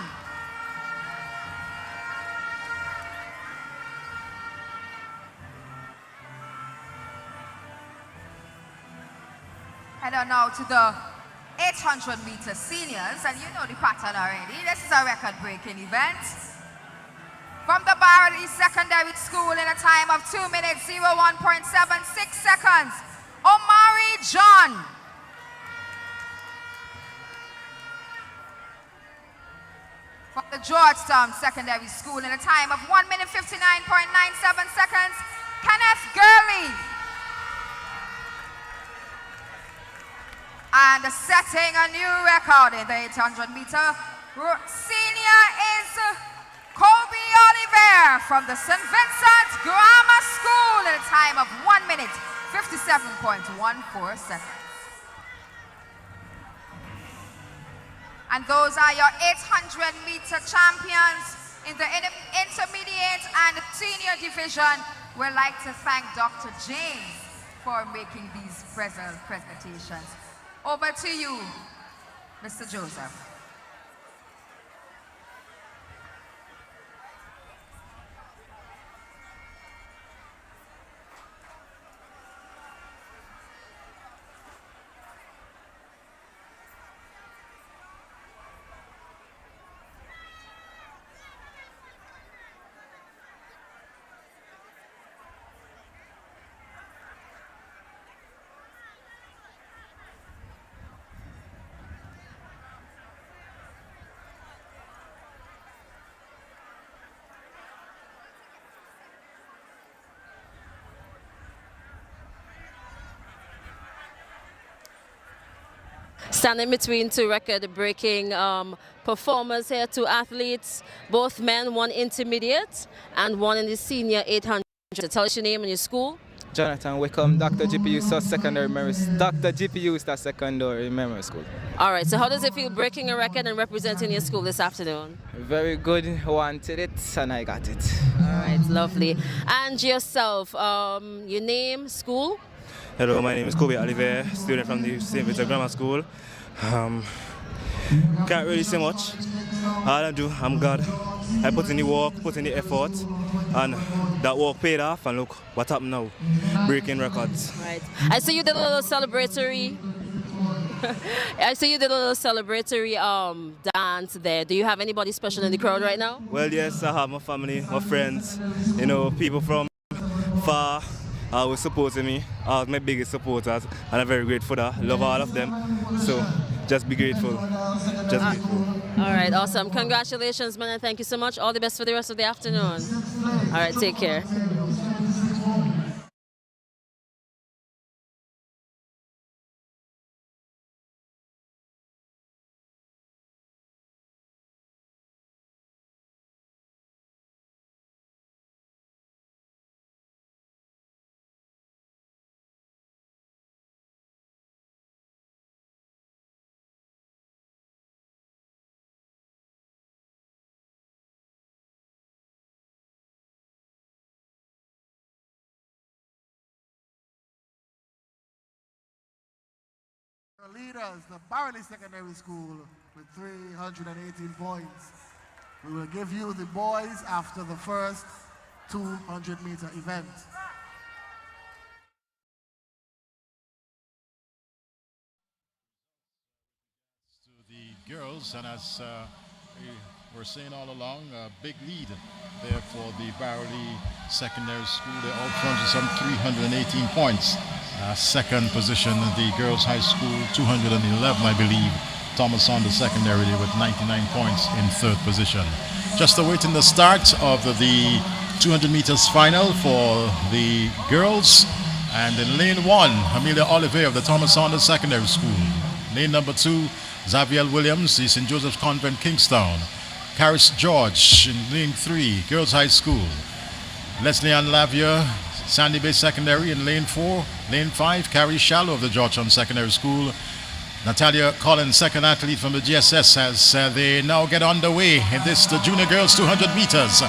Head on now to the 800 meter seniors, and you know the pattern already. This is a record-breaking event. From the Barley Secondary School in a time of 2 minutes 01.76 seconds, Omari John. From the Georgetown Secondary School in a time of 1 minute 59.97 seconds, Kenneth Gurley. And setting a new record in the 800 meter senior is Kobe Oliver from the St. Vincent Grammar School in a time of 1 minute 57.14 seconds. And those are your 800 meter champions in the intermediate and senior division. We'd like to thank Dr. James for making these presentations. Over to you, Mr. Joseph. Standing between two record-breaking performers here, two athletes, both men, one intermediate and one in the senior 800. Tell us your name and your school. Jonathan Wickham, Dr. GPU Secondary Memory, Dr. GPU Secondary Memory School. All right, so how does it feel breaking a record and representing your school this afternoon? Very good, wanted it and I got it. All right, lovely. And yourself, your name, school? Hello, my name is Kobe Oliver, student from the St. Vincent Grammar School. Can't really say much. All I do, I'm God. I put in the work, put in the effort, and that work paid off, and look what happened now, breaking records. Right. I see you did a little celebratory dance there. Do you have anybody special in the crowd right now? Well, yes, I have my family, my friends, you know, people from far always supporting me. My biggest supporters, and I'm very grateful for that. I love all of them. So just be grateful. Just grateful. All right, awesome. Congratulations, man, and thank you so much. All the best for the rest of the afternoon. All right, take care. The leaders, the Barley Secondary School, with 318 points. We will give you the boys after the first 200-meter event. To the girls, and as we were saying all along, a big lead there for the Barley Secondary School. They're out front with some 318 points. Second position, the Girls High School, 211, I believe. Thomas Saunders Secondary with 99 points in third position. Just awaiting the start of the 200 meters final for the girls. And in lane 1, Amelia Oliver of the Thomas Saunders Secondary School. Lane number 2, Xavier Williams, the St. Joseph's Convent, Kingstown. Caris George in lane 3, Girls High School. Leslie Ann Lavia, Sandy Bay Secondary in lane 4. Lane 5, Carrie Shallow of the Georgetown Secondary School. Natalia Collins, second athlete from the GSS, as they now get underway in this the junior girls 200 meters.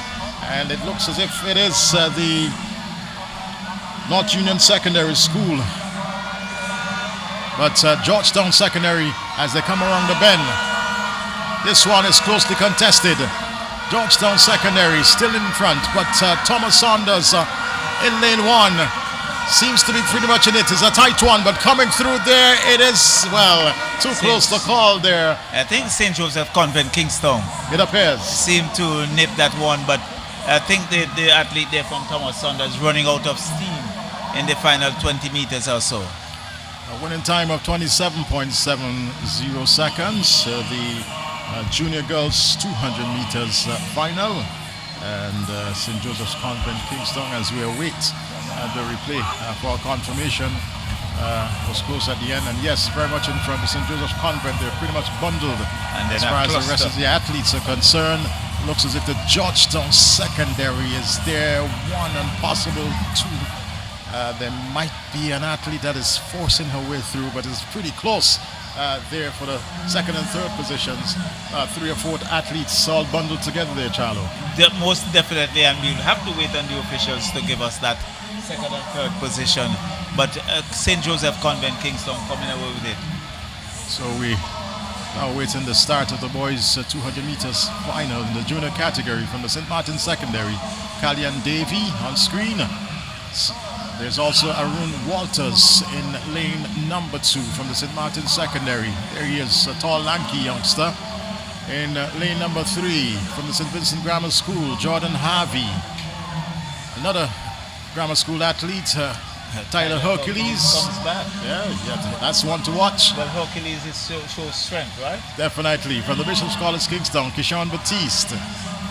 And it looks as if it is the North Union Secondary School. But Georgetown Secondary, as they come around the bend, this one is closely contested. Georgetown Secondary still in front, but Thomas Saunders in lane 1 seems to be pretty much in it. It's a tight one, but coming through there, it is, well, too close to call there. I think St. Joseph Convent, Kingstown. It appears. Seemed to nip that one, but I think the athlete there from Thomas Saunders running out of steam in the final 20 meters or so. A winning time of 27.70 seconds. The junior girls 200 meters final. And St. Joseph's Convent, Kingstown, as we await the replay for confirmation, was close at the end. And yes, very much in front of St. Joseph's Convent. They're pretty much bundled as far as the rest of the athletes are concerned. Looks as if the Georgetown Secondary is there, 1 and possible 2. There might be an athlete that is forcing her way through, but it's pretty close there for the second and third positions. 3 or 4 athletes all bundled together there, Charlo. Most definitely, and we'll have to wait on the officials to give us that second and third position. But St. Joseph Convent, Kingston coming away with it. So we now waiting the start of the boys 200 meters final in the junior category from the St. Martin Secondary. Kalyan Davy on screen. There's also Arun Walters in lane number 2 from the St. Martin Secondary. There he is, a tall, lanky youngster. In lane number 3 from the St. Vincent Grammar School, Jordan Harvey. Another grammar school athlete, Tyler Hercules. Comes back. Yeah, that's one to watch. Well, Hercules shows strength, right? Definitely. From the Bishop's College, Kingstown, Kishan Batiste.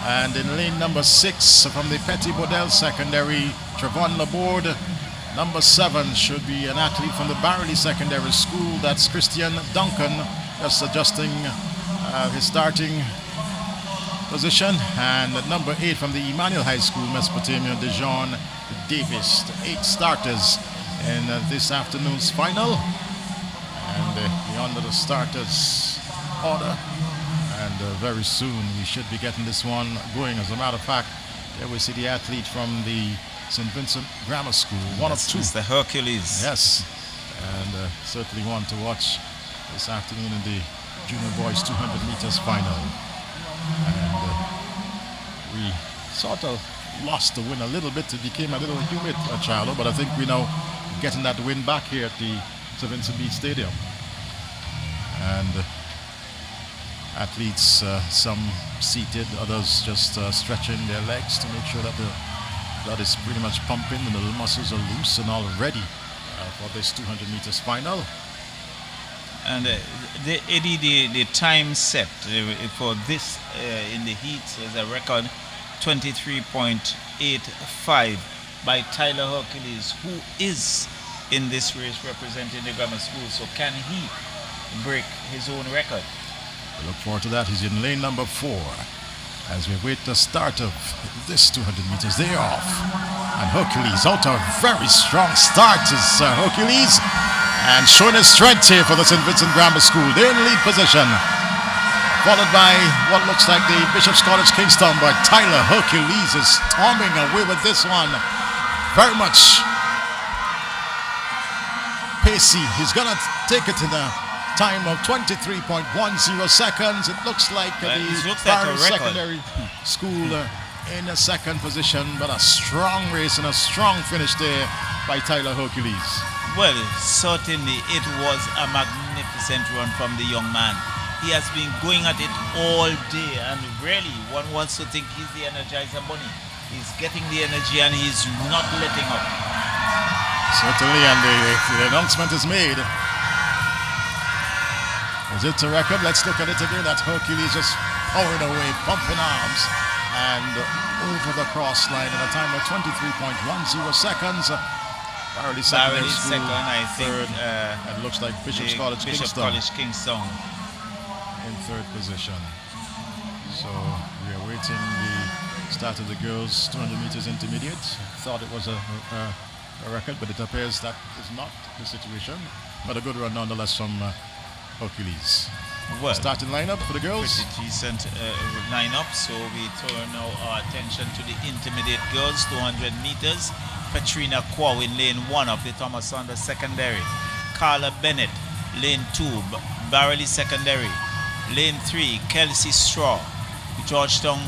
And in lane number 6 from the Petty Bodell Secondary, Trevon Laborde. Number 7 should be an athlete from the Barley Secondary School. That's Christian Duncan, just adjusting his starting position. And at number 8 from the Emmanuel High School, Mesopotamia, Dijon Davis, the 8 starters in this afternoon's final. And we're under the starters order. And very soon we should be getting this one going. As a matter of fact, there we see the athlete from the St. Vincent Grammar School, one of two. Mr. Hercules. Yes, and certainly one to watch this afternoon in the junior boys 200 meters final. And we sort of lost the win a little bit. It became a little humid at Charlotte, but I think we're now getting that win back here at the St. Vincent Beach Stadium. And athletes, some seated, others just stretching their legs to make sure that the blood is pretty much pumping and the muscles are loose and all ready for this 200 meters final. And the time set for this in the heat is a record 23.85 by Tyler Hercules, who is in this race representing the grammar school. So can he break his own record? We look forward to that. He's in lane number 4 as we await the start of this 200 meters. They're off. And Hercules out a very strong start is Hercules, and showing his strength here for the St. Vincent Grammar School. They're in lead position, followed by what looks like the Bishop's College Kingston, but Tyler Hercules is storming away with this one. Very much pacey. He's gonna take it to the time of 23.10 seconds. It looks like the Barry Secondary School in a second position, but a strong race and a strong finish there by Tyler Hercules. Well, certainly it was a magnificent run from the young man. He has been going at it all day, and really one wants to think he's the Energizer Bunny. He's getting the energy and he's not letting up. Certainly, and the announcement is made. Is it a record? Let's look at it again. That Hercules just powering away, pumping arms, and over the cross line at a time of 23.10 seconds. Barely second, I think. Third, it looks like Bishop's College Kingston in third position. So we are waiting the start of the girls 200 meters intermediate. Thought it was a record, but it appears that is not the situation. But a good run nonetheless from Hercules. Well, starting lineup for the girls. Pretty decent lineup. So we turn now our attention to the intermediate girls 200 meters. Katrina Kwaw in lane 1 of the Thomas Saunders Secondary. Carla Bennett, lane 2, Barley Secondary. Lane 3, Kelsey Straw, Georgetown,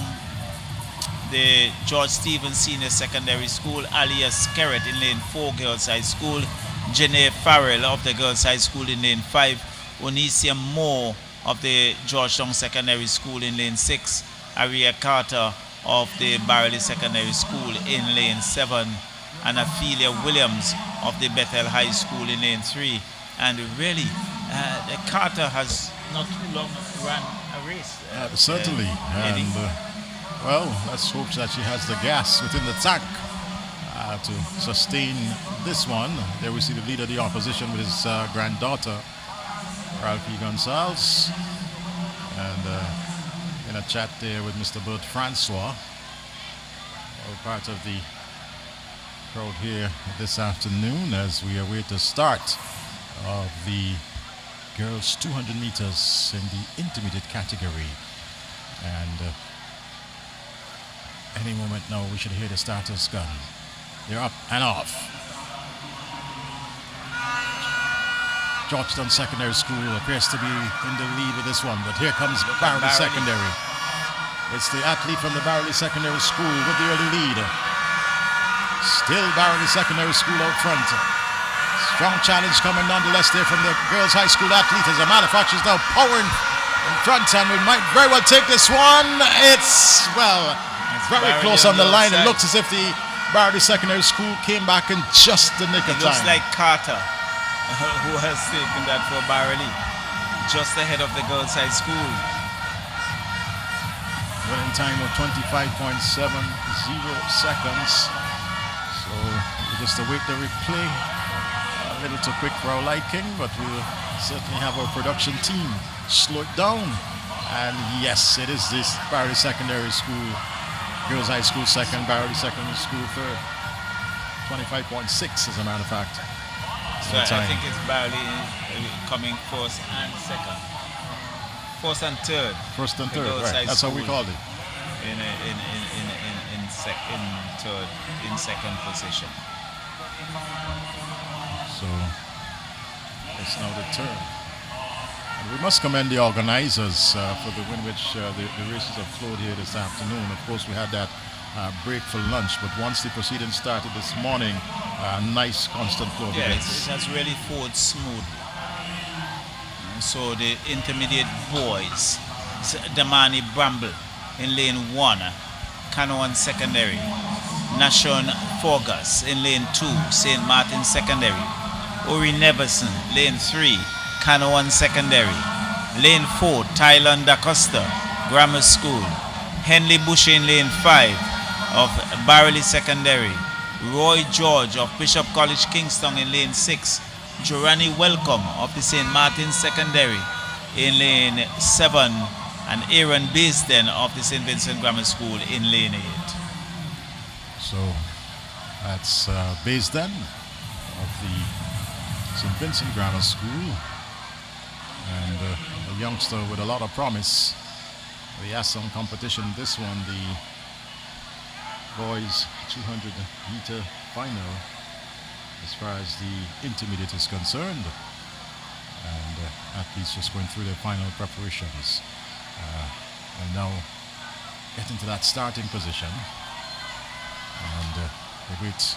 the George Stevens Senior Secondary School. Alia Skerrett in lane 4, Girls High School. Janae Farrell of the Girls High School in lane 5. Onisia Moore of the Georgetown Secondary School in lane 6. Aria Carter of the Barley Secondary School in lane 7. And Ophelia Williams of the Bethel High School in lane 3. And really, Carter has not too long run a race. Certainly. And well, let's hope that she has the gas within the tank to sustain this one. There we see the leader of the opposition with his granddaughter, Ralphie Gonzalez. And in a chat there with Mr. Bert Francois, all part of the crowd here this afternoon as we await the start of the girls 200 meters in the intermediate category. And any moment now we should hear the starter's gun. They're up and off. Georgetown Secondary School appears to be in the lead with this one, but here comes Barley Secondary. It's the athlete from the Barley Secondary School with the early lead. Still Barley Secondary School out front. Strong challenge coming nonetheless there from the girls' high school athlete. As a matter of fact, she's now powering in front, and we might very well take this one. It's very close on the line. It looks as if the Barley Secondary School came back in just the nick of time. It looks like Carter, who has taken that for Barley, just ahead of the girls' high school. Running time of 25.70 seconds. So we just await the replay. A little too quick for our liking, but we'll certainly have our production team slow it down. And yes, it is this Barry Secondary School, Girls High School second, Barry Secondary School third. 25.6 as a matter of fact. So I think it's barely coming first and second. First and third. First and third, right. That's how we called it. In second position. So it's now the turn. And we must commend the organizers for the win which the races have flowed here this afternoon. Of course, we had that break for lunch, but once the proceedings started this morning, nice constant flow of events. It has really flowed smoothly. So the intermediate boys, Damani Bramble in lane 1, Canoan secondary, Nashon Forgas in lane 2, St. Martin secondary, Uri Neverson, lane 3, Canoan secondary, lane 4, Thailand Da Costa, Grammar School, Henley Bush in lane 5 of Barley secondary, Roy George of Bishop College Kingston in lane 6, Jorani Welcome of the St. Martin secondary in lane 7, and Aaron Baisden of the St. Vincent Grammar School in lane 8. So that's Baisden of the St. Vincent Grammar School, and a youngster with a lot of promise. The Assam competition, this one, the boys 200-meter final as far as the intermediate is concerned, and athletes just going through their final preparations and now get into that starting position, and they wait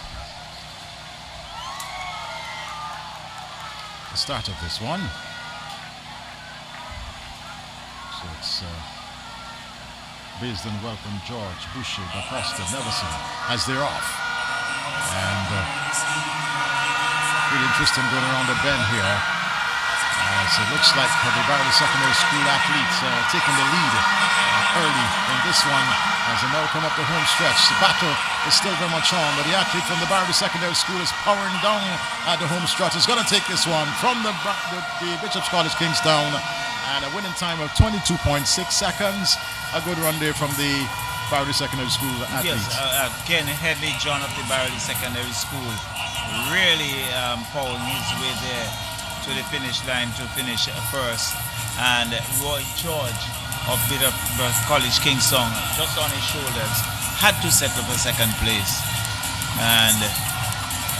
the start of this one. So it's Baisden, Welcome, George, Boucher, Da Costa, Neverson as they're off, and really interesting going around the bend here. So it looks like the Barley Secondary School athletes taking the lead early in this one as they now come up the home stretch. The battle is still very much on, but the athlete from the Barley Secondary School is powering down at the home stretch. Is going to take this one from the Bishop's College Kingstown, and a winning time of 22.6 seconds. A good run there from the Barley Secondary School athletes. Yes, Ken Headley John of the Barley Secondary School really powering his way there to the finish line to finish first, and Roy George of Bishop College Kingston just on his shoulders had to settle for second place, and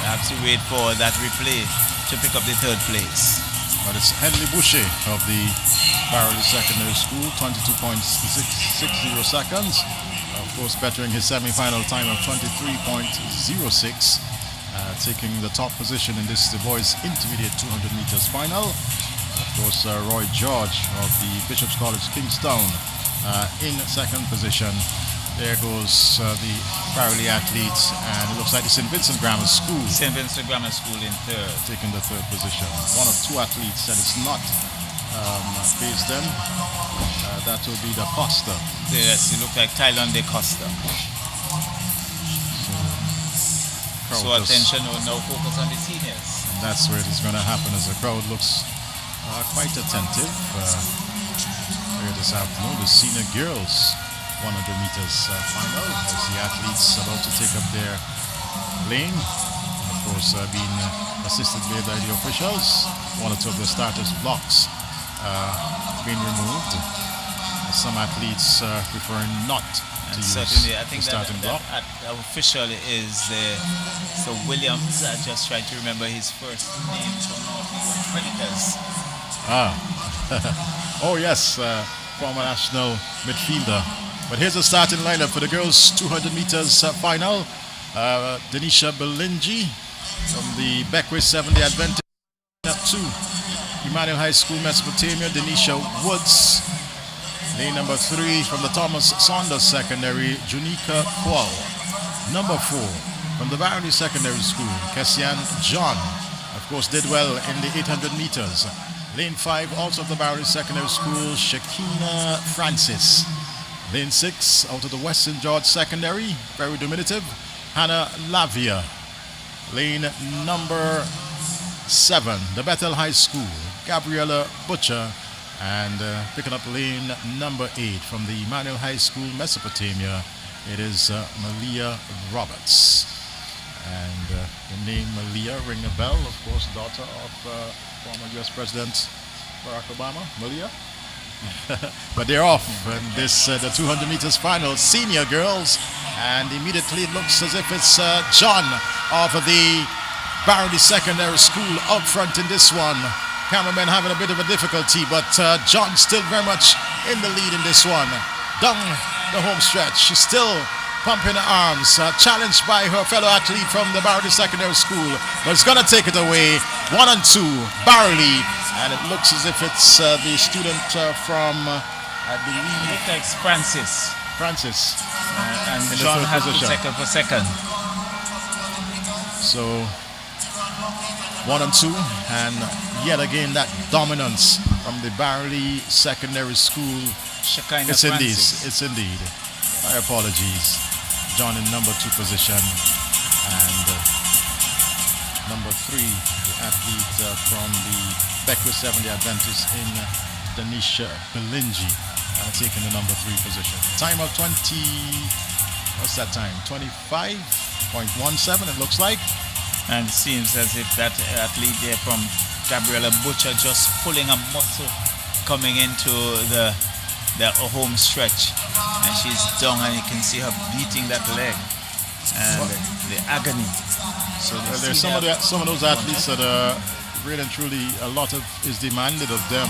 have to wait for that replay to pick up the third place. But it's Henley Boucher of the Barley Secondary School, 22.60 seconds. Of course, bettering his semi-final time of 23.06. Taking the top position in this the boys intermediate 200 meters final. Of course, Roy George of the Bishop's College Kingstown in second position. There goes the Barley athletes, and it looks like the St. Vincent Grammar School. St. Vincent Grammar School in third. Taking the third position. One of two athletes that is not Baisden. That will be Da Costa. Yes, it looks like Thailand Da Costa. So attention will now focus on the seniors. And that's where it is going to happen, as the crowd looks quite attentive here this afternoon. The senior girls 100 meters final as the athletes about to take up their lane. Of course, being assisted by the officials. One or two of the starters' blocks being removed. Some athletes preferring not to use certainly, I think the starting block. That official is so Williams. I just tried to remember his first name from Predators. Oh yes, former national midfielder. But here's the starting lineup for the girls 200 meters final. Denisha Belingi from the Beckwith 70 Adventist at 2. Emmanuel High School, Mesopotamia, Denisha Woods. Lane number 3 from the Thomas Saunders Secondary, Junika Kwal. Number 4 from the Barony Secondary School, Kessian John. Of course, did well in the 800 meters. Lane 5, also of the Barony Secondary School, Shakina Francis. Lane 6, out of the Western George Secondary, very diminutive, Hannah Lavia. Lane number 7, the Bethel High School, Gabriella Butcher. And picking up lane number 8 from the Emmanuel High School, Mesopotamia, it is Malia Roberts. And the name Malia ring a bell, of course, daughter of former U.S. President Barack Obama, Malia. But they're off in this the 200 meters final, senior girls, and immediately it looks as if it's John of the Barony Secondary School out front in this one. Cameraman having a bit of a difficulty, but John still very much in the lead in this one. Down the home stretch, she's still pumping her arms, challenged by her fellow athlete from the Barony Secondary School, but it's gonna take it away. 1 and 2, Barley, and it looks as if it's the student from, I believe, it looks Francis. And John has to take up a second. So 1 and 2, and yet again that dominance from the Barley Secondary School. It's indeed. My apologies. John in number 2 position, and number 3, the athlete from the Beckwith 70 Adventist in Danisha Belingi, taking the number 3 position. Time of what's that time? 25.17 it looks like. And it seems as if that athlete there from Gabriella Butcher just pulling a muscle coming into the home stretch, and she's down, and you can see her beating that leg and the agony. So there's some of those athletes that are really and truly a lot of is demanded of them.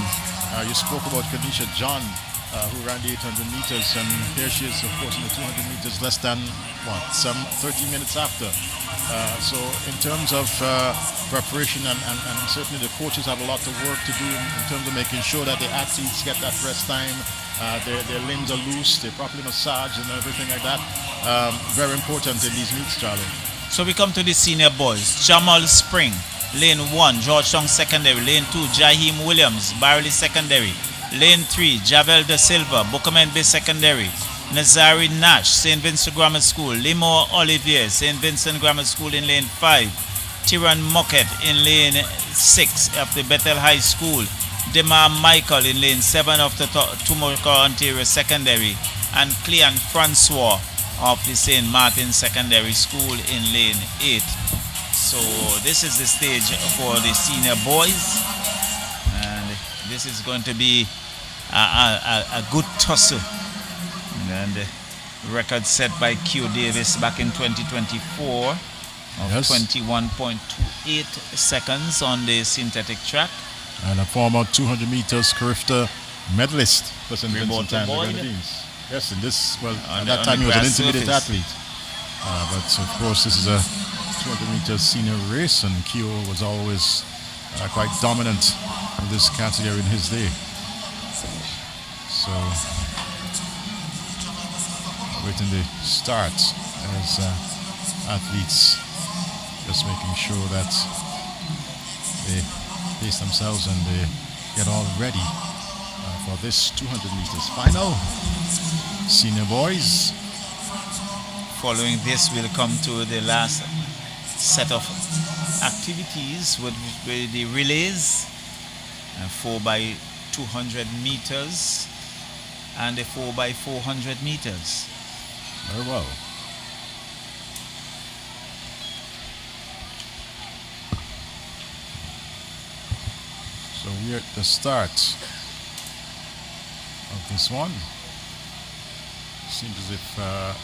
You spoke about Kanisha John, who ran the 800 meters, and here she is, of course, in the 200 meters, less than some 13 minutes after. So in terms of preparation, and certainly the coaches have a lot of work to do in terms of making sure that the athletes get that rest time, their limbs are loose, they're properly massaged and everything like that. Very important in these meets, Charlie. So we come to the senior boys. Jamal Spring, lane 1, Georgetown Secondary. Lane 2, Jaheim Williams, Barley Secondary. Lane 3, Javel De Silva, Bookman Bay Secondary. Nazari Nash, St. Vincent Grammar School. Limor Olivier, St. Vincent Grammar School in lane 5. Tyran Mocket in lane 6 of the Bethel High School. Demar Michael in lane 7 of the Tumulka Ontario Secondary. And Clean Francois of the St. Martin Secondary School in lane 8. So this is the stage for the senior boys, and this is going to be a good tussle. And record set by Q Davis back in 2024 of 21.28 seconds on the synthetic track. And a former 200 meters Carifta medalist for St. Vincent and the Grenadines. Yes, and this, well, at that time he was an intermediate athlete. But of course this is a 200 meters senior race, and Kyo was always quite dominant in this category in his day. So waiting the start as athletes just making sure that they pace themselves and they get all ready for this 200 meters final. Senior boys. Following this, we'll come to the last set of activities with the relays, 4x200 meters and a 4x400 meters. Very well. So we're at the start of this one. Seems as if there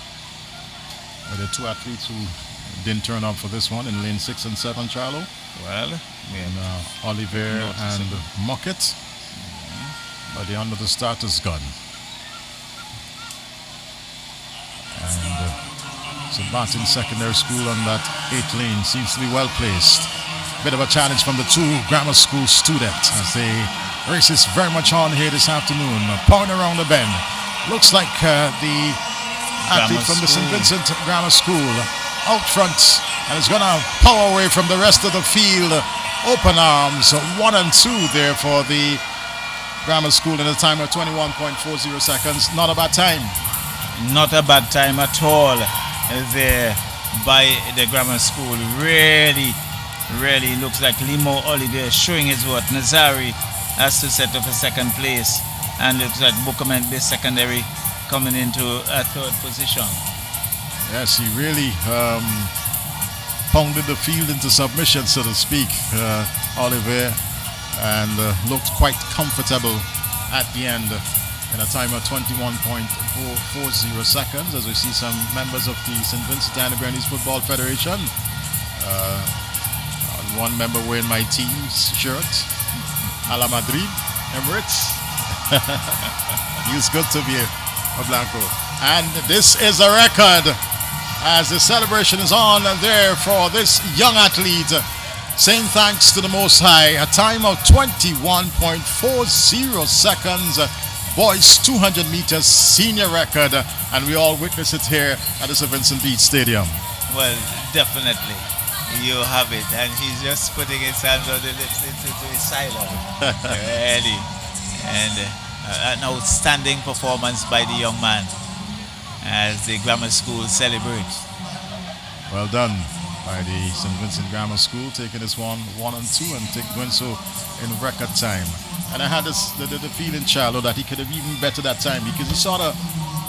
are 2 athletes who didn't turn up for this one in lane 6 and 7, Charlo. Well, Oliver and Mocket. But they're under the starter's gun. And St. Martin Secondary School on that 8th lane seems to be well placed. Bit of a challenge from the 2 grammar school students as the race is very much on here this afternoon. Pound around the bend. Looks like the athlete from the St. Vincent Grammar School out front, and is going to power away from the rest of the field. Open arms, 1 and 2 there for the Grammar School in a time of 21.40 seconds. Not a bad time. Not a bad time at all there by the Grammar School. Really looks like Limo Olivier showing his worth. Nazari has to set up a second place, and looks like Bookman Bay Secondary coming into a 3rd position. Yes, he really pounded the field into submission, so to speak, Oliver, and looked quite comfortable at the end in a time of 21.440 seconds, as we see some members of the St. Vincent and the Grenadines Football Federation. One member wearing my team's shirt, a la Madrid, Emirates. It's good to be a Blanco. And this is a record as the celebration is on there for this young athlete, saying thanks to the Most High. A time of 21.40 seconds, boys 200 meters senior record, and we all witness it here at the St. Vincent Beach Stadium. Well, definitely. You have it, and he's just putting his hands on the lips into his silent. Really. And an outstanding performance by the young man as the grammar school celebrates. Well done by the St. Vincent Grammar School, taking this one 1 and 2 and doing so in record time. And I had the feeling, Charlo, that he could have even better that time, because he sort of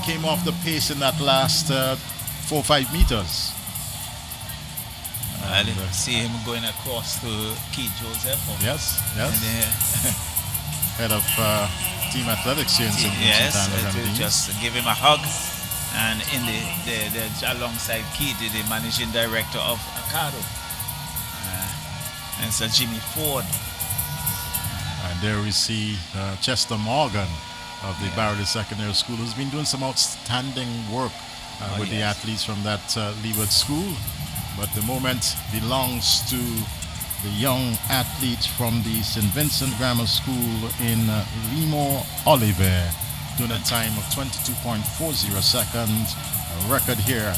came off the pace in that last 4 or 5 meters. I see him going across to Keith Joseph. Yes. And, head of team athletics here in St. Yes, Vincent to just give him a hug. And in the alongside Keith, the managing director of Acado, and Sir Jimmy Ford. And there we see Chester Morgan of the Barrowley Secondary School, who's been doing some outstanding work with the athletes from that Leeward School. But the moment belongs to the young athlete from the St. Vincent Grammar School in Limo Oliver, doing a time of 22.40 seconds, a record here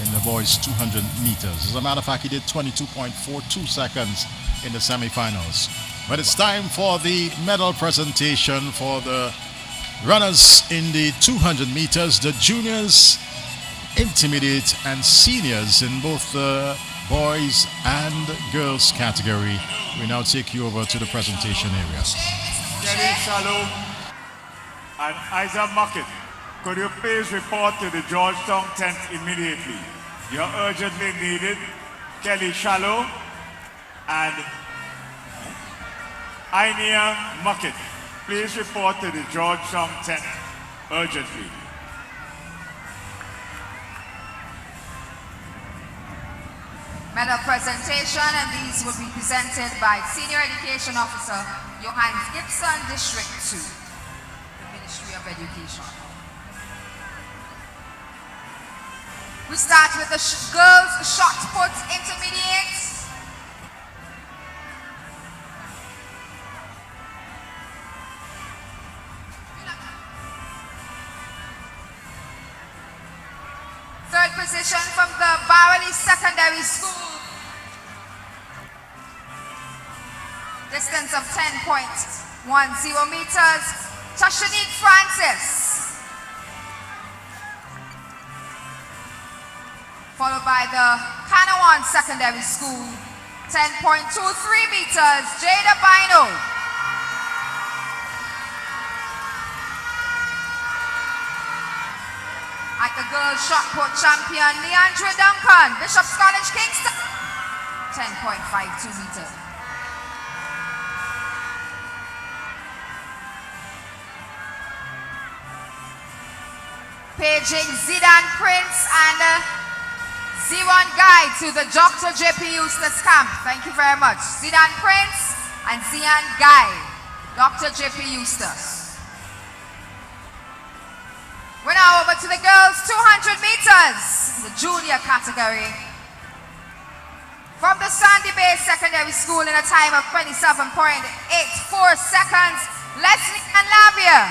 in the boys 200 meters. As a matter of fact, he did 22.42 seconds in the semifinals. But it's time for the medal presentation for the runners in the 200 meters, the juniors, intermediate and seniors in both the boys and girls category. We now take you over to the presentation area. Kelly Shalom and Isaac Muckett, could you please report to the Georgetown tent immediately? You're urgently needed. Kelly Shalom and Ainia Muckett, please report to the Georgetown tent urgently. Medal presentation, and these will be presented by Senior Education Officer Johannes Gibson, District 2, the Ministry of Education. We start with the girls shot put intermediate. Third position from the Barrowley Secondary School. Distance of 10.10 meters. Tashanique Francis. Followed by the Canawan Secondary School. 10.23 meters. Jada Bino. At the girls shot put champion, Leandra Duncan, Bishop's College, Kingston. 10.52 meters. Paging Zidane Prince and Ziwan Guy to the Dr. J.P. Eustace camp. Thank you very much. Zidane Prince and Zian Guy, Dr. J.P. Eustace. We're now over to the girls 200 meters, the junior category. From the Sandy Bay Secondary School in a time of 27.84 seconds, Leslie and Lavia.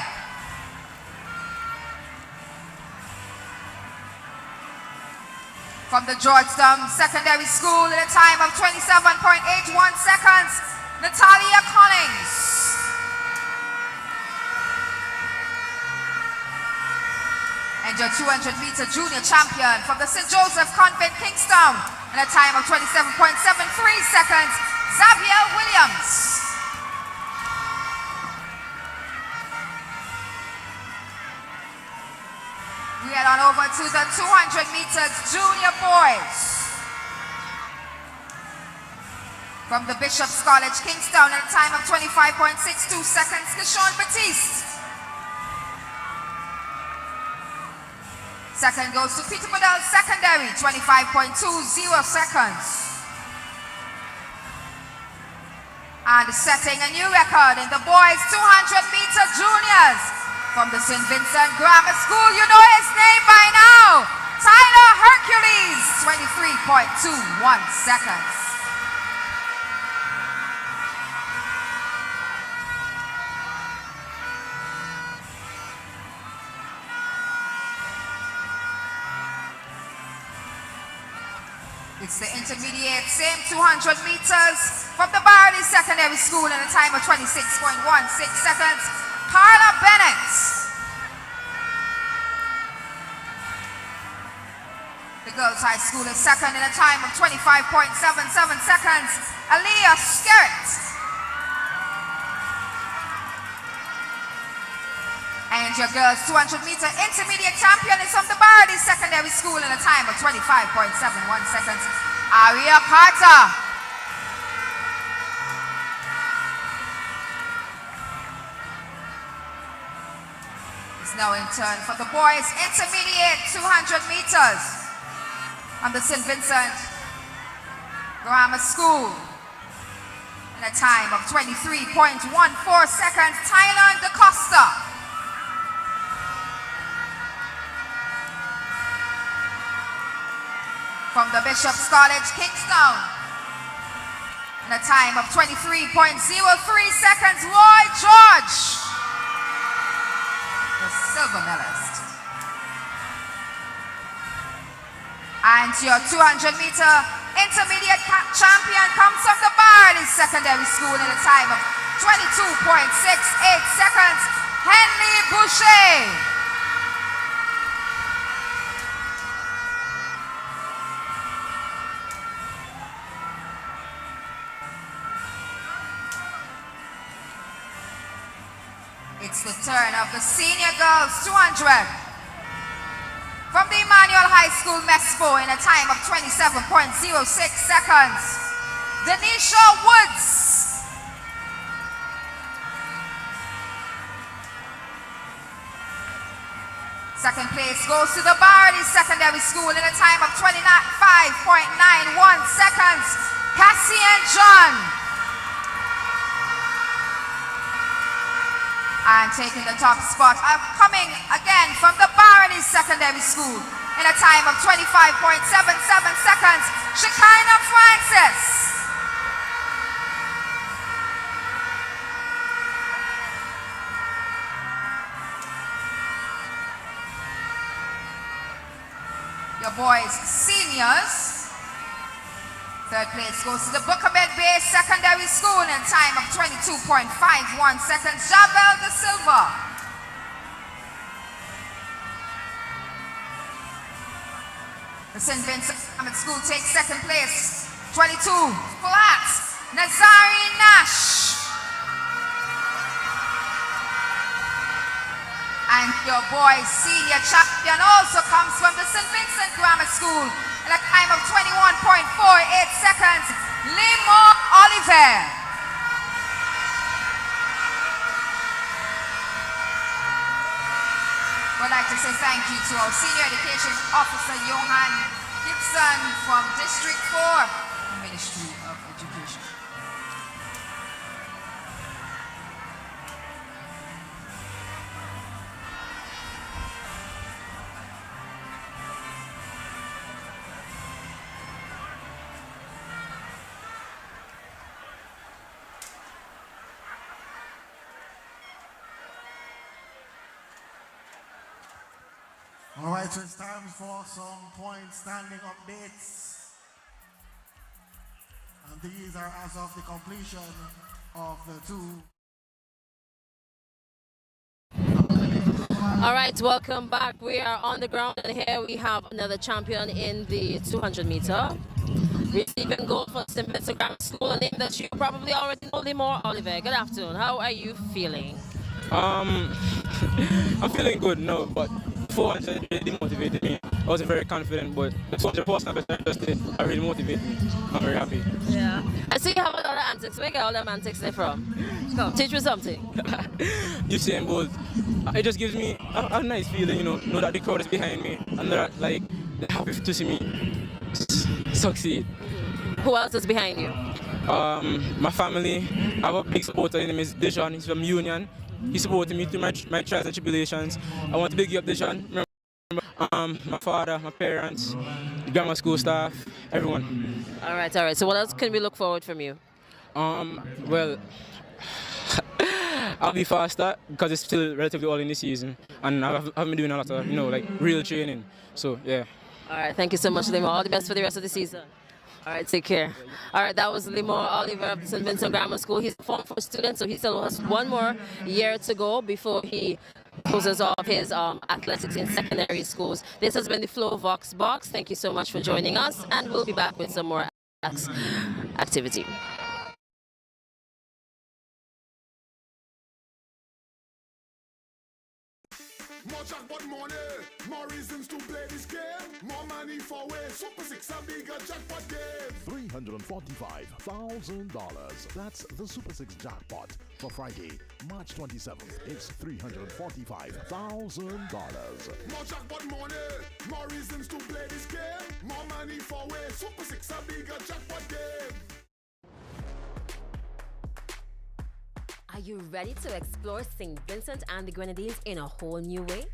From the Georgetown Secondary School in a time of 27.81 seconds, Natalia Collins. And your 200-meter junior champion from the St. Joseph Convent, Kingstown, in a time of 27.73 seconds, Xavier Williams. We head on over to the 200 meters junior boys. From the Bishop's College, Kingston, at a time of 25.62 seconds, Kishon Batiste. Second goes to Peter Bedell Secondary, 25.20 seconds. And setting a new record in the boys 200-meter juniors from the St. Vincent Grammar School. You know his name by now. Tyler Hercules, 23.21 seconds. It's the intermediate, same 200 meters from the Barley Secondary School in a time of 26.16 seconds. Carla Bennett. The girls' high school is second in a time of 25.77 seconds. Aaliyah Skerritt. And your girls' 200-meter intermediate champion is from the Barley Secondary School in a time of 25.71 seconds. Aria Carter. It's now in turn for the boys' intermediate 200 meters on the St. Vincent Grammar School in a time of 23.14 seconds. Thailand DaCosta. From the Bishop's College, Kingston, in a time of 23.03 seconds, Roy George, the silver medalist. And your 200-meter intermediate champion comes from the Barley Secondary School in a time of 22.68 seconds, Henley Boucher. It's the turn of the senior girls 200 from the Emmanuel High School Mespo in a time of 27.06 seconds. Denisha Woods. Second place goes to the Barley Secondary School in a time of 25.91 seconds. Cassian John. And taking the top spot, coming again from the Barley Secondary School in a time of 25.77 seconds, Shekinah Francis. Your boys, seniors. Third place goes to the Bukabed Bay Secondary School in a time of 22.51 seconds. Jabel De Silva. The St. Vincent School takes second place. 22 flat. Nazari Nash. And your boys' senior champion also comes from the St. Vincent Grammar School in a time of 21.48 seconds, Limo Oliver. I'd like to say thank you to our Senior Education Officer, Johan Gibson from District 4, Ministry of Education. All right, so it's time for some point standing updates. And these are as of the completion of the two. All right, welcome back. We are on the ground, and here we have another champion in the 200 meter. Receiving gold for St. Vincent Grammar School, a name that you probably already know, Limor Oliver. Good afternoon. How are you feeling? I'm feeling good now, but 400 really demotivated me. I wasn't very confident, but the 200 post I just did, really motivated me. I'm very happy. Yeah. I see you have antics. Where you get all them antics there from? Come, teach me something. Usain Bolt. It just gives me a nice feeling, you know that the crowd is behind me and that like they're happy to see me succeed. Who else is behind you? My family. I have a big supporter. His name is Dijon. He's from Union. He supported me through my trials and tribulations. I want to big you up, Dijon. Remember, my father, my parents, the grammar school staff, everyone. All right. So what else can we look forward from you? Well, I'll be faster because it's still relatively early in the season, and I've been doing a lot of, like real training. So yeah. All right, thank you so much, Limo. All the best for the rest of the season. All right, take care. All right, that was Limo Oliver of the St. Vincent Grammar School. He's a Form 4 student, so he still has one more year to go before he closes off his athletics in secondary schools. This has been the Flow Vox Box. Thank you so much for joining us, and we'll be back with some more activity. More jackpot money, more reasons to play this game. More money for way. Super 6 a bigger jackpot game. $345,000. That's the Super 6 jackpot for Friday, March 27th. It's $345,000. More jackpot money, more reasons to play this game. More money for way. Super 6 a bigger jackpot game. Are you ready to explore St. Vincent and the Grenadines in a whole new way?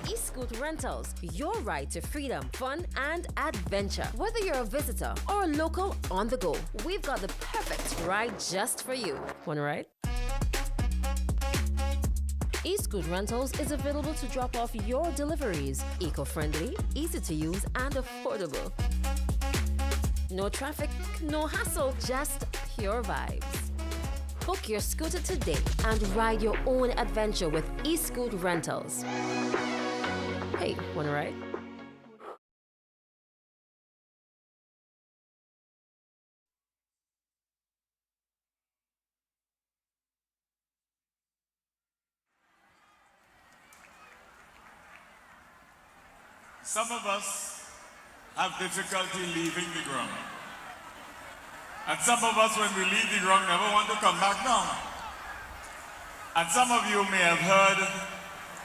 E-Scoot Rentals, your ride to freedom, fun, and adventure. Whether you're a visitor or a local on the go, we've got the perfect ride just for you. Want a ride? E-Scoot Rentals is available to drop off your deliveries. Eco-friendly, easy to use, and affordable. No traffic, no hassle, just pure vibes. Book your scooter today and ride your own adventure with E-Scoot Rentals. Hey, wanna ride? Some of us have difficulty leaving the ground. And some of us, when we leave the ground, never want to come back down. And some of you may have heard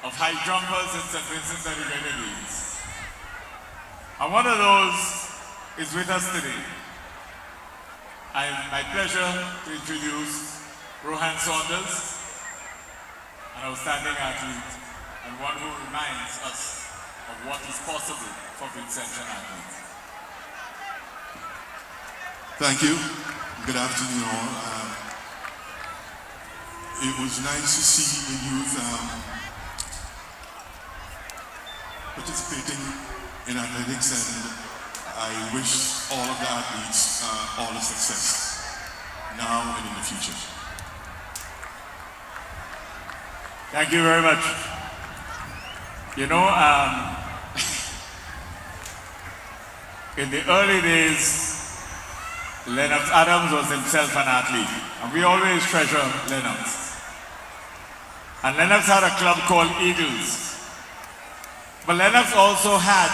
of high jumpers in St. Vincent and the Grenadines. And one of those is with us today. It's my pleasure to introduce Rohan Saunders, an outstanding athlete and one who reminds us of what is possible for Vincentian athletes. Thank you. Good afternoon, all. It was nice to see the youth participating in athletics, and I wish all of the athletes all the success now and in the future. Thank you very much. You know, in the early days, Lennox Adams was himself an athlete, and we always treasure Lennox. And Lennox had a club called Eagles. But Lennox also had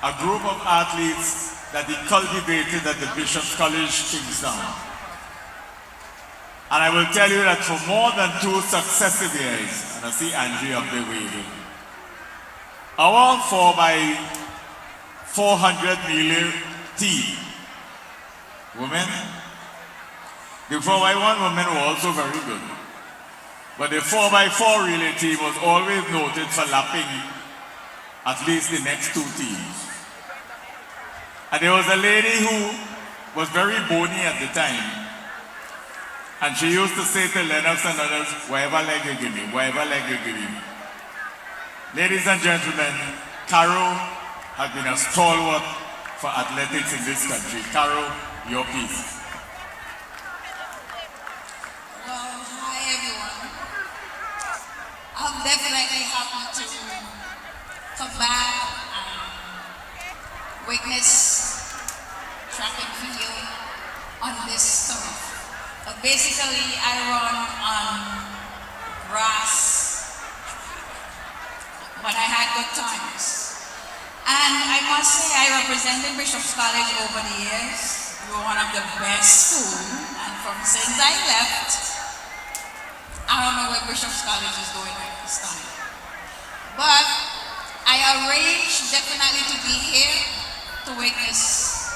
a group of athletes that he cultivated at the Bishop's College, Kingstown. And I will tell you that for more than 2 successive years, and I see Angie up there waving, our 4x400 melee team, women, the 4x1 women were also very good. But the 4x4 relay team was always noted for lapping at least the next 2 teams. And there was a lady who was very bony at the time. And she used to say to Lennox and others, whatever leg you give me, whatever leg you give me. Ladies and gentlemen, Carol has been a stalwart for athletics in this country. Carol, your piece. Well, hi everyone. I'm definitely happy to come back and witness track and field on this turf. But basically, I run on grass, but I had good times. And I must say, I represented Bishop's College over the years. We were one of the best schools, and since I left, I don't know where Bishop's College is going at this time. But I arranged definitely to be here to witness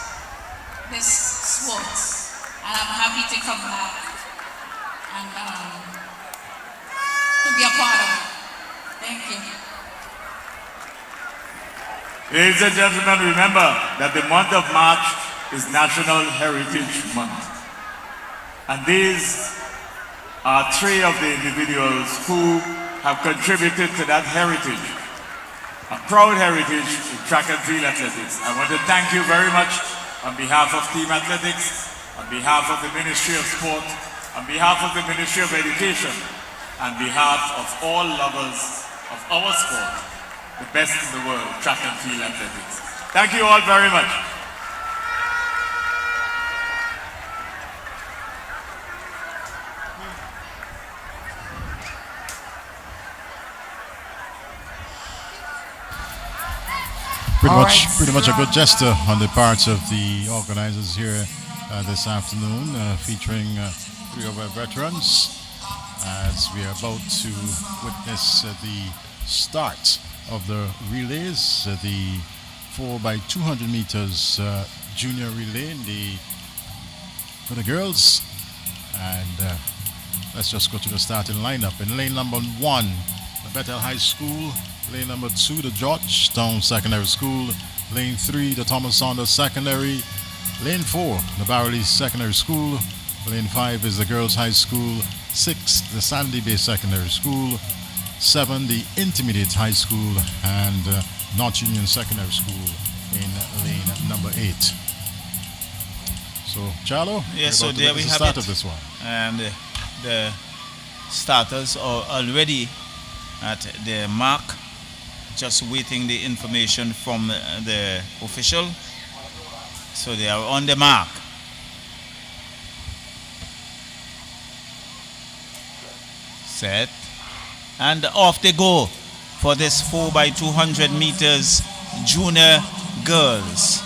this sports, and I'm happy to come back and to be a part of it. Thank you. Ladies and gentlemen, remember that the month of March is National Heritage Month. And these are three of the individuals who have contributed to that heritage, a proud heritage in track and field athletics. I want to thank you very much on behalf of Team Athletics, on behalf of the Ministry of Sport, on behalf of the Ministry of Education, on behalf of all lovers of our sport, the best in the world, track and field athletics. Thank you all very much. Pretty much a good gesture on the part of the organizers here this afternoon, featuring three of our veterans, as we are about to witness the start of the relays, the 4x200 meters junior relay for the girls. And let's just go to the starting lineup. In lane number 1, the Bethel High School. Lane number 2, the Georgetown Secondary School. Lane 3, the Thomas Saunders Secondary. Lane 4, the Barrowley Secondary School. Lane 5 is the Girls High School. 6, the Sandy Bay Secondary School. 7, the Intermediate High School. And North Union Secondary School in lane number 8. So, Charlo, yes, so there we have start it. Of this one. And the starters are already at the mark, just waiting the information from the official. So they are on the mark. Set. And off they go for this 4x200 meters junior girls.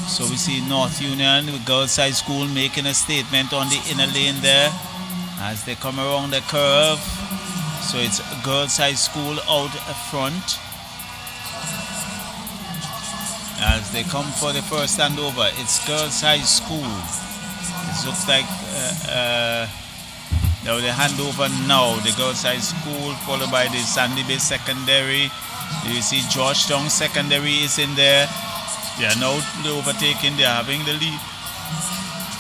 So we see North Union with Girls High School making a statement on the inner lane there as they come around the curve. So it's Girls High School out front. As they come for the first handover, it's Girls High School. It looks like now the handover now, the Girls High School followed by the Sandy Bay Secondary. You see Georgetown Secondary is in there. They are now overtaking, they are having the lead.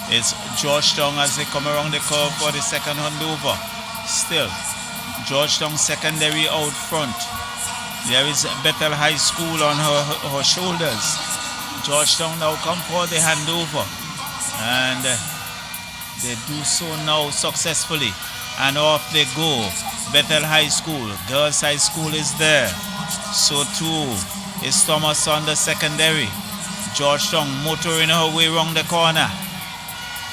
It's Georgetown as they come around the curve for the second handover. Still, Georgetown Secondary out front. There is Bethel High School on her shoulders. Georgetown now come for the handover. And they do so now successfully. And off they go. Bethel High School, Girls High School is there. So too is Thomas Saunders Secondary. Georgetown motoring her way around the corner.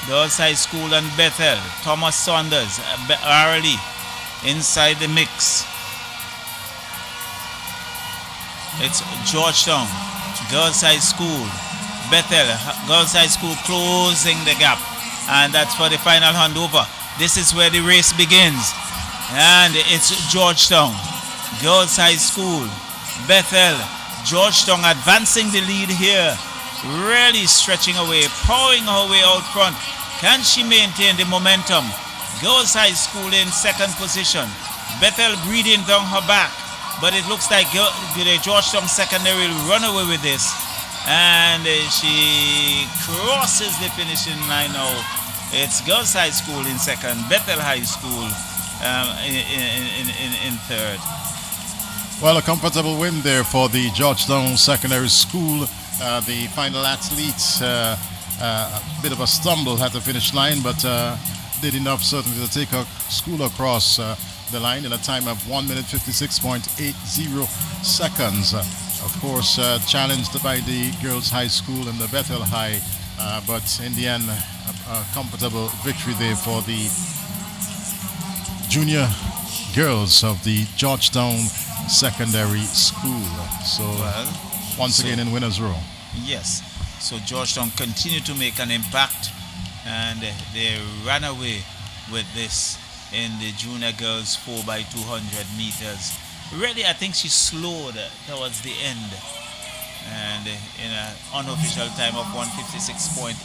Girls High School and Bethel. Thomas Saunders, Barley inside the mix. It's Georgetown, Girls High School, Bethel, Girls High School closing the gap. And that's for the final handover. This is where the race begins. And it's Georgetown, Girls High School, Bethel, Georgetown advancing the lead here. Really stretching away, pouring her way out front. Can she maintain the momentum? Girls High School in second position. Bethel breathing down her back. But it looks like the Georgetown Secondary will run away with this. And she crosses the finishing line now. It's Girls High School in second, Bethel High School in third. Well, a comfortable win there for the Georgetown Secondary School. The final athlete, a bit of a stumble at the finish line, but did enough certainly to take her school across the line in a time of 1 minute 56.80 seconds. Of course, challenged by the Girls High School and the Bethel High, but in the end, a comfortable victory there for the junior girls of the Georgetown Secondary School. So once again in winner's row. Yes. So Georgetown continue to make an impact, and they ran away with this in the junior girls 4x200 meters. Really, I think she slowed towards the end, and in an unofficial time of 156.80.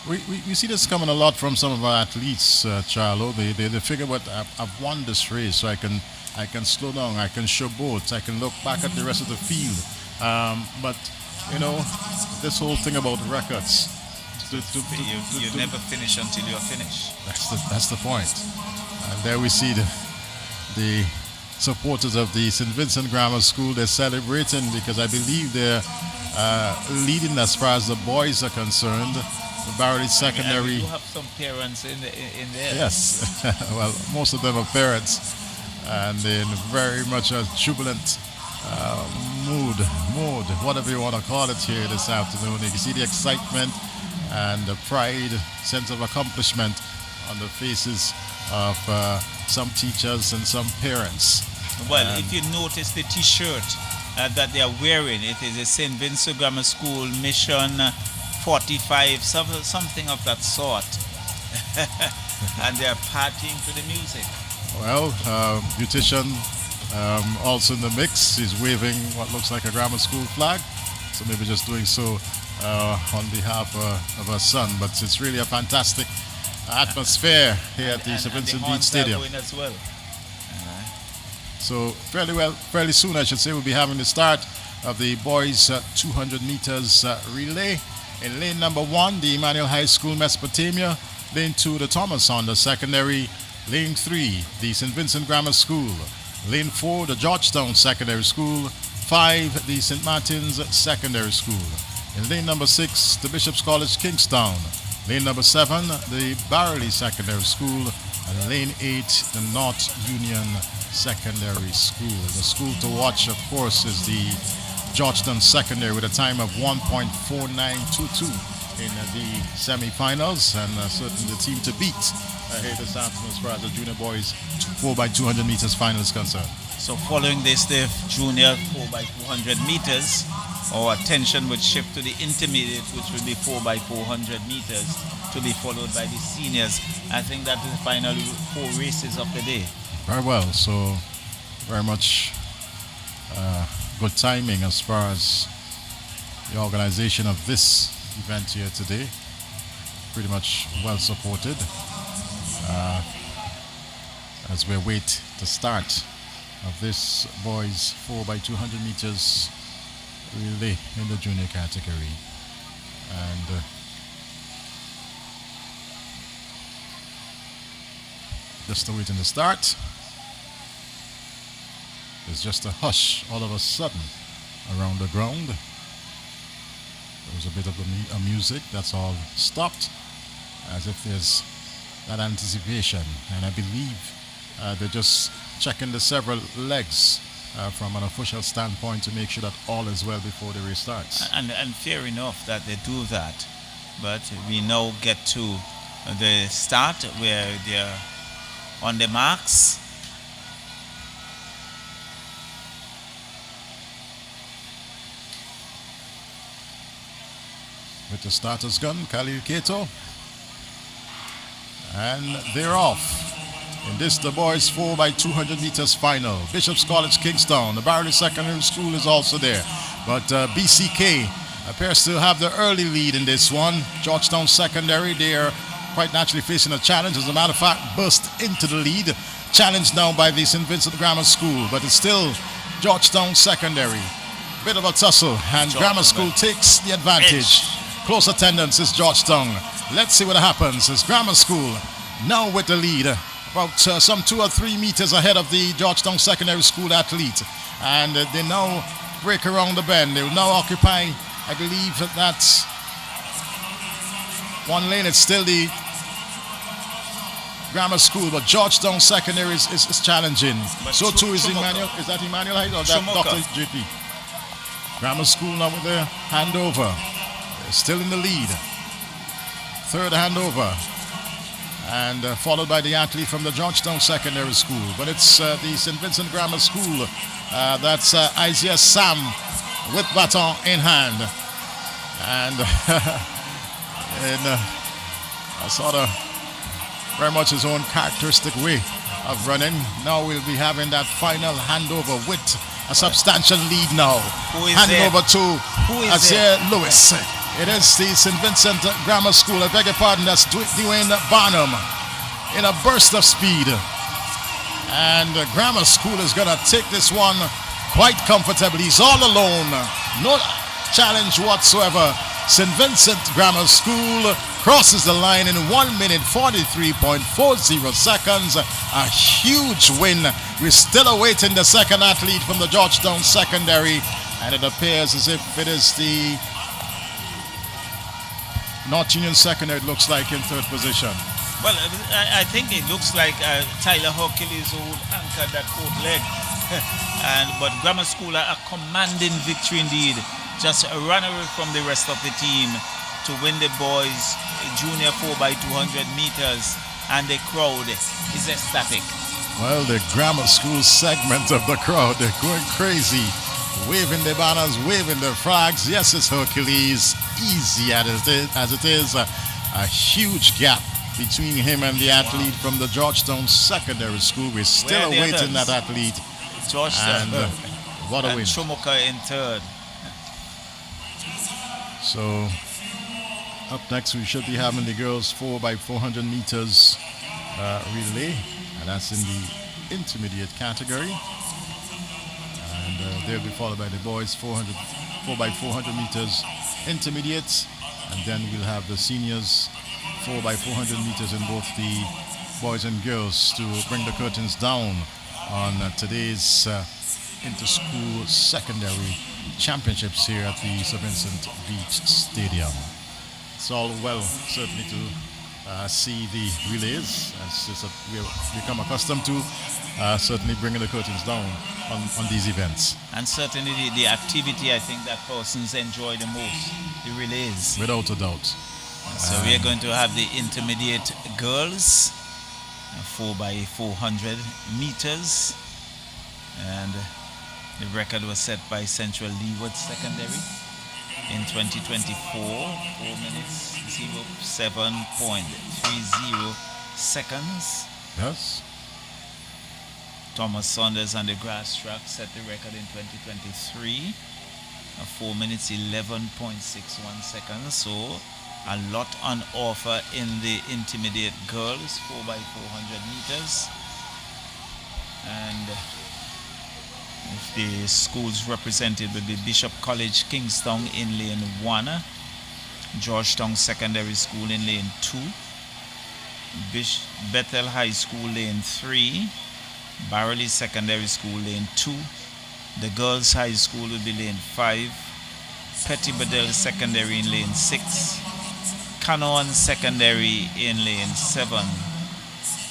We see this coming a lot from some of our athletes, Charlo. They figure, what I've won this race, so I can slow down, I can show boats, I can look back at the rest of the field. But you know, this whole thing about records, you never finish until you're finished. That's the point. And there we see the supporters of the St. Vincent Grammar School. They're celebrating because I believe they're leading as far as the boys are concerned. The Barley Secondary. You have some parents in there. Yes. Well, most of them are parents, and in very much a jubilant mood, whatever you want to call it here this afternoon. You can see the excitement and the pride, sense of accomplishment on the faces of some teachers and some parents. Well, if you notice the t-shirt that they are wearing, it is a St. Vincent Grammar School Mission 45, something of that sort. And they are partying to the music. Well, beautician also in the mix. He's waving what looks like a grammar school flag, so maybe just doing so on behalf of her son. But it's really a fantastic atmosphere here at the St. Vincent Beach Stadium. As well. So fairly soon, I should say, we'll be having the start of the boys 200 meters relay. In lane number 1, the Emmanuel High School Mesopotamia. Lane 2, the Thomas Honda Secondary. Lane 3, the St. Vincent Grammar School. Lane 4, the Georgetown Secondary School. 5, the St. Martin's Secondary School. In lane number 6, the Bishop's College Kingstown. Lane number 7, the Barley Secondary School. And lane 8, the North Union Secondary School. The school to watch, of course, is the Georgetown Secondary with a time of 1.4922 in the semi-finals, and certainly the team to beat here this afternoon as far as the junior boys 4x200 meters final is concerned. So following this, the junior 4x200 meters, our attention would shift to the intermediate, which will be 4x400 meters, to be followed by the seniors. I think that is the final 4 races of the day. Very well, so very much good timing as far as the organization of this event here today. Pretty much well supported as we await the start of this boys 4x200 meters relay in the junior category. And just awaiting the start. There's just a hush all of a sudden around the ground. There was a bit of a music that's all stopped, as if there's that anticipation. And I believe they're just checking the several legs from an official standpoint to make sure that all is well before the race starts. And fair enough that they do that. But we now get to the start where they're on the marks. With the starter's gun, Khalil Kato. And they're off. In this, the boys 4x200 meters final. Bishop's College Kingstown. The Barley Secondary School is also there. But BCK appears to have the early lead in this one. Georgetown Secondary, they are quite naturally facing a challenge. As a matter of fact, burst into the lead. Challenged now by the St. Vincent Grammar School. But it's still Georgetown Secondary. Bit of a tussle. And Grammar School takes the advantage. Close attendance is Georgetown. Let's see what happens. It's Grammar School now with the lead. About some 2 or 3 meters ahead of the Georgetown Secondary School athlete. And they now break around the bend. They will now occupy, I believe, that's one lane. It's still the Grammar School, but Georgetown Secondary is challenging. But so too is Emmanuel. Is that Emmanuel Hyde or that Dr. JP? Grammar School now with the handover. They're still in the lead. Third handover. And followed by the athlete from the Georgetown Secondary School. But it's the St. Vincent Grammar School. That's Isaiah Sam with baton in hand. And in a sort of very much his own characteristic way of running. Now we'll be having that final handover with a substantial lead now. Handing over to Azir Lewis. It is the St. Vincent Grammar School. I beg your pardon, that's Dwayne Barnum in a burst of speed. And Grammar School is going to take this one quite comfortably. He's all alone. No challenge whatsoever. St. Vincent Grammar School crosses the line in 1 minute 43.40 seconds. A huge win. We're still awaiting the second athlete from the Georgetown Secondary, and it appears as if it is the North Union Secondary, it looks like, in third position. Well, I think it looks like Tyler Hercules who anchored that fourth leg. But Grammar School are a commanding victory indeed. Just a runaway from the rest of the team to win the boys junior 4x200 meters, and the crowd is ecstatic. Well, the Grammar School segment of the crowd, they're going crazy, waving their banners, waving their flags. Yes, it's Hercules, easy as it is. A huge gap between him and the athlete from the Georgetown Secondary School. We're still awaiting that athlete. Georgetown. And what a win. Chomoka in third. So up next we should be having the girls 4x400 meters relay, and that's in the intermediate category, and they'll be followed by the boys 4x400 meters intermediate, and then we'll have the seniors 4x400 meters in both the boys and girls to bring the curtains down on today's inter-school secondary championships here at the St. Vincent Beach Stadium. It's all well, certainly, to see the relays, as we've become accustomed to, certainly bringing the curtains down on these events. And certainly the activity, I think, that persons enjoy the most, the relays. Without a doubt. So we are going to have the intermediate girls, 4x400 meters, and the record was set by Central Leeward Secondary in 2024, 4 minutes 07.30 seconds. Yes. Thomas Saunders on the grass track set the record in 2023, 4 minutes 11.61 seconds. So a lot on offer in the intermediate girls 4x400 meters. And if the schools represented will be Bishop College Kingstown in lane 1, Georgetown Secondary School in lane 2, Bethel High School lane 3, Barley Secondary School lane 2, the Girls High School will be lane 5, Petty Bedell Secondary in lane 6, Canaan Secondary in lane 7,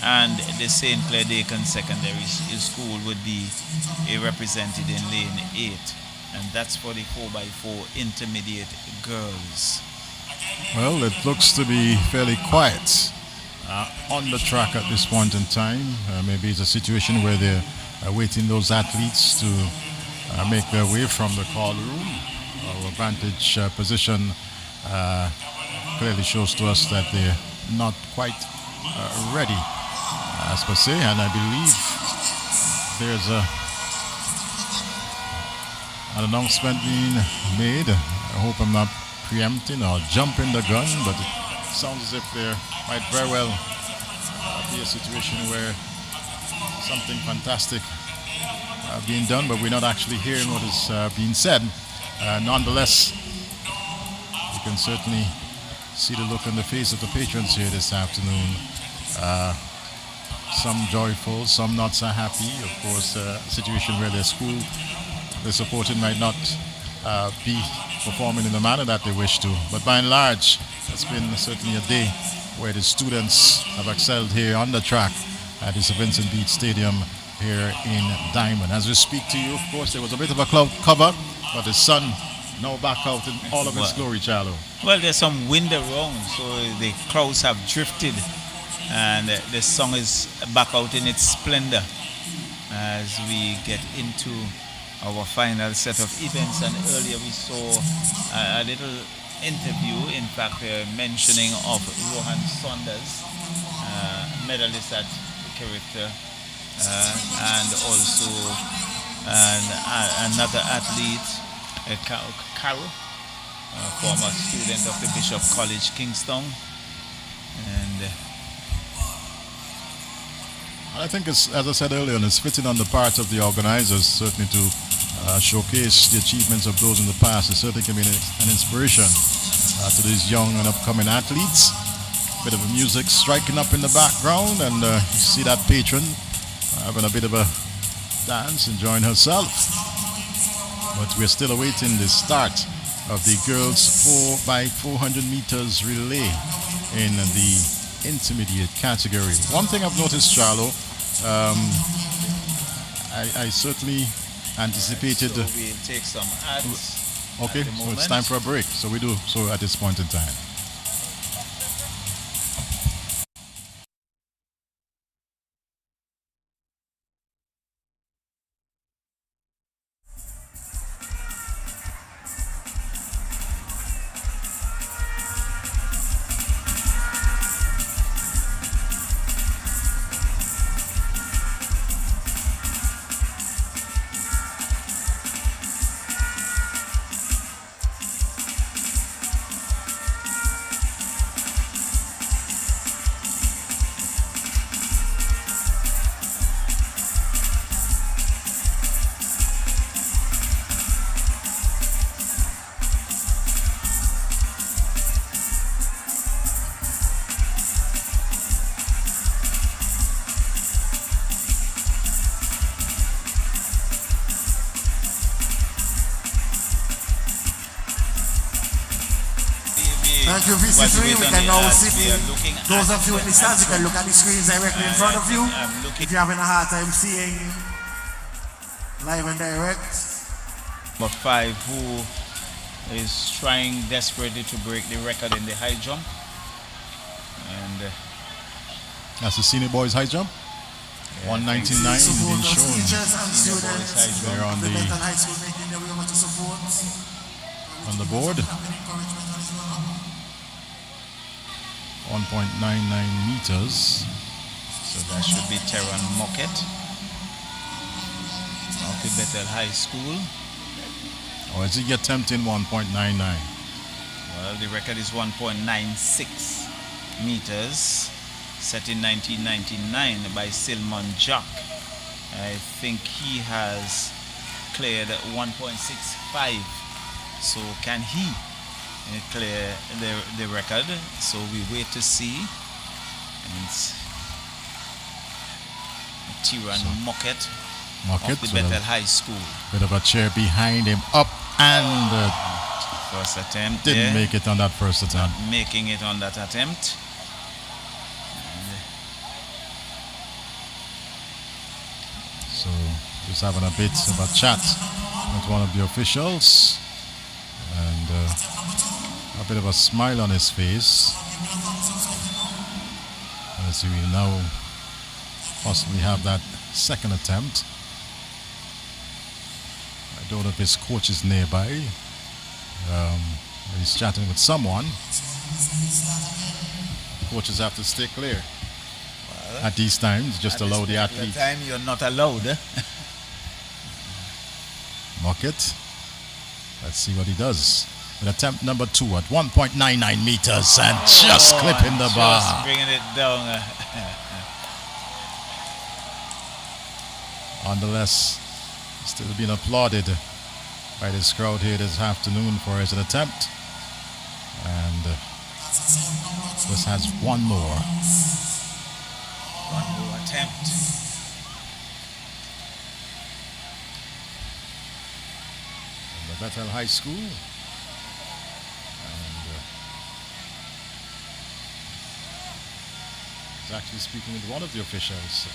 and the St. Clair Dakin Secondary School would be represented in lane 8, and that's for the 4x4 intermediate girls. Well, it looks to be fairly quiet on the track at this point in time. Maybe it's a situation where they're waiting those athletes to make their way from the call room. Our vantage position clearly shows to us that they're not quite ready, as per se, and I believe there's an announcement being made. I hope I'm not preempting or jumping the gun, but it sounds as if there might very well be a situation where something fantastic being done, but we're not actually hearing what is being said. Nonetheless, you can certainly see the look on the face of the patrons here this afternoon. Some joyful, some not so happy. Of course, a situation where their school they're supporting might not be performing in the manner that they wish to. But by and large, it's been certainly a day where the students have excelled here on the track at the St. Vincent Beach Stadium here in Diamond. As we speak to you, of course, there was a bit of a cloud cover, but the sun now back out in all of its glory, Charlo. Well, there's some wind around, so the clouds have drifted, and the sun is back out in its splendor as we get into our final set of events, and earlier we saw a little interview, in fact, mentioning of Rohan Saunders, medalist at character, and also another athlete, Carol, former student of the Bishop College, Kingston. And I think, it's, as I said earlier, it's fitting on the part of the organizers certainly to showcase the achievements of those in the past. It certainly can be an inspiration to these young and upcoming athletes. Bit of music striking up in the background, and you see that patron having a bit of a dance, enjoying herself. But we're still awaiting the start of the girls 4x400 meters relay in the intermediate category. One thing I've noticed, Charlo, I certainly anticipated. So we'll take some ads. Okay, so it's time for a break. So we do so at this point in time. Thank you, VC3. We can now sit in. Those of you in the stands, you can look at the screens directly in front of you. If you're having a hard time seeing live and direct. Number 5, who is trying desperately to break the record in the high jump. And that's the senior boys high jump. 199 being shown. They're on the board. 1.99 meters. So that should be Terran Mocket of the Bethel High School. Or is he attempting 1.99? Well, the record is 1.96 meters, set in 1999 by Silman Jack. I think he has cleared 1.65. So can he clear the record? So we wait to see. And Tyran Mocket of the Bethel High School. Bit of a chair behind him, up and first attempt. Didn't make it on that first attempt. Not making it on that attempt. So just having a bit of a chat with one of the officials, and a bit of a smile on his face, as he will now possibly have that second attempt. I don't know if his coach is nearby. He's chatting with someone. The coaches have to stay clear. Well, at these times, just allow the athlete. At the time, you're not allowed. Mocket. Let's see what he does. With attempt number 2 at 1.99 meters and just clipping the bar. Just bringing it down. Nonetheless, still being applauded by this crowd here this afternoon for his attempt. And this has one more. One more attempt. From the Bethel High School. And he's actually speaking with one of the officials.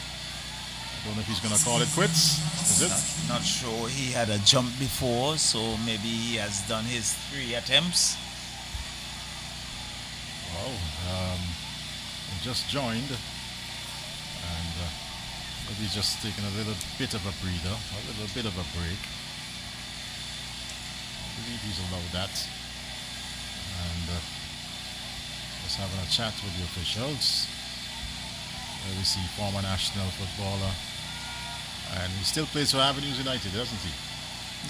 I don't know if he's going to call it quits. Is it? Not sure. He had a jump before, so maybe he has done his 3 attempts. Well, he just joined, and maybe he's just taking a little bit of a breather, a little bit of a break. believe he's allowed that. And just having a chat with the officials. We see former national footballer, and he still plays for Avenues United, doesn't he?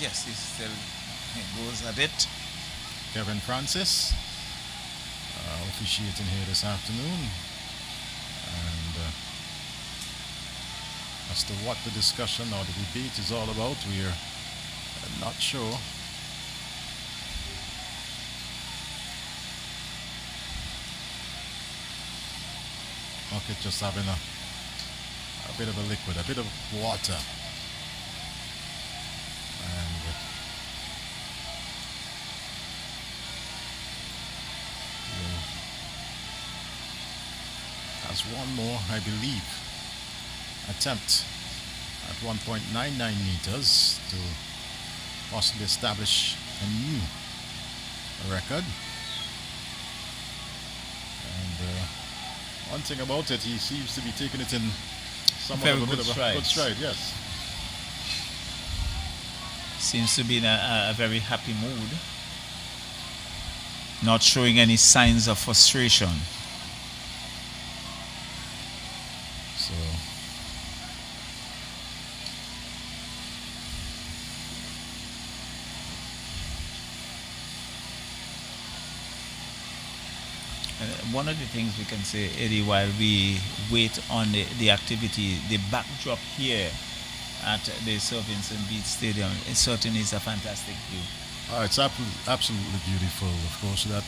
Yes, he goes a bit. Kevin Francis officiating here this afternoon, and as to what the discussion or the debate is all about, we are not sure. Okay, just having a bit of a liquid, a bit of water. And as one more, I believe, attempt at 1.99 meters to possibly establish a new record. And one thing about it, he seems to be taking it in somewhat of a bit of a good stride, yes. Seems to be in a very happy mood. Not showing any signs of frustration. So one of the things we can say, Eddie, while we wait on the activity, the backdrop here at the Sir Vincent Beache Stadium, it certainly is a fantastic view. It's absolutely beautiful. Of course, that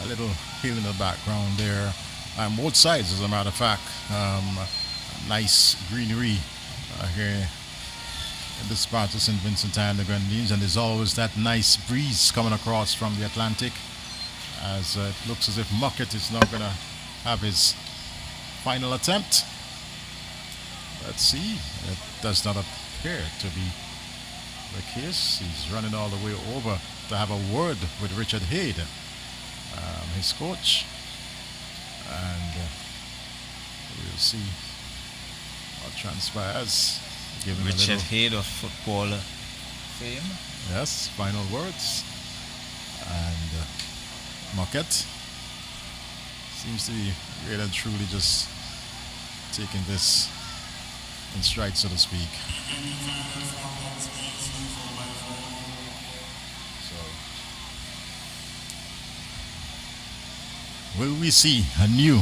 little hill in the background there, on both sides, as a matter of fact. Nice greenery here in this part of St. Vincent and the Grenadines, and there's always that nice breeze coming across from the Atlantic, as it looks as if Muckett is now going to have his final attempt. Let's see. It does not appear to be the case. He's running all the way over to have a word with Richard Hayde, his coach, and we'll see what transpires. Richard Hayde of football fame. Yes, final words. And Muckett seems to be really and truly just taking this in stride, so to speak. So, will we see a new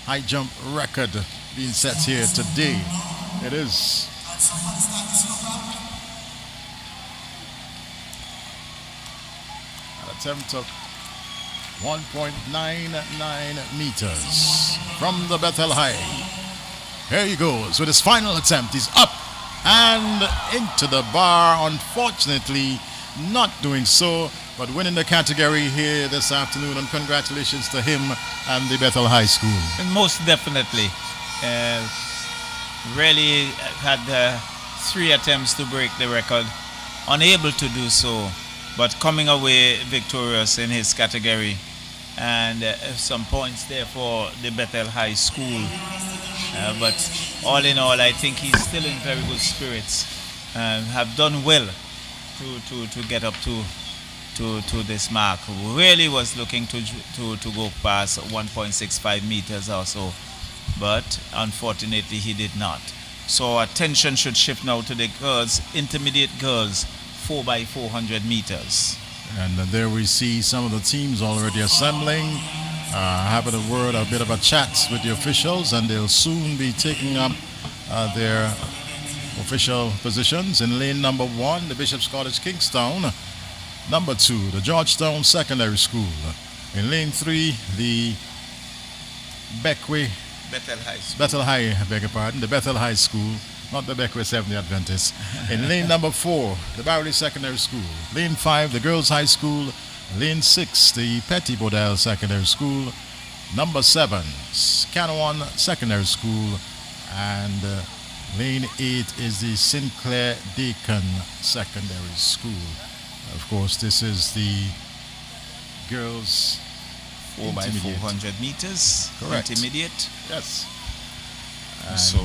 high jump record being set here today? It is. An attempt of 1.99 meters from the Bethel High. Here he goes with his final attempt. He's up and into the bar. Unfortunately, not doing so, but winning the category here this afternoon. And congratulations to him and the Bethel High School. And most definitely. Really had 3 attempts to break the record. Unable to do so, but coming away victorious in his category. And some points there for the Bethel High School. But all in all, I think he's still in very good spirits. Have done well to get up to this mark. Really was looking to go past 1.65 meters or so, but unfortunately he did not. So attention should shift now to the girls, intermediate girls, 4x400 meters. And there we see some of the teams already assembling, having a word, a bit of a chat with the officials, and they'll soon be taking up their official positions. In lane number 1, the Bishop's College Kingstown. Number 2, the Georgetown Secondary School. In lane 3, the Bethel High School. Bethel High, I beg your pardon, the Bethel High School, not the Beckwith Seventh-day Adventists. In lane number 4, the Barley Secondary School. Lane 5, the Girls High School. Lane 6, the Petty Bodell Secondary School. Number 7, Scanawan Secondary School. And lane 8 is the Sinclair Deacon Secondary School. Of course, this is the girls 4x400 meters. Correct. Intermediate. Yes. And so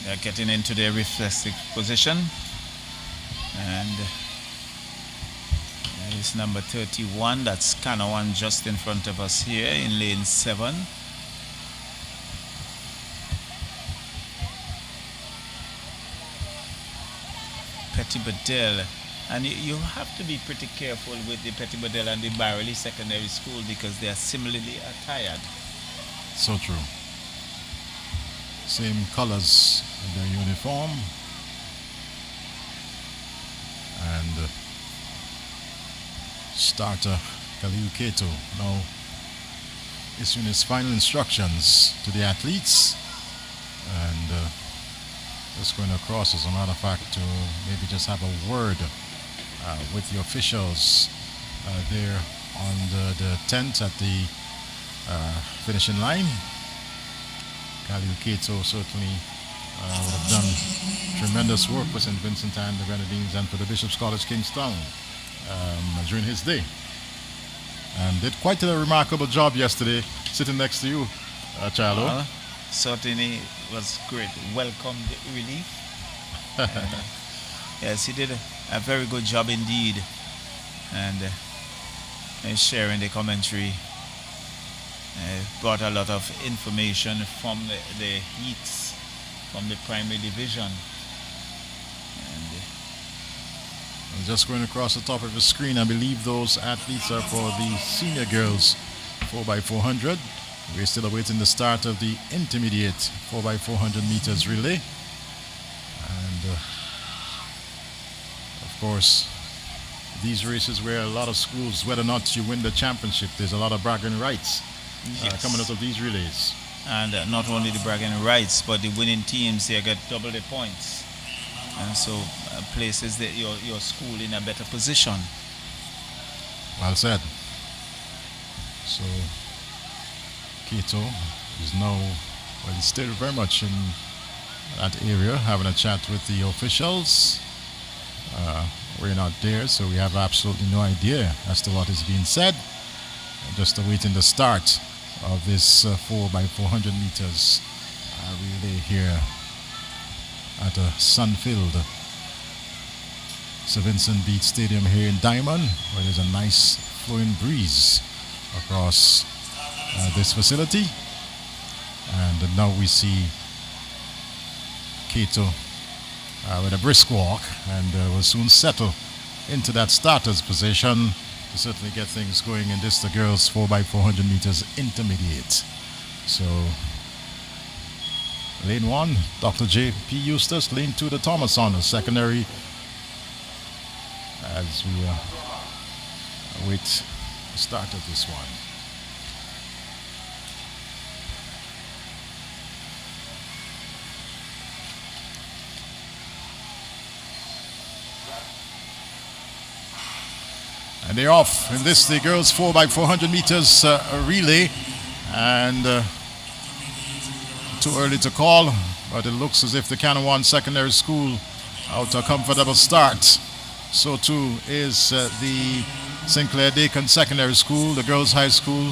they're getting into their reflexive position, and Race number 31, that's Canawan just in front of us here in lane 7. Petit Bedell. And you have to be pretty careful with the Petit Bedell and the Barley Secondary School because they are similarly attired. So true. Same colors in their uniform. And starter Khalil Kato now issuing his final instructions to the athletes, and just going across, as a matter of fact, to maybe just have a word with the officials there on the tent at the finishing line. Khalil Kato certainly would have done tremendous work for St. Vincent and the Grenadines and for the Bishop's College Kingstown during his day, and did quite a remarkable job yesterday sitting next to you, Charlo. Well, certainly was great. Welcomed relief. Yes, he did a very good job indeed, and sharing the commentary. Brought a lot of information from the heats from the primary division. And just going across the top of the screen, I believe those athletes are for the senior girls 4x400. We're still awaiting the start of the intermediate 4x400 meters relay. And of course, these races where a lot of schools, whether or not you win the championship, there's a lot of bragging rights coming out of these relays. And not only the bragging rights, but the winning teams, they get double the points. And so places that your school in a better position. Well said. So Kato is now, well, he's still very much in that area, having a chat with the officials. We're not there, so we have absolutely no idea as to what is being said. Just awaiting the start of this 4x400 meters relay here at Sunfield, St. Vincent Beach Stadium here in Diamond, where there's a nice flowing breeze across this facility. And now we see Kato with a brisk walk, and will soon settle into that starter's position to certainly get things going in this, the girls 4x400 meters intermediate. So lane 1, Dr. J.P. Eustace. Lane 2, the Thomas Honors secondary, as we await the start of this one. And they're off in this, the girls 4x400 meters relay, and too early to call, but it looks as if the Canawan Secondary School out a comfortable start. So too is the Sinclair Dakin Secondary School, the girls' high school,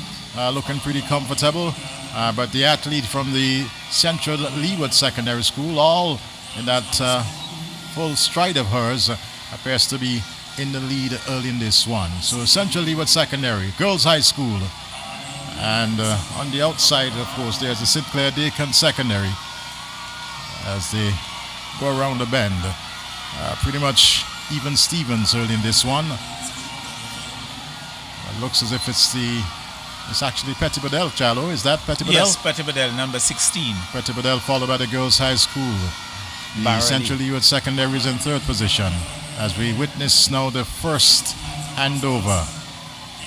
looking pretty comfortable. But the athlete from the Central Leeward Secondary School, all in that full stride of hers, appears to be in the lead early in this one. So Central Leeward Secondary, girls' high school. And on the outside, of course, there's the Sinclair Dakin Secondary as they go around the bend. Pretty much even Stevens early in this one. It looks as if it's actually Petit Bedell, Charlo. Is that Petit Bedell? Yes, Petit Bedell, number 16. Petit Bedell followed by the girls' high school. The Central Leeward Secondary is in third position, as we witness now the first handover.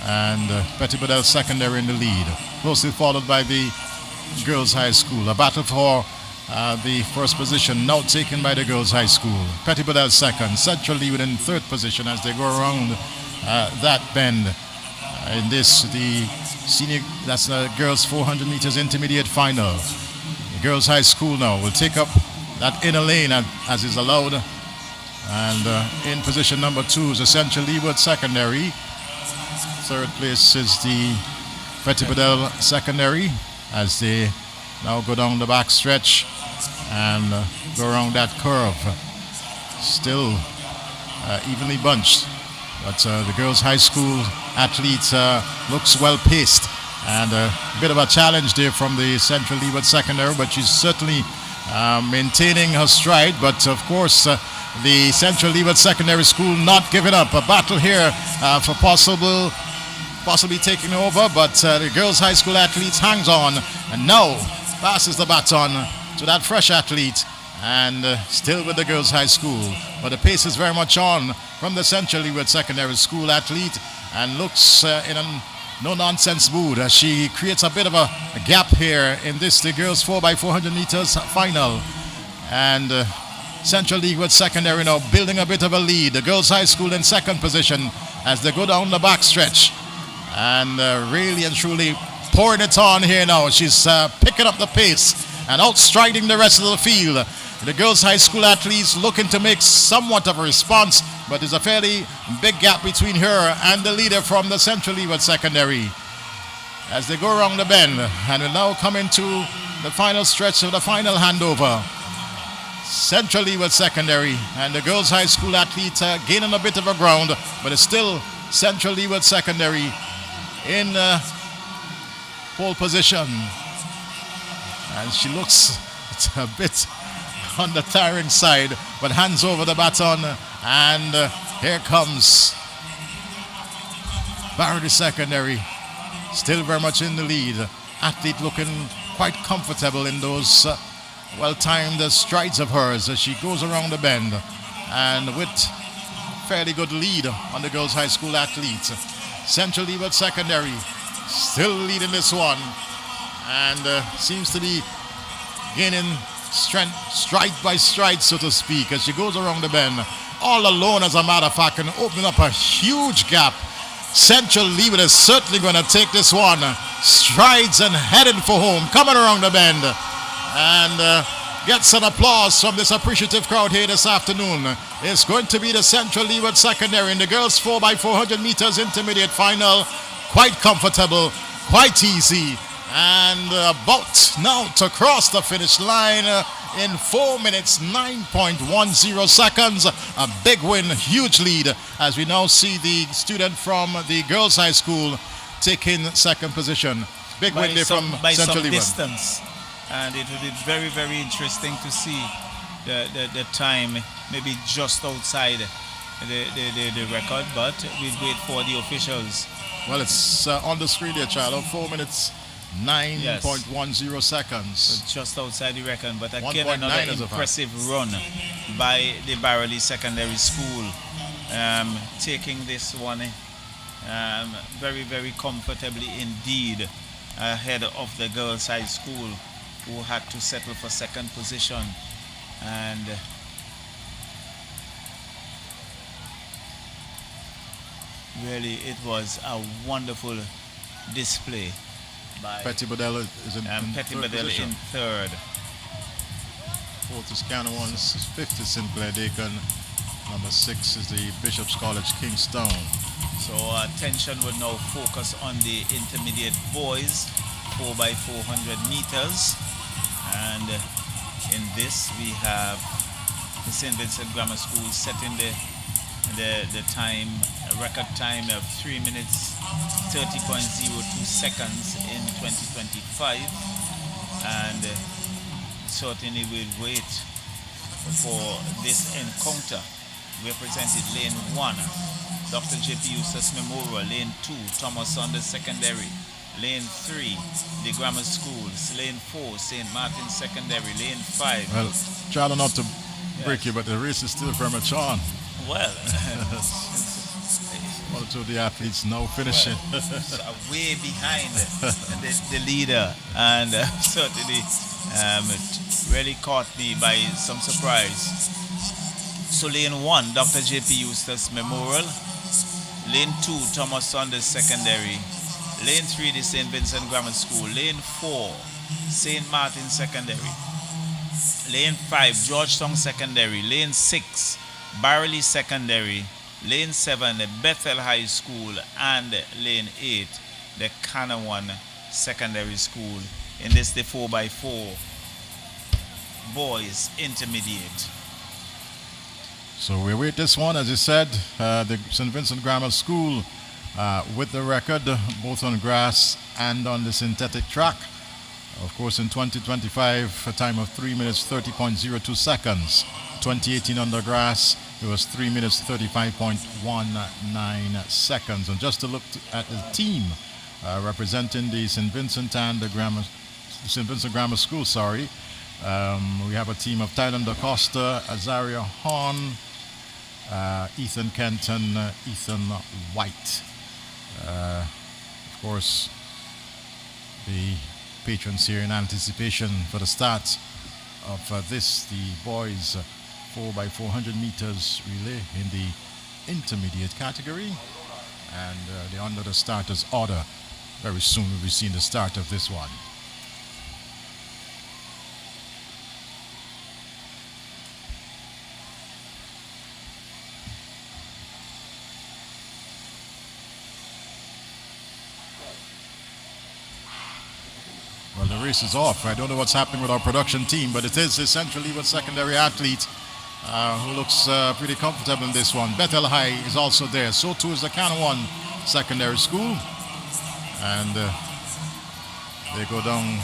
And Petit Bedell Secondary in the lead, closely followed by the girls' high school. A battle for the first position now taken by the girls' high school. Petit Bedell second, Central Leeward in third position as they go around that bend. In this, the senior, that's the girls' 400 meters intermediate final. The girls' high school now will take up that inner lane as is allowed. And in position number 2 is the Central Leeward Secondary. Third place is the Petit Bedell Secondary as they now go down the back stretch and go around that curve. Still evenly bunched. But the girls' high school athlete looks well paced, and a bit of a challenge there from the Central Leeward Secondary, but she's certainly maintaining her stride. But of course, the Central Leeward Secondary School not giving up. A battle here for possibly taking over, but the girls' high school athletes hangs on and now passes the baton to that fresh athlete, and still with the girls' high school. But the pace is very much on from the Central Leeward Secondary School athlete, and looks in a no-nonsense mood as she creates a bit of a gap here in this, the girls 4x400 meters final. And Central Leeward Secondary now building a bit of a lead. The girls' high school in second position as they go down the back stretch. And really and truly pouring it on here now. She's picking up the pace and outstriding the rest of the field. The girls' high school athletes looking to make somewhat of a response, but there's a fairly big gap between her and the leader from the Central Leeward Secondary as they go around the bend. And we'll now come into the final stretch of the final handover. Central Leeward Secondary and the girls' high school athlete gaining a bit of a ground, but it's still Central Leeward Secondary in pole position. And she looks a bit on the tiring side, but hands over the baton, and here comes Barry Secondary, still very much in the lead. Athlete looking quite comfortable in those well-timed strides of hers as she goes around the bend, and with fairly good lead on the girls' high school athletes. Central Leeward Secondary still leading this one, and seems to be gaining strength stride by stride, so to speak, as she goes around the bend all alone, as a matter of fact, and opening up a huge gap. Central Leeward is certainly going to take this one strides and heading for home, coming around the bend, and gets an applause from this appreciative crowd here this afternoon. It's going to be the Central Leeward Secondary in the girls 4x400 meters intermediate final. Quite comfortable, quite easy, and about now to cross the finish line in 4 minutes 9.10 seconds. A big win, huge lead, as we now see the student from the girls' high school taking second position. Big win there from Central Leeward. Distance. And it will be very, very interesting to see the time, maybe just outside the record, but we'll wait for the officials. Well, it's on the screen there, child. 4 minutes 9.10 seconds. So just outside the record, but again another impressive run by the Barley Secondary School, taking this one very, very comfortably indeed, ahead of the girls' high school, who had to settle for second position. And really it was a wonderful display by Petty Badella is in third. Fourth is Canowans, fifth is Sinclair Dakin, number 6 is the Bishop's College Kingstown. So attention would now focus on the intermediate boys 4x400 meters. And in this we have the St. Vincent Grammar School setting the time, a record time of 3 minutes 30.02 seconds in 2025, and certainly we'll wait for this encounter. Represented lane 1, Dr. J.P. Eustace Memorial, lane 2, Thomas Saunders Secondary, lane 3, the grammar schools, lane 4, St. Martin Secondary, lane 5. Well, try not to break you, but the race is still very much on. Well, one or two of the athletes now finishing. Well, way behind the leader, and certainly it really caught me by some surprise. So lane 1, Dr. J.P. Eustace Memorial, lane 2, Thomas Saunders Secondary, lane 3, the St. Vincent Grammar School, lane 4, St. Martin Secondary, lane 5, Georgetown Secondary, lane 6, Barley Secondary, lane 7, the Bethel High School, and lane 8, the Canaan Secondary School. In this, the 4x4 boys intermediate. So we await this one, as you said, the St. Vincent Grammar School with the record, both on grass and on the synthetic track. Of course, in 2025, a time of 3 minutes 30.02 seconds. 2018 on the grass, it was 3 minutes 35.19 seconds. And just to look at the team representing the St. Vincent and the St. Vincent Grammar School, we have a team of Tyler Acosta, Azaria Horn, Ethan Kenton, Ethan White. Of course, the patrons here in anticipation for the start of the boys 4x400 meters relay in the intermediate category, and they're under the starters order. Very soon we'll be seeing the start of this one. Well, the race is off. I don't know what's happening with our production team, but it is essentially with secondary athlete who looks pretty comfortable in this one. Bethel High is also there. So too is the Canawan Secondary School. And they go down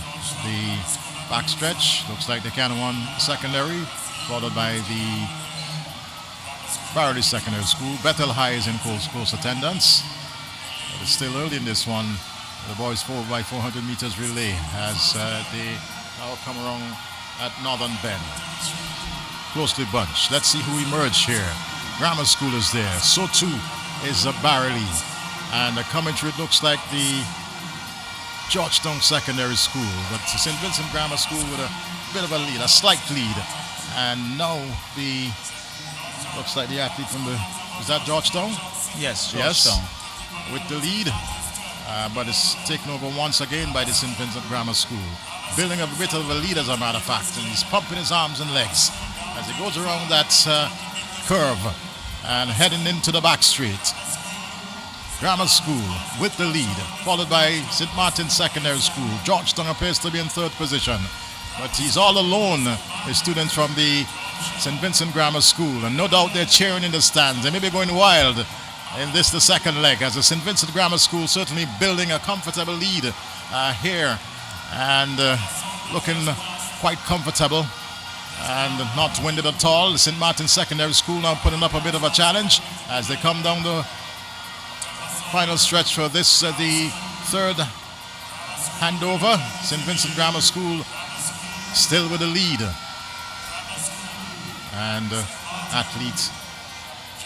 the backstretch. Looks like the Canawan Secondary, followed by the Barley Secondary School. Bethel High is in close attendance. But it's still early in this one. The boys 4x400 meters relay as they now come around at Northern Bend. Closely bunched. Let's see who emerged here. Grammar School is there. So too is Barley. And the commentary, it looks like the Georgetown Secondary School. But St. Vincent Grammar School with a bit of a lead, a slight lead. And now looks like the athlete from is that Georgetown? Yes, Georgetown. Yes, with the lead. But it's taken over once again by the St. Vincent Grammar School. Building a bit of a lead, as a matter of fact, and he's pumping his arms and legs as he goes around that curve and heading into the back straight. Grammar School with the lead, followed by St. Martin's Secondary School. Georgetown appears to be in third position, but he's all alone, the students from the St. Vincent Grammar School, and no doubt they're cheering in the stands. They may be going wild in the second leg, as the St. Vincent Grammar School certainly building a comfortable lead here and looking quite comfortable and not winded at all. The St. Martin's Secondary School now putting up a bit of a challenge as they come down the final stretch for this, the third handover. St. Vincent Grammar School still with the lead, and athlete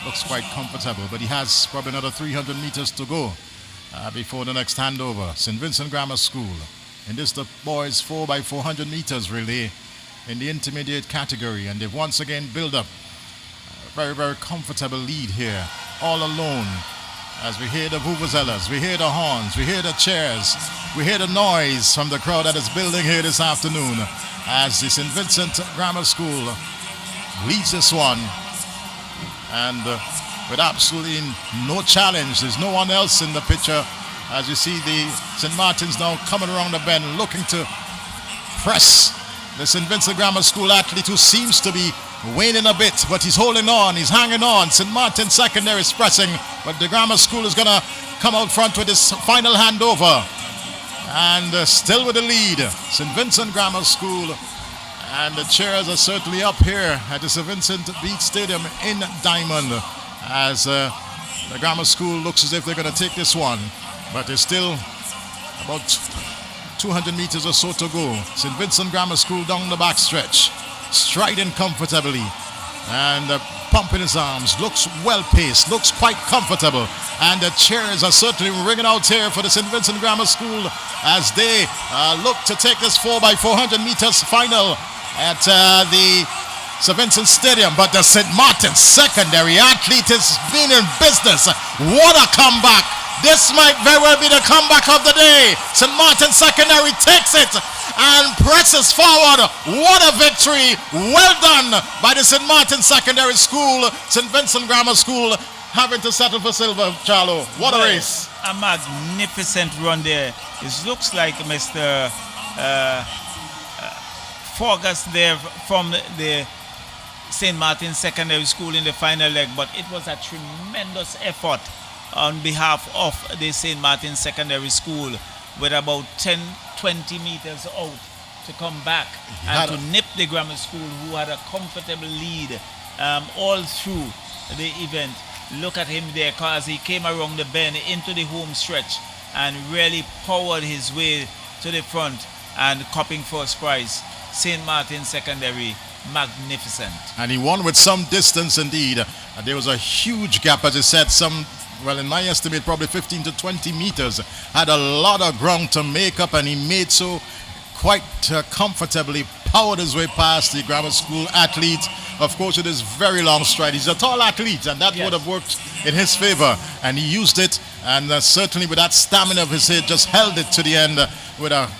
looks quite comfortable, but he has probably another 300 meters to go before the next handover. St. Vincent Grammar School. And this the boys 4x400 meters relay in the intermediate category, and they've once again built up a very, very comfortable lead here, all alone, as we hear the vuvuzelas, we hear the horns, we hear the cheers, we hear the noise from the crowd that is building here this afternoon as the St. Vincent Grammar School leads this one. And with absolutely no challenge, there's no one else in the picture, as you see the St. Martin's now coming around the bend looking to press the St. Vincent Grammar School athlete, who seems to be waning a bit, but he's holding on, he's hanging on. St. Martin's Secondary is pressing, but the Grammar School is going to come out front with this final handover. And still with the lead, St. Vincent Grammar School. And the chairs are certainly up here at the St. Vincent Beach Stadium in Diamond, as the Grammar School looks as if they're going to take this one. But there's still about 200 meters or so to go. St. Vincent Grammar School down the backstretch, striding comfortably and pumping his arms. Looks well-paced, looks quite comfortable. And the cheers are certainly ringing out here for the St. Vincent Grammar School as they look to take this 4x400 meters final at the St. Vincent Stadium. But the St. Martin's Secondary athlete is being in business. What a comeback! This might very well be the comeback of the day. St. Martin's Secondary takes it and presses forward. What a victory! Well done by the St. Martin's Secondary School. St. Vincent Grammar School having to settle for silver, Charlo. What a race. A magnificent run there. It looks like Mr. Forgas there from the St. Martin's Secondary School in the final leg, but it was a tremendous effort on behalf of the St. Martin's Secondary School with about 10-20 meters out to come back and to nip the grammar school, who had a comfortable lead all through the event. Look at him there, as he came around the bend into the home stretch and really powered his way to the front and copping first prize. St. Martin's Secondary, magnificent. And he won with some distance indeed. There was a huge gap, as I said, well, in my estimate, probably 15 to 20 meters. Had a lot of ground to make up, and he made so quite comfortably, powered his way past the grammar school athlete. Of course, with his very long stride. He's a tall athlete, and that would have worked in his favor. And he used it, and certainly with that stamina of his head, just held it to the end with a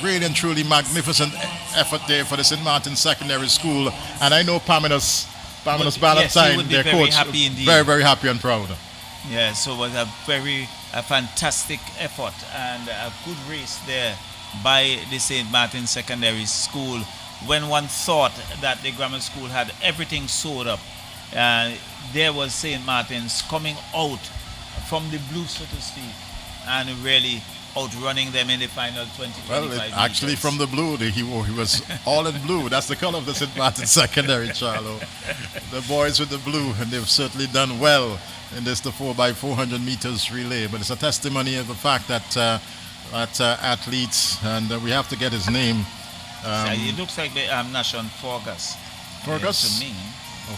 really and truly magnificent effort there for the St. Martin's Secondary School. And I know Pamela's Valentine, their coach, very, very happy and proud. Yeah, so it was a fantastic effort and a good race there by the St. Martin's Secondary School. When one thought that the grammar school had everything sewed up, there was St. Martin's coming out from the blue, so to speak, and really outrunning them in the final 20-25 Well, actually from the blue, he was all in blue. That's the color of the St. Martin's Secondary, Charlo. The boys with the blue, and they've certainly done well in this, the 4x400 meters relay. But it's a testimony of the fact that athletes, and we have to get his name. It looks like Nashon Fergus. Fergus? To me.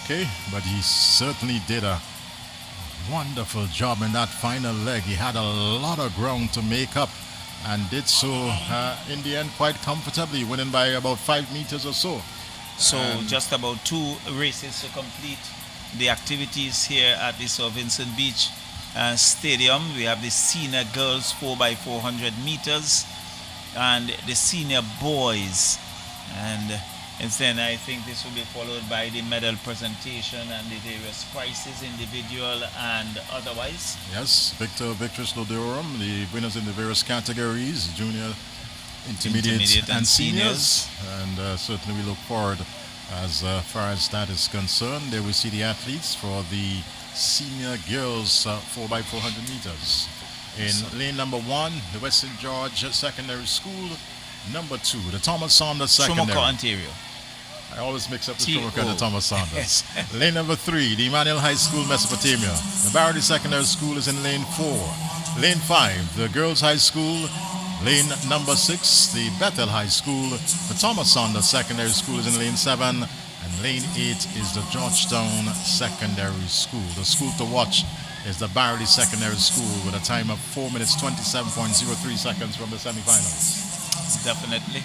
Okay, but he certainly did a wonderful job in that final leg. He had a lot of ground to make up and did so in the end quite comfortably, winning by about 5 meters or so. So just about 2 races to complete the activities here at the Sir Vincent Beache Stadium. We have the senior girls 4x400 meters and the senior boys, and then I think this will be followed by the medal presentation and the various prizes, individual and otherwise. Yes, Victor's Lodorum, the winners in the various categories, junior, intermediate and seniors. And certainly we look forward as far as that is concerned. There we see the athletes for the senior girls 4x400 meters. In lane number 1, the West St. George Secondary School. Number 2, the Thomas Saunders Secondary. Shumaco, Ontario. I always mix up the Shumaco and the Thomas Saunders. Lane number 3, the Emmanuel High School, Mesopotamia. The Barry Secondary School is in lane 4. Lane 5, the Girls High School. Lane number 6, the Bethel High School. The Thomas Saunders Secondary School is in lane 7. And lane 8 is the Georgetown Secondary School. The school to watch is the Barry Secondary School with a time of 4 minutes 27.03 seconds from the semifinals. Definitely.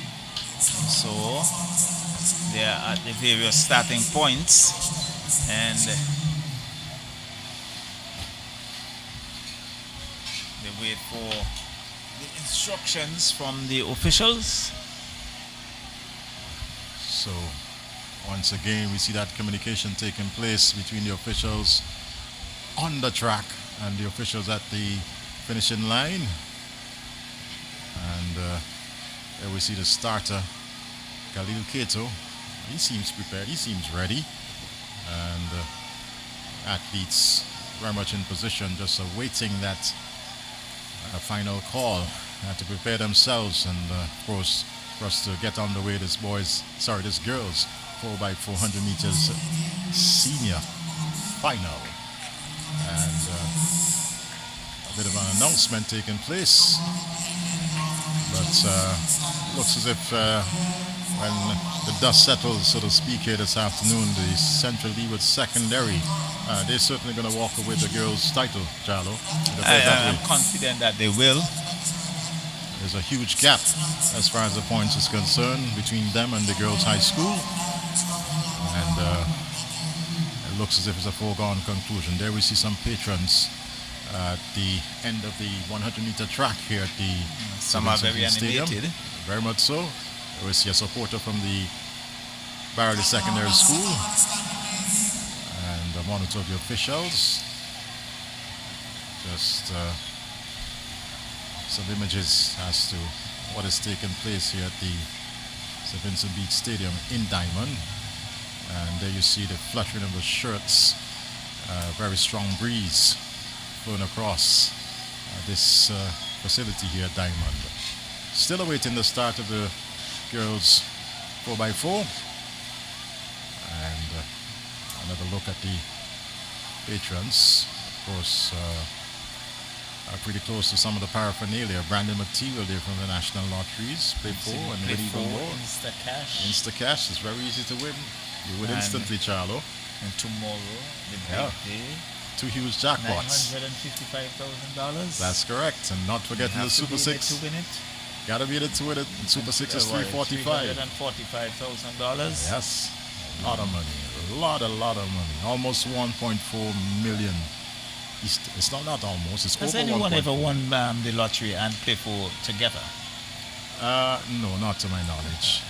So they are at the various starting points, and they wait for the instructions from the officials. So once again we see that communication taking place between the officials on the track and the officials at the finishing line. And there we see the starter, Khalil Keto. He seems prepared, he seems ready. And athletes very much in position, just awaiting that final call to prepare themselves. And of course, for us to get on the way, this girls 4x400 meters senior final. And a bit of an announcement taking place. But looks as if when the dust settles, so to speak, here this afternoon, the Central Leeward Secondary, they're certainly going to walk away with the girls' title, Jalo. I'm confident that they will. There's a huge gap as far as the points is concerned between them and the girls' high school. And it looks as if it's a foregone conclusion. There we see some patrons at the end of the 100-meter track here at the some are very Stadium. animated. Very much so. We see a supporter from the Barry Secondary School and one or two of the officials. Just some images as to what is taking place here at the St. Vincent Beach Stadium in Diamond. And there you see the fluttering of the shirts. Very strong breeze flowing across this facility here at Diamond. Still awaiting the start of the girls 4x4. And another look at the patrons. Of course, pretty close to some of the paraphernalia, branded material there from the National Lotteries. Play 4 and win even more. Insta-cash is very easy to win. You win instantly, Charlo. And tomorrow, the big day. 2 huge jackpots. $955,000. That's correct. And not forgetting the Super 6. To win it. Gotta be there to win it. And Super 6 is $345,000. Yes. A lot of money. A lot of money. Almost 1.4 million. It's not almost. It's Has over anyone 1.4. ever won the lottery and play for together? No, not to my knowledge.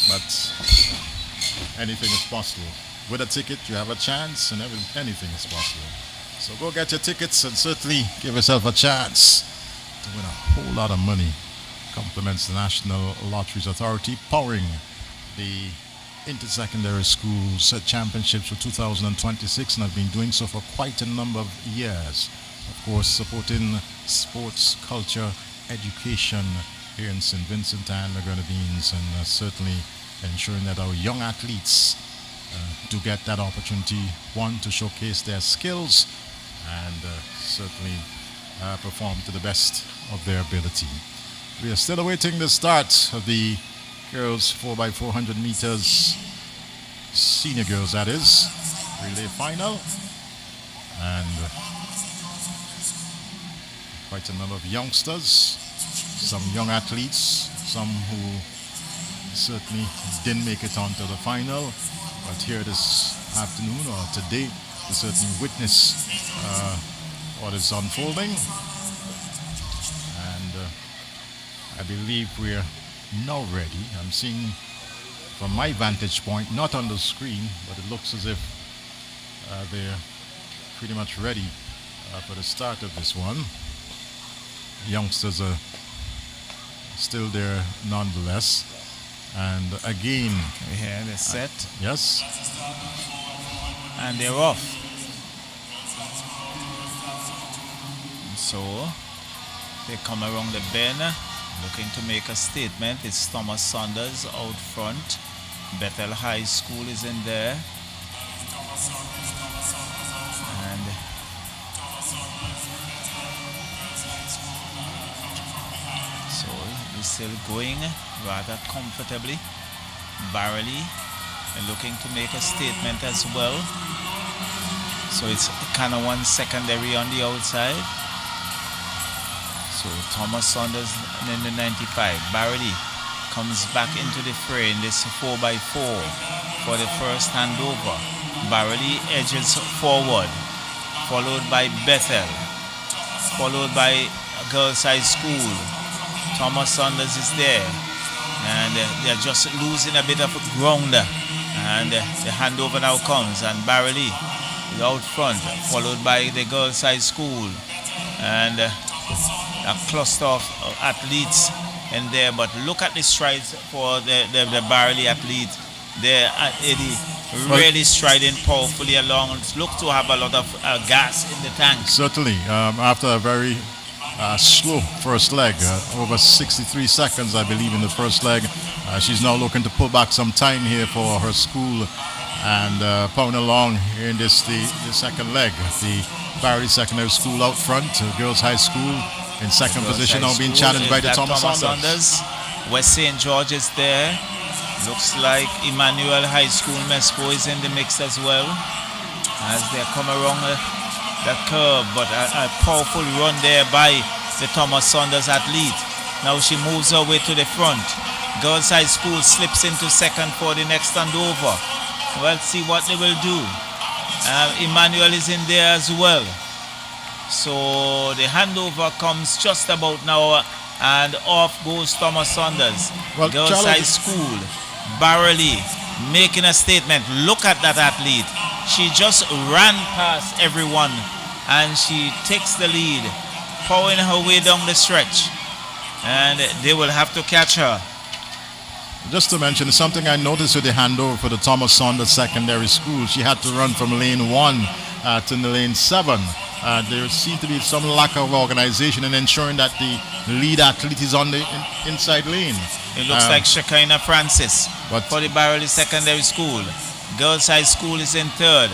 But anything is possible. With a ticket, you have a chance, and anything is possible. So go get your tickets and certainly give yourself a chance to win a whole lot of money. Compliments the National Lotteries Authority, powering the Intersecondary Schools Championships for 2026, and have been doing so for quite a number of years. Of course, supporting sports, culture, education here in St. Vincent and the Grenadines, and certainly ensuring that our young athletes do get that opportunity, one, to showcase their skills and certainly perform to the best of their ability. We are still awaiting the start of the girls 4x400 meters, senior girls that is, relay final, and quite a number of youngsters, some young athletes, some who certainly didn't make it onto the final, but here this afternoon or today to certainly witness what is unfolding. And I believe we're now ready. I'm seeing from my vantage point, not on the screen, but it looks as if they're pretty much ready for the start of this one. Youngsters are still there nonetheless. And again, we hear the set. Yes. And they're off. So they come around the bend, looking to make a statement. It's Thomas Saunders out front. Bethel High School is in there. And so he's still going rather comfortably. Barely looking to make a statement as well. So it's kind of one secondary on the outside. So Thomas Saunders in the 95. Barely comes back into the fray in this 4x4 for the first handover. Barely edges forward, followed by Bethel, followed by Girls High School. Thomas Saunders is there, and they're just losing a bit of ground, and the handover now comes, and Barely is out front, followed by the Girls High School, and a cluster of athletes in there. But look at the strides for the Barely athlete there at Eddie, really striding powerfully along. Look to have a lot of gas in the tank. Certainly, after a very slow first leg, over 63 seconds I believe in the first leg. She's now looking to pull back some time here for her school and pound along in the second leg. The Barry Secondary School out front, Girls High School in second position, now being challenged by the Thomas Saunders. West St. George is there. Looks like Emmanuel High School Mespo is in the mix as well as they come around the curve, but a powerful run there by the Thomas Saunders athlete. Now she moves her way to the front. Girls High School slips into second for the next handover. Well, see what they will do. Emmanuel is in there as well. So the handover comes just about now, and off goes Thomas Saunders. Well, Girls High School, Barely making a statement. Look at that athlete. She just ran past everyone and she takes the lead, powering her way down the stretch. And they will have to catch her. Just to mention, something I noticed with the handover for the Thomas Saunders Secondary School, she had to run from lane 1 to lane 7. There seemed to be some lack of organization in ensuring that the lead athlete is on the inside lane. It looks like Shekinah Francis for the Barrelly Secondary School. Girls High School is in third.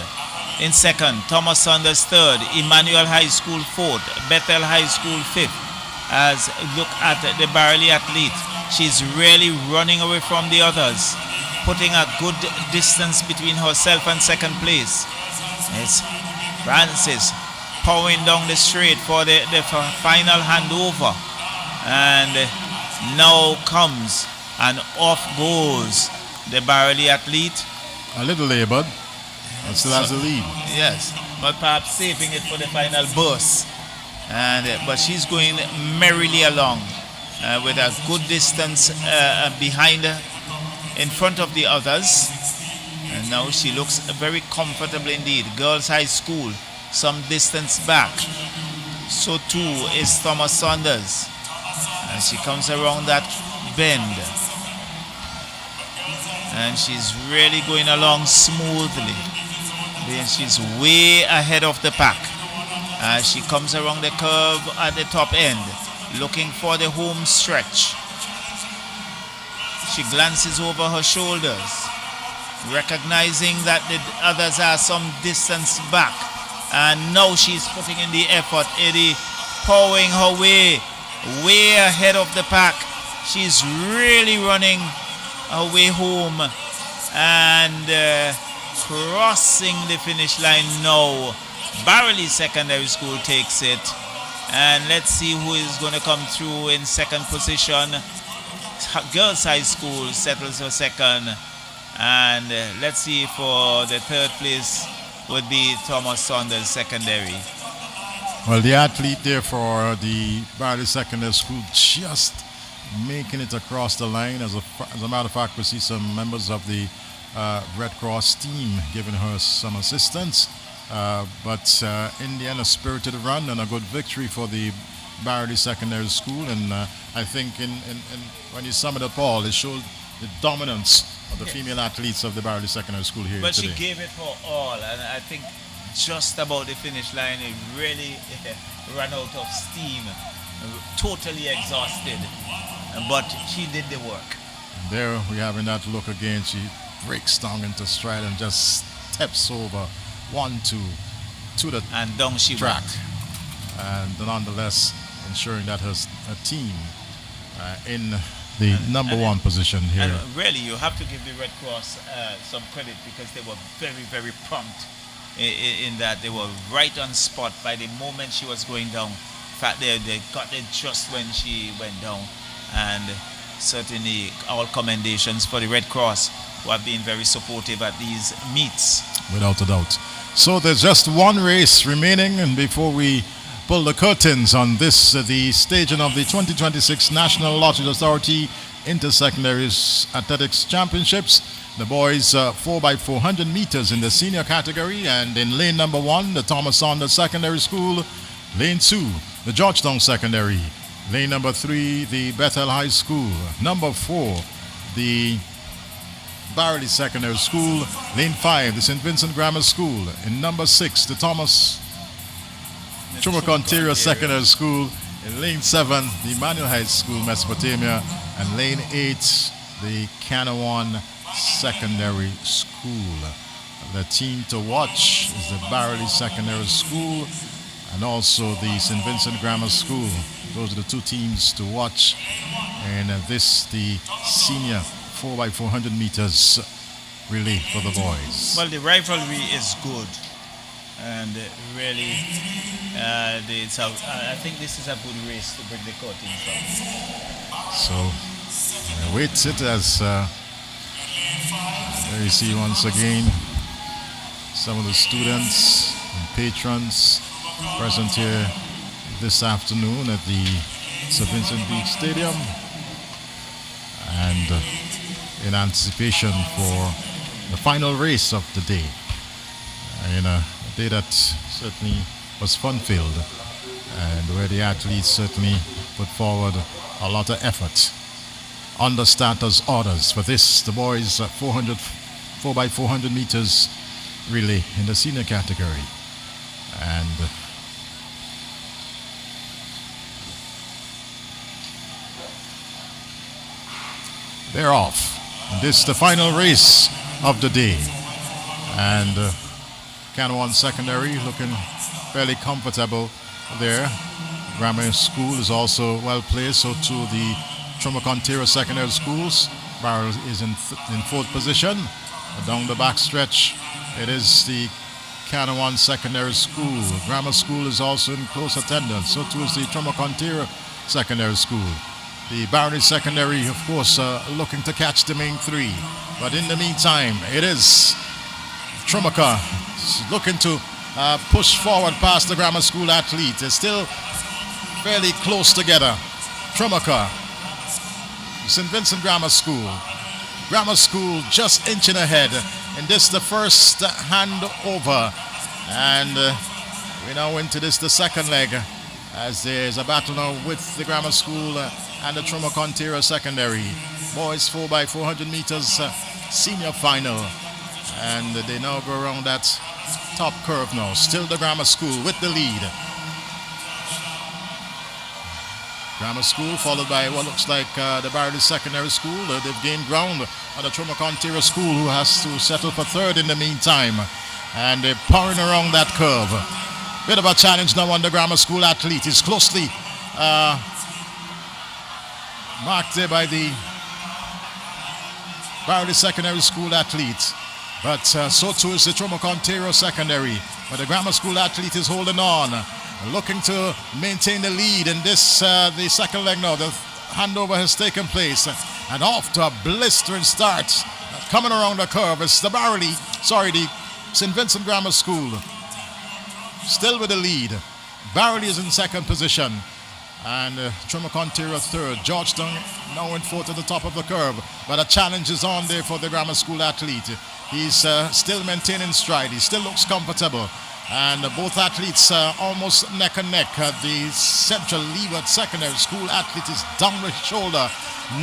In second, Thomas Saunders third. Emmanuel High School fourth. Bethel High School fifth. As look at the Barrelly athlete. She's really running away from the others, putting a good distance between herself and second place. It's Francis powering down the straight for the final handover. And now comes and off goes the Barrelly athlete. A little labored, but still has the lead. Yes, but perhaps saving it for the final burst. But she's going merrily along with a good distance behind her, in front of the others. And now she looks very comfortable indeed. Girls High School, some distance back. So too is Thomas Saunders. And she comes around that bend. And she's really going along smoothly. Then she's way ahead of the pack. She comes around the curve at the top end, looking for the home stretch. She glances over her shoulders, recognizing that the others are some distance back. And now she's putting in the effort. Eddie powering her way ahead of the pack. She's really running her way home and crossing the finish line now. Barrelly Secondary School takes it. And let's see who is going to come through in second position. Girls High School settles for second. And let's see for the third place would be Thomas Saunders Secondary. Well, the athlete there for the Barrelly Secondary School just making it across the line. As a matter of fact, we see some members of the Red Cross team giving her some assistance. But in the end, a spirited run and a good victory for the Barrelly Secondary School. And I think in when you sum it up all, it showed the dominance of the female athletes of the Barrelly Secondary School here But today. she gave it her all, and I think just about the finish line, it really ran out of steam, totally exhausted. But she did the work. And there we have in that look again. She breaks down into stride and just steps over 1-2 to the and down she track. went. And nonetheless ensuring that her team in the number one position here. And really, you have to give the Red Cross some credit because they were very, very prompt in that they were right on spot by the moment she was going down. In fact, they got it just when she went down. And certainly all commendations for the Red Cross, who have been very supportive at these meets. Without a doubt. So there's just one race remaining, and before we pull the curtains on this, the staging of the 2026 National Lottery Authority Intersecondary Athletics Championships. The boys 4x400 meters in the senior category, and in lane number 1, the Thomas Saunders Secondary School. Lane 2, the Georgetown Secondary. Lane number 3, the Bethel High School. Number 4, the Barrelly Secondary School. Lane 5, the St. Vincent Grammar School. In number 6, the Thomas Chumac Secondary School. In lane 7, the Emmanuel High School, Mesopotamia. And lane 8, the Canawan Secondary School. The team to watch is the Barrelly Secondary School and also the St. Vincent Grammar School. Those are the two teams to watch. And this, the senior 4x400 meters relay for the boys. Well, the rivalry is good. And really, I think this is a good race to bring the curtains down. So, waits it as there you see once again some of the students and patrons present here this afternoon at the St. Vincent Beache Stadium, and in anticipation for the final race of the day. In a day that certainly was fun-filled and where the athletes certainly put forward a lot of effort. under starters orders for this, the boys 4x400 meters relay in the senior category. And they're off. This is the final race of the day. And Canwan Secondary looking fairly comfortable there. Grammar School is also well placed, so too the Trumacontero Secondary Schools. Barrel is in fourth position. Down the back stretch, it is the Canwan Secondary School. Grammar School is also in close attendance, so too is the Trumacontero Secondary School. The Barony Secondary, of course, looking to catch the main three. But in the meantime, it is Trumaca looking to push forward past the Grammar School athlete. They're still fairly close together. Trumaca, St. Vincent Grammar School. Grammar School just inching ahead. And this the first handover. And we now into this, the second leg, as there's a battle now with the Grammar School and the Trumacontero Secondary. Boys 4x400 meters senior final. And they now go around that top curve now. Still the Grammar School with the lead. Grammar School followed by what looks like the Barley Secondary School. They've gained ground on the Trumacontero School, who has to settle for third in the meantime. And they're powering around that curve. Bit of a challenge now on the Grammar School athlete. He's closely marked there by the Barley Secondary School athlete. But so too is the Trumacontero Secondary. But the Grammar School athlete is holding on, looking to maintain the lead in this, the second leg now. The handover has taken place. And off to a blistering start. Coming around the curve is the the St. Vincent Grammar School. Still with the lead. Barley is in second position. And Trumacontero third. Georgetown now in fourth at the top of the curve. But a challenge is on there for the Grammar School athlete. He's still maintaining stride. He still looks comfortable. And both athletes almost neck and neck. The Central Leeward Secondary School athlete is down the shoulder,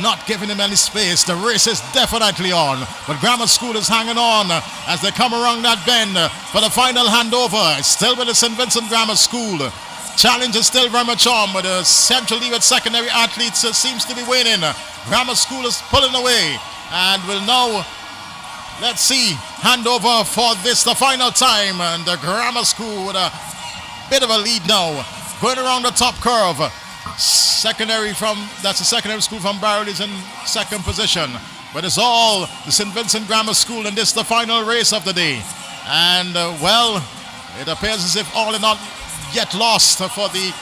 not giving him any space. The race is definitely on. But Grammar School is hanging on as they come around that bend for the final handover. It's still with the St. Vincent Grammar School. Challenge is still very much on, but the Central Leeward Secondary athletes seems to be winning. Grammar School is pulling away and will now, let's see, handover for this, the final time. And the Grammar School with a bit of a lead now, going around the top curve. That's the secondary school from Barrel is in second position. But it's all the St. Vincent Grammar School, and this is the final race of the day. And well, it appears as if all are not yet lost for the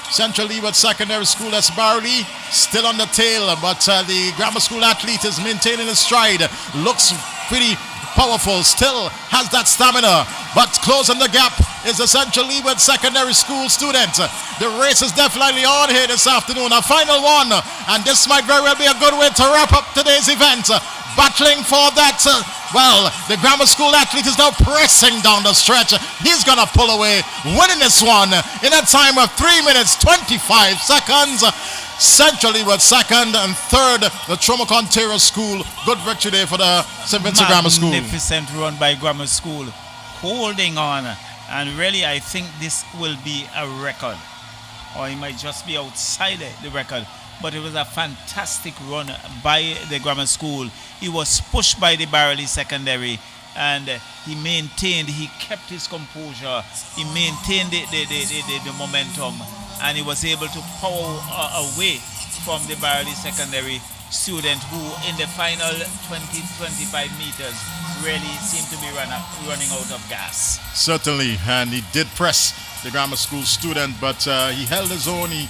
Central Leeward Secondary School. That's Barley still on the tail, but the Grammar School athlete is maintaining his stride. Looks pretty powerful, still has that stamina, but closing the gap is the Central Leeward Secondary School student. The race is definitely on here this afternoon, a final one, and this might very well be a good way to wrap up today's event. Battling for that, well, the Grammar School athlete is now pressing down the stretch. He's gonna pull away, winning this one in a time of 3 minutes 25 seconds. Central Leeward second, and third the Trumacontero School. Good victory there for the St. Vincent Grammar School. Magnificent run by Grammar School, holding on, and really I think this will be a record, or it might just be outside the record. But it was a fantastic run by the Grammar School. He was pushed by the Barley Secondary, and he kept his composure, he maintained the momentum, and he was able to power away from the Barley Secondary student, who in the final 20-25 meters really seemed to be running out of gas. Certainly, and he did press the Grammar School student, but he held his own. He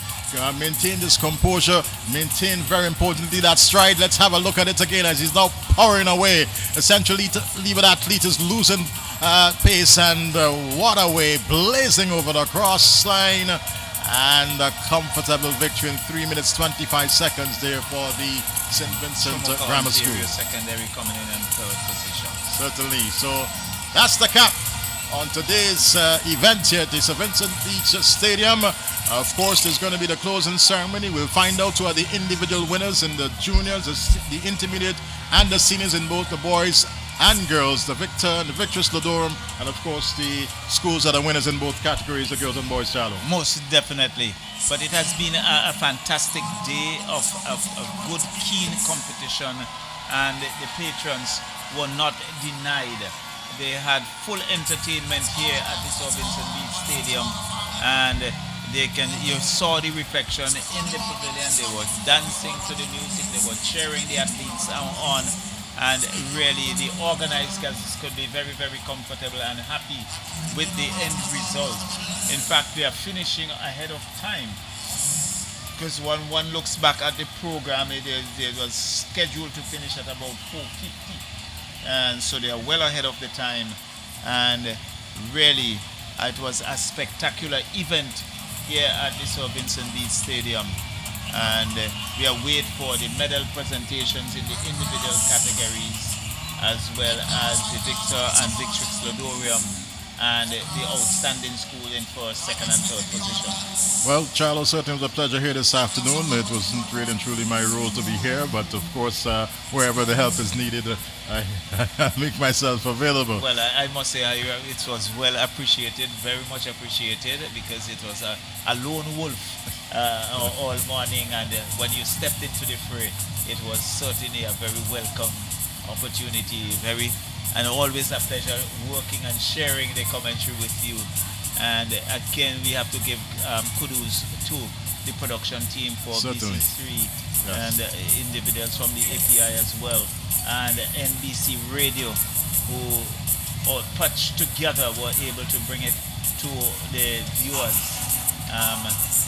maintained his composure, maintained, very importantly, that stride. Let's have a look at it again as he's now powering away. Essentially, Leeward athlete is losing pace, and what a way, blazing over the cross line, and a comfortable victory in 3 minutes 25 seconds there for the St. Vincent Grammar School. Secondary coming in third position. Certainly, so that's the cap on today's event here at the Vincent Beache Stadium. Of course, there's going to be the closing ceremony. We'll find out who are the individual winners in the juniors, the intermediate, and the seniors in both the boys and girls, the victor and the victress Lodorum, and of course the schools that are winners in both categories, the girls and boys, Charlo. Most definitely. But it has been a fantastic day of good, keen competition, and the patrons were not denied. They had full entertainment here at the Vincent Beache Stadium, and you saw the reflection in the pavilion. They were dancing to the music, they were cheering the athletes on, and really the organized guys could be very, very comfortable and happy with the end result. In fact, we are finishing ahead of time, because when one looks back at the program, it was scheduled to finish at about 4:50, and so they are well ahead of the time. And really, it was a spectacular event here at the Sir Vincent Beache Stadium, and we are waiting for the medal presentations in the individual categories, as well as the victor and victress Lodorium and the outstanding school in first, second and third position. Well, Charlo, certainly was a pleasure here this afternoon. It wasn't really and truly my role to be here, but of course, wherever the help is needed, I make myself available. Well, I must say it was well appreciated, very much appreciated, because it was a lone wolf all morning, and when you stepped into the fray, it was certainly a very welcome opportunity, and always a pleasure working and sharing the commentary with you. And again, we have to give kudos to the production team for Certainly. BC3 Yes. and individuals from the API as well, and NBC Radio, who all patched together were able to bring it to the viewers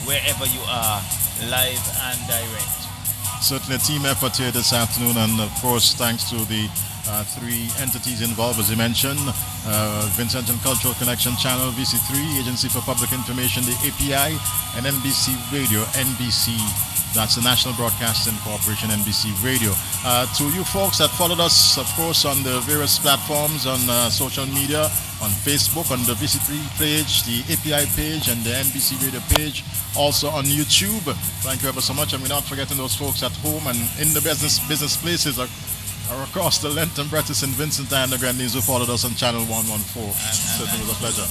wherever you are, live and direct. Certainly a team effort here this afternoon, and of course thanks to the three entities involved, as you mentioned, Vincent and Cultural Connection Channel, VC3, Agency for Public Information, the API, and NBC Radio, NBC, that's the National Broadcasting Corporation, NBC Radio. To you folks that followed us, of course, on the various platforms, on social media, on Facebook, on the VC3 page, the API page, and the NBC Radio page, also on YouTube. Thank you ever so much, and we're not forgetting those folks at home and in the business places are across the length and breadth of St. Vincent and the Grenadines who followed us on channel 114. Certainly was a pleasure.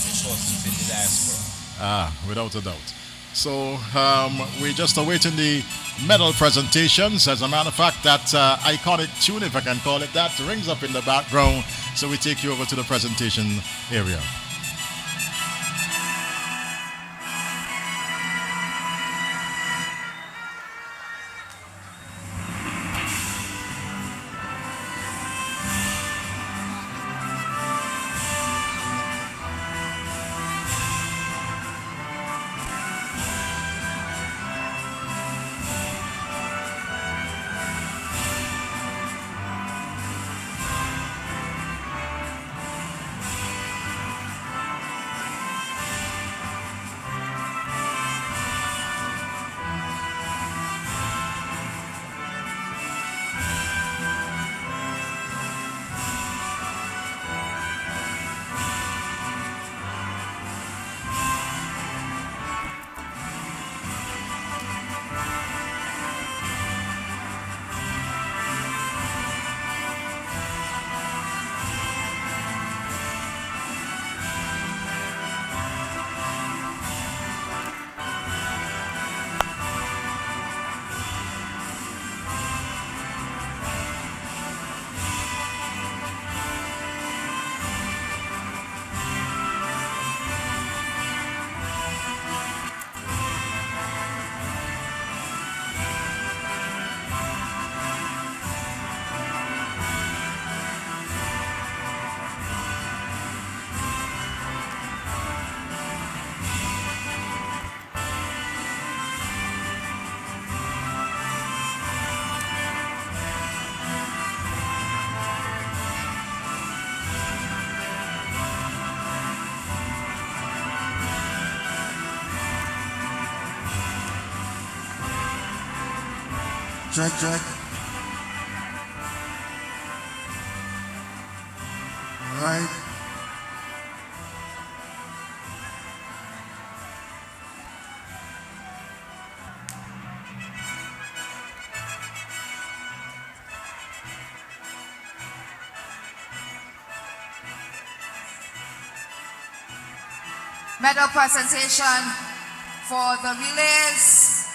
Without a doubt. So we're just awaiting the medal presentations. As a matter of fact, that iconic tune, if I can call it that, rings up in the background. So we take you over to the presentation area. Check, check. All right. Medal presentation for the relays.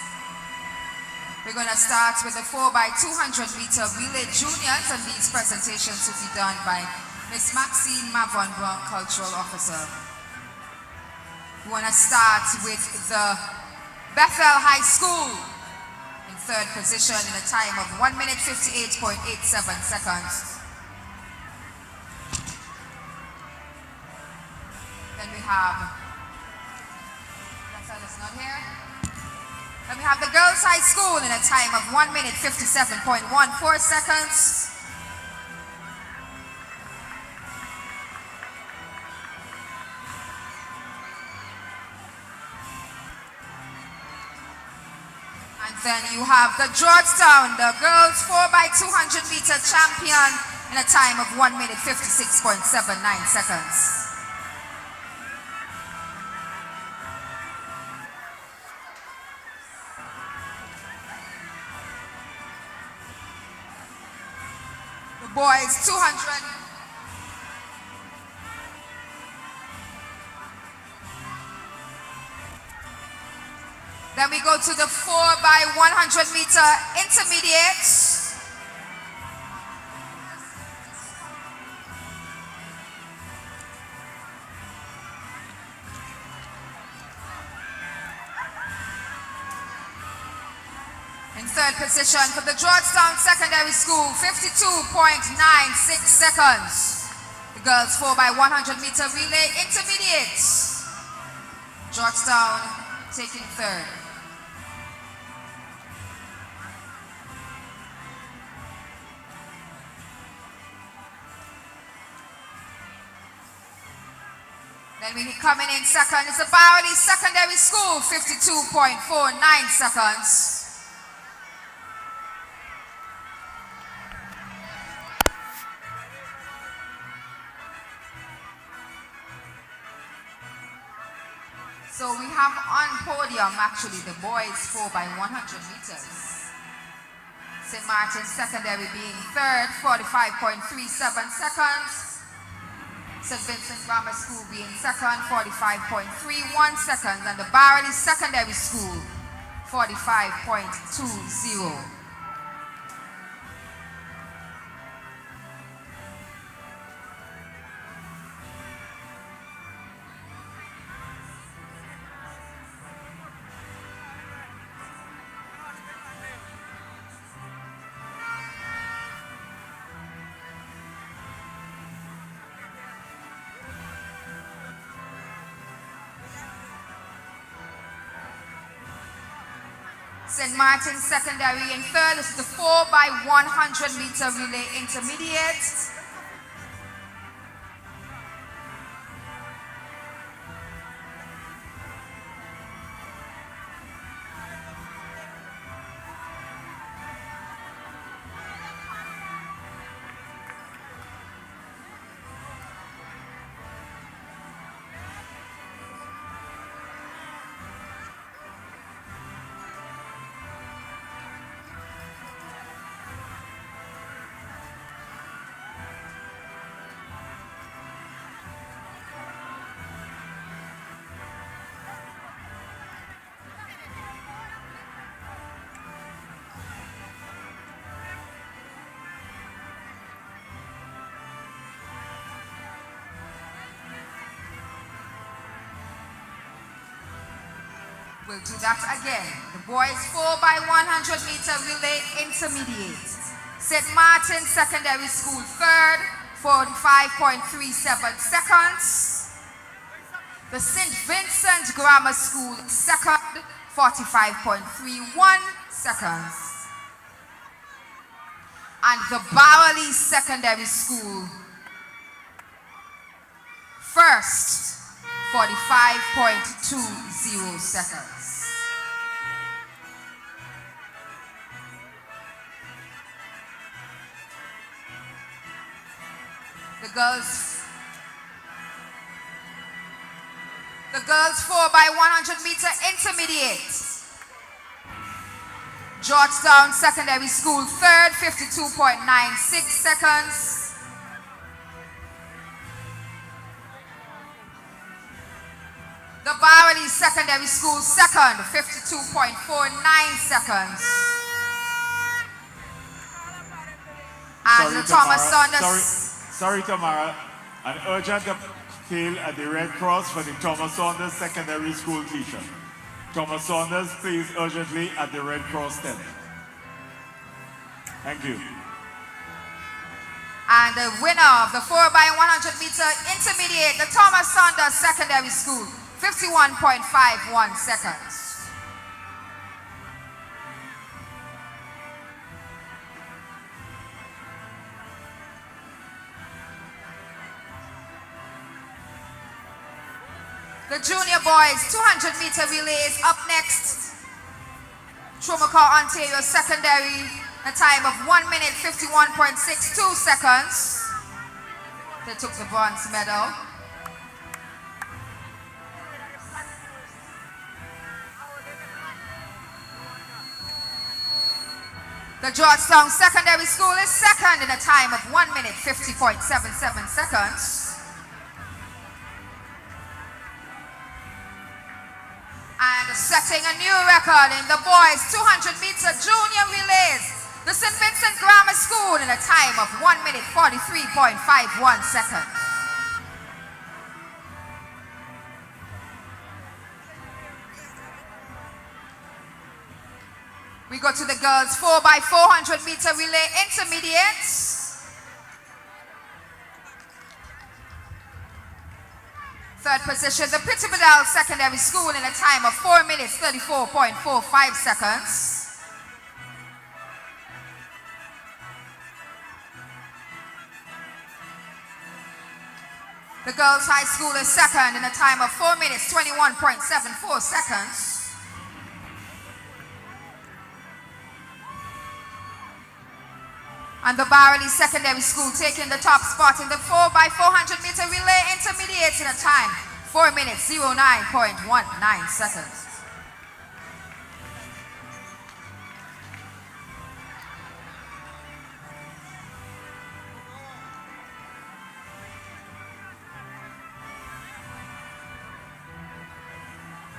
We're going to start with the 4x200 meter relay juniors, and these presentations will be done by Miss Maxine Mavon Brown, Cultural Officer. We want to start with the Bethel High School in third position in a time of 1 minute 58.87 seconds. Then we have, Bethel is not here. Then we have the Girls High School in a time of 1 minute 57.14 seconds. And then you have the Georgetown, the girls 4x200 meter champion in a time of 1 minute 56.79 seconds. The boys 200. Then we go to the 4x100 meter intermediate. In third position for the Georgetown Secondary School, 52.96 seconds. The girls 4x100 meter relay intermediate. Georgetown taking third. Then we coming in second is the Bowerly Secondary School, 52.49 seconds. So we have on podium actually the boys 4x100 meters. St. Martin's Secondary being third, 45.37 seconds. St. Vincent Grammar School being second, 45.31 seconds. And the Bowerly Secondary School, 45.20. St. Martin's Secondary in third. This is the 4x100 meter relay intermediate. We'll do that again. The boys 4x100 meter relay intermediate. St. Martin's Secondary School third, 45.37 seconds. The St. Vincent Grammar School second, 45.31 seconds. And the Bowerly Secondary School first, 45.20 seconds. The girls 4x100 meter intermediate. Georgetown Secondary School third, 52.96 seconds. The Barley Secondary School second, 52.49 seconds. And the Thomas Saunders. Sorry, Tamara. An urgent appeal at the Red Cross for the Thomas Saunders Secondary School teacher. Thomas Saunders, please urgently at the Red Cross tent. Thank you. And the winner of the 4x100 meter intermediate, the Thomas Saunders Secondary School, 51.51 seconds. The junior boys 200 meter relays up next. Trumacor, Ontario Secondary, a time of 1 minute 51.62 seconds. They took the bronze medal. The Georgetown Secondary School is second in a time of 1 minute 50.77 seconds. And setting a new record in the boys 200 meter junior relays, the St. Vincent Grammar School in a time of 1 minute 43.51 seconds. We go to the girls 4x400 meter relay intermediates. Third position, the Pittsburgh Secondary School in a time of 4 minutes 34.45 seconds. The girls' high school is second in a time of 4 minutes 21.74 seconds. And the Barley Secondary School taking the top spot in the 4x400 meter relay intermediates in a time 4 minutes 09.19 seconds.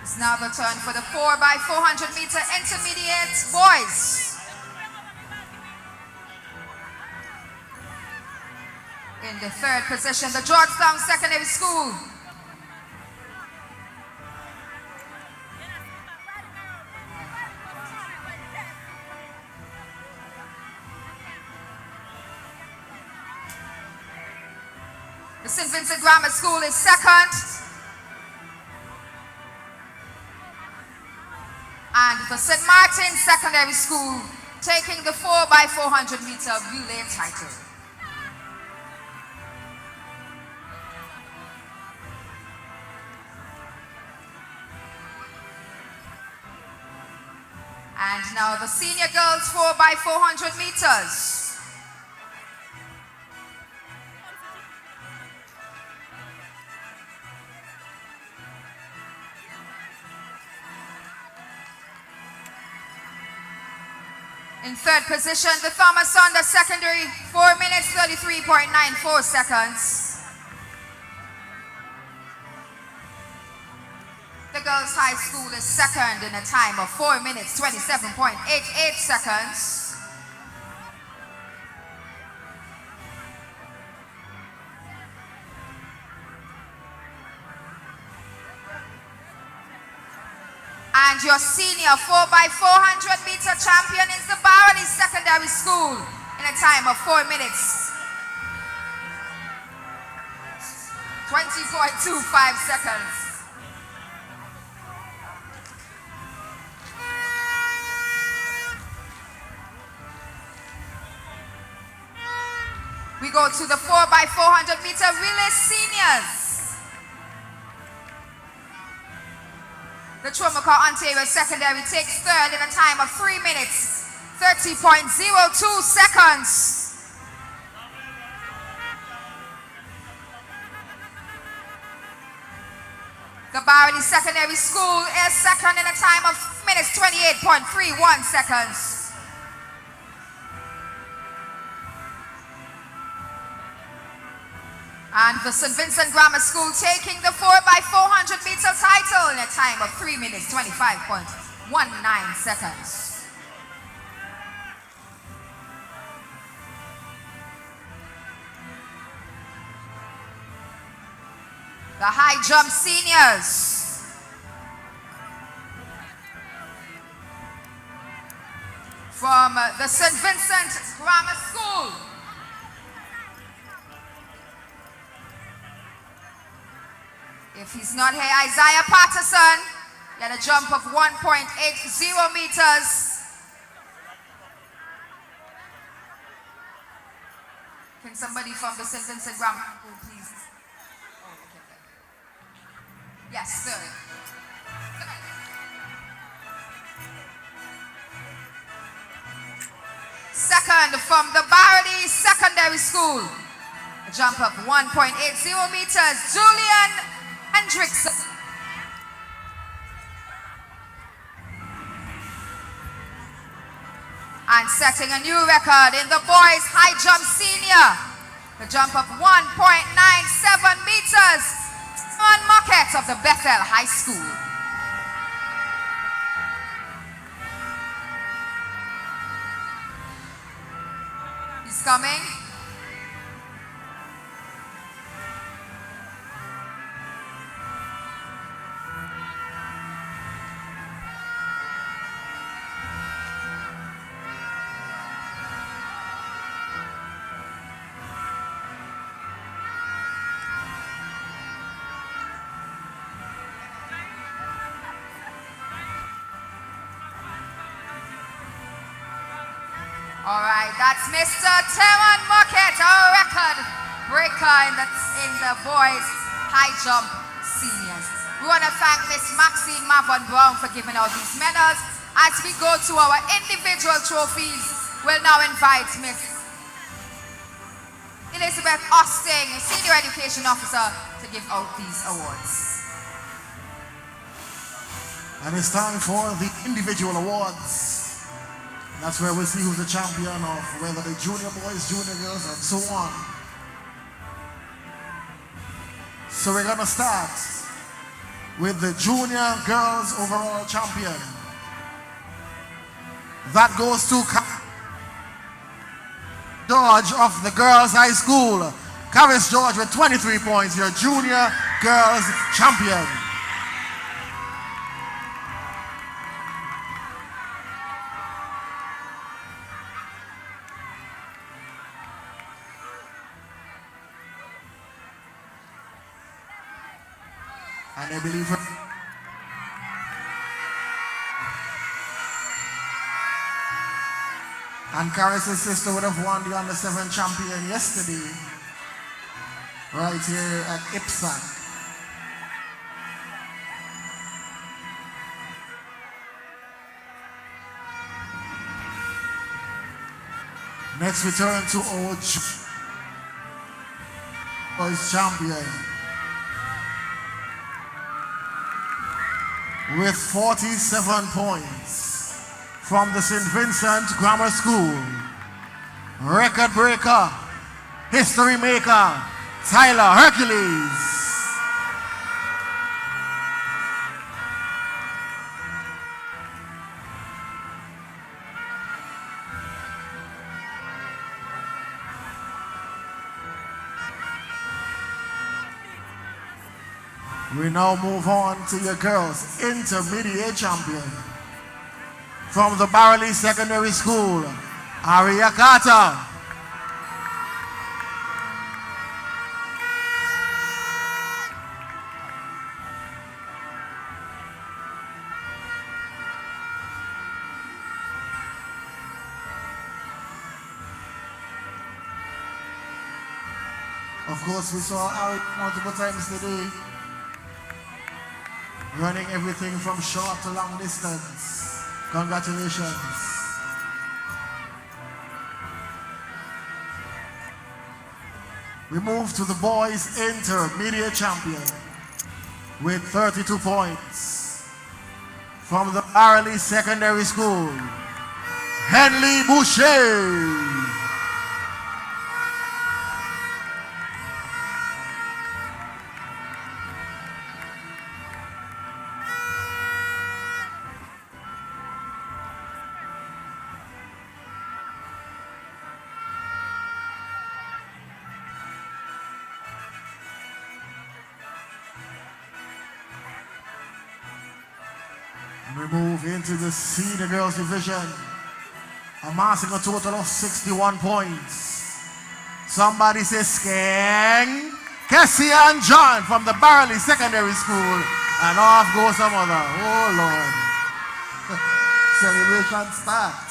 It's now the turn for the 4x400 meter intermediate boys. In the third position, the Georgetown Secondary School. The St. Vincent Grammar School is second. And the St. Martin Secondary School taking the 4x400 meter relay title. And now the senior girls 4x400 meters. In third position, the Thomas Saunders Secondary, 4 minutes 33.94 seconds. The girls' high school is second in a time of 4 minutes 27.88 seconds. And your senior 4x400 meter champion is the Barley Secondary School in a time of 4 minutes 20.25 seconds. We go to the 4x400 meter relay seniors. The Trumacor, Ontario Secondary takes third in a time of 3 minutes 30.02 seconds. The Barley Secondary School is second in a time of minutes 28.31 seconds. And the St. Vincent Grammar School taking the 4x400 meter title in a time of 3 minutes 25.19 seconds. The high jump seniors. From the St. Vincent Grammar School. If he's not here, Isaiah Patterson, he had a jump of 1.80 meters. Can somebody from the St. Vincent Grammar School, please? Oh, okay. Yes, sir. Second from the Barody Secondary School, a jump of 1.80 meters, Julian Hendrickson. And setting a new record in the boys high jump senior, the jump of 1.97 meters, Simon Marquette of the Bethel High School. He's coming. All right, that's Mr. Tewan Marquette, our record breaker in the boys high jump seniors. We want to thank Miss Maxine Mavon Brown for giving out these medals. As we go to our individual trophies, we'll now invite Miss Elizabeth Austin, Senior Education Officer, to give out these awards. And it's time for the individual awards. That's where we'll see who's the champion of whether the junior boys, junior girls, and so on. So we're gonna start with the junior girls overall champion. That goes to George of the Girls High School. Caris George with 23 points, your junior girls champion. And I believe her. And Caris' sister would have won the under-7 champion yesterday, right here at IPSAC. Next we turn to our boys champion. With 47 points from the St. Vincent Grammar School. Record breaker, history maker, Tyler Hercules. We now move on to your girls intermediate champion. From the Barley Secondary School, Aria Carter. Of course, we saw Aria multiple times today, running everything from short to long distance. Congratulations. We move to the boys intermediate champion with 32 points. From the Barley Secondary School, Henley Boucher. We move into the senior girls division, amassing a total of 61 points. Somebody say Skeng. Cassie and John from the Barley Secondary School. And off goes some other. Oh Lord. Celebration starts.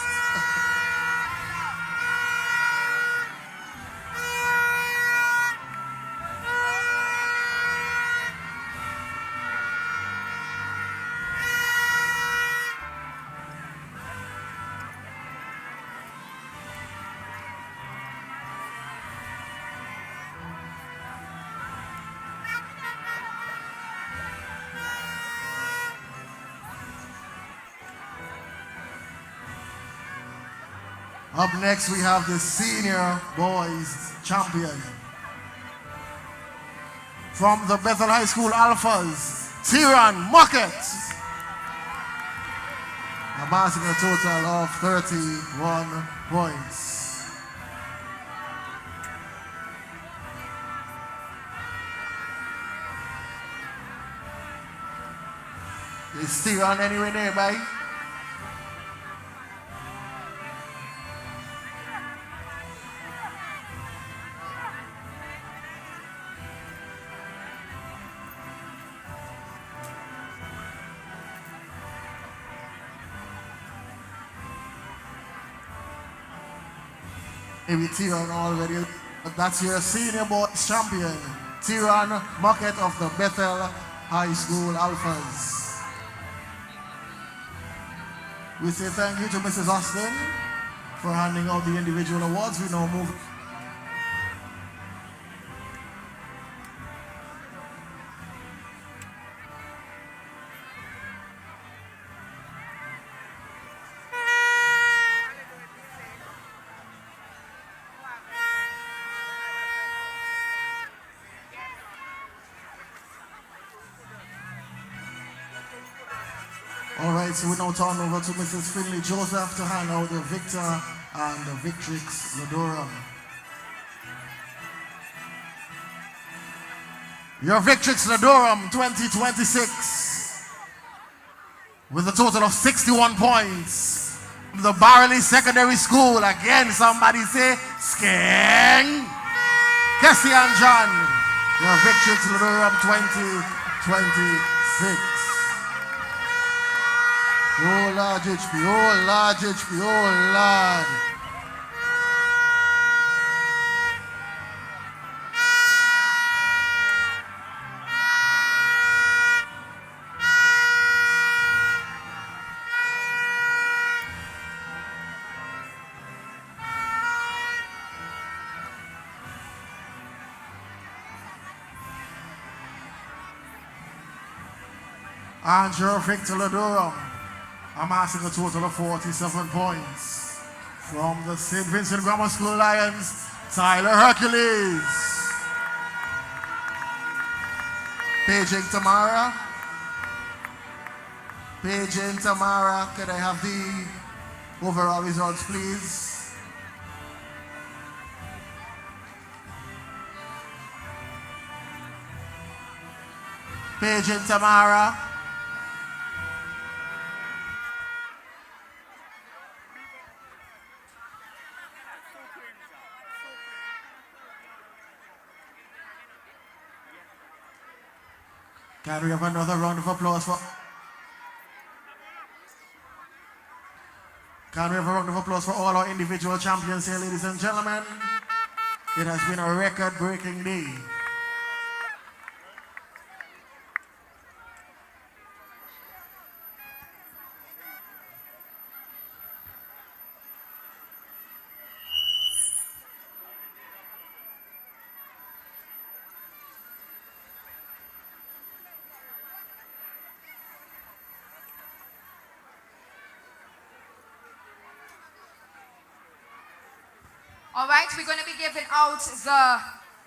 Up next, we have the senior boys champion. From the Bethel High School Alphas, Tyran Muckett. Amassing a total of 31 points. Is Tyran anywhere nearby? Maybe Tyran already, but that's your senior boys champion, Tyran Muckett of the Bethel High School Alphas. We say thank you to Mrs. Austin for handing out the individual awards. We now move. All right, so we now turn over to Mrs. Finley Joseph to hand out the Victor and the Victrix Ladorum. Your Victrix Ladorum 2026 with a total of 61 points. The Barley Secondary School, again, somebody say, Skeng. Cassie and John, your Victrix Ladorum 2026. Oh large HP, oh large HP, oh Lord. And your Victor Ladorum, amassing a total of 47 points. From the St. Vincent Grammar School Lions, Tyler Hercules. Paging Tamara. Paging Tamara, can I have the overall results, please? Paging Tamara. Can we have another round of applause for... Can we have a round of applause for all our individual champions here, ladies and gentlemen? It has been a record-breaking day. All right, we're going to be giving out the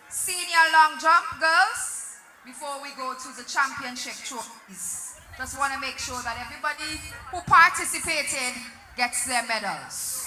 senior long jump girls before we go to the championship trophies. Just want to make sure that everybody who participated gets their medals.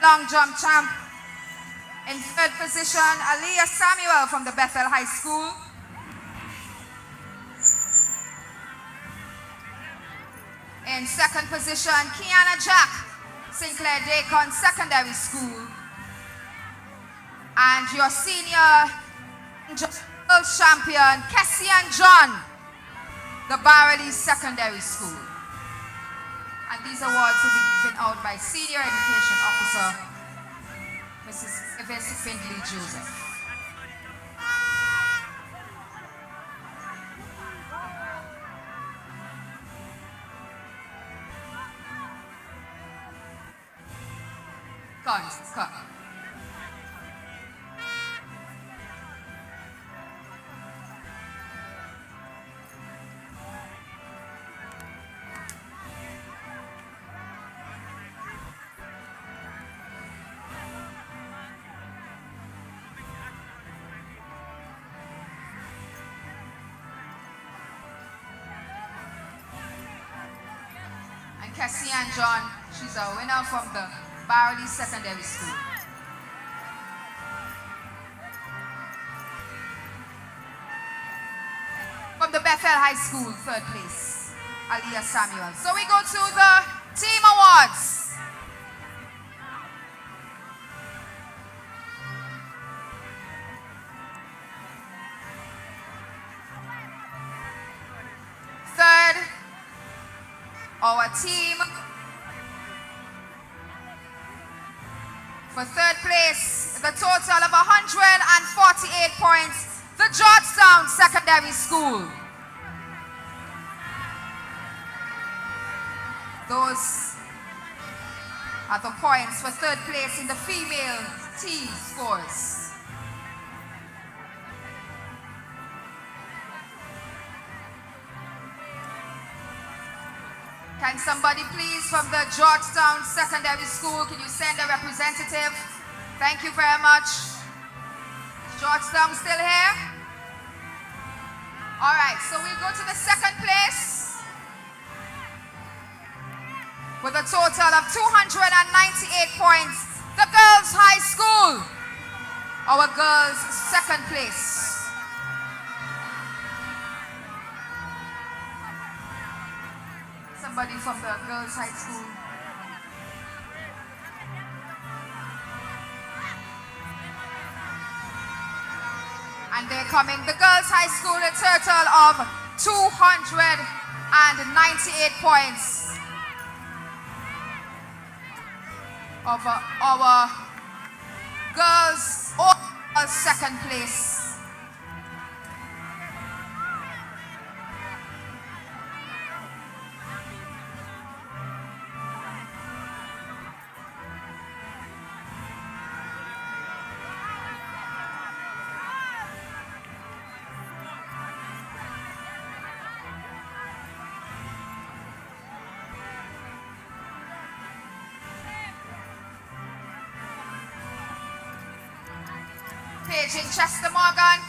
long jump champ. In third position, Aliyah Samuel from the Bethel High School. In second position, Kiana Jack, Sinclair Dacon Secondary School. And your senior girls champion, Kessian John, the Barley Secondary School. And these awards will be given out by Senior Education Officer, Mrs. Yvette Findley Joseph. Come. And Cassie Ann John, she's a winner from the Barley Secondary School. From the Bethel High School, third place, Aliyah Samuel. So we go to the team awards. Third, our team. For third place, the total of 148 points, the Georgetown Secondary School. Those are the points for third place in the female team scores. Can somebody please from the Georgetown Secondary School, can you send a representative? Thank you very much. Is Georgetown still here? All right, so we go to the second place with a total of 298 points. The Girls High School, our girls second place. Somebody from the Girls High School. And they're coming. The Girls High School, a total of 298 points. Of our girls, all second place. Paging Chester Morgan.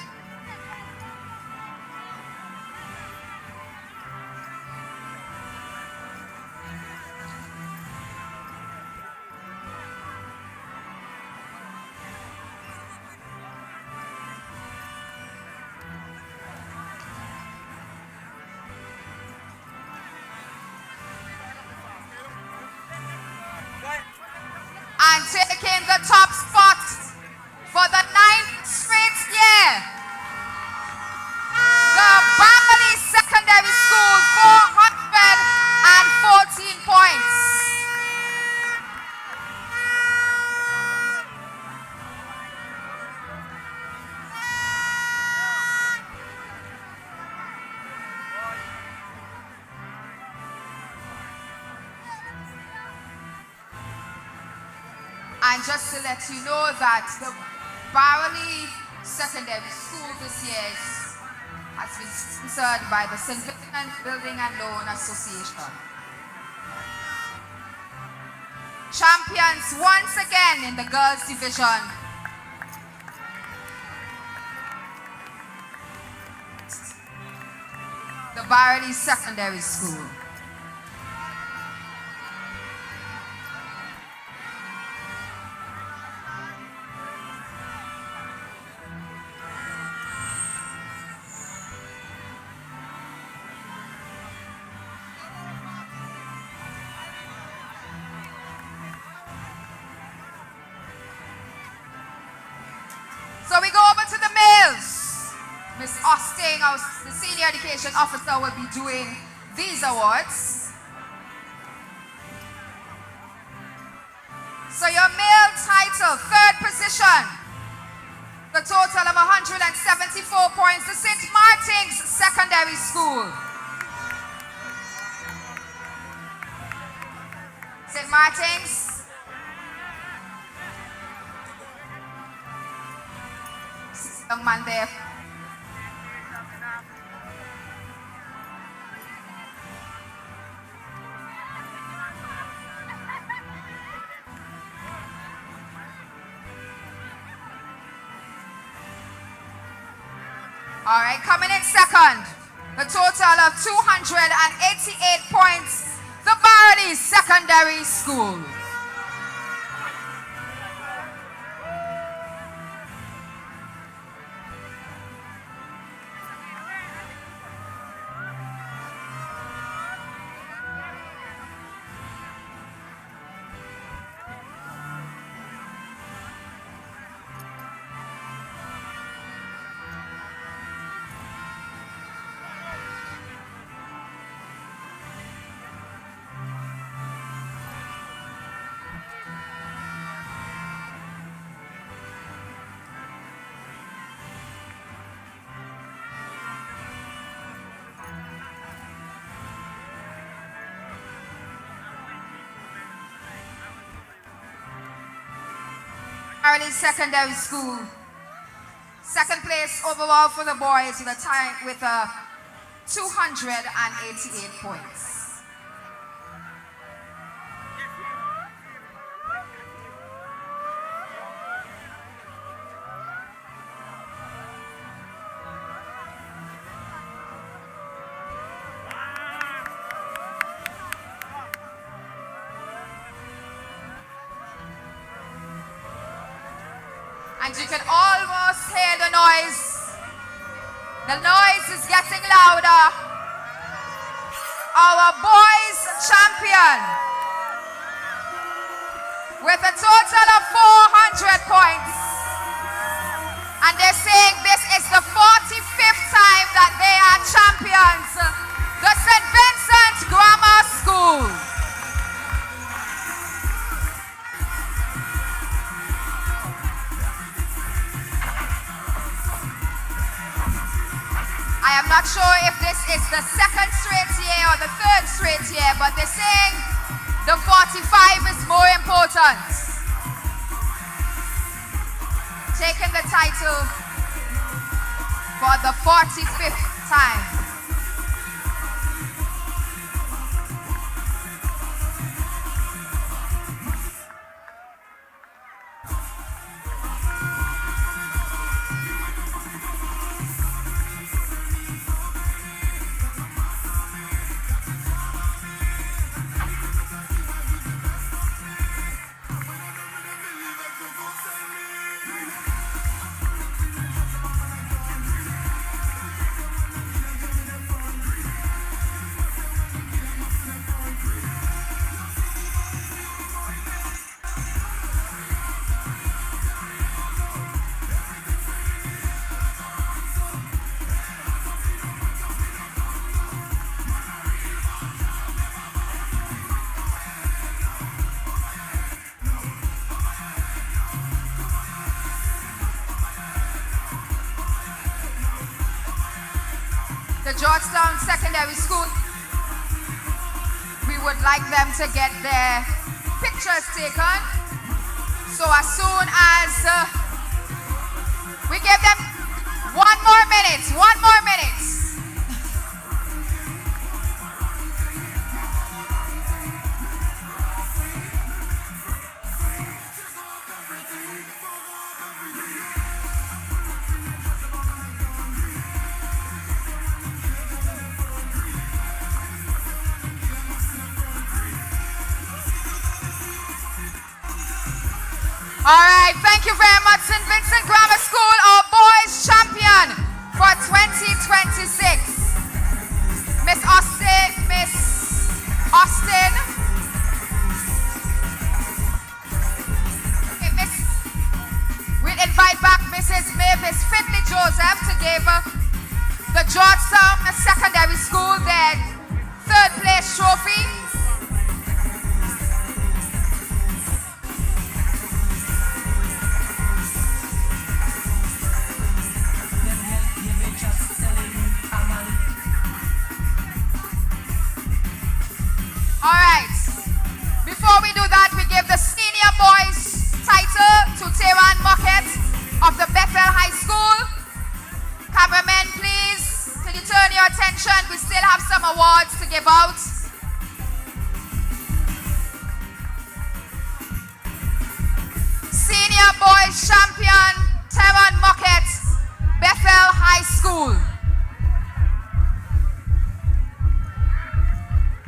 And taking the top spot for the 9th straight year, the Barley Secondary School, 414 points. And just to let you know that the Barley Secondary School this year has been sponsored by the St. Vincent Building and Loan Association. Champions once again in the girls division. The Barley Secondary School. the males. Miss Austin, the senior education officer, will be doing these awards. So your male title, third position, the total of 174 points, the St. Martin's Secondary School. St. Martin's. Young man there. All right, coming in second, the total of 288 points, the Barley Secondary School. Barley Secondary School. Second place overall for the boys with a 288 points. And you can almost hear the noise. The noise is getting louder. Our boys champion with a total of 400 points. And they're saying this is the 45th time that they are champions. The St. Vincent Grammar School. I am not sure if this is the second straight year or the third straight year, but they're saying the 45 is more important. Taking the title for the 45th time. The Georgetown Secondary School, we would like them to get their pictures taken. So as soon as we give them 1 more minute, 1 more minute. All right, thank you very much, St. Vincent Grammar School, our boys champion for 2026. Miss Austin. Okay, we'll invite back Mrs. Maeve Mavis Finley Joseph to give the Georgetown Secondary School their third place trophy. All right. Before we do that, we give the senior boys title to Teran Mocket of the Bethel High School. Cameramen, please, can you turn your attention? We still have some awards to give out. Senior boys champion, Teran Mocket, Bethel High School.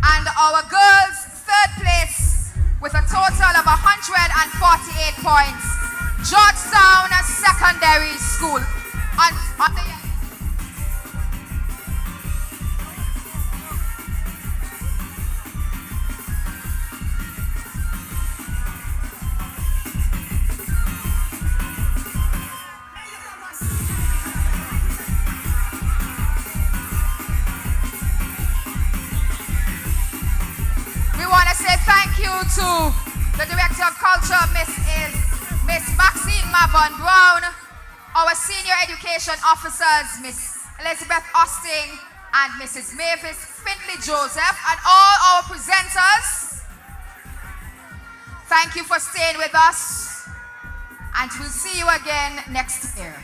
And our girls, third place with a total of 148 points. Georgetown Secondary School. We want to say thank you to the Director of Culture, Miss Maxine Mavon Brown, our Senior Education Officers, Miss Elizabeth Austin and Mrs. Mavis Finley Joseph, and all our presenters. Thank you for staying with us, and we'll see you again next year.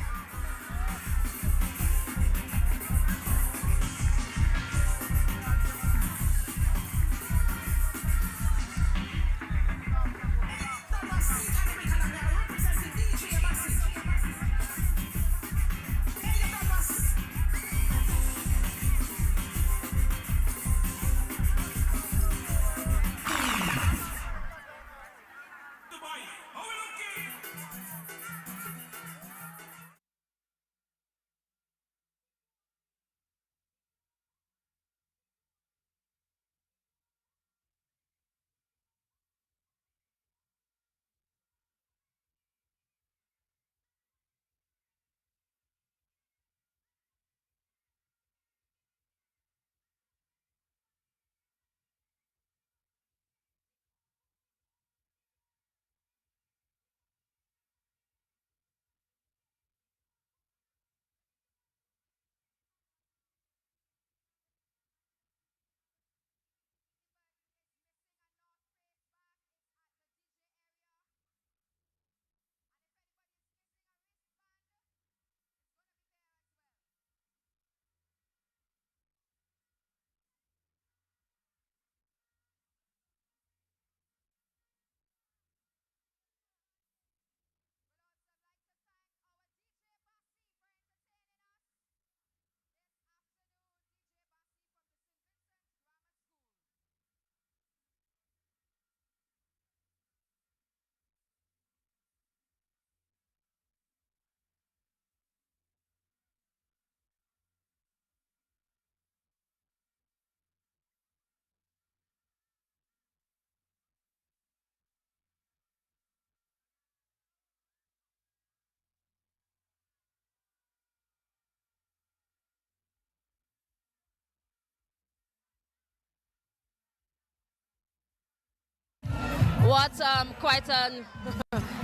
What quite an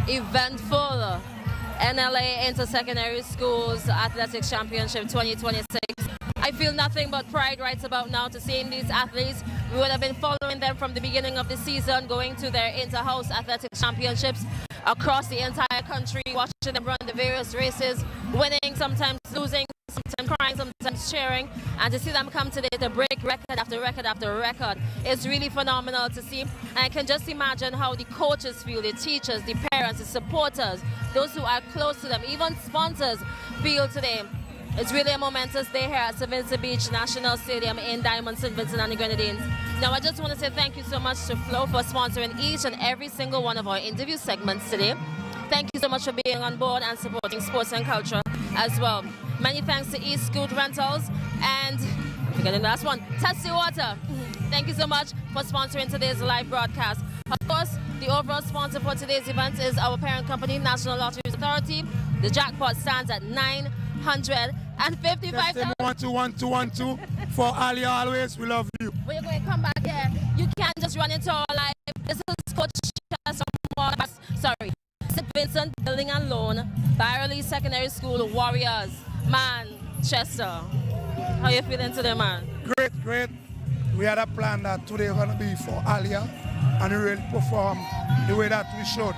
eventful NLA Inter-Secondary Schools Athletics Championship 2026. I feel nothing but pride right about now to seeing these athletes. We would have been following them from the beginning of the season, going to their inter-house athletics championships across the entire country, watching them run the various races, winning, sometimes losing, sometimes crying, sometimes cheering, and to see them come today to break record after record after record, it's really phenomenal to see. And I can just imagine how the coaches feel, the teachers, the parents, the supporters, those who are close to them, even sponsors feel today. It's really a momentous day here at Vincent Beache National Stadium in Diamond, St. Vincent and the Grenadines. Now, I just want to say thank you so much to Flo for sponsoring each and every single one of our interview segments today. Thank you so much for being on board and supporting sports and culture as well. Many thanks to East Scoot Rentals and, I'm forgetting the last one, Tessie Water. Thank you so much for sponsoring today's live broadcast. Of course, the overall sponsor for today's event is our parent company, National Lotteries Authority. The jackpot stands at 955,000. 1-2-1-2-1-2 for Alia always. We love you. We're going to come back here. You can't just run into our life. This is Coach St. Vincent Building and Loan, Byerly Secondary School Warriors. Manchester. How you feeling today, man? Great. We had a plan that today was going to be for Alia and we really performed the way that we should.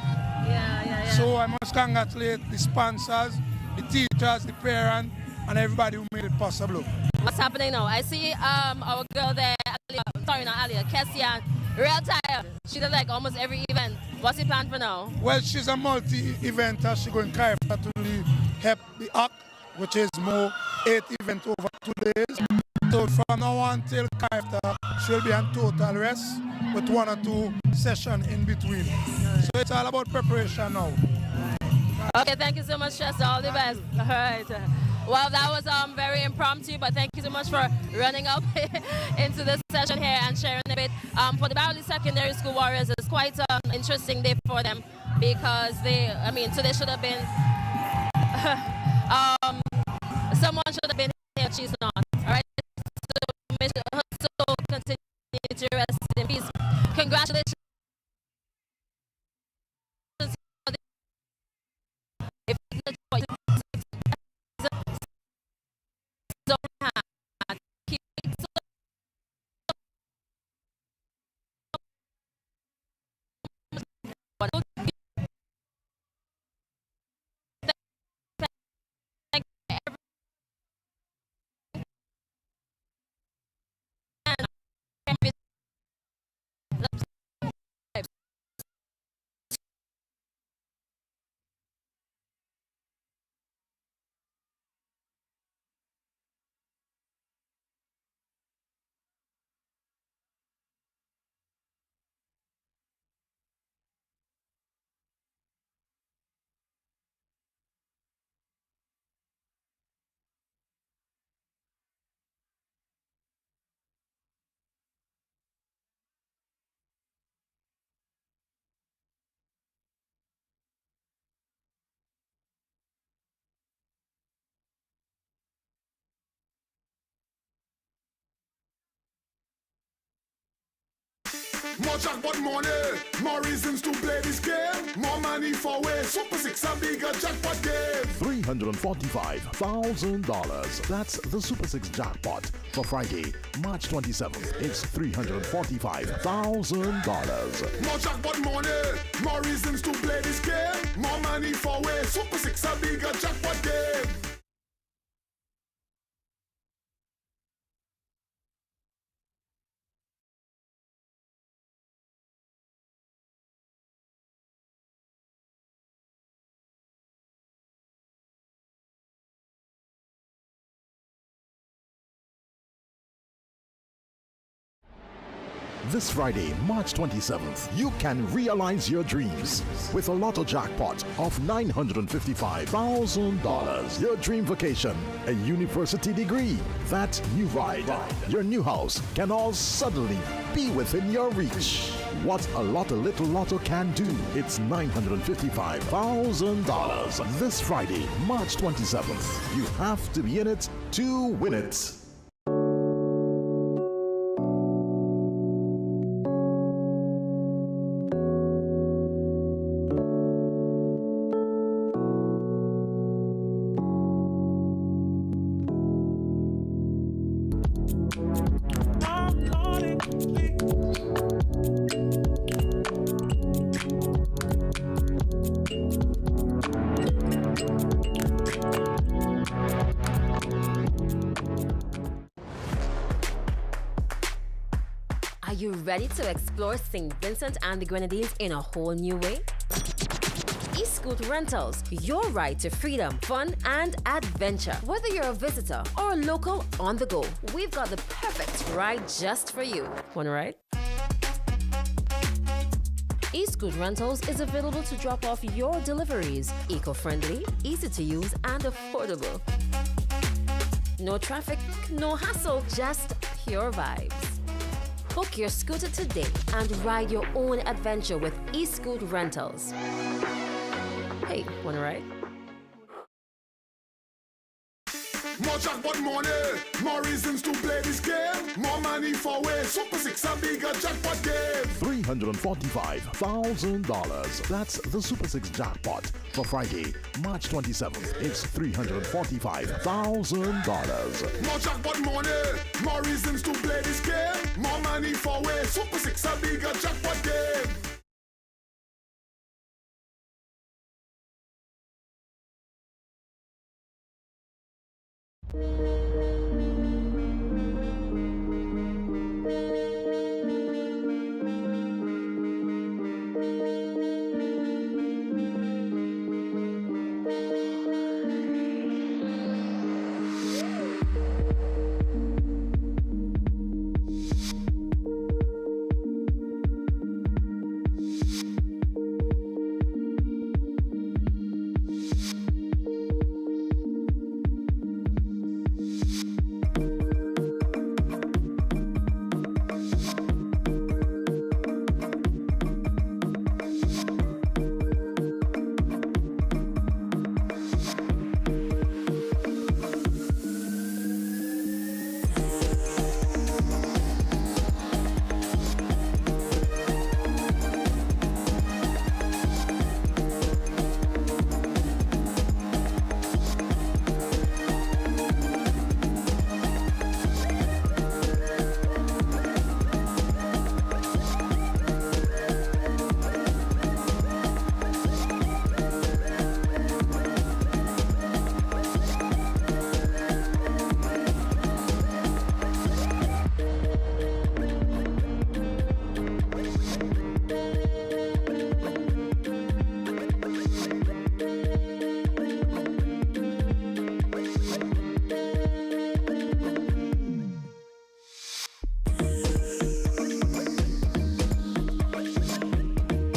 Yeah. So I must congratulate the sponsors, the teachers, the parents, and everybody who made it possible. What's happening now? I see our girl there, Alia, Kessia, real tired. She did like almost every event. What's the plan for now? Well, she's a multi-eventer. She's going to really help the ACT, which is more 8 events over 2 days. So from now on till Kaifta, she'll be on total rest with 1 or 2 sessions in between. So it's all about preparation now. Okay, thank you so much, Chester. All the best. All right. Well, that was very impromptu, but thank you so much for running up into this session here and sharing a bit. For the Byerly Secondary School Warriors, it's quite an interesting day for them because today should have been, someone should have been here, she's not. All right. So continue to rest in peace. Congratulations. More jackpot money, more reasons to play this game. More money for way. Super 6 a bigger jackpot game. $345,000. That's the Super 6 jackpot for Friday, March 27th. It's $345,000. More jackpot money, more reasons to play this game. More money for way. Super 6 a bigger jackpot game. This Friday, March 27th, you can realize your dreams with a lotto jackpot of $955,000. Your dream vacation, a university degree, that new ride, your new house can all suddenly be within your reach. What a little lotto can do. It's $955,000. This Friday, March 27th. You have to be in it to win it. Are you ready to explore St. Vincent and the Grenadines in a whole new way? E-Scoot Rentals, your ride to freedom, fun, and adventure. Whether you're a visitor or a local on the go, we've got the perfect ride just for you. Wanna ride? E-Scoot Rentals is available to drop off your deliveries. Eco-friendly, easy to use, and affordable. No traffic, no hassle, just pure vibes. Book your scooter today and ride your own adventure with E-Scoot Rentals. Hey, wanna ride? More jackpot money, more reasons to play this game. More money for way. Super 6 a bigger jackpot game. $345,000. That's the Super 6 jackpot for Friday, March 27th. It's $345,000. More jackpot money, more reasons to play this game. More money for way. Super 6 a bigger jackpot game.